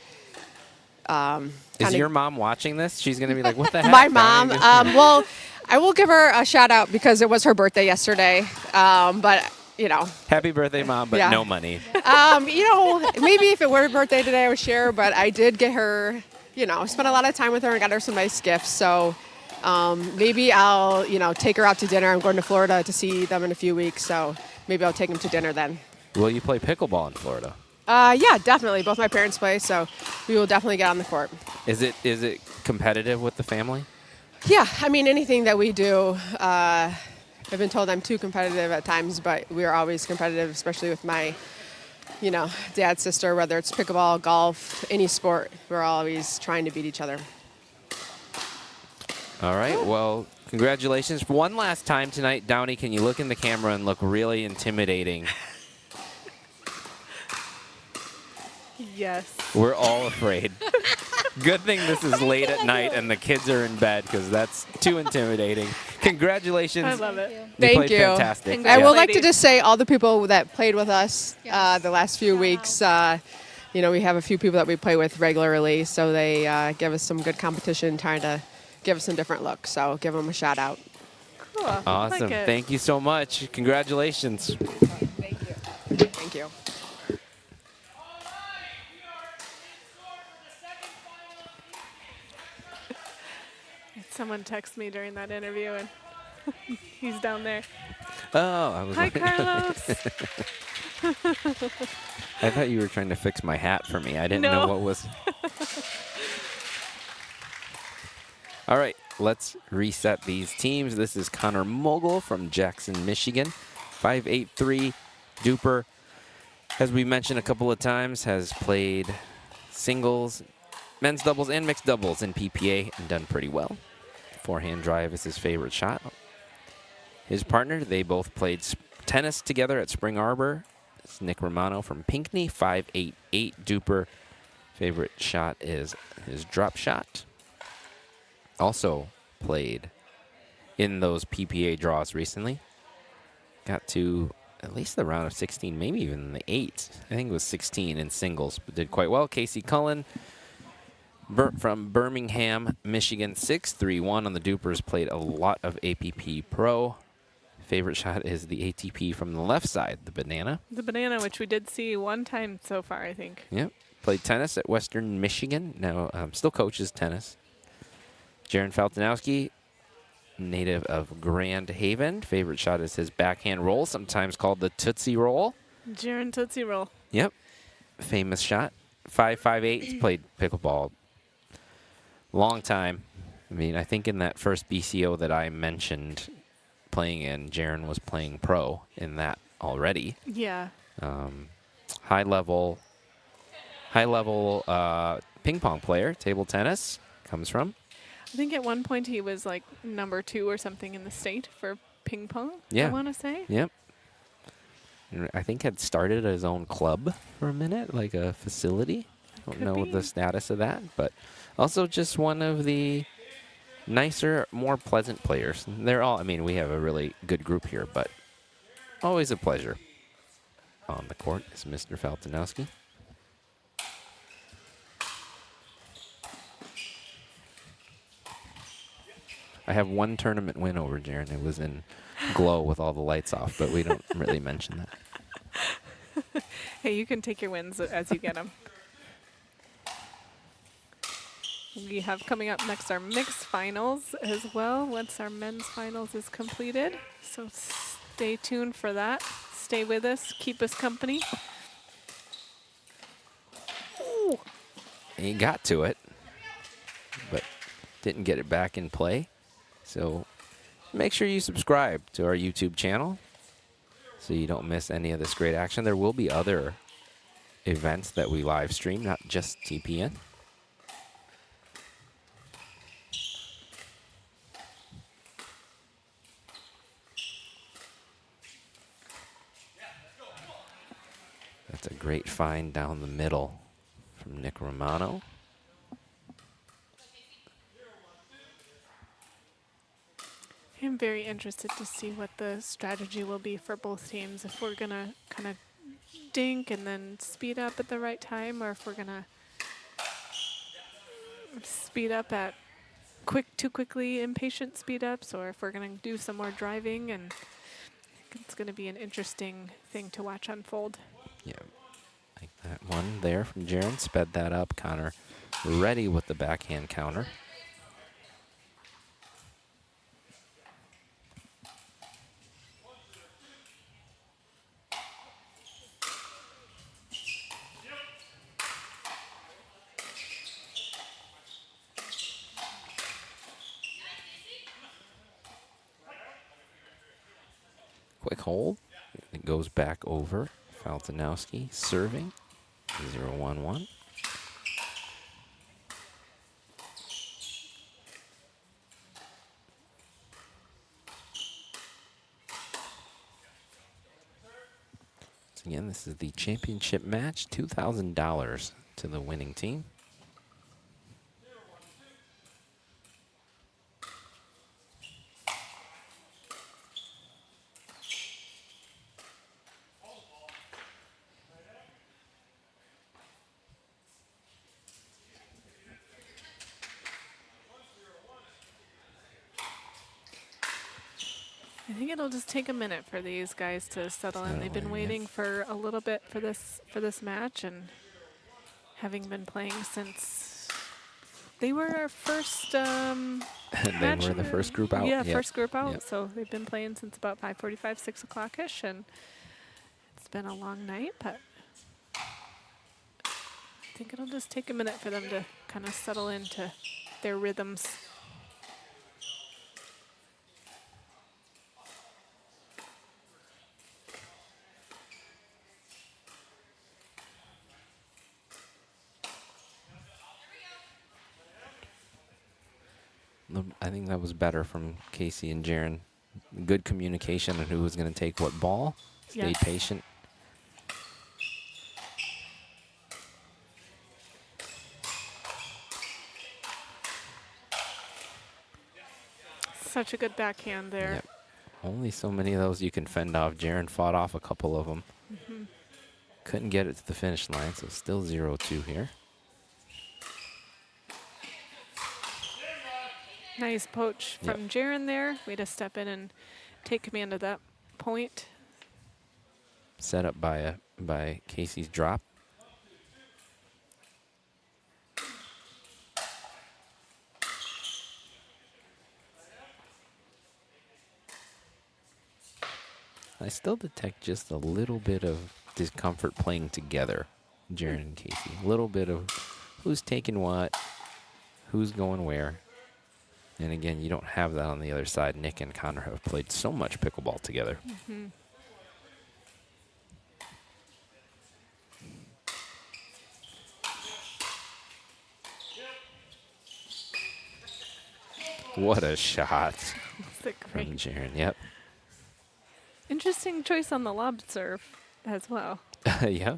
Is your mom watching this? She's going to be like, what the heck? My mom. Well, I will give her a shout out because it was her birthday yesterday. But happy birthday, Mom, but no money. Maybe if it were her birthday today, I would share. But I did get her, spent a lot of time with her and got her some nice gifts. So maybe I'll, take her out to dinner. I'm going to Florida to see them in a few weeks. So maybe I'll take him to dinner then. Will you play pickleball in Florida? Yeah, definitely. Both my parents play, so we will definitely get on the court. Is it competitive with the family? Yeah, I mean, anything that we do, I've been told I'm too competitive at times, but we are always competitive, especially with my, dad, sister, whether it's pickleball, golf, any sport. We're always trying to beat each other. All right, well, congratulations. One last time tonight, Downey, can you look in the camera and look really intimidating? Yes. We're all afraid. Good thing this is late at night and the kids are in bed because that's too intimidating. Congratulations. I love it. Thank you. Fantastic. I would like to just say all the people that played with us the last few weeks, we have a few people that we play with regularly, so they give us some good competition, trying to give us some different looks. So give them a shout out. Cool. Awesome. Thank you so much. Congratulations. Thank you. Thank you. Someone texted me during that interview, and he's down there. Oh, I was Hi, like Carlos. I thought you were trying to fix my hat for me. I didn't know what was. All right, let's reset these teams. This is Connor Mogul from Jackson, Michigan. 5'8" duper. As we mentioned a couple of times, has played singles, men's doubles, and mixed doubles in PPA and done pretty well. Forehand drive is his favorite shot. His partner, they both played tennis together at Spring Arbor. It's Nick Romano from Pinckney, 5'8" duper. Favorite shot is his drop shot. Also played in those PPA draws recently. Got to at least the round of 16, maybe even the 8. I think it was 16 in singles, but did quite well. Casey Cullen from Birmingham, Michigan, 6'3" on the dupers, played a lot of APP Pro. Favorite shot is the ATP from the left side, the banana. The banana, which we did see one time so far, I think. Yep. Played tennis at Western Michigan. Now still coaches tennis. Jaron Faltinowski, native of Grand Haven. Favorite shot is his backhand roll, sometimes called the Tootsie Roll. Jaron Tootsie Roll. Yep. Famous shot. 5'8". He's played pickleball long time. I mean, I think in that first BCO that I mentioned playing in, Jaron was playing pro in that already. Yeah. High level ping pong player, table tennis, comes from. I think at one point he was like number 2 or something in the state for ping pong, Yeah. I want to say. Yep. I think had started his own club for a minute, like a facility. I don't know the status of that, but also just one of the nicer, more pleasant players. They're all, I mean, we have a really good group here, but always a pleasure. On the court is Mr. Faltinowski. I have one tournament win over Jaron. It was in Glow with all the lights off, but we don't really mention that. Hey, you can take your wins as you get them. We have coming up next our mixed finals as well, once our men's finals is completed. So stay tuned for that. Stay with us. Keep us company. Ooh. He got to it, but didn't get it back in play. So make sure you subscribe to our YouTube channel so you don't miss any of this great action. There will be other events that we live stream, not just TPN. That's a great find down the middle from Nick Romano. I'm very interested to see what the strategy will be for both teams. If we're going to kind of dink and then speed up at the right time, or if we're going to speed up at too quickly, impatient speed ups, or if we're going to do some more driving. And it's going to be an interesting thing to watch unfold. Yeah, like that one there from Jaron. Sped that up. Connor ready with the backhand counter. Quick hold. It goes back over. Faltinowski serving. 0-1-1. Again, this is the championship match, $2,000 to the winning team. I think it'll just take a minute for these guys to settle in. They've been waiting for a little bit for this match, and having been playing since they were our first They were the first group out. Yeah, Yep. first group out. Yep. So they've been playing since about 5:45, 6 o'clock-ish, and it's been a long night, but I think it'll just take a minute for them to kind of settle into their rhythms. I think that was better from Casey and Jaron. Good communication on who was going to take what ball. Stayed Yes. patient. Such a good backhand there. Yep. Only so many of those you can fend off. Jaron fought off a couple of them. Mhm. Couldn't get it to the finish line, so still 0-2 here. Nice poach Yep. from Jaron there. Way to step in and take command of that point. Set up by Casey's drop. I still detect just a little bit of discomfort playing together, Jaron and Casey. A little bit of who's taking what, who's going where. And again, you don't have that on the other side. Nick and Connor have played so much pickleball together. Mhm. What a shot That's a from great. Jaron. Yep. Interesting choice on the lob serve as well. Yeah.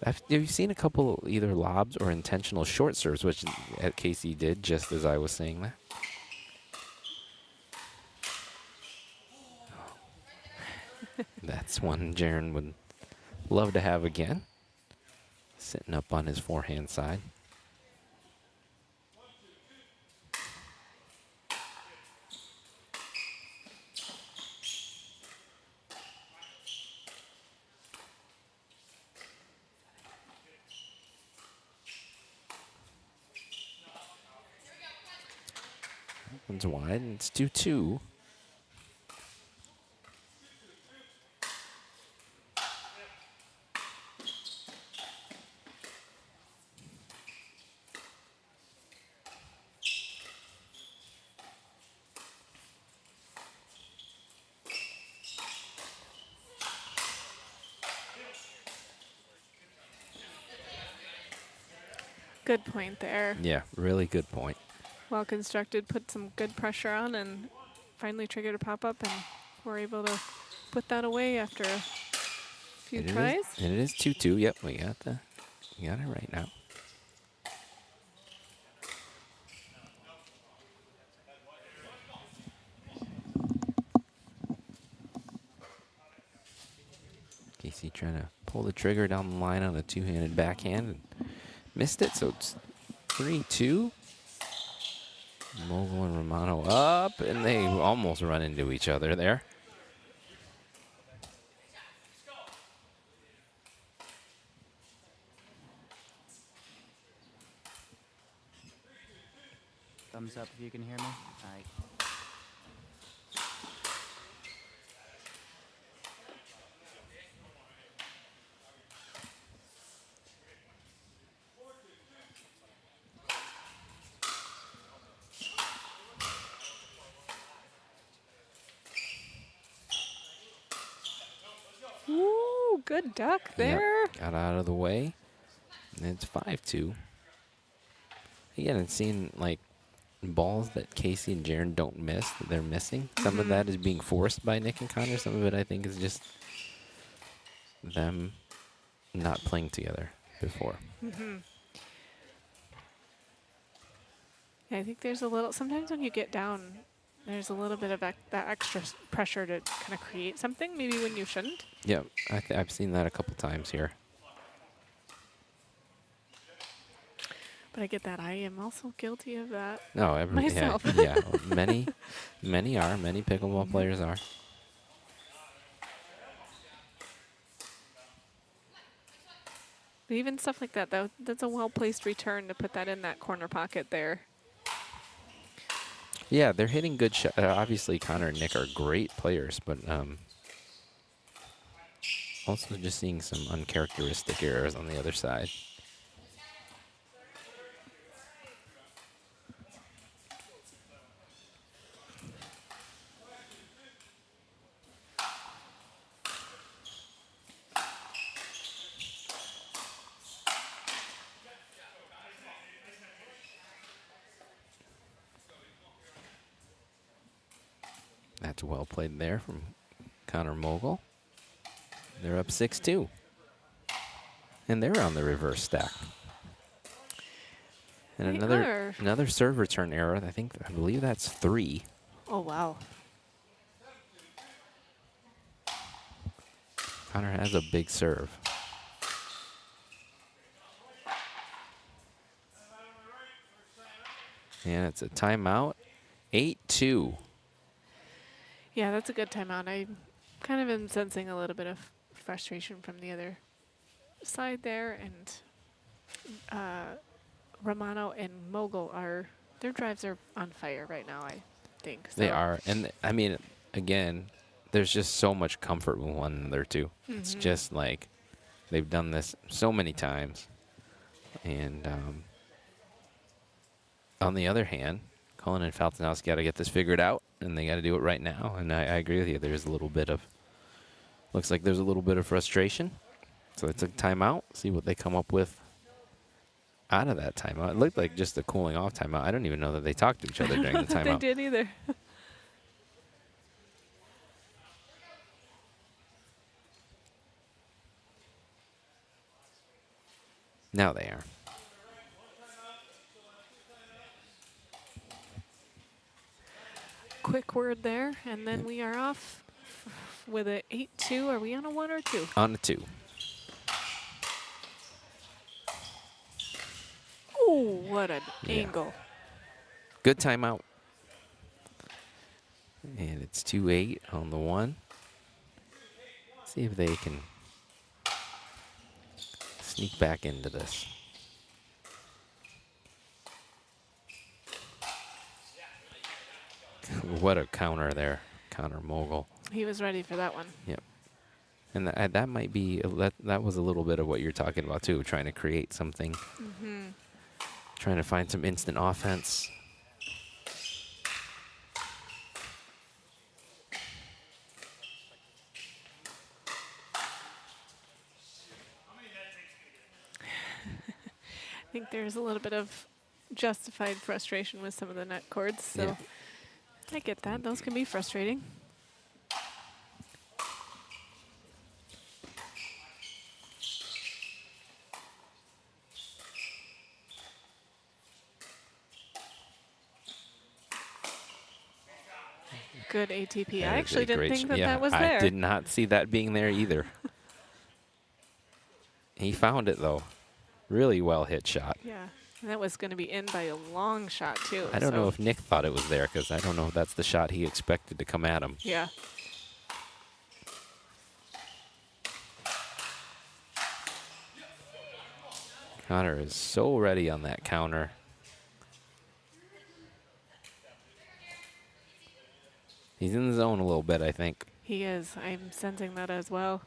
Have you seen a couple either lobs or intentional short serves, which Casey did just as I was saying that? That's one Jaron would love to have again. Sitting up on his forehand side. One's wide, and it's 2-2. Good point there. Yeah, really good point. Well constructed, put some good pressure on, and finally triggered a pop up, and we're able to put that away after a few And tries. it is 2-2. Yep, we got it right now. Casey trying to pull the trigger down the line on a two-handed backhand and missed it, so it's 3-2. Mogul and Romano up, and they almost run into each other there. Thumbs up if you can hear me. All right. Good duck there. Yep, got out of the way. And it's 5-2. Again, it's seeing like balls that Casey and Jaron don't miss that they're missing. Some of that is being forced by Nick and Connor. Some of it, I think, is just them not playing together before. I think there's a little, sometimes when you get down, there's a little bit of that extra pressure to kind of create something, maybe when you shouldn't. Yep, I've seen that a couple times here. But I get that. I am also guilty of that. No, myself. Yeah, many pickleball players are. But even stuff like that, that's a well-placed return to put that in that corner pocket there. Yeah, they're hitting good shots. Obviously, Connor and Nick are great players, but also just seeing some uncharacteristic errors on the other side. That's well played there from Connor Mogul. They're up 6-2. And they're on the reverse stack. And another serve return error. I believe that's 3. Oh, wow. Connor has a big serve. And it's a timeout. 8-2. Yeah, that's a good timeout. I kind of am sensing a little bit of frustration from the other side there. And Romano and Mogul their drives are on fire right now, I think. So. They are. And I mean, again, there's just so much comfort with one another, too. It's just like they've done this so many times. And on the other hand, Cullen and Faltenhouse got to get this figured out, and they got to do it right now. And I agree with you. There's a little bit of, looks like there's a little bit of frustration. So it's a timeout. See what they come up with out of that timeout. It looked like just a cooling off timeout. I don't even know that they talked to each other during the timeout. They did either. Now they are. Quick word there, and then we are off with a 8-2. Are we on a 1 or 2? On a 2. Oh, what an angle. Good timeout. And it's 2-8 on the 1. See if they can sneak back into this. What a counter there, Connor Mogul. He was ready for that one. Yep. And that might be, that was a little bit of what you're talking about too, trying to create something. Trying to find some instant offense. I think there's a little bit of justified frustration with some of the net cords, so Yeah. I get that. Those can be frustrating. Good ATP. I actually didn't think that was there. I did not see that being there either. He found it, though. Really well hit shot. Yeah, and that was going to be in by a long shot, too. I don't know if Nick thought it was there, because I don't know if that's the shot he expected to come at him. Yeah. Connor is so ready on that counter. He's in the zone a little bit, I think. He is. I'm sensing that as well.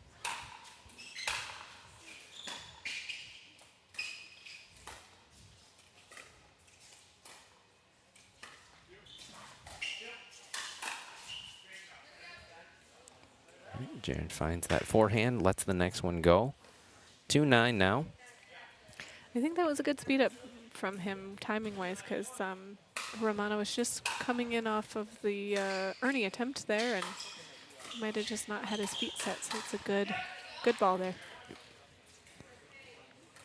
Jaren finds that forehand, lets the next one go. 2-9 now. I think that was a good speed up from him timing-wise because Romano was just coming in off of the Ernie attempt there and might have just not had his feet set, so it's a good ball there.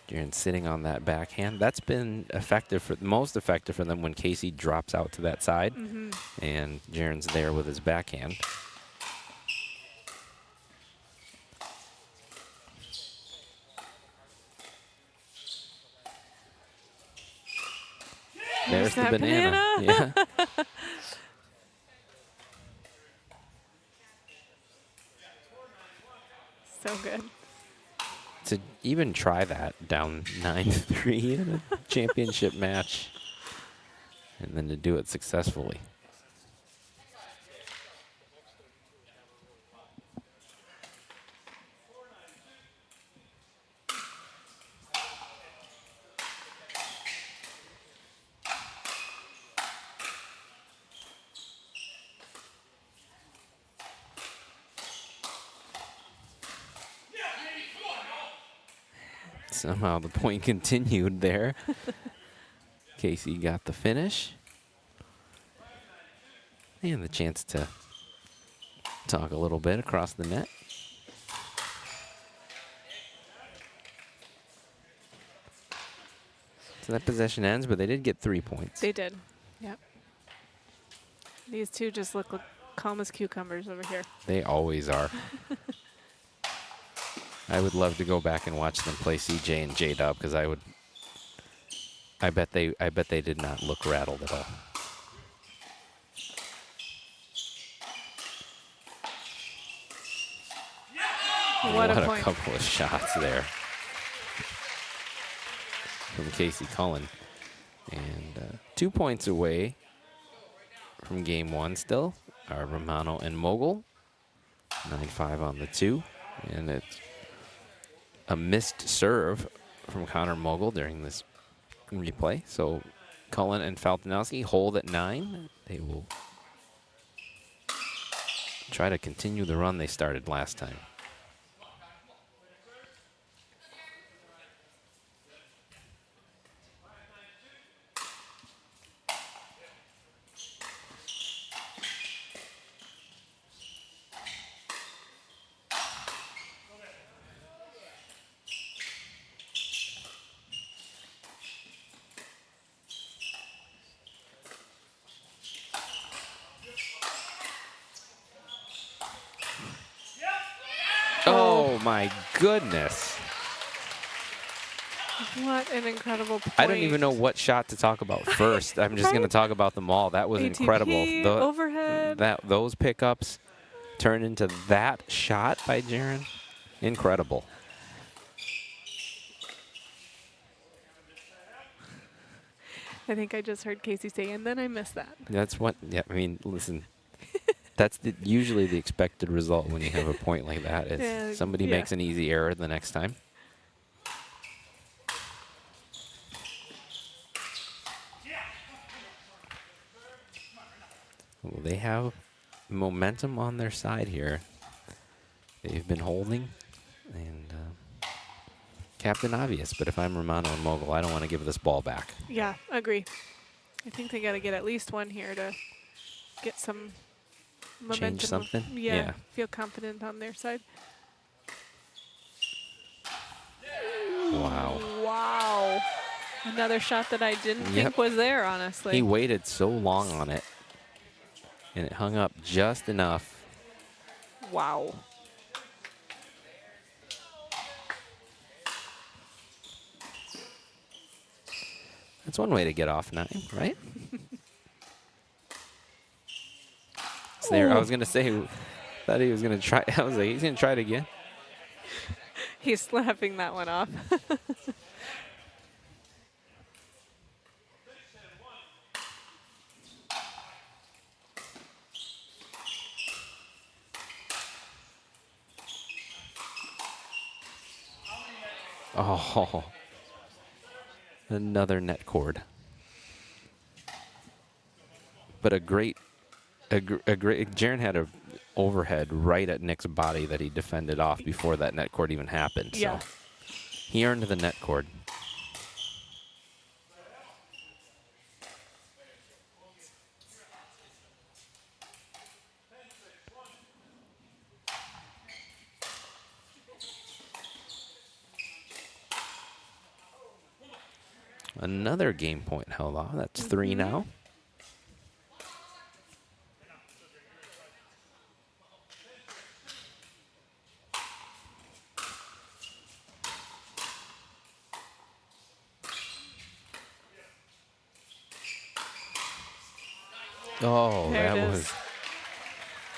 Jaren sitting on that backhand. That's been most effective for them when Casey drops out to that side. And Jaren's there with his backhand. There's the banana. Yeah. So good. To even try that down 9-3 in a championship match, and then to do it successfully. Somehow the point continued there. Casey got the finish. And the chance to talk a little bit across the net. So that possession ends, but they did get 3 points. They did. Yep. These two just look like calm as cucumbers over here. They always are. I would love to go back and watch them play CJ and J-Dub because I bet they did not look rattled at all. What a point. Couple of shots there from Casey Cullen. And 2 points away from game one still are Romano and Mogul. 9-5 on the 2. And it's a missed serve from Connor Mogul during this replay. So Cullen and Faltinowski hold at 9. They will try to continue the run they started last time. Oh my goodness. What an incredible point. I don't even know what shot to talk about first. I'm just going to talk about them all. That was ATP, incredible. Overhead. Those pickups turned into that shot by Jaren. Incredible. I think I just heard Casey say, and then I missed that. That's what, yeah, I mean, listen. That's usually the expected result when you have a point like that. Is somebody makes an easy error the next time. Well, they have momentum on their side here. They've been holding, and Captain Obvious. But if I'm Romano and Mogul, I don't want to give this ball back. Yeah, agree. I think they got to get at least one here to get some momentum. Change something? Yeah, feel confident on their side. Wow. Wow. Another shot that I didn't think was there, honestly. He waited so long on it, and it hung up just enough. Wow. That's one way to get off 9, right? So there, I was going to say, thought he was going to try. I was like, he's going to try it again. He's slapping that one off. Oh, another net cord. But a great, Jaren had overhead right at Nick's body that he defended off before that net cord even happened. Yeah. So he earned the net cord. Another game point held off. That's 3 now. Oh, There that it was is.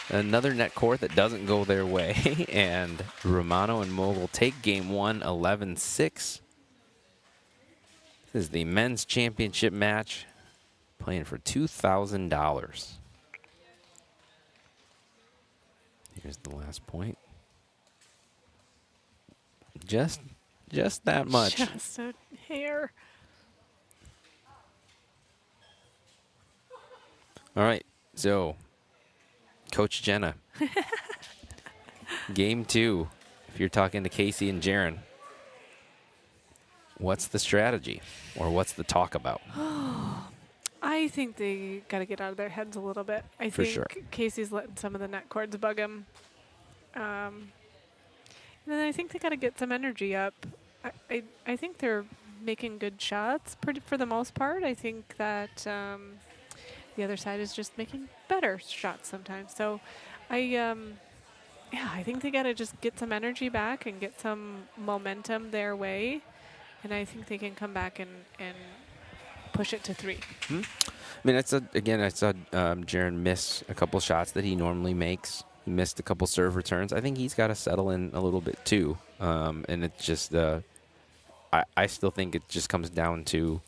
another net court that doesn't go their way. And Romano and Mogul take game 1, 11-6. This is the men's championship match, playing for $2,000. Here's the last point. Just that much. Just a hair. All right, so Coach Jenna, game 2. If you're talking to Casey and Jaron, what's the strategy or what's the talk about? I think they got to get out of their heads a little bit. I For think sure. Casey's letting some of the net cords bug him. And then I think they got to get some energy up. I think they're making good shots for the most part. I think that the other side is just making better shots sometimes. So I think they got to just get some energy back and get some momentum their way. And I think they can come back and push it to 3. I mean, I saw Jaron miss a couple shots that he normally makes. He missed a couple serve returns. I think he's got to settle in a little bit too. And it's just, I still think it just comes down to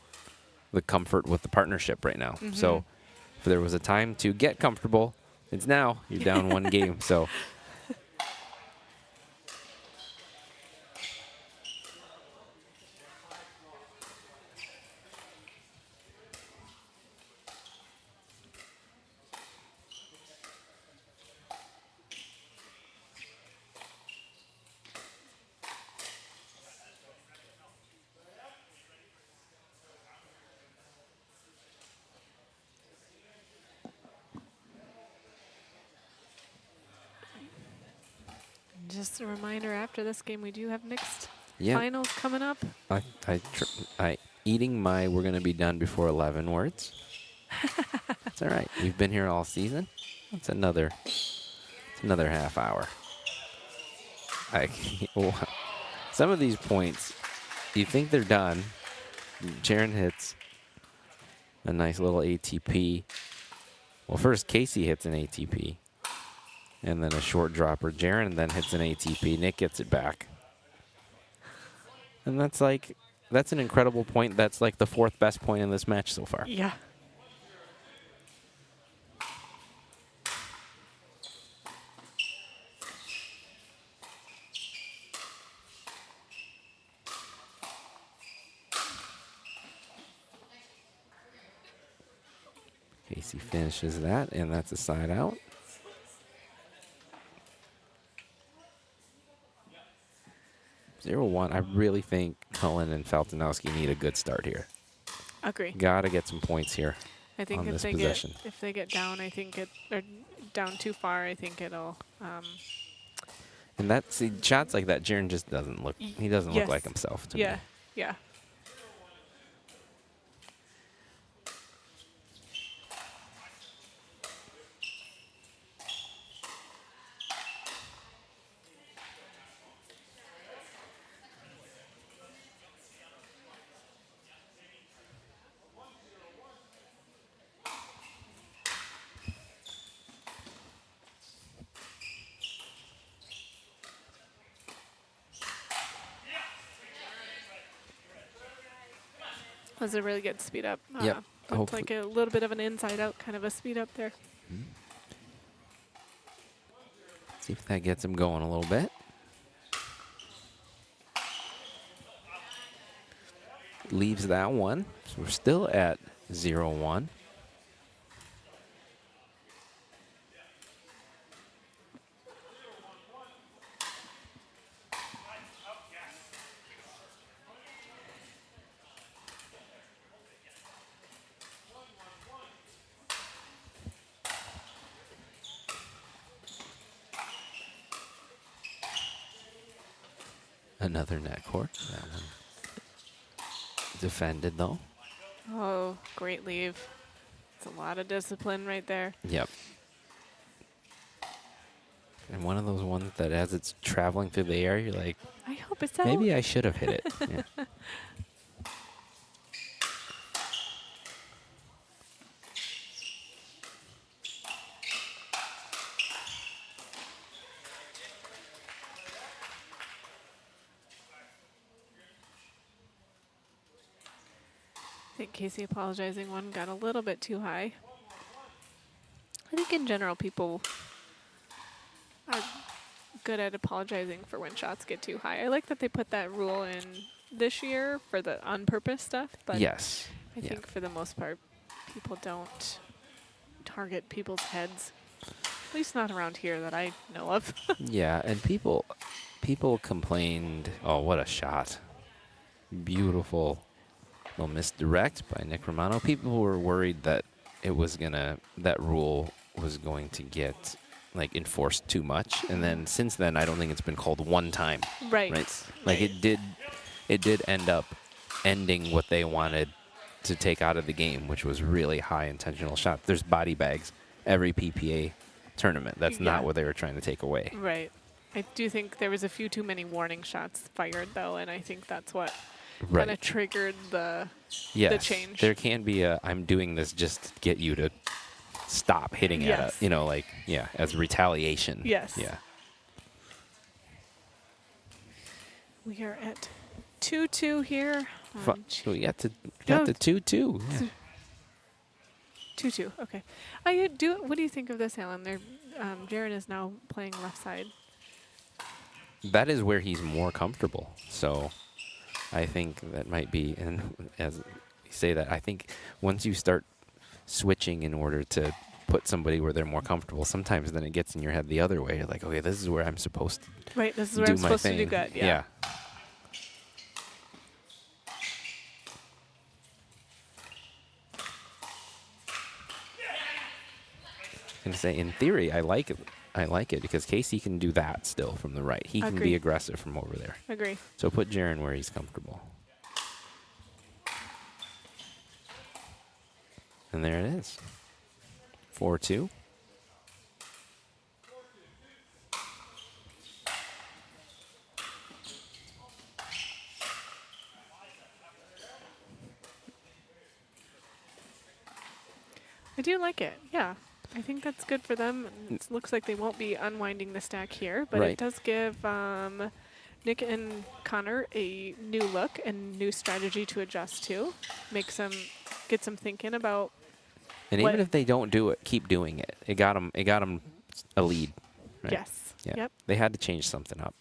the comfort with the partnership right now. So if there was a time to get comfortable, it's now. You're down 1 game. So. Just a reminder, after this game, we do have mixed Yeah. finals coming up. I eating my "we're gonna be done before 11" words. It's all right. We've been here all season. It's another half hour. Some of these points, you think they're done. Jaron hits a nice little ATP. Well, first Casey hits an ATP. And then a short dropper. Jaron then hits an ATP. Nick gets it back. And that's an incredible point. That's like the 4th best point in this match so far. Yeah. Casey finishes that, and that's a side out. 0-1. I really think Cullen and Faltinowski need a good start here. Agree. Got to get some points here. I think on if this they possession. get down, or down too far, I think it'll. And shots like that, Jaron just doesn't look. He doesn't look like himself to me. Yeah. Was a really good speed up. Yep. Looked like a little bit of an inside out kind of a speed up there. See if that gets him going a little bit. Leaves that one. So we're still at 0-1. Another net court. That one defended, though. Oh, great leave. It's a lot of discipline right there. Yep. And one of those ones that as it's traveling through the air, you're like, I hope it's out. maybe I should have hit it. Yeah. I think Casey apologizing one got a little bit too high. I think in general people are good at apologizing for when shots get too high. I like that they put that rule in this year for the on purpose stuff, but Yes. I think for the most part people don't target people's heads. At least not around here that I know of. Yeah, and people complained, oh, what a shot. Beautiful little misdirect by Nick Romano. People were worried that that rule was going to get like enforced too much. And then since then, I don't think it's been called one time. Right. Like it did end up ending what they wanted to take out of the game, which was really high intentional shots. There's body bags every PPA tournament. That's not what they were trying to take away. Right. I do think there was a few too many warning shots fired, though, and I think that's what Right. kind of triggered the change. There can be I'm doing this just to get you to stop hitting at it, as retaliation. Yes. Yeah. We are at 2-2 here. So we got the 2-2. Yeah. 2-2. Okay. What do you think of this, Alan? Jaron is now playing left side. That is where he's more comfortable. So I think that might be, and as you say that, I think once you start switching in order to put somebody where they're more comfortable, sometimes then it gets in your head the other way. You're like, okay, this is where I'm supposed to Right, this is where I'm supposed to do good. Yeah. And say, in theory, I like it because Casey can do that still from the right. He can be aggressive from over there. Agree. So put Jaron where he's comfortable. And there it is. 4-2. I do like it. Yeah. I think that's good for them. It looks like they won't be unwinding the stack here, but it does give Nick and Connor a new look and new strategy to adjust to. Get some thinking about. And even if they don't do it, keep doing it. It got them a lead. Right? Yes. Yeah. Yep. They had to change something up.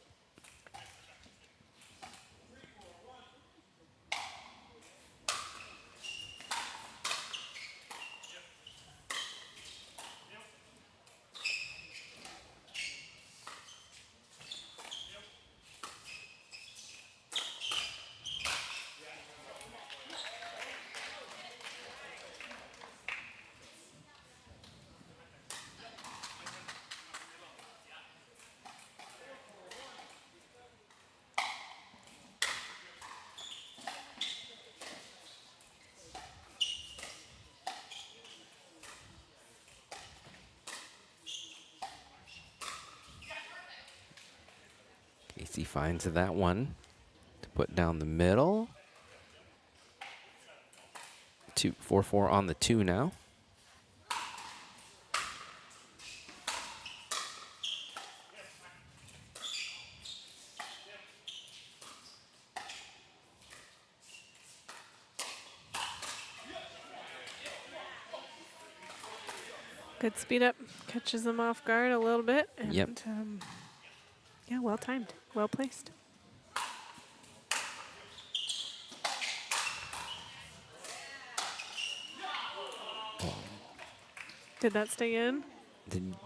Casey finds that one to put down the middle. 4-4 on the 2 now. Good speed up. Catches them off guard a little bit. And Yep. Yeah, well timed. Well placed. Did that stay in? Did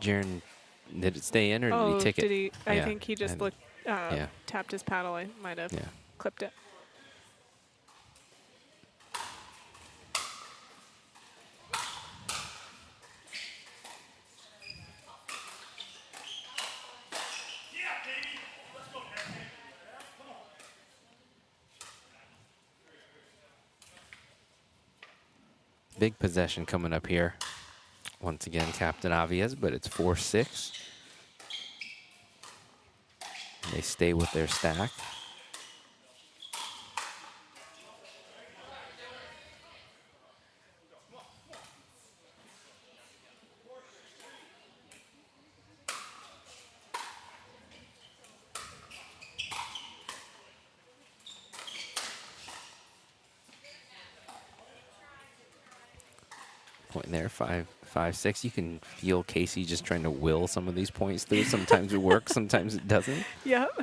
it stay in or did he tick it? Did he? I Yeah, think he just and- tapped his paddle. I might have clipped it. big possession coming up here. Once again, Captain Obvious, but it's 4-6. They stay with their stack. Point there, 5-6. You can feel Casey just trying to will some of these points through. Sometimes it works, sometimes it doesn't. Yep.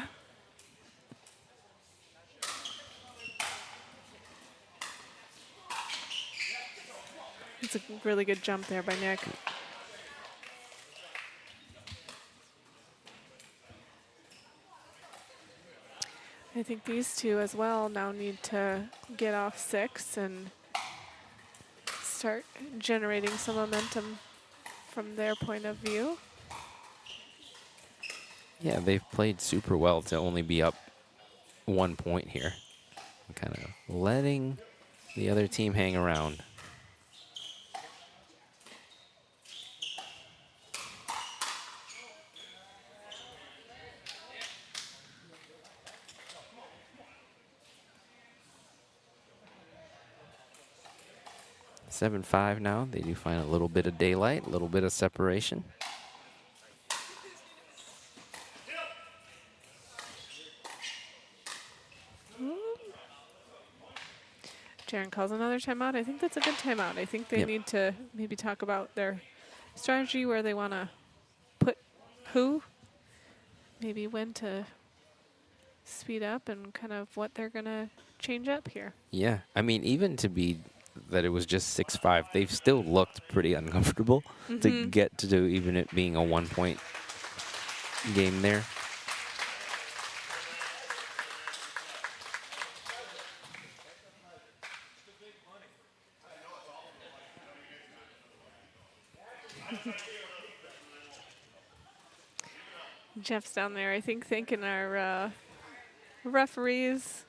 It's a really good jump there by Nick. I think these two as well now need to get off 6 and start generating some momentum from their point of view. Yeah, they've played super well to only be up 1 point here. Kind of letting the other team hang around. Seven 5 now. They do find a little bit of daylight, a little bit of separation. Jaren calls another timeout. I think that's a good timeout. I think they need to maybe talk about their strategy, where they want to put who, maybe when to speed up, and kind of what they're going to change up here. Yeah, I mean, even to be that it was just 6-5, they've still looked pretty uncomfortable to get to do even it being a 1 point game there. Jeff's down there, I think, thanking our referees,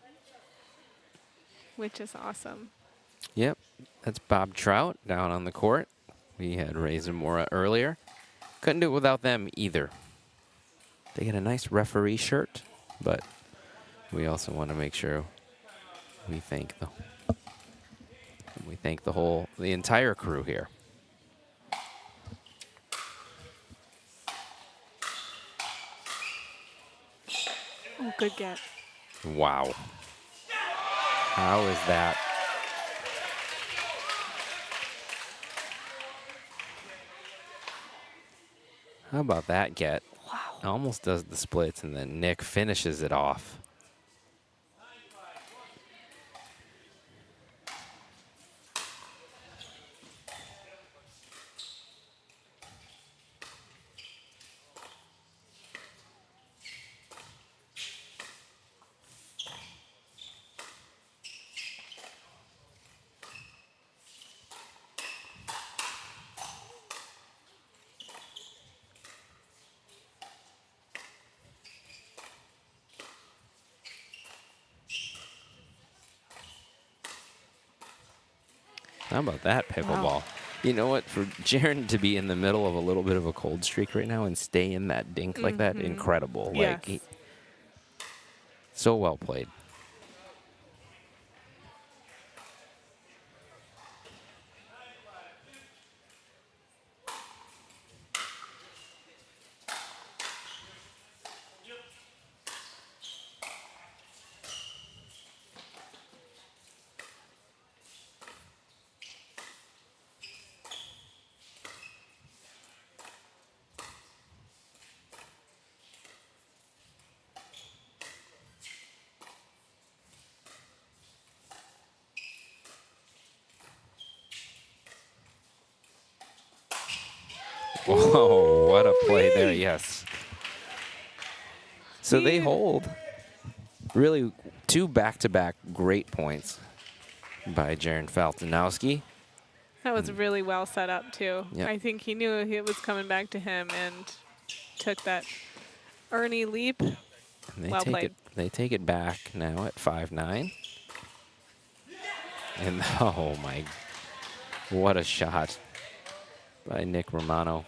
which is awesome. Yep, that's Bob Trout down on the court. We had Ray Zamora earlier. Couldn't do it without them either. They get a nice referee shirt, but we also want to make sure we thank the entire crew here. Oh, good get. Wow. How is that? How about that get? Wow. Almost does the splits, and then Nick finishes it off. How about that pickleball? Wow. You know what? For Jaren to be in the middle of a little bit of a cold streak right now and stay in that dink like that, incredible. Yes. Like, so well played. Whoa, what a play there, yes. So they hold. Really, 2 back-to-back great points by Jaren Faltinowski. That was really well set up, too. Yep. I think he knew it was coming back to him and took that Ernie leap. And well played. They take it back now at 5-9. And, oh, my. What a shot by Nick Romano.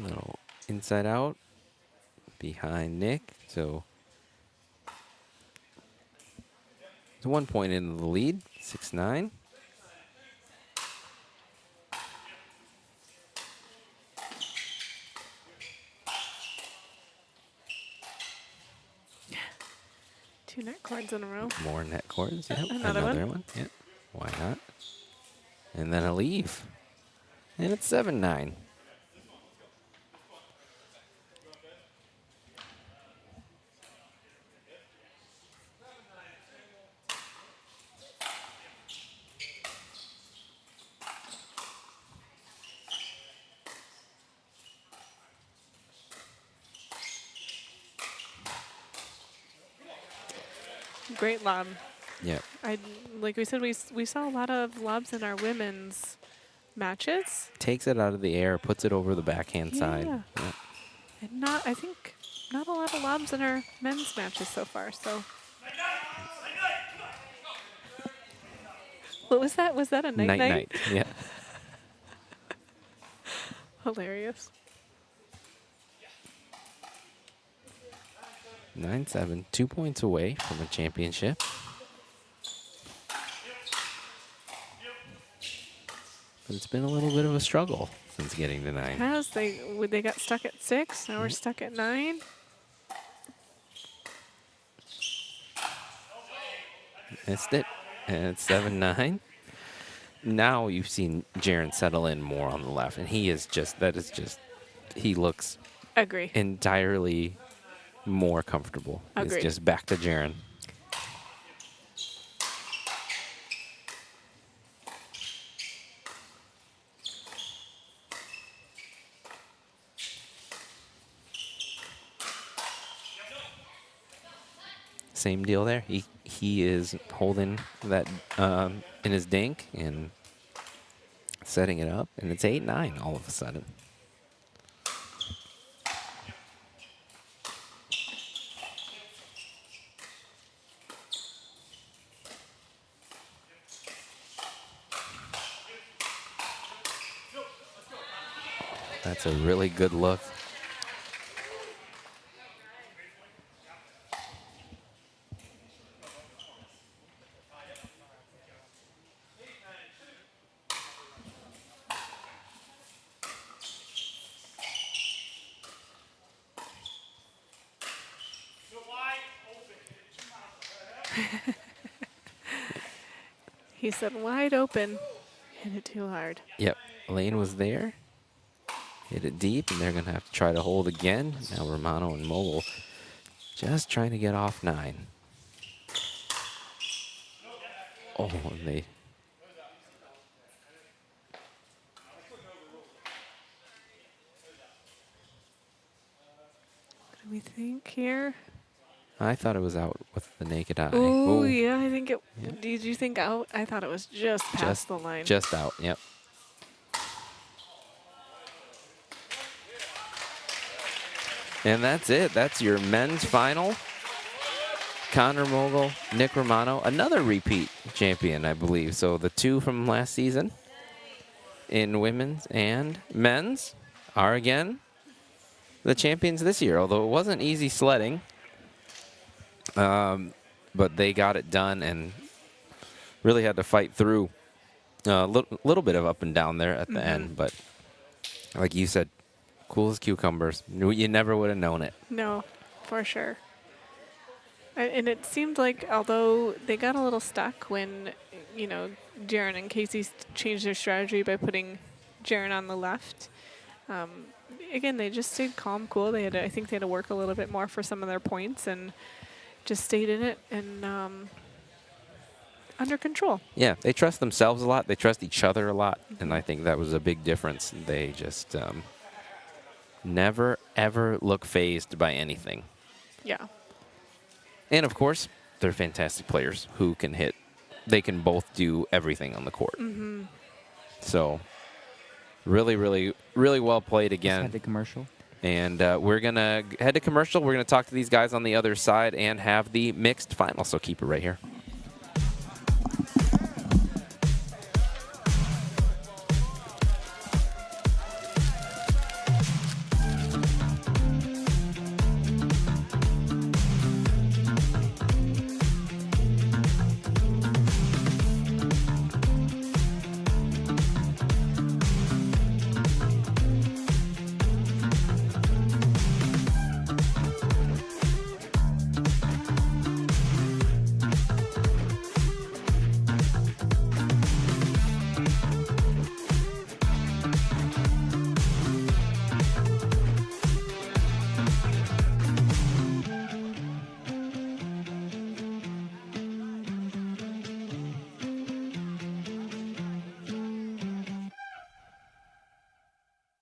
Little inside out behind Nick. So it's 1 point into the lead, 6-9. Two net cords in a row. More net cords. Yep. Another one. Yep. Why not? And then a leave. And it's 7-9. Great lob. Yep. Like we said, we saw a lot of lobs in our women's matches. Takes it out of the air, puts it over the backhand side. Yeah. Yep. And I think not a lot of lobs in our men's matches so far. So. What was that? Was that a night? Night. Yeah. Hilarious. 9-7, 2 points away from a championship. But it's been a little bit of a struggle since getting to 9. Has they got stuck at 6? Now we're stuck at 9. Missed it, and it's 7-9. Now you've seen Jaron settle in more on the left, and he looks Agree. entirely more comfortable. Agreed. It's just back to Jaron. Same deal there. He is holding that in his dink and setting it up, and it's 8-9 all of a sudden. That's a really good look. He said wide open. Hit it too hard. Yep, Lane was there. Hit it deep, and they're going to have to try to hold again. Now Romano and Mogul just trying to get off 9. Oh, and they... What do we think here? I thought it was out with the naked eye. Ooh, Ooh. yeah, I think it. Yeah. Did you think out? I thought it was just past the line. Just out, yep. And that's it. That's your men's final. Connor Mogul, Nick Romano, another repeat champion, I believe. So the 2 from last season in women's and men's are again the champions this year, although it wasn't easy sledding. But they got it done and really had to fight through a little bit of up and down there at the end. But like you said, cool as cucumbers. You never would have known it. No, for sure. And it seemed like, although they got a little stuck when, Jaron and Casey changed their strategy by putting Jaron on the left. Again, they just stayed calm, cool. I think they had to work a little bit more for some of their points and just stayed in it and under control. Yeah, they trust themselves a lot. They trust each other a lot. And I think that was a big difference. They just Never, ever look fazed by anything. Yeah. And, of course, they're fantastic players who can hit. They can both do everything on the court. Mm-hmm. So, really, really, really well played again. Let's head to commercial. And we're going to head to commercial. We're going to talk to these guys on the other side and have the mixed final. So keep it right here.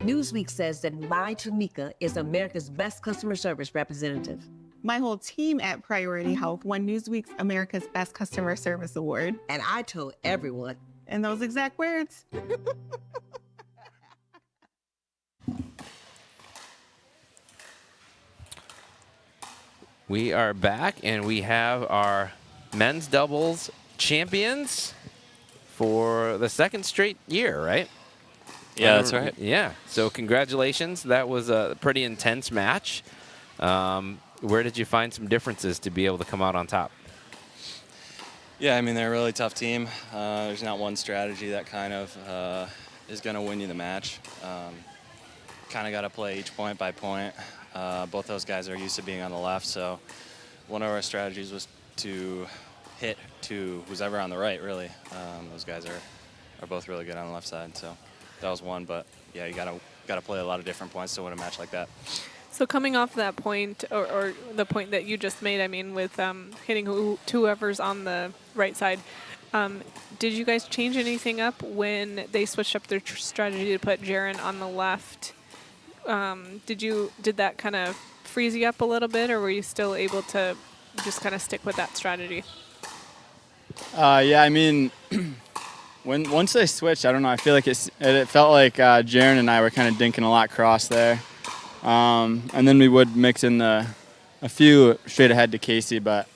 Newsweek says that my Tamika is America's best customer service representative. My whole team at Priority Health won Newsweek's America's Best Customer Service Award. And I told everyone. In those exact words. We are back, and we have our men's doubles champions for the second straight year, right? Yeah, that's right. Yeah. So congratulations. That was a pretty intense match. Where did you find some differences to be able to come out on top? Yeah, I mean, they're a really tough team. There's not one strategy that kind of is going to win you the match. Kind of got to play each point by point. Both those guys are used to being on the left, so one of our strategies was to hit to who's ever on the right, really. Those guys are both really good on the left side, so that was one. But yeah, you gotta play a lot of different points to win a match like that. So coming off that point, or the point that you just made, I mean, with hitting whoever's on the right side, did you guys change anything up when they switched up their strategy to put Jaron on the left? Did that kind of freeze you up a little bit, or were you still able to just kind of stick with that strategy? Yeah, I mean, once they switched, I don't know. I feel like it felt like Jaron and I were kind of dinking a lot cross there, and then we would mix in a few straight ahead to Casey. But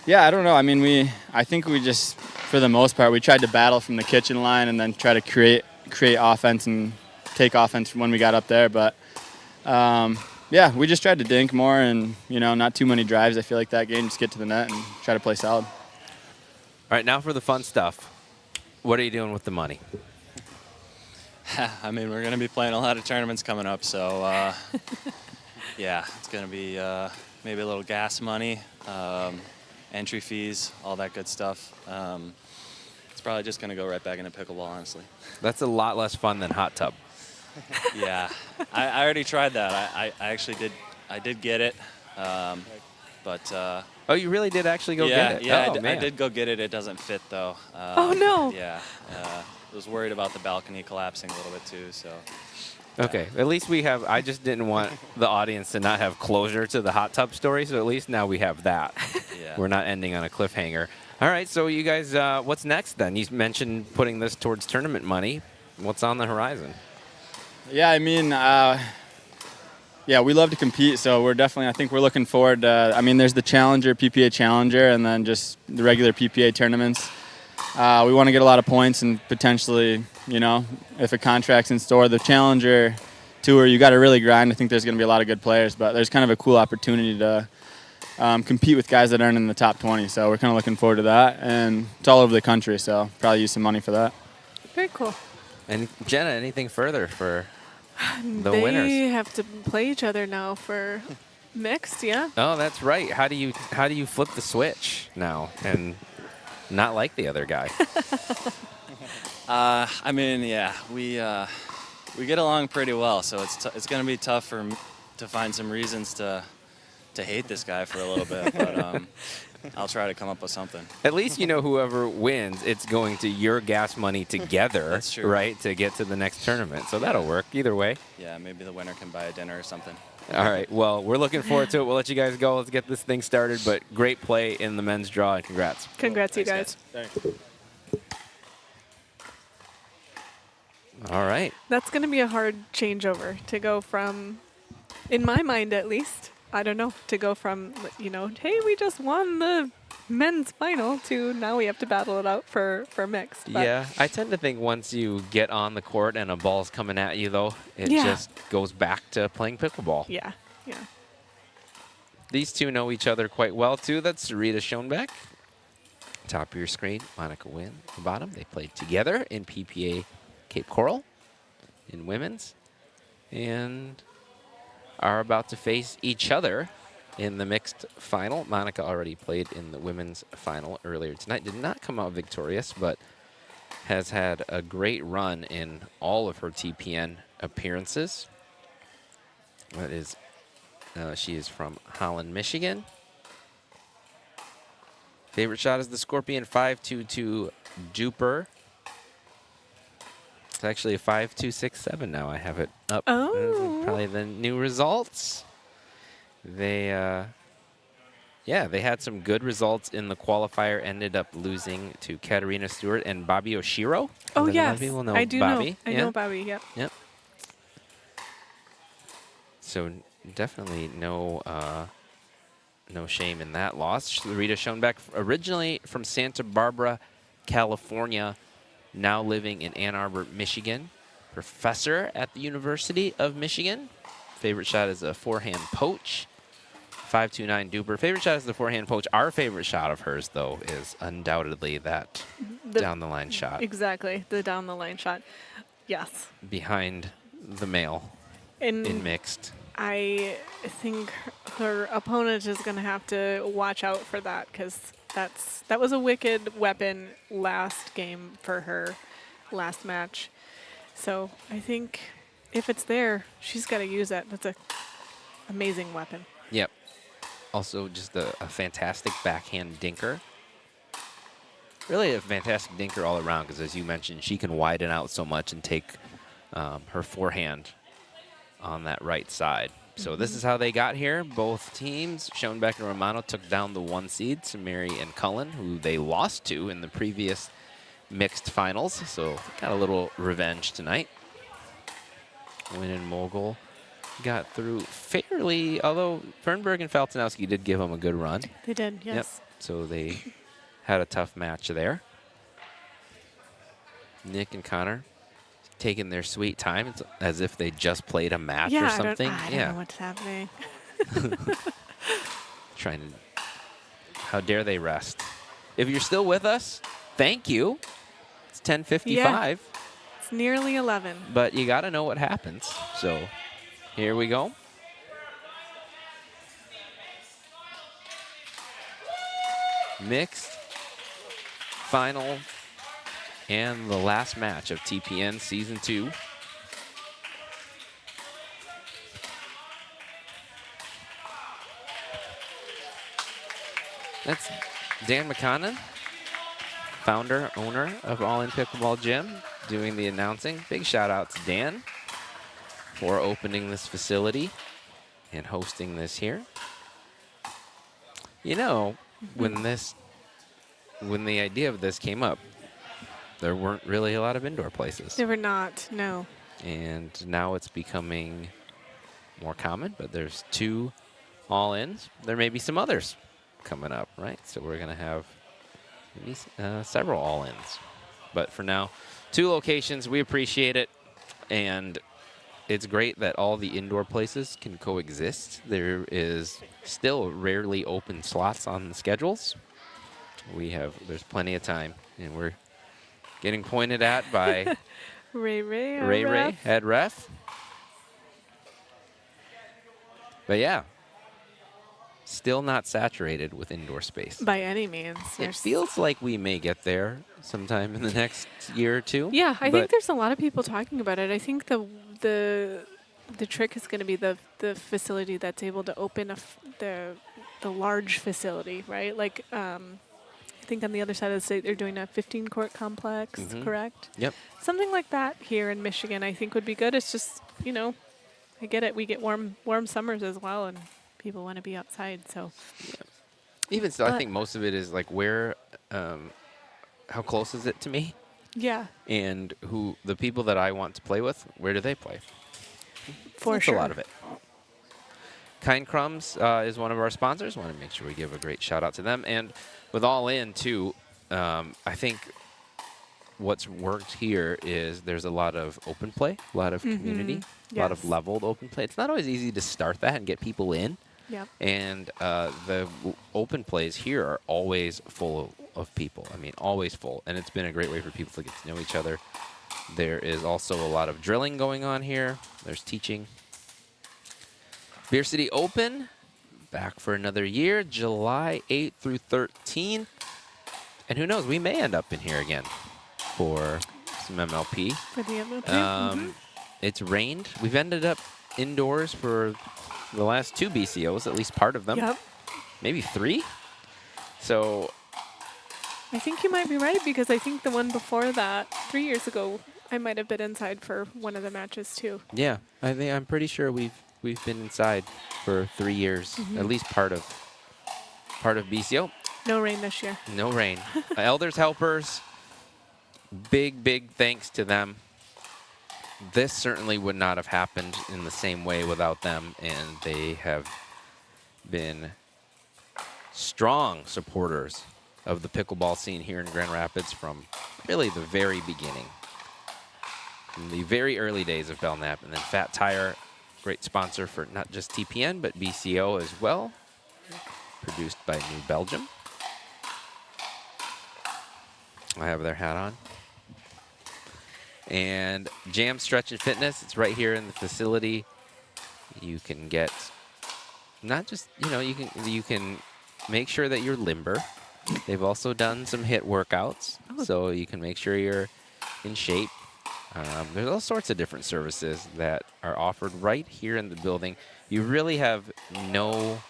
yeah, I don't know. I mean, I think we just, for the most part, we tried to battle from the kitchen line and then try to create offense and take offense when we got up there. But yeah, we just tried to dink more and, not too many drives. I feel like that game, just get to the net and try to play solid. All right, now for the fun stuff. What are you doing with the money? I mean, we're going to be playing a lot of tournaments coming up, so yeah, it's going to be maybe a little gas money, entry fees, all that good stuff. It's probably just going to go right back into pickleball, honestly. That's a lot less fun than hot tub. Yeah, I already tried that. I actually did. I did get it, but. Oh, you really did actually go get it? Yeah, oh, I did go get it. It doesn't fit, though. Oh, no. Yeah, I was worried about the balcony collapsing a little bit, too, so. Okay, at least we have, I just didn't want the audience to not have closure to the hot tub story, so at least now we have that. Yeah. We're not ending on a cliffhanger. All right, so you guys, what's next then? You mentioned putting this towards tournament money. What's on the horizon? Yeah, I mean, yeah, we love to compete, so we're definitely, I think we're looking forward to, I mean, there's the Challenger, PPA Challenger, and then just the regular PPA tournaments. We want to get a lot of points and potentially, if a contract's in store, the Challenger Tour, you got to really grind. I think there's going to be a lot of good players, but there's kind of a cool opportunity to compete with guys that aren't in the top 20, so we're kind of looking forward to that, and it's all over the country, so probably use some money for that. Very cool. And Jenna, anything further for the they winners? have to play each other now for mixed, yeah? Oh, that's right. How do you flip the switch now and not like the other guy? I mean, yeah, we get along pretty well, so it's going to be tough to find some reasons to to hate this guy for a little bit, but I'll try to come up with something. At least you know whoever wins, it's going to your gas money together, That's true. right, to get to the next tournament. So that'll work either way. Yeah, maybe the winner can buy a dinner or something. All right. Well, we're looking forward to it. We'll let you guys go. Let's get this thing started. But great play in the men's draw, and congrats. Congrats, you guys. Thanks. All right. That's going to be a hard changeover to go from, in my mind at least, I don't know, to go from, you know, hey, we just won the men's final to now we have to battle it out for mixed. But Yeah, I tend to think once you get on the court and a ball's coming at you, though, it just goes back to playing pickleball. Yeah, yeah. These two know each other quite well, too. That's Rita Schoenbeck. Top of your screen, Monica Wynn. The bottom, they played together in PPA Cape Coral in women's and are about to face each other in the mixed final. Monica already played in the women's final earlier tonight. Did not come out victorious, but has had a great run in all of her TPN appearances. That is, she is from Holland, Michigan. Favorite shot is the Scorpion 522 Duper. It's actually a 5.267 now. I have it up. Oh. Probably the new results. They, yeah, they had some good results in the qualifier. Ended up losing to Katarina Stewart and Bobby Oshiro. Oh, A lot yes. of people know I do Bobby. know. I know Bobby, yep. Yep. So definitely no shame in that loss. Rita Schoenbeck, originally from Santa Barbara, California, now living in Ann Arbor, Michigan. Professor at the University of Michigan. Favorite shot is a forehand poach. 529 Duper. Favorite shot is the forehand poach. Our favorite shot of hers, though, is undoubtedly that down-the-line shot. Exactly, the down-the-line shot. Yes. Behind the male in mixed. I think her opponent is going to have to watch out for that because that was a wicked weapon last game for her last match. So I think if it's there, she's got to use that. That's an amazing weapon. Yep. Also just a fantastic backhand dinker. Really a fantastic dinker all around because, as you mentioned, she can widen out so much and take her forehand on that right side. So this is how they got here. Both teams, Schoenbeck and Romano, took down the 1 seed, Samiri and Cullen, who they lost to in the previous mixed finals. So got a little revenge tonight. Win and Mogul got through fairly, although Fernberg and Faltinowski did give them a good run. They did, yes. Yep. So they had a tough match there. Nick and Connor taking their sweet time. It's as if they just played a match or something. I don't know what's happening. Trying to, how dare they rest? If you're still with us, thank you. It's 10:55. Yeah. It's nearly 11. But you got to know what happens. So here we go. Mixed final and the last match of TPN Season 2. That's Dan McConnon, founder, owner of All In Pickleball Gym, doing the announcing. Big shout out to Dan for opening this facility and hosting this here. You know, when the idea of this came up, there weren't really a lot of indoor places. They were not, no. And now it's becoming more common, but there's 2 all-ins. There may be some others coming up, right? So we're going to have maybe several all-ins. But for now, 2 locations. We appreciate it. And it's great that all the indoor places can coexist. There is still rarely open slots on the schedules. There's plenty of time, and we're getting pointed at by Ray, head ref. But yeah, still not saturated with indoor space. By any means. It feels like we may get there sometime in the next year or 2. Yeah, I think there's a lot of people talking about it. I think the The trick is going to be the facility that's able to open the large facility, right? Like I think on the other side of the state they're doing a 15-court complex, correct? Yep. Something like that here in Michigan I think would be good. It's just, you know, I get it. We get warm summers as well, and people want to be outside. So even still, I think most of it is like where, how close is it to me? Yeah. And who the people that I want to play with, where do they play? For That's sure. a lot of it. Kind Crumbs is one of our sponsors. Want to make sure we give a great shout out to them. And with All In too, I think what's worked here is there's a lot of open play, a lot of community, a lot of leveled open play. It's not always easy to start that and get people in. Yep. And the open plays here are always full of people. I mean, always full. And it's been a great way for people to get to know each other. There is also a lot of drilling going on here. There's teaching. Beer City Open, back for another year, July 8th through 13th. And who knows, we may end up in here again for some MLP. For the MLP. It's rained. We've ended up indoors for the last 2 BCOs, at least part of them. Yep. Maybe 3. So I think you might be right, because I think the one before that, 3 years ago, I might have been inside for one of the matches too. yeah, I'm pretty sure we've been inside for 3 years, at least part of BCO. No rain this year. No rain. Elders Helpers, big thanks to them. This certainly would not have happened in the same way without them, and they have been strong supporters of the pickleball scene here in Grand Rapids from really the very beginning. From the very early days of Belknap, and then Fat Tire, great sponsor for not just TPN, but BCO as well. Produced by New Belgium. I have their hat on. And Jam Stretch and Fitness, it's right here in the facility. You can get, not just, you know, you can make sure that you're limber. They've also done some HIIT workouts, so you can make sure you're in shape. There's all sorts of different services that are offered right here in the building. You really have no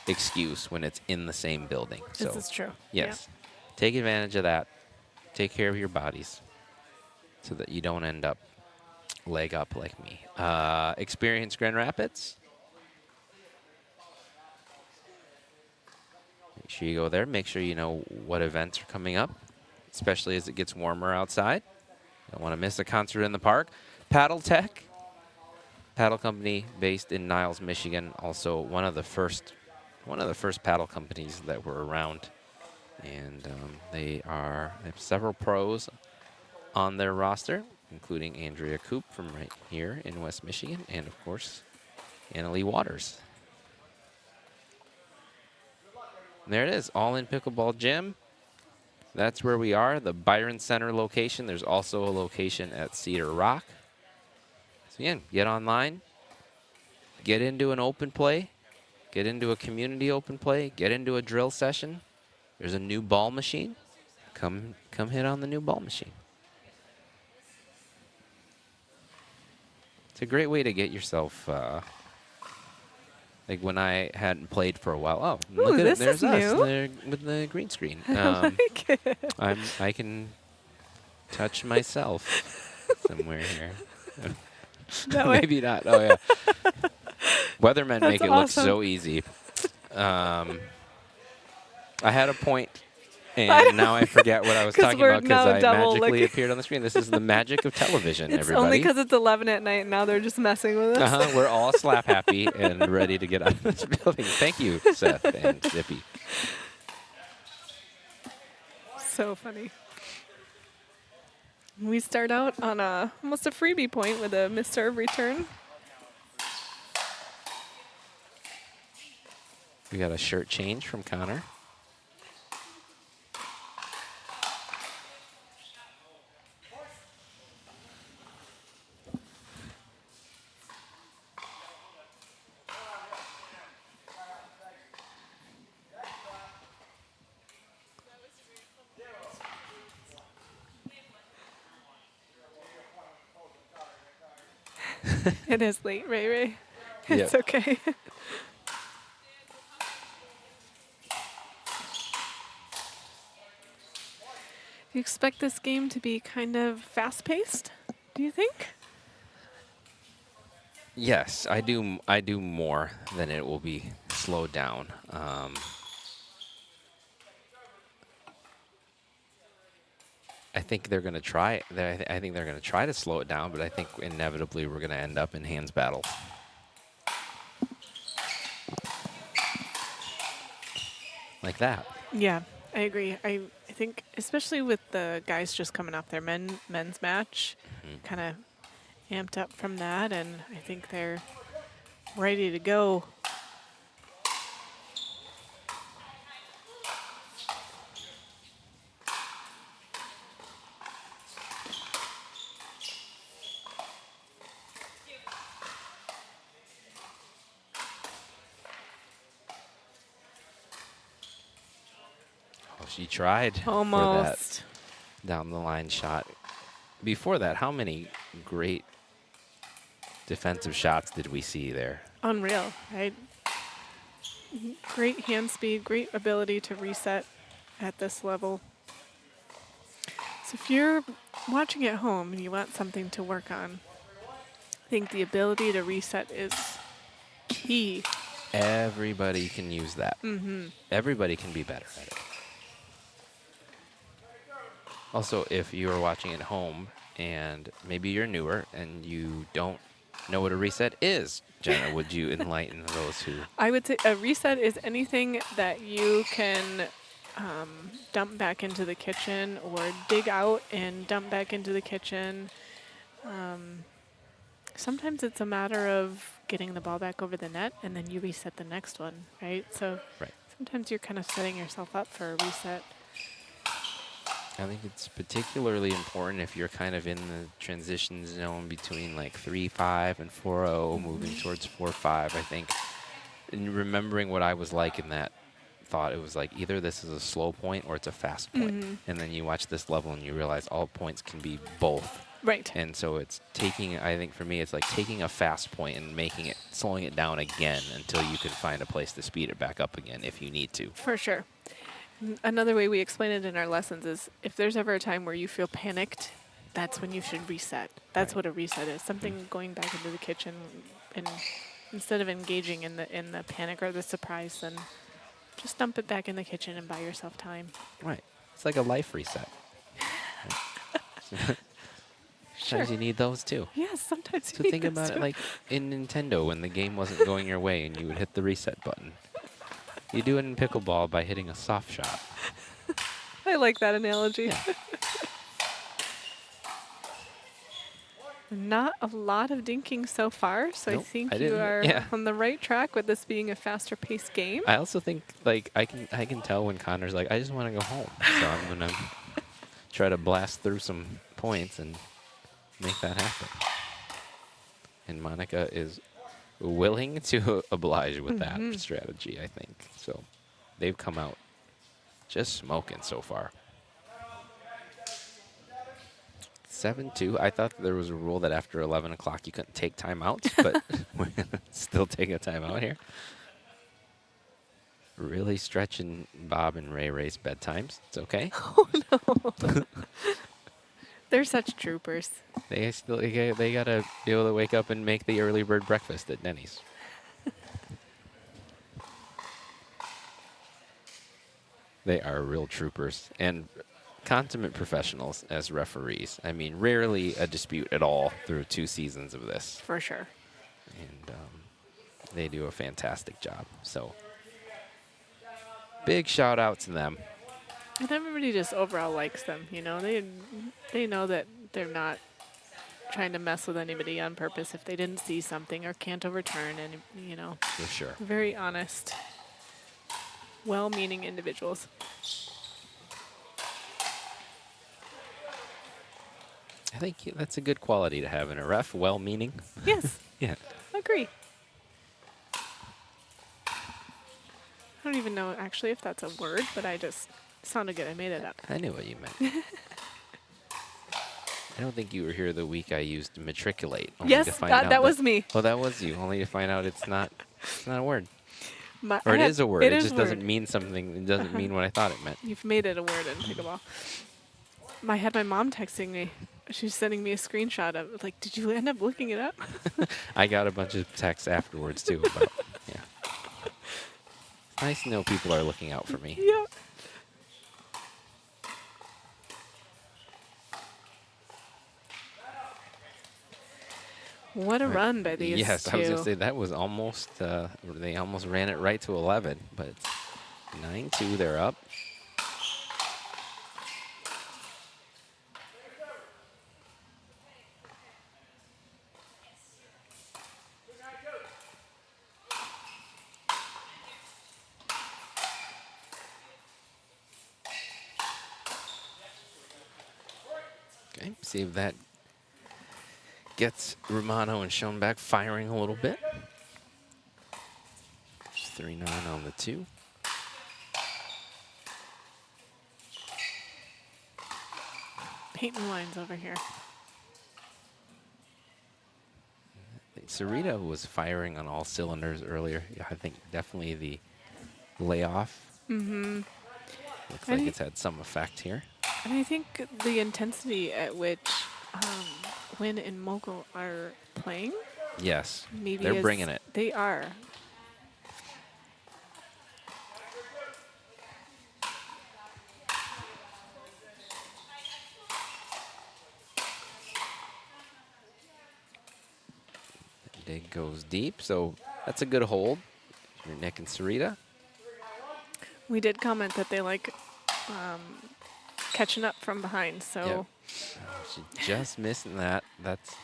excuse when it's in the same building. This is true. Yes. Take advantage of that. Take care of your bodies so that you don't end up leg up like me. Experience Grand Rapids. Make sure you go there. Make sure you know what events are coming up, especially as it gets warmer outside. Don't want to miss a concert in the park. Paddle Tech, paddle company based in Niles, Michigan. Also one of the first paddle companies that were around, and they have several pros on their roster, including Andrea Koop from right here in West Michigan, and of course, Annalie Waters. And there it is, All In Pickleball Gym. That's where we are, the Byron Center location. There's also a location at Cedar Rock. So again, get online, get into an open play, get into a community open play, get into a drill session. There's a new ball machine. Come hit on the new ball machine. It's a great way to get yourself, like when I hadn't played for a while. Oh, look at it. There's us there with the green screen. I like it. I can touch myself somewhere here. That way. Maybe not. Oh, yeah. Weathermen That's make it awesome. look so easy. I had a point, and now I forget what I was talking about because I magically appeared on the screen. This is the magic of television, It's everybody. only because it's 11 at night and now they're just messing with us. We're all slap happy and ready to get out of this building. Thank you, Seth and Zippy. So funny. We start out on almost a freebie point with a missed serve return. We got a shirt change from Connor. It is late, Ray Ray. It's Yep. okay. Do you expect this game to be kind of fast-paced, do you think? Yes, I do. I do more than it will be slowed down. I think they're going to try. I think they're going to try to slow it down, but I think inevitably we're going to end up in hands battles. Like that. Yeah, I agree. I think, especially with the guys just coming off their men's match, kind of amped up from that, and I think they're ready to go. Oh, she tried Almost. for that down the line shot. Before that, how many great defensive shots did we see there? Unreal, right? Great hand speed, great ability to reset at this level. So if you're watching at home and you want something to work on, I think the ability to reset is key. Everybody can use that. Everybody can be better at it. Also, if you are watching at home and maybe you're newer and you don't know what a reset is, Jenna, would you enlighten those who... I would say a reset is anything that you can dump back into the kitchen or dig out and dump back into the kitchen. Sometimes it's a matter of getting the ball back over the net and then you reset the next one, right? So sometimes you're kind of setting yourself up for a reset. I think it's particularly important if you're kind of in the transition zone between like 3-5 and 4-0, moving towards 4-5. I think, and remembering what I was like in that thought, it was like either this is a slow point or it's a fast point. And then you watch this level and you realize all points can be both. Right. And so it's taking, I think for me, it's like taking a fast point and making it, slowing it down again until you can find a place to speed it back up again if you need to. For sure. Another way we explain it in our lessons is if there's ever a time where you feel panicked, that's when you should reset. That's what a reset is. Something going back into the kitchen, and instead of engaging in the panic or the surprise, then just dump it back in the kitchen and buy yourself time. Right. It's like a life reset. Sometimes you need those too. Yes, sometimes So you need think those about it too. like in Nintendo when the game wasn't going your way and you would hit the reset button. You do it in pickleball by hitting a soft shot. I like that analogy. Not a lot of dinking so far, so Nope, I think I you didn't- are yeah. on the right track with this being a faster paced game. I also think like I can tell when Connor's like, I just want to go home. So I'm gonna try to blast through some points and make that happen. And Monica is willing to oblige with that strategy, I think. So they've come out just smoking so far. 7-2. I thought there was a rule that after 11 o'clock you couldn't take timeouts, but we're going to still take a timeout here. Really stretching Bob and Ray Ray's bedtimes. It's okay. Oh, no. They're such troopers. They got to be able to wake up and make the early bird breakfast at Denny's. They are real troopers and consummate professionals as referees. I mean, rarely a dispute at all through 2 seasons of this. For sure. And they do a fantastic job. So big shout out to them. And everybody just overall likes them, you know. They know that they're not trying to mess with anybody on purpose if they didn't see something or can't overturn, and you know. For sure. Very honest, well-meaning individuals. I think that's a good quality to have in a ref, well-meaning. Yes. Yeah. Agree. I don't even know actually if that's a word, but I just sounded good. I made it up. I knew what you meant. I don't think you were here the week I used matriculate. Yes, to find out that was me. Oh, that was you. Only to find out it's not a word. Or it is a word. It is just a word. doesn't mean something. It doesn't mean what I thought it meant. You've made it a word in pickleball. I had my mom texting me. She's sending me a screenshot of like, did you end up looking it up? I got a bunch of texts afterwards too. But yeah, it's nice to know people are looking out for me. Yeah. What a run by these Yes, two. I was going to say that was almost, they almost ran it right to 11, but it's 9-2, they're up. Okay, see if that gets Romano and Schoenbach firing a little bit. 3-9 on the 2. Painting lines over here. Sarita was firing on all cylinders earlier. Yeah, I think definitely the layoff. Mm-hmm. Looks like it's had some effect here. And I think the intensity at which Wynn and Mogul are playing. Yes, Maybe they're bringing it. They are. Dig goes deep, so that's a good hold for Nick and Sarita. We did comment that they like catching up from behind, so. Yep. She's just missing that. That's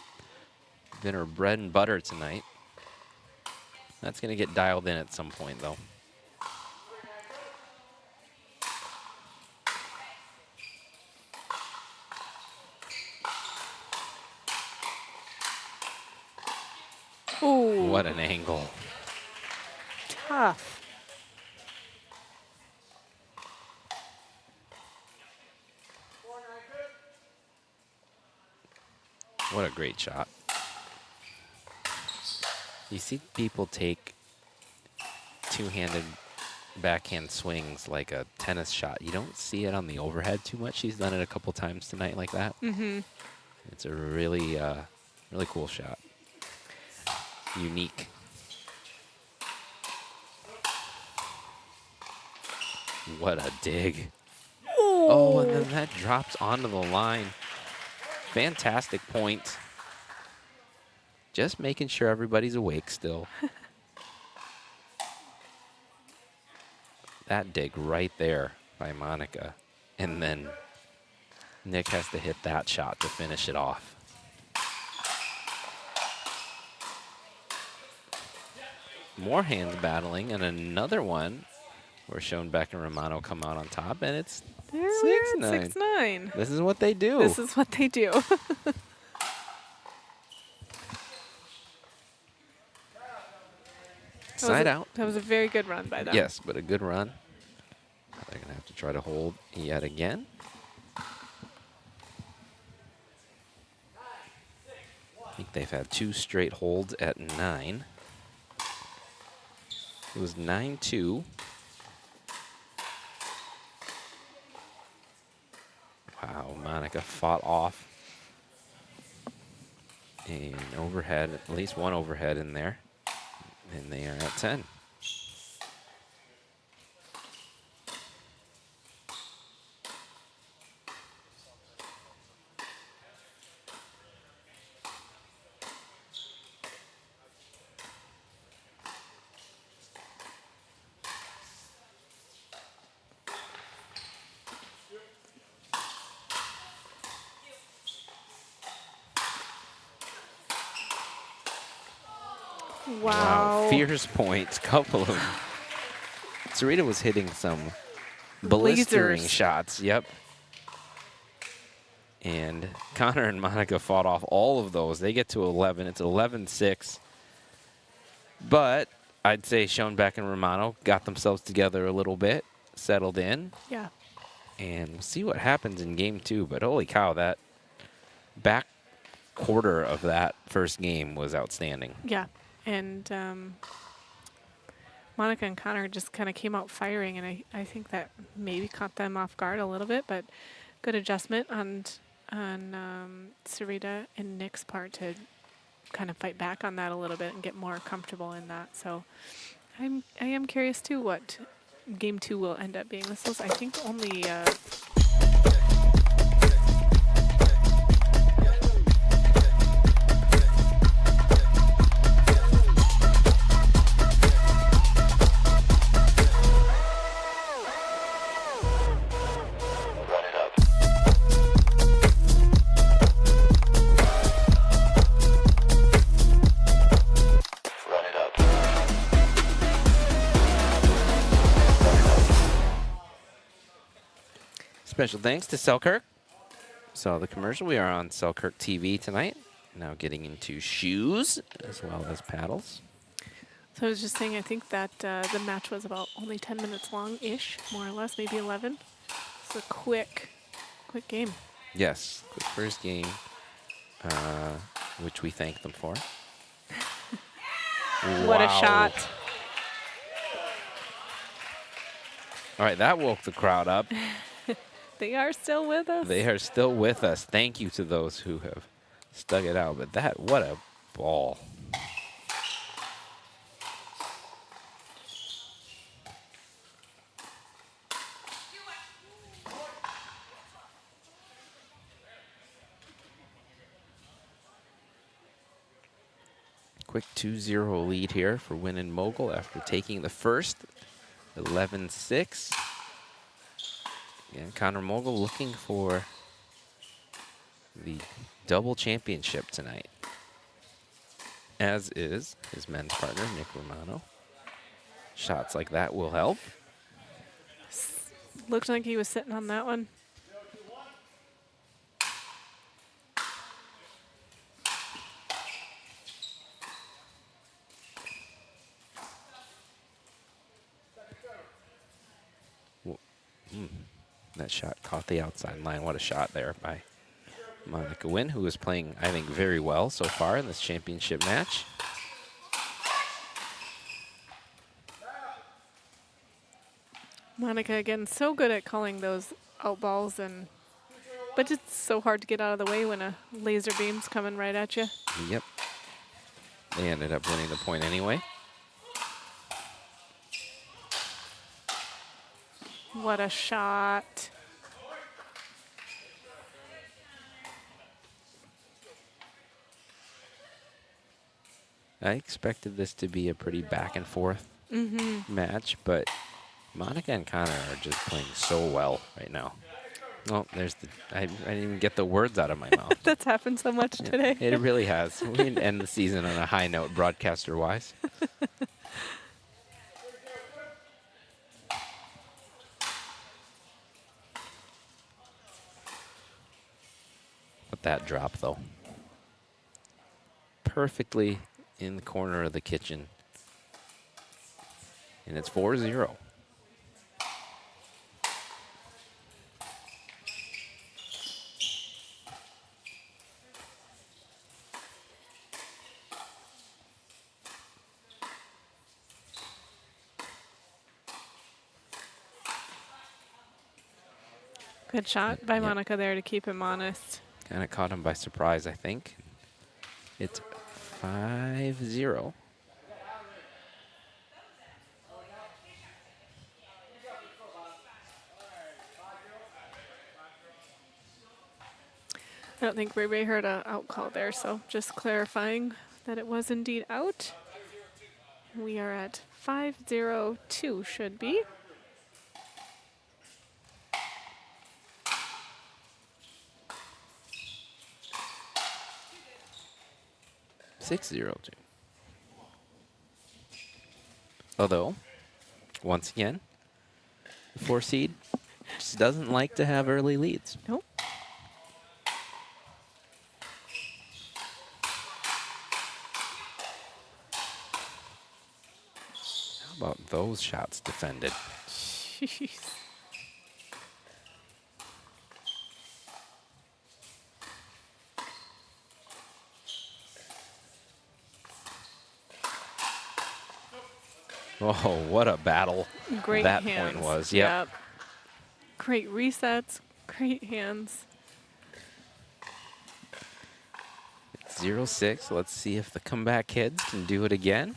been her bread and butter tonight. That's going to get dialed in at some point, though. Ooh. What an angle. Tough. What a great shot. You see people take two-handed backhand swings like a tennis shot. You don't see it on the overhead too much. She's done it a couple times tonight like that. Mm-hmm. It's a really, really cool shot. Unique. What a dig. Ooh. Oh, and then that drops onto the line. Fantastic point. Just making sure everybody's awake still. That dig right there by Monica. And then Nick has to hit that shot to finish it off. More hands battling, and another one where Schoenbach and Romano come out on top, and it's 6-9. 6-9. This is what they do. This is what they do. Side out. That was a very good run by them. Yes, but a good run. They're going to have to try to hold yet again. I think they've had 2 straight holds at 9. It was 9-2. Wow, Monica fought off an overhead, at least one overhead in there. And they are at 10. Wow. Fierce points, couple of them. Sarita was hitting some blistering Lasers. shots. Yep. And Connor and Monica fought off all of those. They get to 11. It's 11-6. But I'd say Schoenbach and Romano got themselves together a little bit, settled in. Yeah. And we'll see what happens in game 2. But holy cow, that back quarter of that first game was outstanding. Yeah, and Monica and Connor just kind of came out firing, and I think that maybe caught them off guard a little bit, but good adjustment on Sarita and Nick's part to kind of fight back on that a little bit and get more comfortable in that. So I am curious too what game 2 will end up being. This was, I think, only Special thanks to Selkirk. Saw the commercial. We are on Selkirk TV tonight. Now getting into shoes as well as paddles. So I was just saying, I think that the match was about only 10 minutes long-ish, more or less, maybe 11. It's a quick game. Yes, quick first game, which we thank them for. What a shot. All right, that woke the crowd up. They are still with us. They are still with us. Thank you to those who have stuck it out. But what a ball. Quick 2-0 lead here for Win and Mogul after taking the first, 11-6. And Connor Mogul looking for the double championship tonight, as is his men's partner, Nick Romano. Shots like that will help. Looked like he was sitting on that one. That shot caught the outside line. What a shot there by Monica Wynn, who is playing, I think, very well so far in this championship match. Monica, again, so good at calling those out balls, but it's so hard to get out of the way when a laser beam's coming right at you. Yep. They ended up winning the point anyway. What a shot. I expected this to be a pretty back and forth match, but Monica and Connor are just playing so well right now. Oh, there's the, I didn't even get the words out of my mouth. That's happened so much today. It really has. We can end the season on a high note, broadcaster-wise. But that drop, though. Perfectly in the corner of the kitchen. And it's 4-0. Good shot by Monica there to keep him honest. Kind of caught him by surprise, I think. It's 5-0. I don't think Ray heard an out call there, so just clarifying that it was indeed out. We are at 5-0-2, should be. Although, once again, the 4 seed just doesn't like to have early leads. Nope. How about those shots defended? Jeez. Oh, what a battle Great that hands. point was. Yep. Great resets, great hands. It's 0-6. Let's see if the comeback kids can do it again.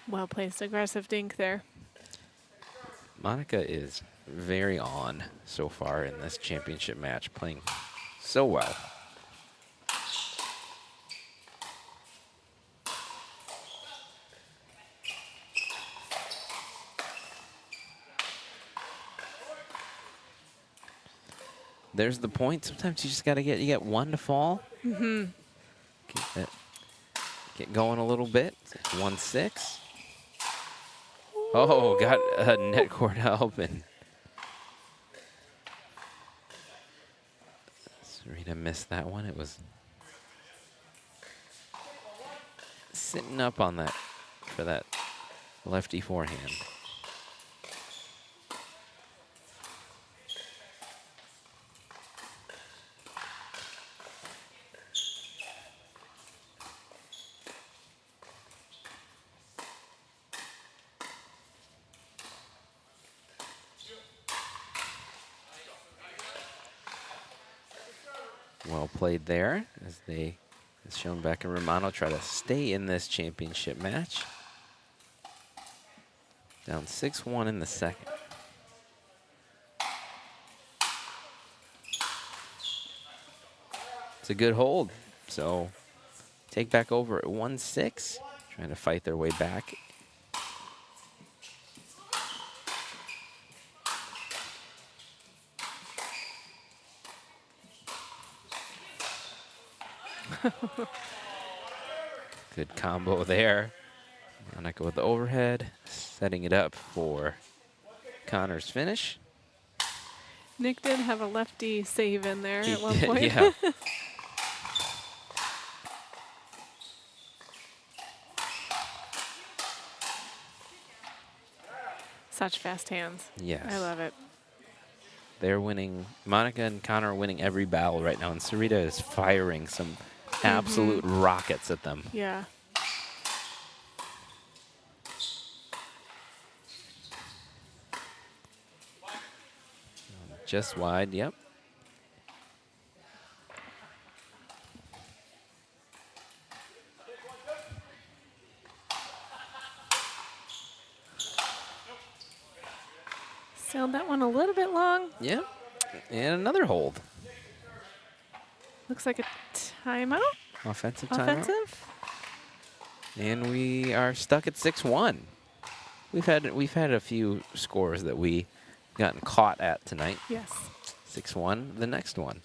Well placed, aggressive dink there. Monica is very on so far in this championship match, playing so well. There's the point. Sometimes you just got to get one to fall. Mm-hmm. Get going a little bit. 1-6. Oh, got a net court help, and Serena missed that one. It was sitting up on that for that lefty forehand. Well played there, as they, as shown back in Romano, try to stay in this championship match. Down 6-1 in the second. It's a good hold, so take back over at 1-6, trying to fight their way back. Good combo there. Monica with the overhead, setting it up for Connor's finish. Nick did have a lefty save in there at one did, point. yeah. Such fast hands. Yes. I love it. They're winning. Monica and Connor are winning every battle right now, and Sarita is firing some absolute rockets at them. Yeah. Just wide, yep. Sailed that one a little bit long. Yep. And another hold. Looks like a timeout. Offensive timeout. Offensive. And we are stuck at 6-1. We've had a few scores that we gotten caught at tonight. Yes. 6-1, the next one.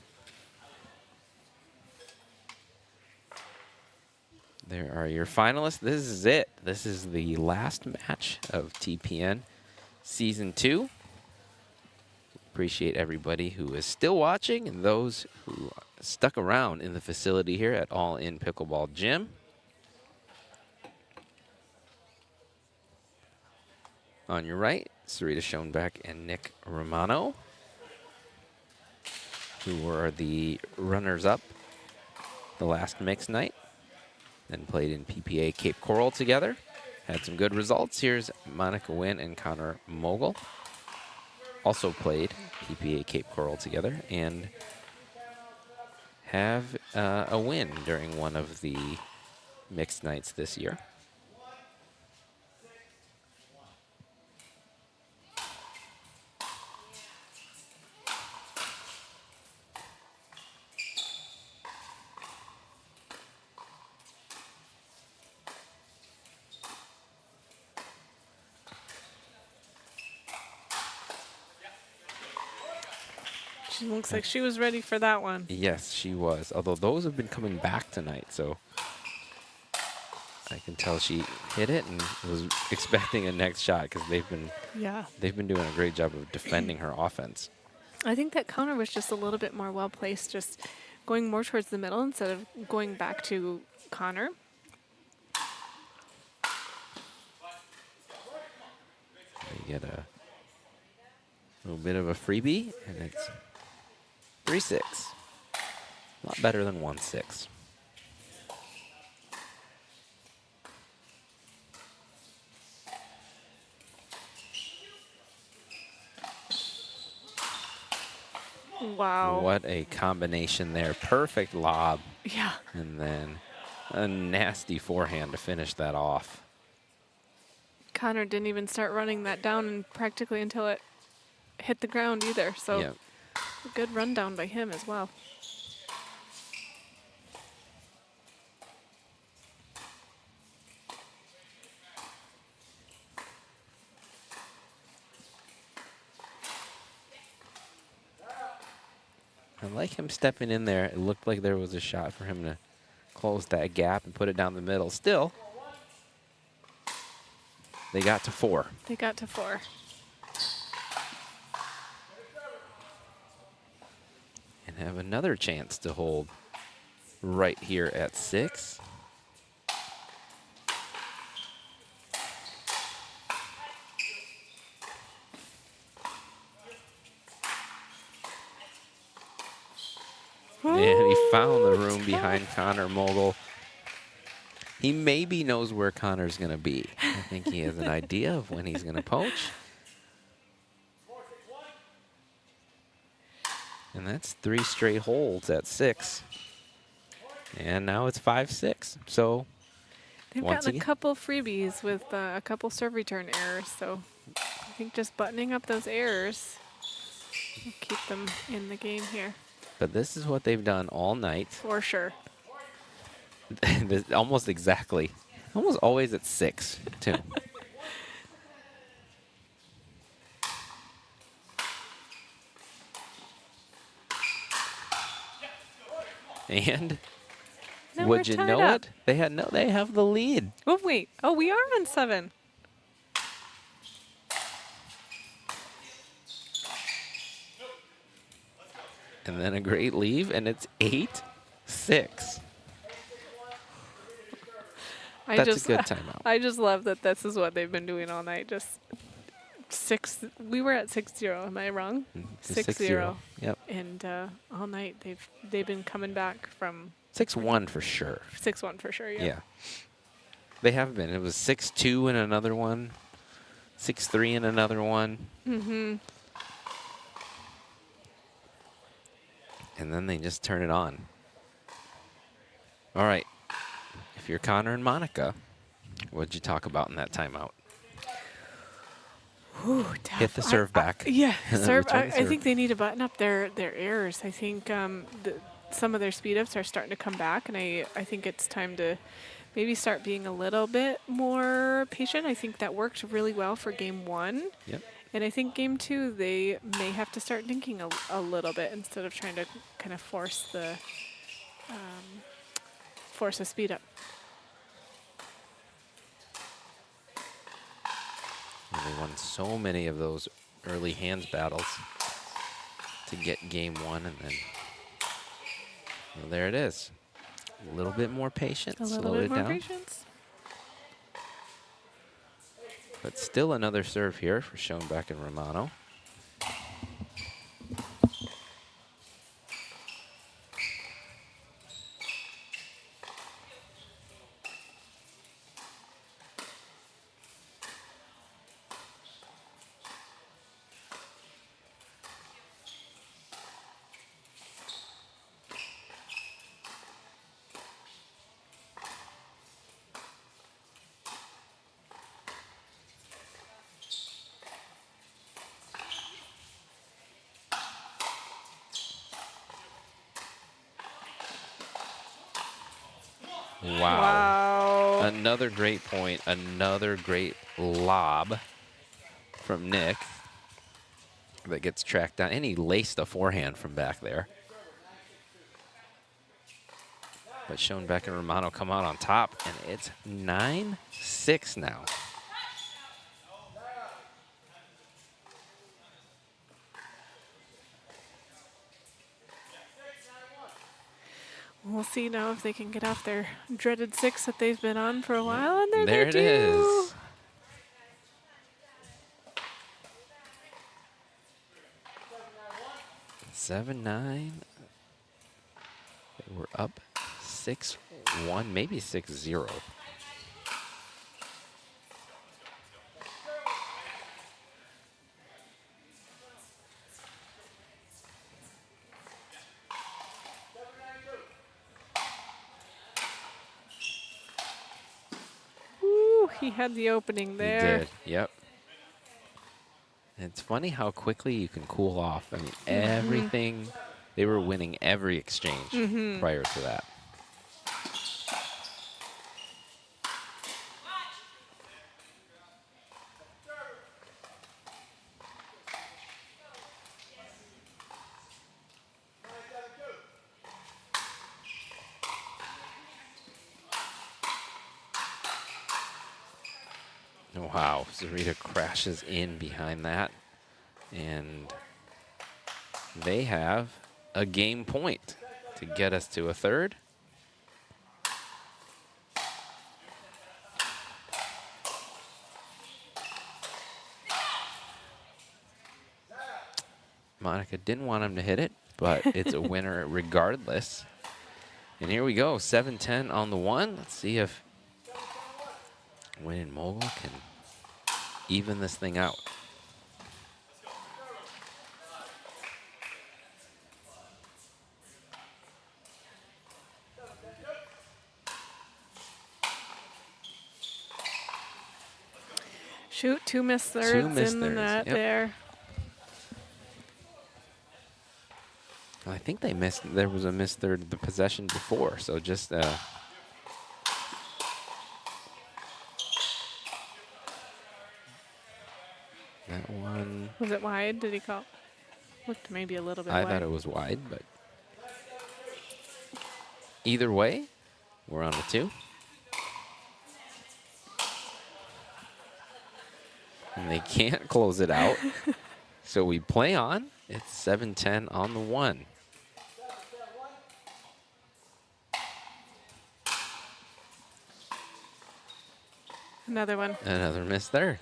There are your finalists. This is it. This is the last match of TPN Season 2. Appreciate everybody who is still watching and those who stuck around in the facility here at All In Pickleball Gym. On your right, Sarita Schoenbeck and Nick Romano, who were the runners-up the last mixed night, then played in PPA Cape Coral together. Had some good results. Here's Monica Wynn and Connor Mogul. Also played PPA Cape Coral together and have a win during one of the mixed nights this year. She looks like she was ready for that one. Yes, she was. Although those have been coming back tonight, so I can tell she hit it and was expecting a next shot because they've been doing a great job of defending her offense. I think that counter was just a little bit more well placed, just going more towards the middle instead of going back to Connor. They get a little bit of a freebie, and it's 3-6. A lot better than 1-6. Wow. What a combination there. Perfect lob. Yeah. And then a nasty forehand to finish that off. Connor didn't even start running that down practically until it hit the ground either. So Yep. a good rundown by him as well. I like him stepping in there. It looked like there was a shot for him to close that gap and put it down the middle. Still, they got to 4. They got to 4. And have another chance to hold right here at 6. And he found the room behind Connor Mogul. He maybe knows where Connor's going to be. I think he has an idea of when he's going to poach. And that's 3 straight holds at 6. And now it's 5-6. So They've once gotten a again, couple freebies with a couple serve return errors. So I think just buttoning up those errors will keep them in the game here. but this is what they've done all night. For sure. Almost exactly. Almost always at 6, too. And Now would we're you tied know up. it? They have the lead. Oh, wait. Oh, we are on 7. And then a great leave, and it's 8-6. That's a good timeout. I just love that this is what they've been doing all night. Just 6. We were at 6-0. Am I wrong? 6-0. Yep. And all night they've been coming back from 6-1 for sure. 6-1 for sure. Yeah. Yeah. They have been. It was 6-2 in another one, 6-3 in another one. Mm-hmm. And then they just turn it on. All right. If you're Connor and Monica, what'd you talk about in that timeout? Ooh, Hit the serve back. Yeah, serve. Return I the serve. think they need to button up their errors. I think some of their speed ups are starting to come back, and I think it's time to maybe start being a little bit more patient. I think that worked really well for game 1. Yep. And I think game 2, they may have to start thinking a little bit instead of trying to kind of force a speed up. And they won so many of those early hands battles to get game 1, and then well, there it is. A little bit more patience. A little Slow bit it more down. patience. But still another serve here for Schoenbeck and Romano. Wow. Another great point. Another great lob from Nick that gets tracked down. And he laced a forehand from back there. But Schoenbeck and Romano come out on top, and it's 9-6 now. We'll see now if they can get off their dreaded 6 that they've been on for a while, and There it is. Seven, 9. They were up 6-1, maybe 6-0. he had the opening He there. did. Yep. It's funny how quickly you can cool off. I mean, everything, they were winning every exchange prior to that. Wow, Zarita crashes in behind that. And they have a game point to get us to a third. Monica didn't want him to hit it, but it's a winner regardless. And here we go, 7-10 on the one. Let's see if Win and Mogul can even this thing out. Shoot, 2 missed thirds in the net there. I think they missed, there was a missed third the possession before, so just that one. Was it wide? Did he call? Looked maybe a little bit wide. I thought it was wide, but either way, we're on the 2. And they can't close it out. So we play on. It's 7-10 on the 1. Another one. Another miss there.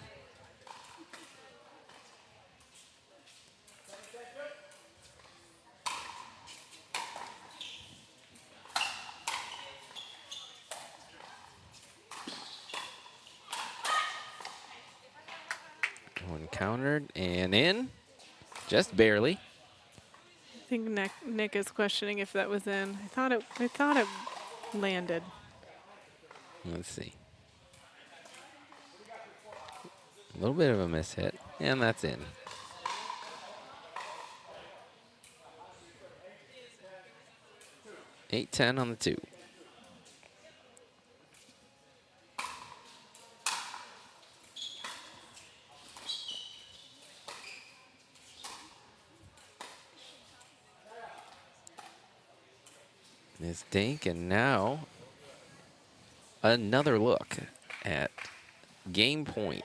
One countered and in, just barely. I think Nick is questioning if that was in. I thought it landed. Let's see. A little bit of a miss hit, and that's in. Eight, 10 on the 2. It's Dink, and now another look at game point.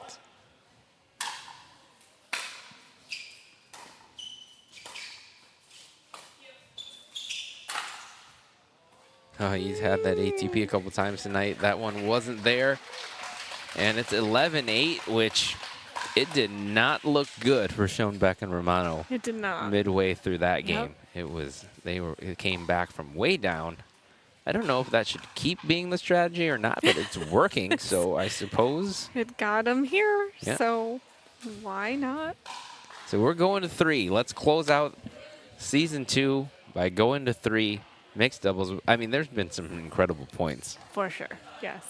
Oh, he's had that ATP a couple times tonight. That one wasn't there. And it's 11-8, which it did not look good for Schoenbeck and Romano. It did not. Midway through that game. It came back from way down. I don't know if that should keep being the strategy or not, but it's working, so I suppose. It got him here, Yeah. so why not? So we're going to 3. Let's close out season 2 by going to 3. Mixed doubles. I mean, there's been some incredible points. For sure, yes.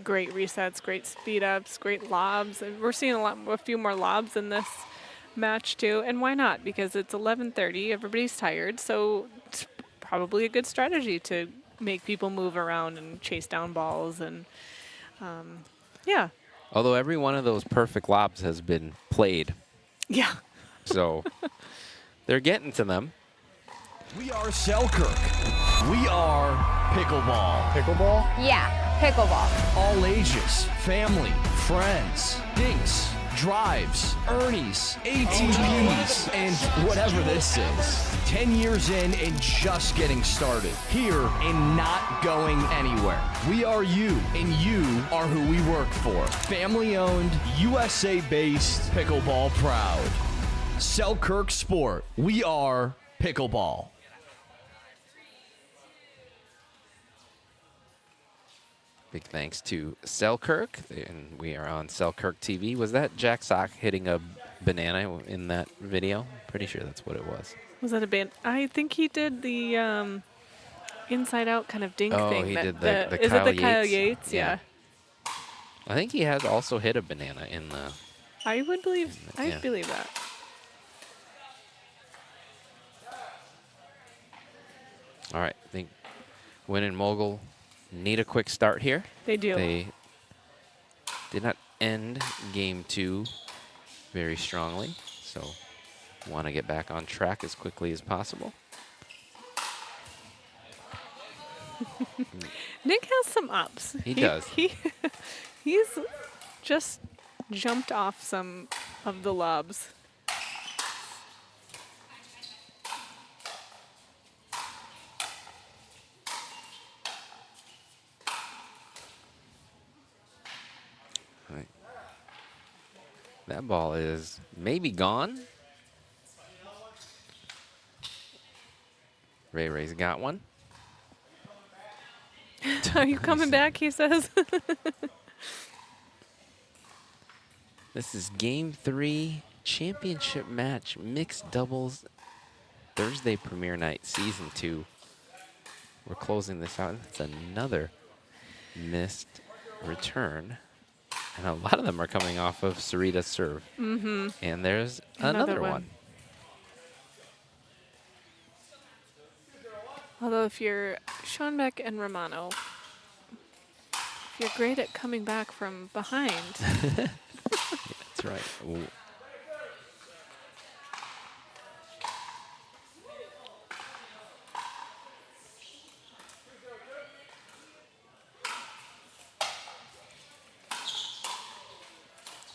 Great resets, great speed ups, great lobs. And we're seeing a few more lobs in this match too. And why not? Because it's 11:30. Everybody's tired, so it's probably a good strategy to make people move around and chase down balls. And yeah. Although every one of those perfect lobs has been played. Yeah. So they're getting to them. We are Selkirk. We are pickleball. Pickleball? Yeah, pickleball. All ages, family, friends, dinks, drives, Ernies, ATPs, and whatever this is. 10 years in and just getting started. Here and not going anywhere. We are you, and you are who we work for. Family-owned, USA-based, pickleball proud. Selkirk Sport. We are pickleball. Big thanks to Selkirk, and we are on Selkirk TV. Was that Jack Sock hitting a banana in that video? Pretty sure that's what it was. Was that a band? I think he did the inside out kind of dink thing. Oh, he did the the is Kyle it the Kyle Yates? Yates? Yeah. I think he has also hit a banana in the. I would believe. I Yeah. believe that. All right, I think Win and Mogul need a quick start here. They do. They did not end game 2 very strongly, so want to get back on track as quickly as possible. Nick has some ups. He does. He's just jumped off some of the lobs. All right. That ball is maybe gone. Ray's got one. Are you coming back? He says. This is game 3, championship match, mixed doubles, Thursday premiere night, season 2. We're closing this out. It's another missed return. And a lot of them are coming off of Sarita's serve. Mm-hmm. And there's another one. Although if you're Schoenbeck and Romano, if you're great at coming back from behind. That's right. Ooh.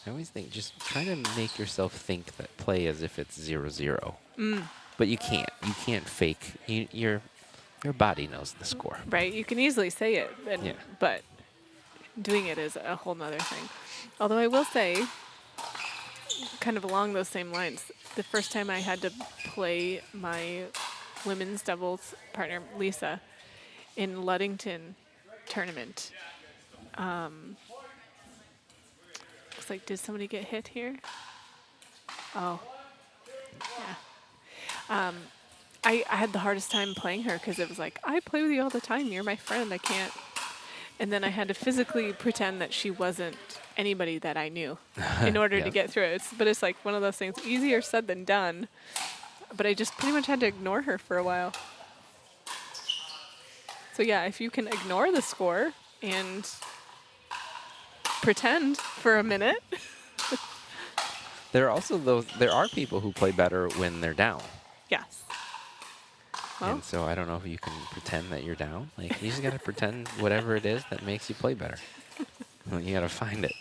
I always think just try to make yourself think that play as if it's 0-0. But you can't. You can't fake. Your body knows the score. Right. You can easily say it, Yeah. but doing it is a whole nother thing. Although I will say, kind of along those same lines, the first time I had to play my women's doubles partner, Lisa, in Ludington tournament, looks like, did somebody get hit here? Oh, yeah. I had the hardest time playing her because it was like, I play with you all the time. You're my friend. I can't. And then I had to physically pretend that she wasn't anybody that I knew in order to get through it. But it's like one of those things, easier said than done. But I just pretty much had to ignore her for a while. So yeah, if you can ignore the score and pretend for a minute. There are people who play better when they're down. Yes. Well. And so I don't know if you can pretend that you're down. Like, you just got to pretend whatever it is that makes you play better. Well, you got to find it.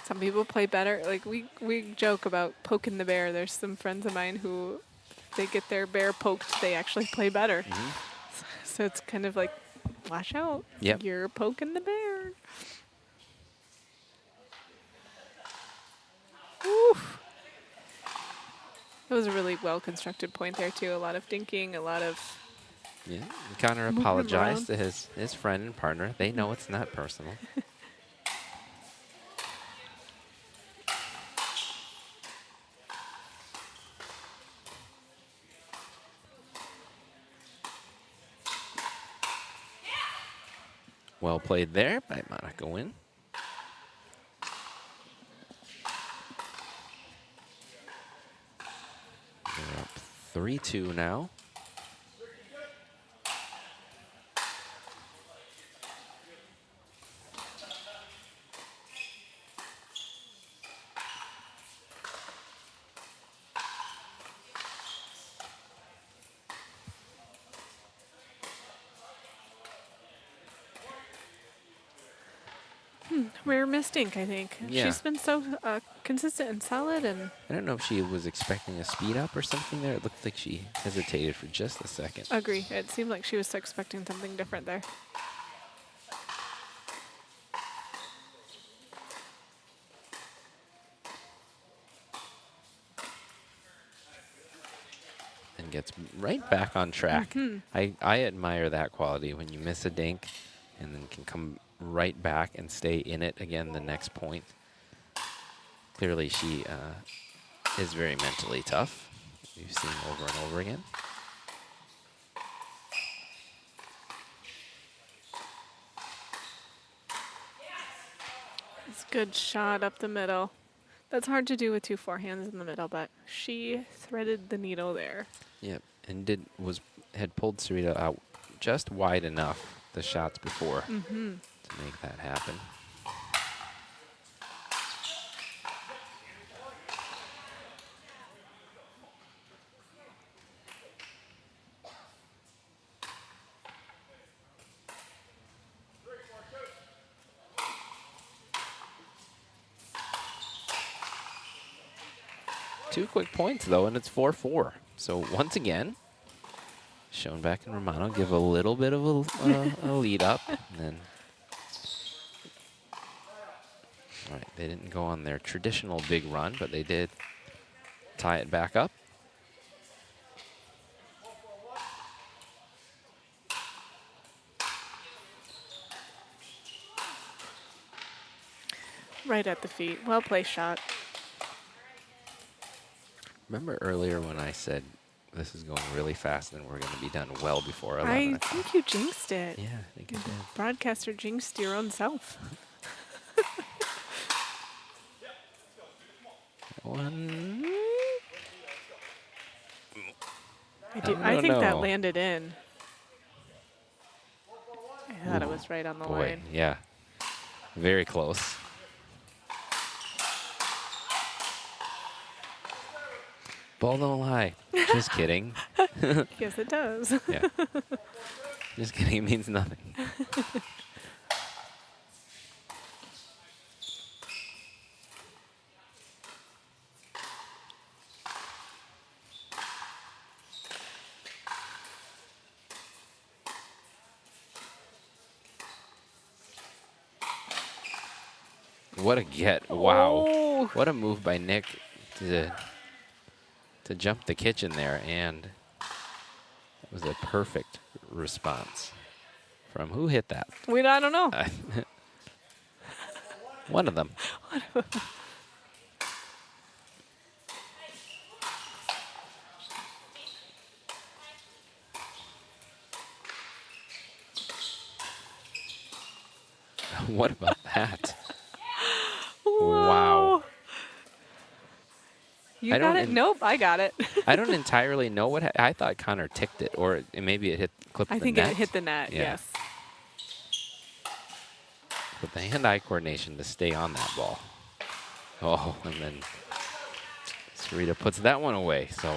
Some people play better. Like, we joke about poking the bear. There's some friends of mine who, if they get their bear poked, they actually play better. So it's kind of like, watch out. Yep. You're poking the bear. Oof. It was a really well-constructed point there, too. A lot of dinking, a lot of... Yeah. Connor apologized to his friend and partner. They know it's not personal. Well played there by Monica Wynn. They're up 3-2 now. Rare missed ink, I think. Yeah. She's been so consistent and solid. And I don't know if she was expecting a speed up or something there. It looked like she hesitated for just a second. agree. It seemed like she was expecting something different there. And gets right back on track. Mhm. I admire that quality when you miss a dink and then can come right back and stay in it again the next point. Clearly she is very mentally tough. We've seen over and over again. Good shot up the middle. That's hard to do with 2 forehands in the middle, but she threaded the needle there. Yep, and had pulled Sarita out just wide enough the shots before to make that happen. Two quick points, though, and it's 4-4. So once again, Schoenbeck and Romano give a little bit of a lead up. And then, all right, they didn't go on their traditional big run, but they did tie it back up. Right at the feet. Well placed shot. Remember earlier when I said this is going really fast and we're going to be done well before 11? I think you jinxed it. Yeah, I think I did. Broadcaster jinxed your own self. One. I think that landed in. I thought it was right on the line. Yeah, very close. Ball don't lie. Just kidding. Yes, it does. Yeah. Just kidding. It means nothing. What a get. Wow. Oh. What a move by Nick to jump the kitchen there, and it was a perfect response from who hit that? I don't know. One of them. What about that? Wow. You got it? Nope, I got it. I don't entirely know what I thought Connor ticked it, or maybe it clipped the net. I think it hit the net, Yeah. yes. But the hand-eye coordination to stay on that ball. Oh, and then Sarita puts that one away. So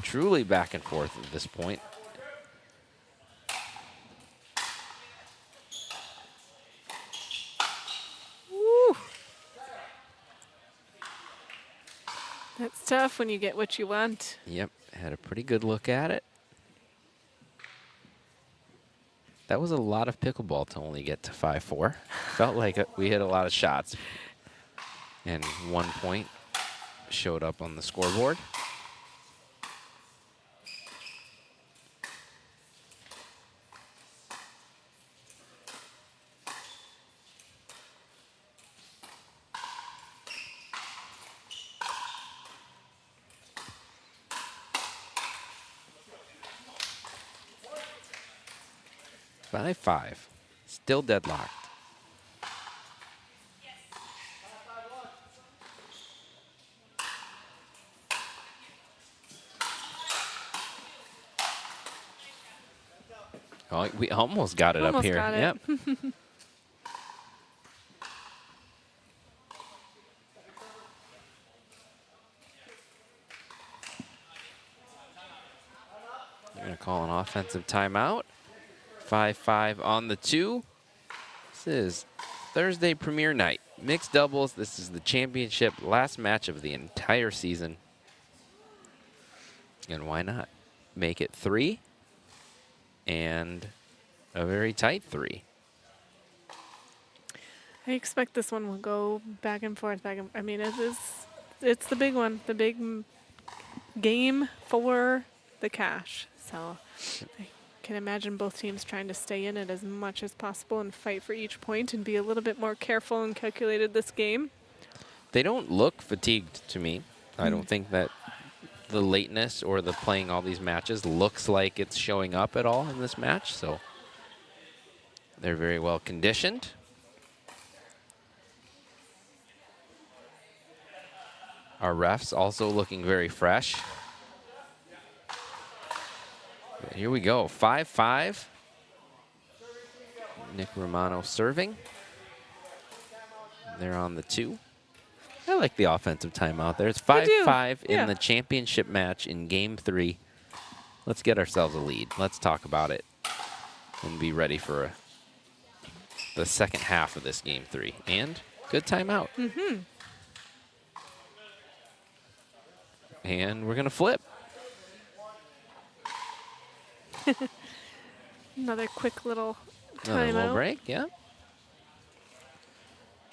truly back and forth at this point. Woo. That's tough when you get what you want. Yep, had a pretty good look at it. That was a lot of pickleball to only get to 5-4. Felt like we hit a lot of shots. And 1 point showed up on the scoreboard. By 5, still deadlocked. Oh, we almost got it up here. Got it. Yep. They're going to call an offensive timeout. 5-5 on the 2. This is Thursday premiere night. Mixed doubles. This is the championship last match of the entire season. And why not make it 3 and a very tight 3. I expect this one will go back and forth. I mean, it's the big one, the big game for the cash. So I can imagine both teams trying to stay in it as much as possible and fight for each point and be a little bit more careful and calculated this game. They don't look fatigued to me. I don't think that the lateness or the playing all these matches looks like it's showing up at all in this match. So they're very well conditioned. Our refs also looking very fresh. But here we go, 5-5. Nick Romano serving. They're on the 2. I like the offensive timeout there. It's 5-5 in the championship match in game 3. Let's get ourselves a lead. Let's talk about it and be ready for the second half of this game 3. And good timeout. Mm-hmm. And we're going to flip. Another quick little Another little timeout. break, yeah.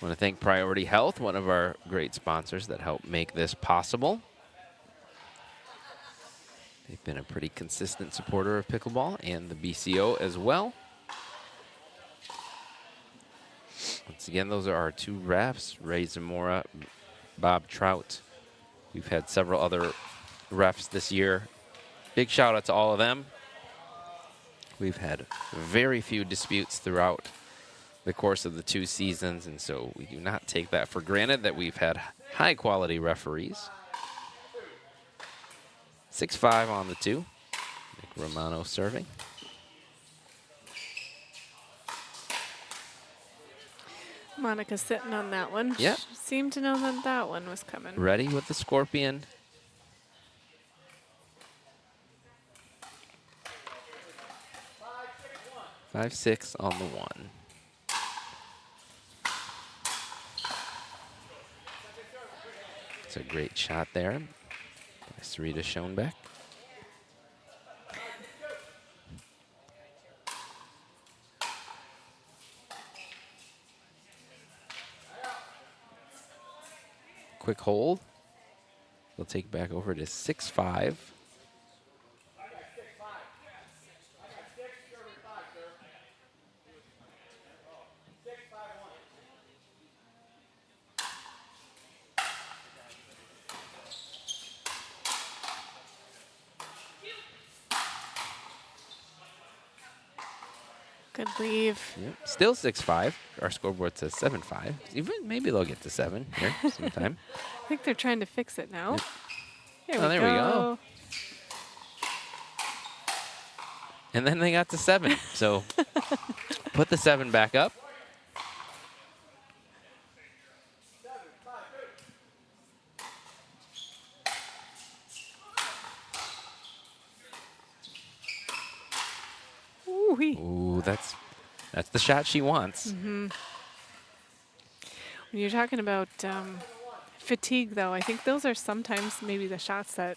I want to thank Priority Health, one of our great sponsors that help make this possible. They've been a pretty consistent supporter of pickleball and the BCO as well. Once again, those are our 2 refs, Ray Zamora, Bob Trout. We've had several other refs this year. Big shout out to all of them. We've had very few disputes throughout the course of the 2 seasons, and so we do not take that for granted that we've had high quality referees. 6-5 on the 2. Nick Romano serving. Monica's sitting on that one. Yep. She seemed to know that that one was coming. Ready with the Scorpion. Five, 6 on the 1. It's a great shot there by Sarita Schoenbeck. Quick hold. They'll take back over to 6-5. Good leave. Yep. Still 6-5. Our scoreboard says 7-5. Even maybe they'll get to 7 here sometime. I think they're trying to fix it now. Yep. There we go. And then they got to 7. So put the 7 back up. Ooh, that's the shot she wants. Mm-hmm. When you're talking about fatigue, though, I think those are sometimes maybe the shots that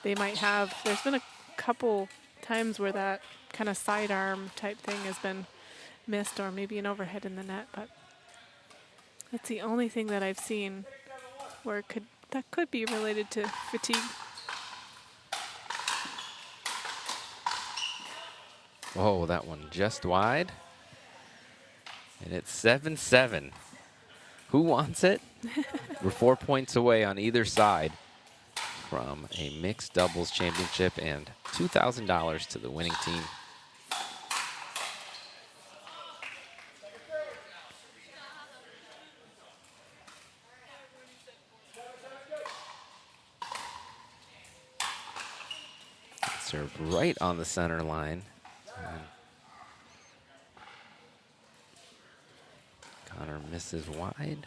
they might have. There's been a couple times where that kind of sidearm type thing has been missed, or maybe an overhead in the net, but that's the only thing that I've seen where that could be related to fatigue. Oh, that one just wide. And it's 7-7. Who wants it? We're 4 points away on either side from a mixed doubles championship and $2,000 to the winning team. Served right on the center line. Connor misses wide.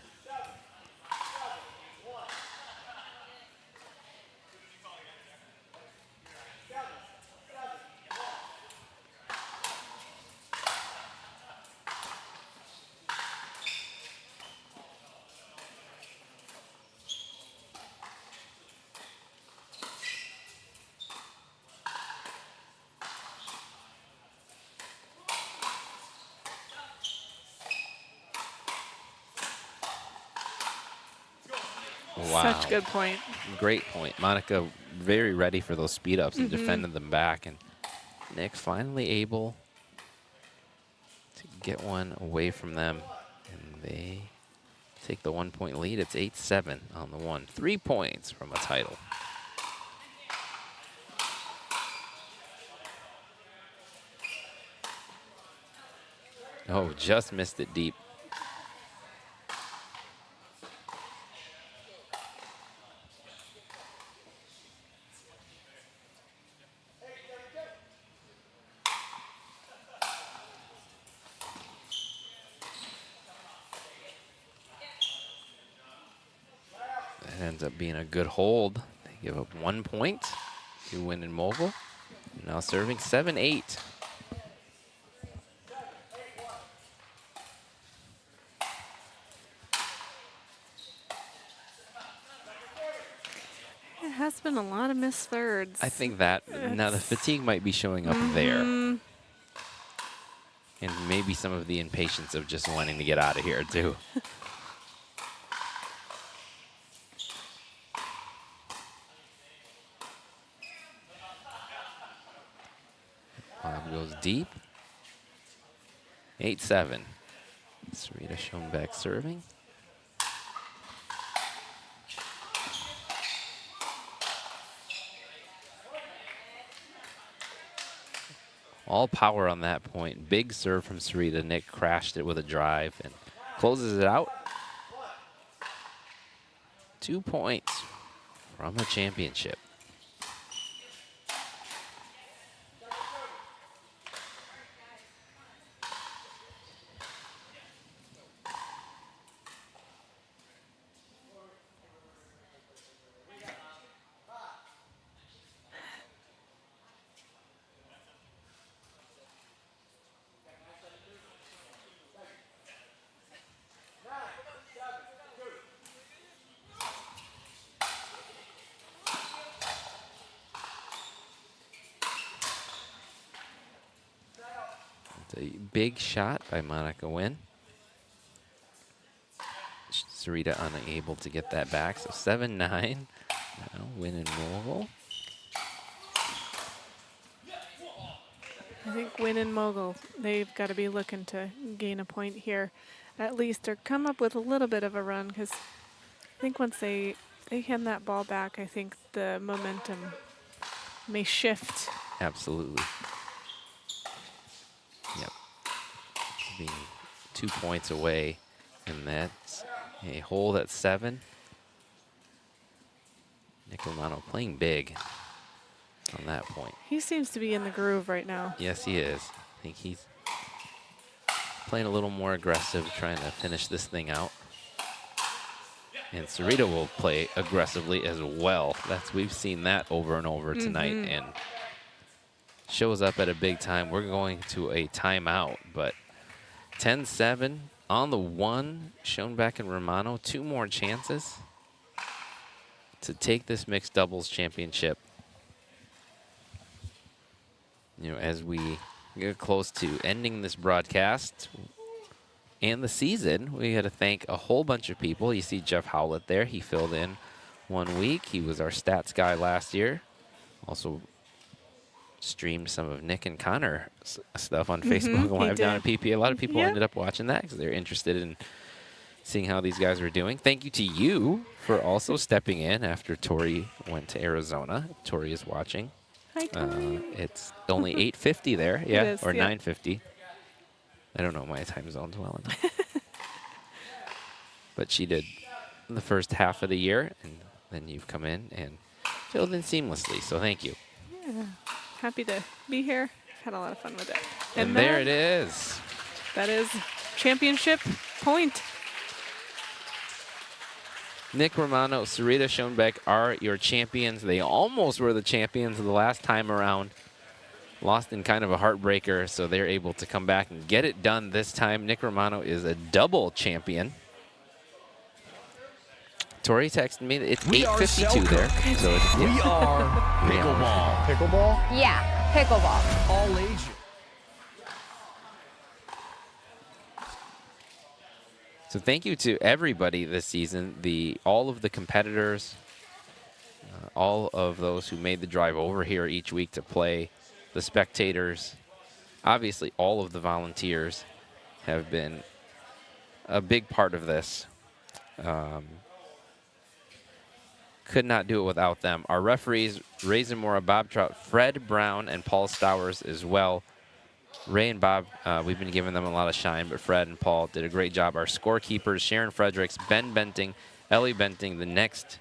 Wow. Such a good point. Great point. Monica very ready for those speed ups and defended them back. And Nick finally able to get one away from them. And they take the 1 point lead. It's 8-7 on the 1. 3 points from a title. Oh, just missed it deep. It ends up being a good hold. They give up 1 point to win in mogul. Now serving 7-8. It has been a lot of missed thirds. I think that now the fatigue might be showing up there. And maybe some of the impatience of just wanting to get out of here too. Bob goes deep. 8-7. Sarita Schoenbeck serving. All power on that point. Big serve from Sarita. Nick crashed it with a drive and closes it out. 2 points from a championship. A big shot by Monica Nguyen. Sarita unable to get that back, so 7-9. Now Nguyen and mogul. I think Nguyen and mogul, they've got to be looking to gain a point here, at least, or come up with a little bit of a run, because I think once they hand that ball back, I think the momentum may shift. Absolutely. Yep. Being 2 points away, and that's a hole at 7. Nick Romano playing big on that point. He seems to be in the groove right now. Yes, he is. I think he's playing a little more aggressive, trying to finish this thing out. And Sarita will play aggressively as well. We've seen that over and over tonight, and shows up at a big time. We're going to a timeout, but 10-7 on the 1. Schoenbeck and Romano, 2 more chances to take this mixed doubles championship. You know, as we get close to ending this broadcast and the season, we had to thank a whole bunch of people. You see Jeff Howlett there. He filled in 1 week. He was our stats guy last year. Also streamed some of Nick and Connor stuff on Facebook Live down at PPA. A lot of people ended up watching that because they're interested in seeing how these guys were doing. Thank you to you for also stepping in after Tori went to Arizona. Tori is watching. Hi, Tori. It's only 8:50 there, yeah, is, or 9:50. I don't know my time zones well enough. But she did the first half of the year, and then you've come in and filled in seamlessly, so thank you. Yeah. Happy to be here. Had a lot of fun with it. And there it is. That is championship point. Nick Romano, Sarita Schoenbeck are your champions. They almost were the champions the last time around. Lost in kind of a heartbreaker, so they're able to come back and get it done this time. Nick Romano is a double champion. Tori texted me that it's 8:52 there. So it's, We are pickleball. Pickleball? Yeah, pickleball. All ages. So thank you to everybody this season, all of the competitors, all of those who made the drive over here each week to play, the spectators, obviously all of the volunteers have been a big part of this. Could not do it without them. Our referees, Ray Zamora, Bob Trout, Fred Brown, and Paul Stowers as well. Ray and Bob, we've been giving them a lot of shine, but Fred and Paul did a great job. Our scorekeepers, Sharon Fredericks, Ben Benting, Ellie Benting, the next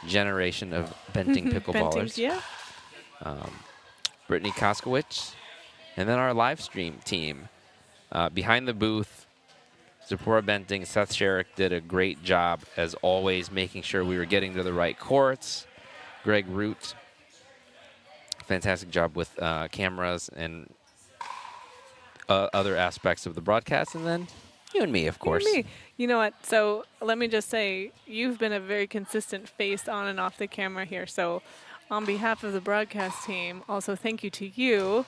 generation of Benting pickleballers. Yeah. Brittany Koskowicz, and then our live stream team. Behind the booth, Zipporah Benting, Seth Sherrick did a great job, as always, making sure we were getting to the right courts. Greg Root, fantastic job with cameras and other aspects of the broadcast. And then you and me, of course. You and me. You know what? So let me just say, you've been a very consistent face on and off the camera here. So on behalf of the broadcast team, also thank you to you.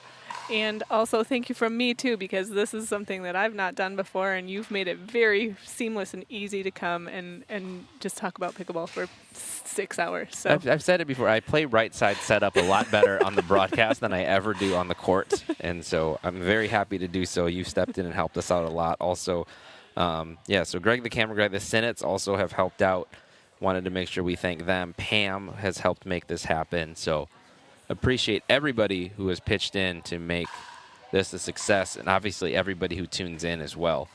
And also thank you from me, too, because this is something that I've not done before, and you've made it very seamless and easy to come and just talk about pickleball for 6 hours. So I've said it before. I play right side setup a lot better on the broadcast than I ever do on the court. And so I'm very happy to do so. You stepped in and helped us out a lot. Also, so Greg the camera guy, the Senates also have helped out. Wanted to make sure we thank them. Pam has helped make this happen. So appreciate everybody who has pitched in to make this a success, and obviously everybody who tunes in as well.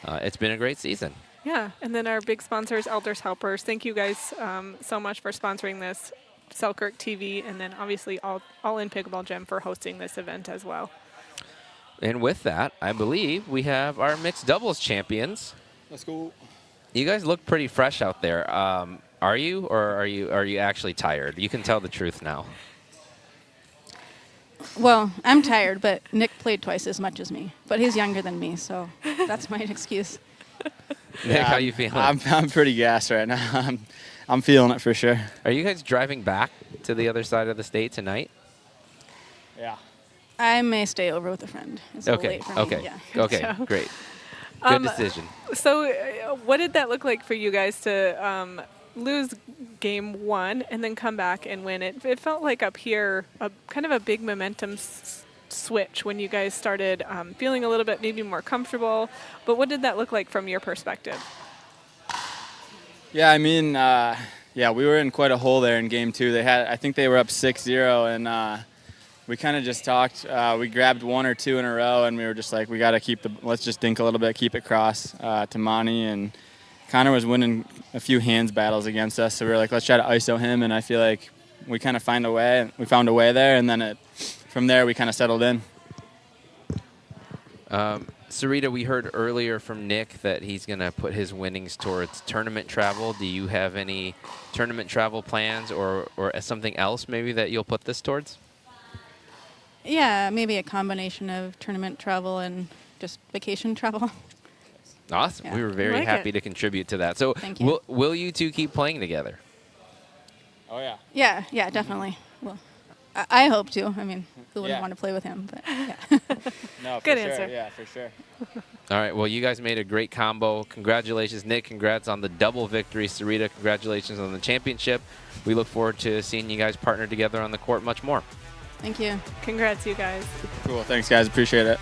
It's been a great season. yeah, and then our big sponsors, Elders Helpers. Thank you guys so much for sponsoring this. Selkirk TV, and then obviously All In Pickleball Gym for hosting this event as well. And with that, I believe we have our mixed doubles champions. Let's go. You guys look pretty fresh out there. Are you, or are you actually tired? You can tell the truth now. Well, I'm tired, but Nick played twice as much as me. But he's younger than me, so that's my excuse. Nick, how you feeling? I'm pretty gassed right now. I'm feeling it for sure. Are you guys driving back to the other side of the state tonight? Yeah. I may stay over with a friend. It's a little late for me. Okay. Yeah. Okay. Great. Good decision. So what did that look like for you guys to lose game one and then come back and win it? It felt like up here kind of a big momentum switch when you guys started feeling a little bit maybe more comfortable. But what did that look like from your perspective? Yeah, I mean, we were in quite a hole there in game two. I think they were up 6-0, and we kind of just talked. We grabbed one or two in a row, and we were just like, we got to let's just dink a little bit, keep it cross to Monty. And Connor was winning a few hands battles against us, so we were like, let's try to ISO him. And I feel like we kind of found a way there, and then from there we kind of settled in. Sarita, we heard earlier from Nick that he's going to put his winnings towards tournament travel. Do you have any tournament travel plans or something else maybe that you'll put this towards? Yeah, maybe a combination of tournament travel and just vacation travel. Awesome. Yeah. We were very happy to contribute to that. So Thank you. Will you two keep playing together? Oh, yeah. Yeah, definitely. Well, I hope to. I mean, who wouldn't Yeah. want to play with him? But yeah. No, for Good sure. answer. Yeah, for sure. All right. Well, you guys made a great combo. Congratulations, Nick. Congrats on the double victory. Sarita, congratulations on the championship. We look forward to seeing you guys partner together on the court much more. Thank you. Congrats, you guys. Cool. Thanks, guys. Appreciate it.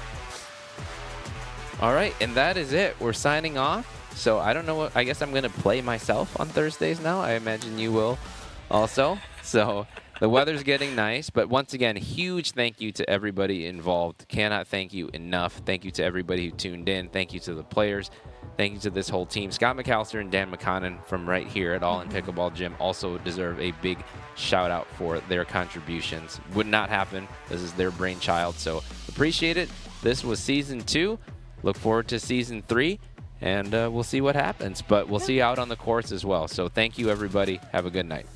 All right. And that is it. We're signing off. So I don't know what. I guess I'm going to play myself on Thursdays now. I imagine you will also. So the weather's getting nice. But once again, huge thank you to everybody involved. Cannot thank you enough. Thank you to everybody who tuned in. Thank you to the players. Thank you to this whole team. Scott McAllister and Dan McConnon from right here at All In Pickleball Gym also deserve a big shout out for their contributions. Would not happen. This is their brainchild. So appreciate it. This was season 2. Look forward to season 3. And we'll see what happens. But we'll see you out on the courts as well. So thank you, everybody. Have a good night.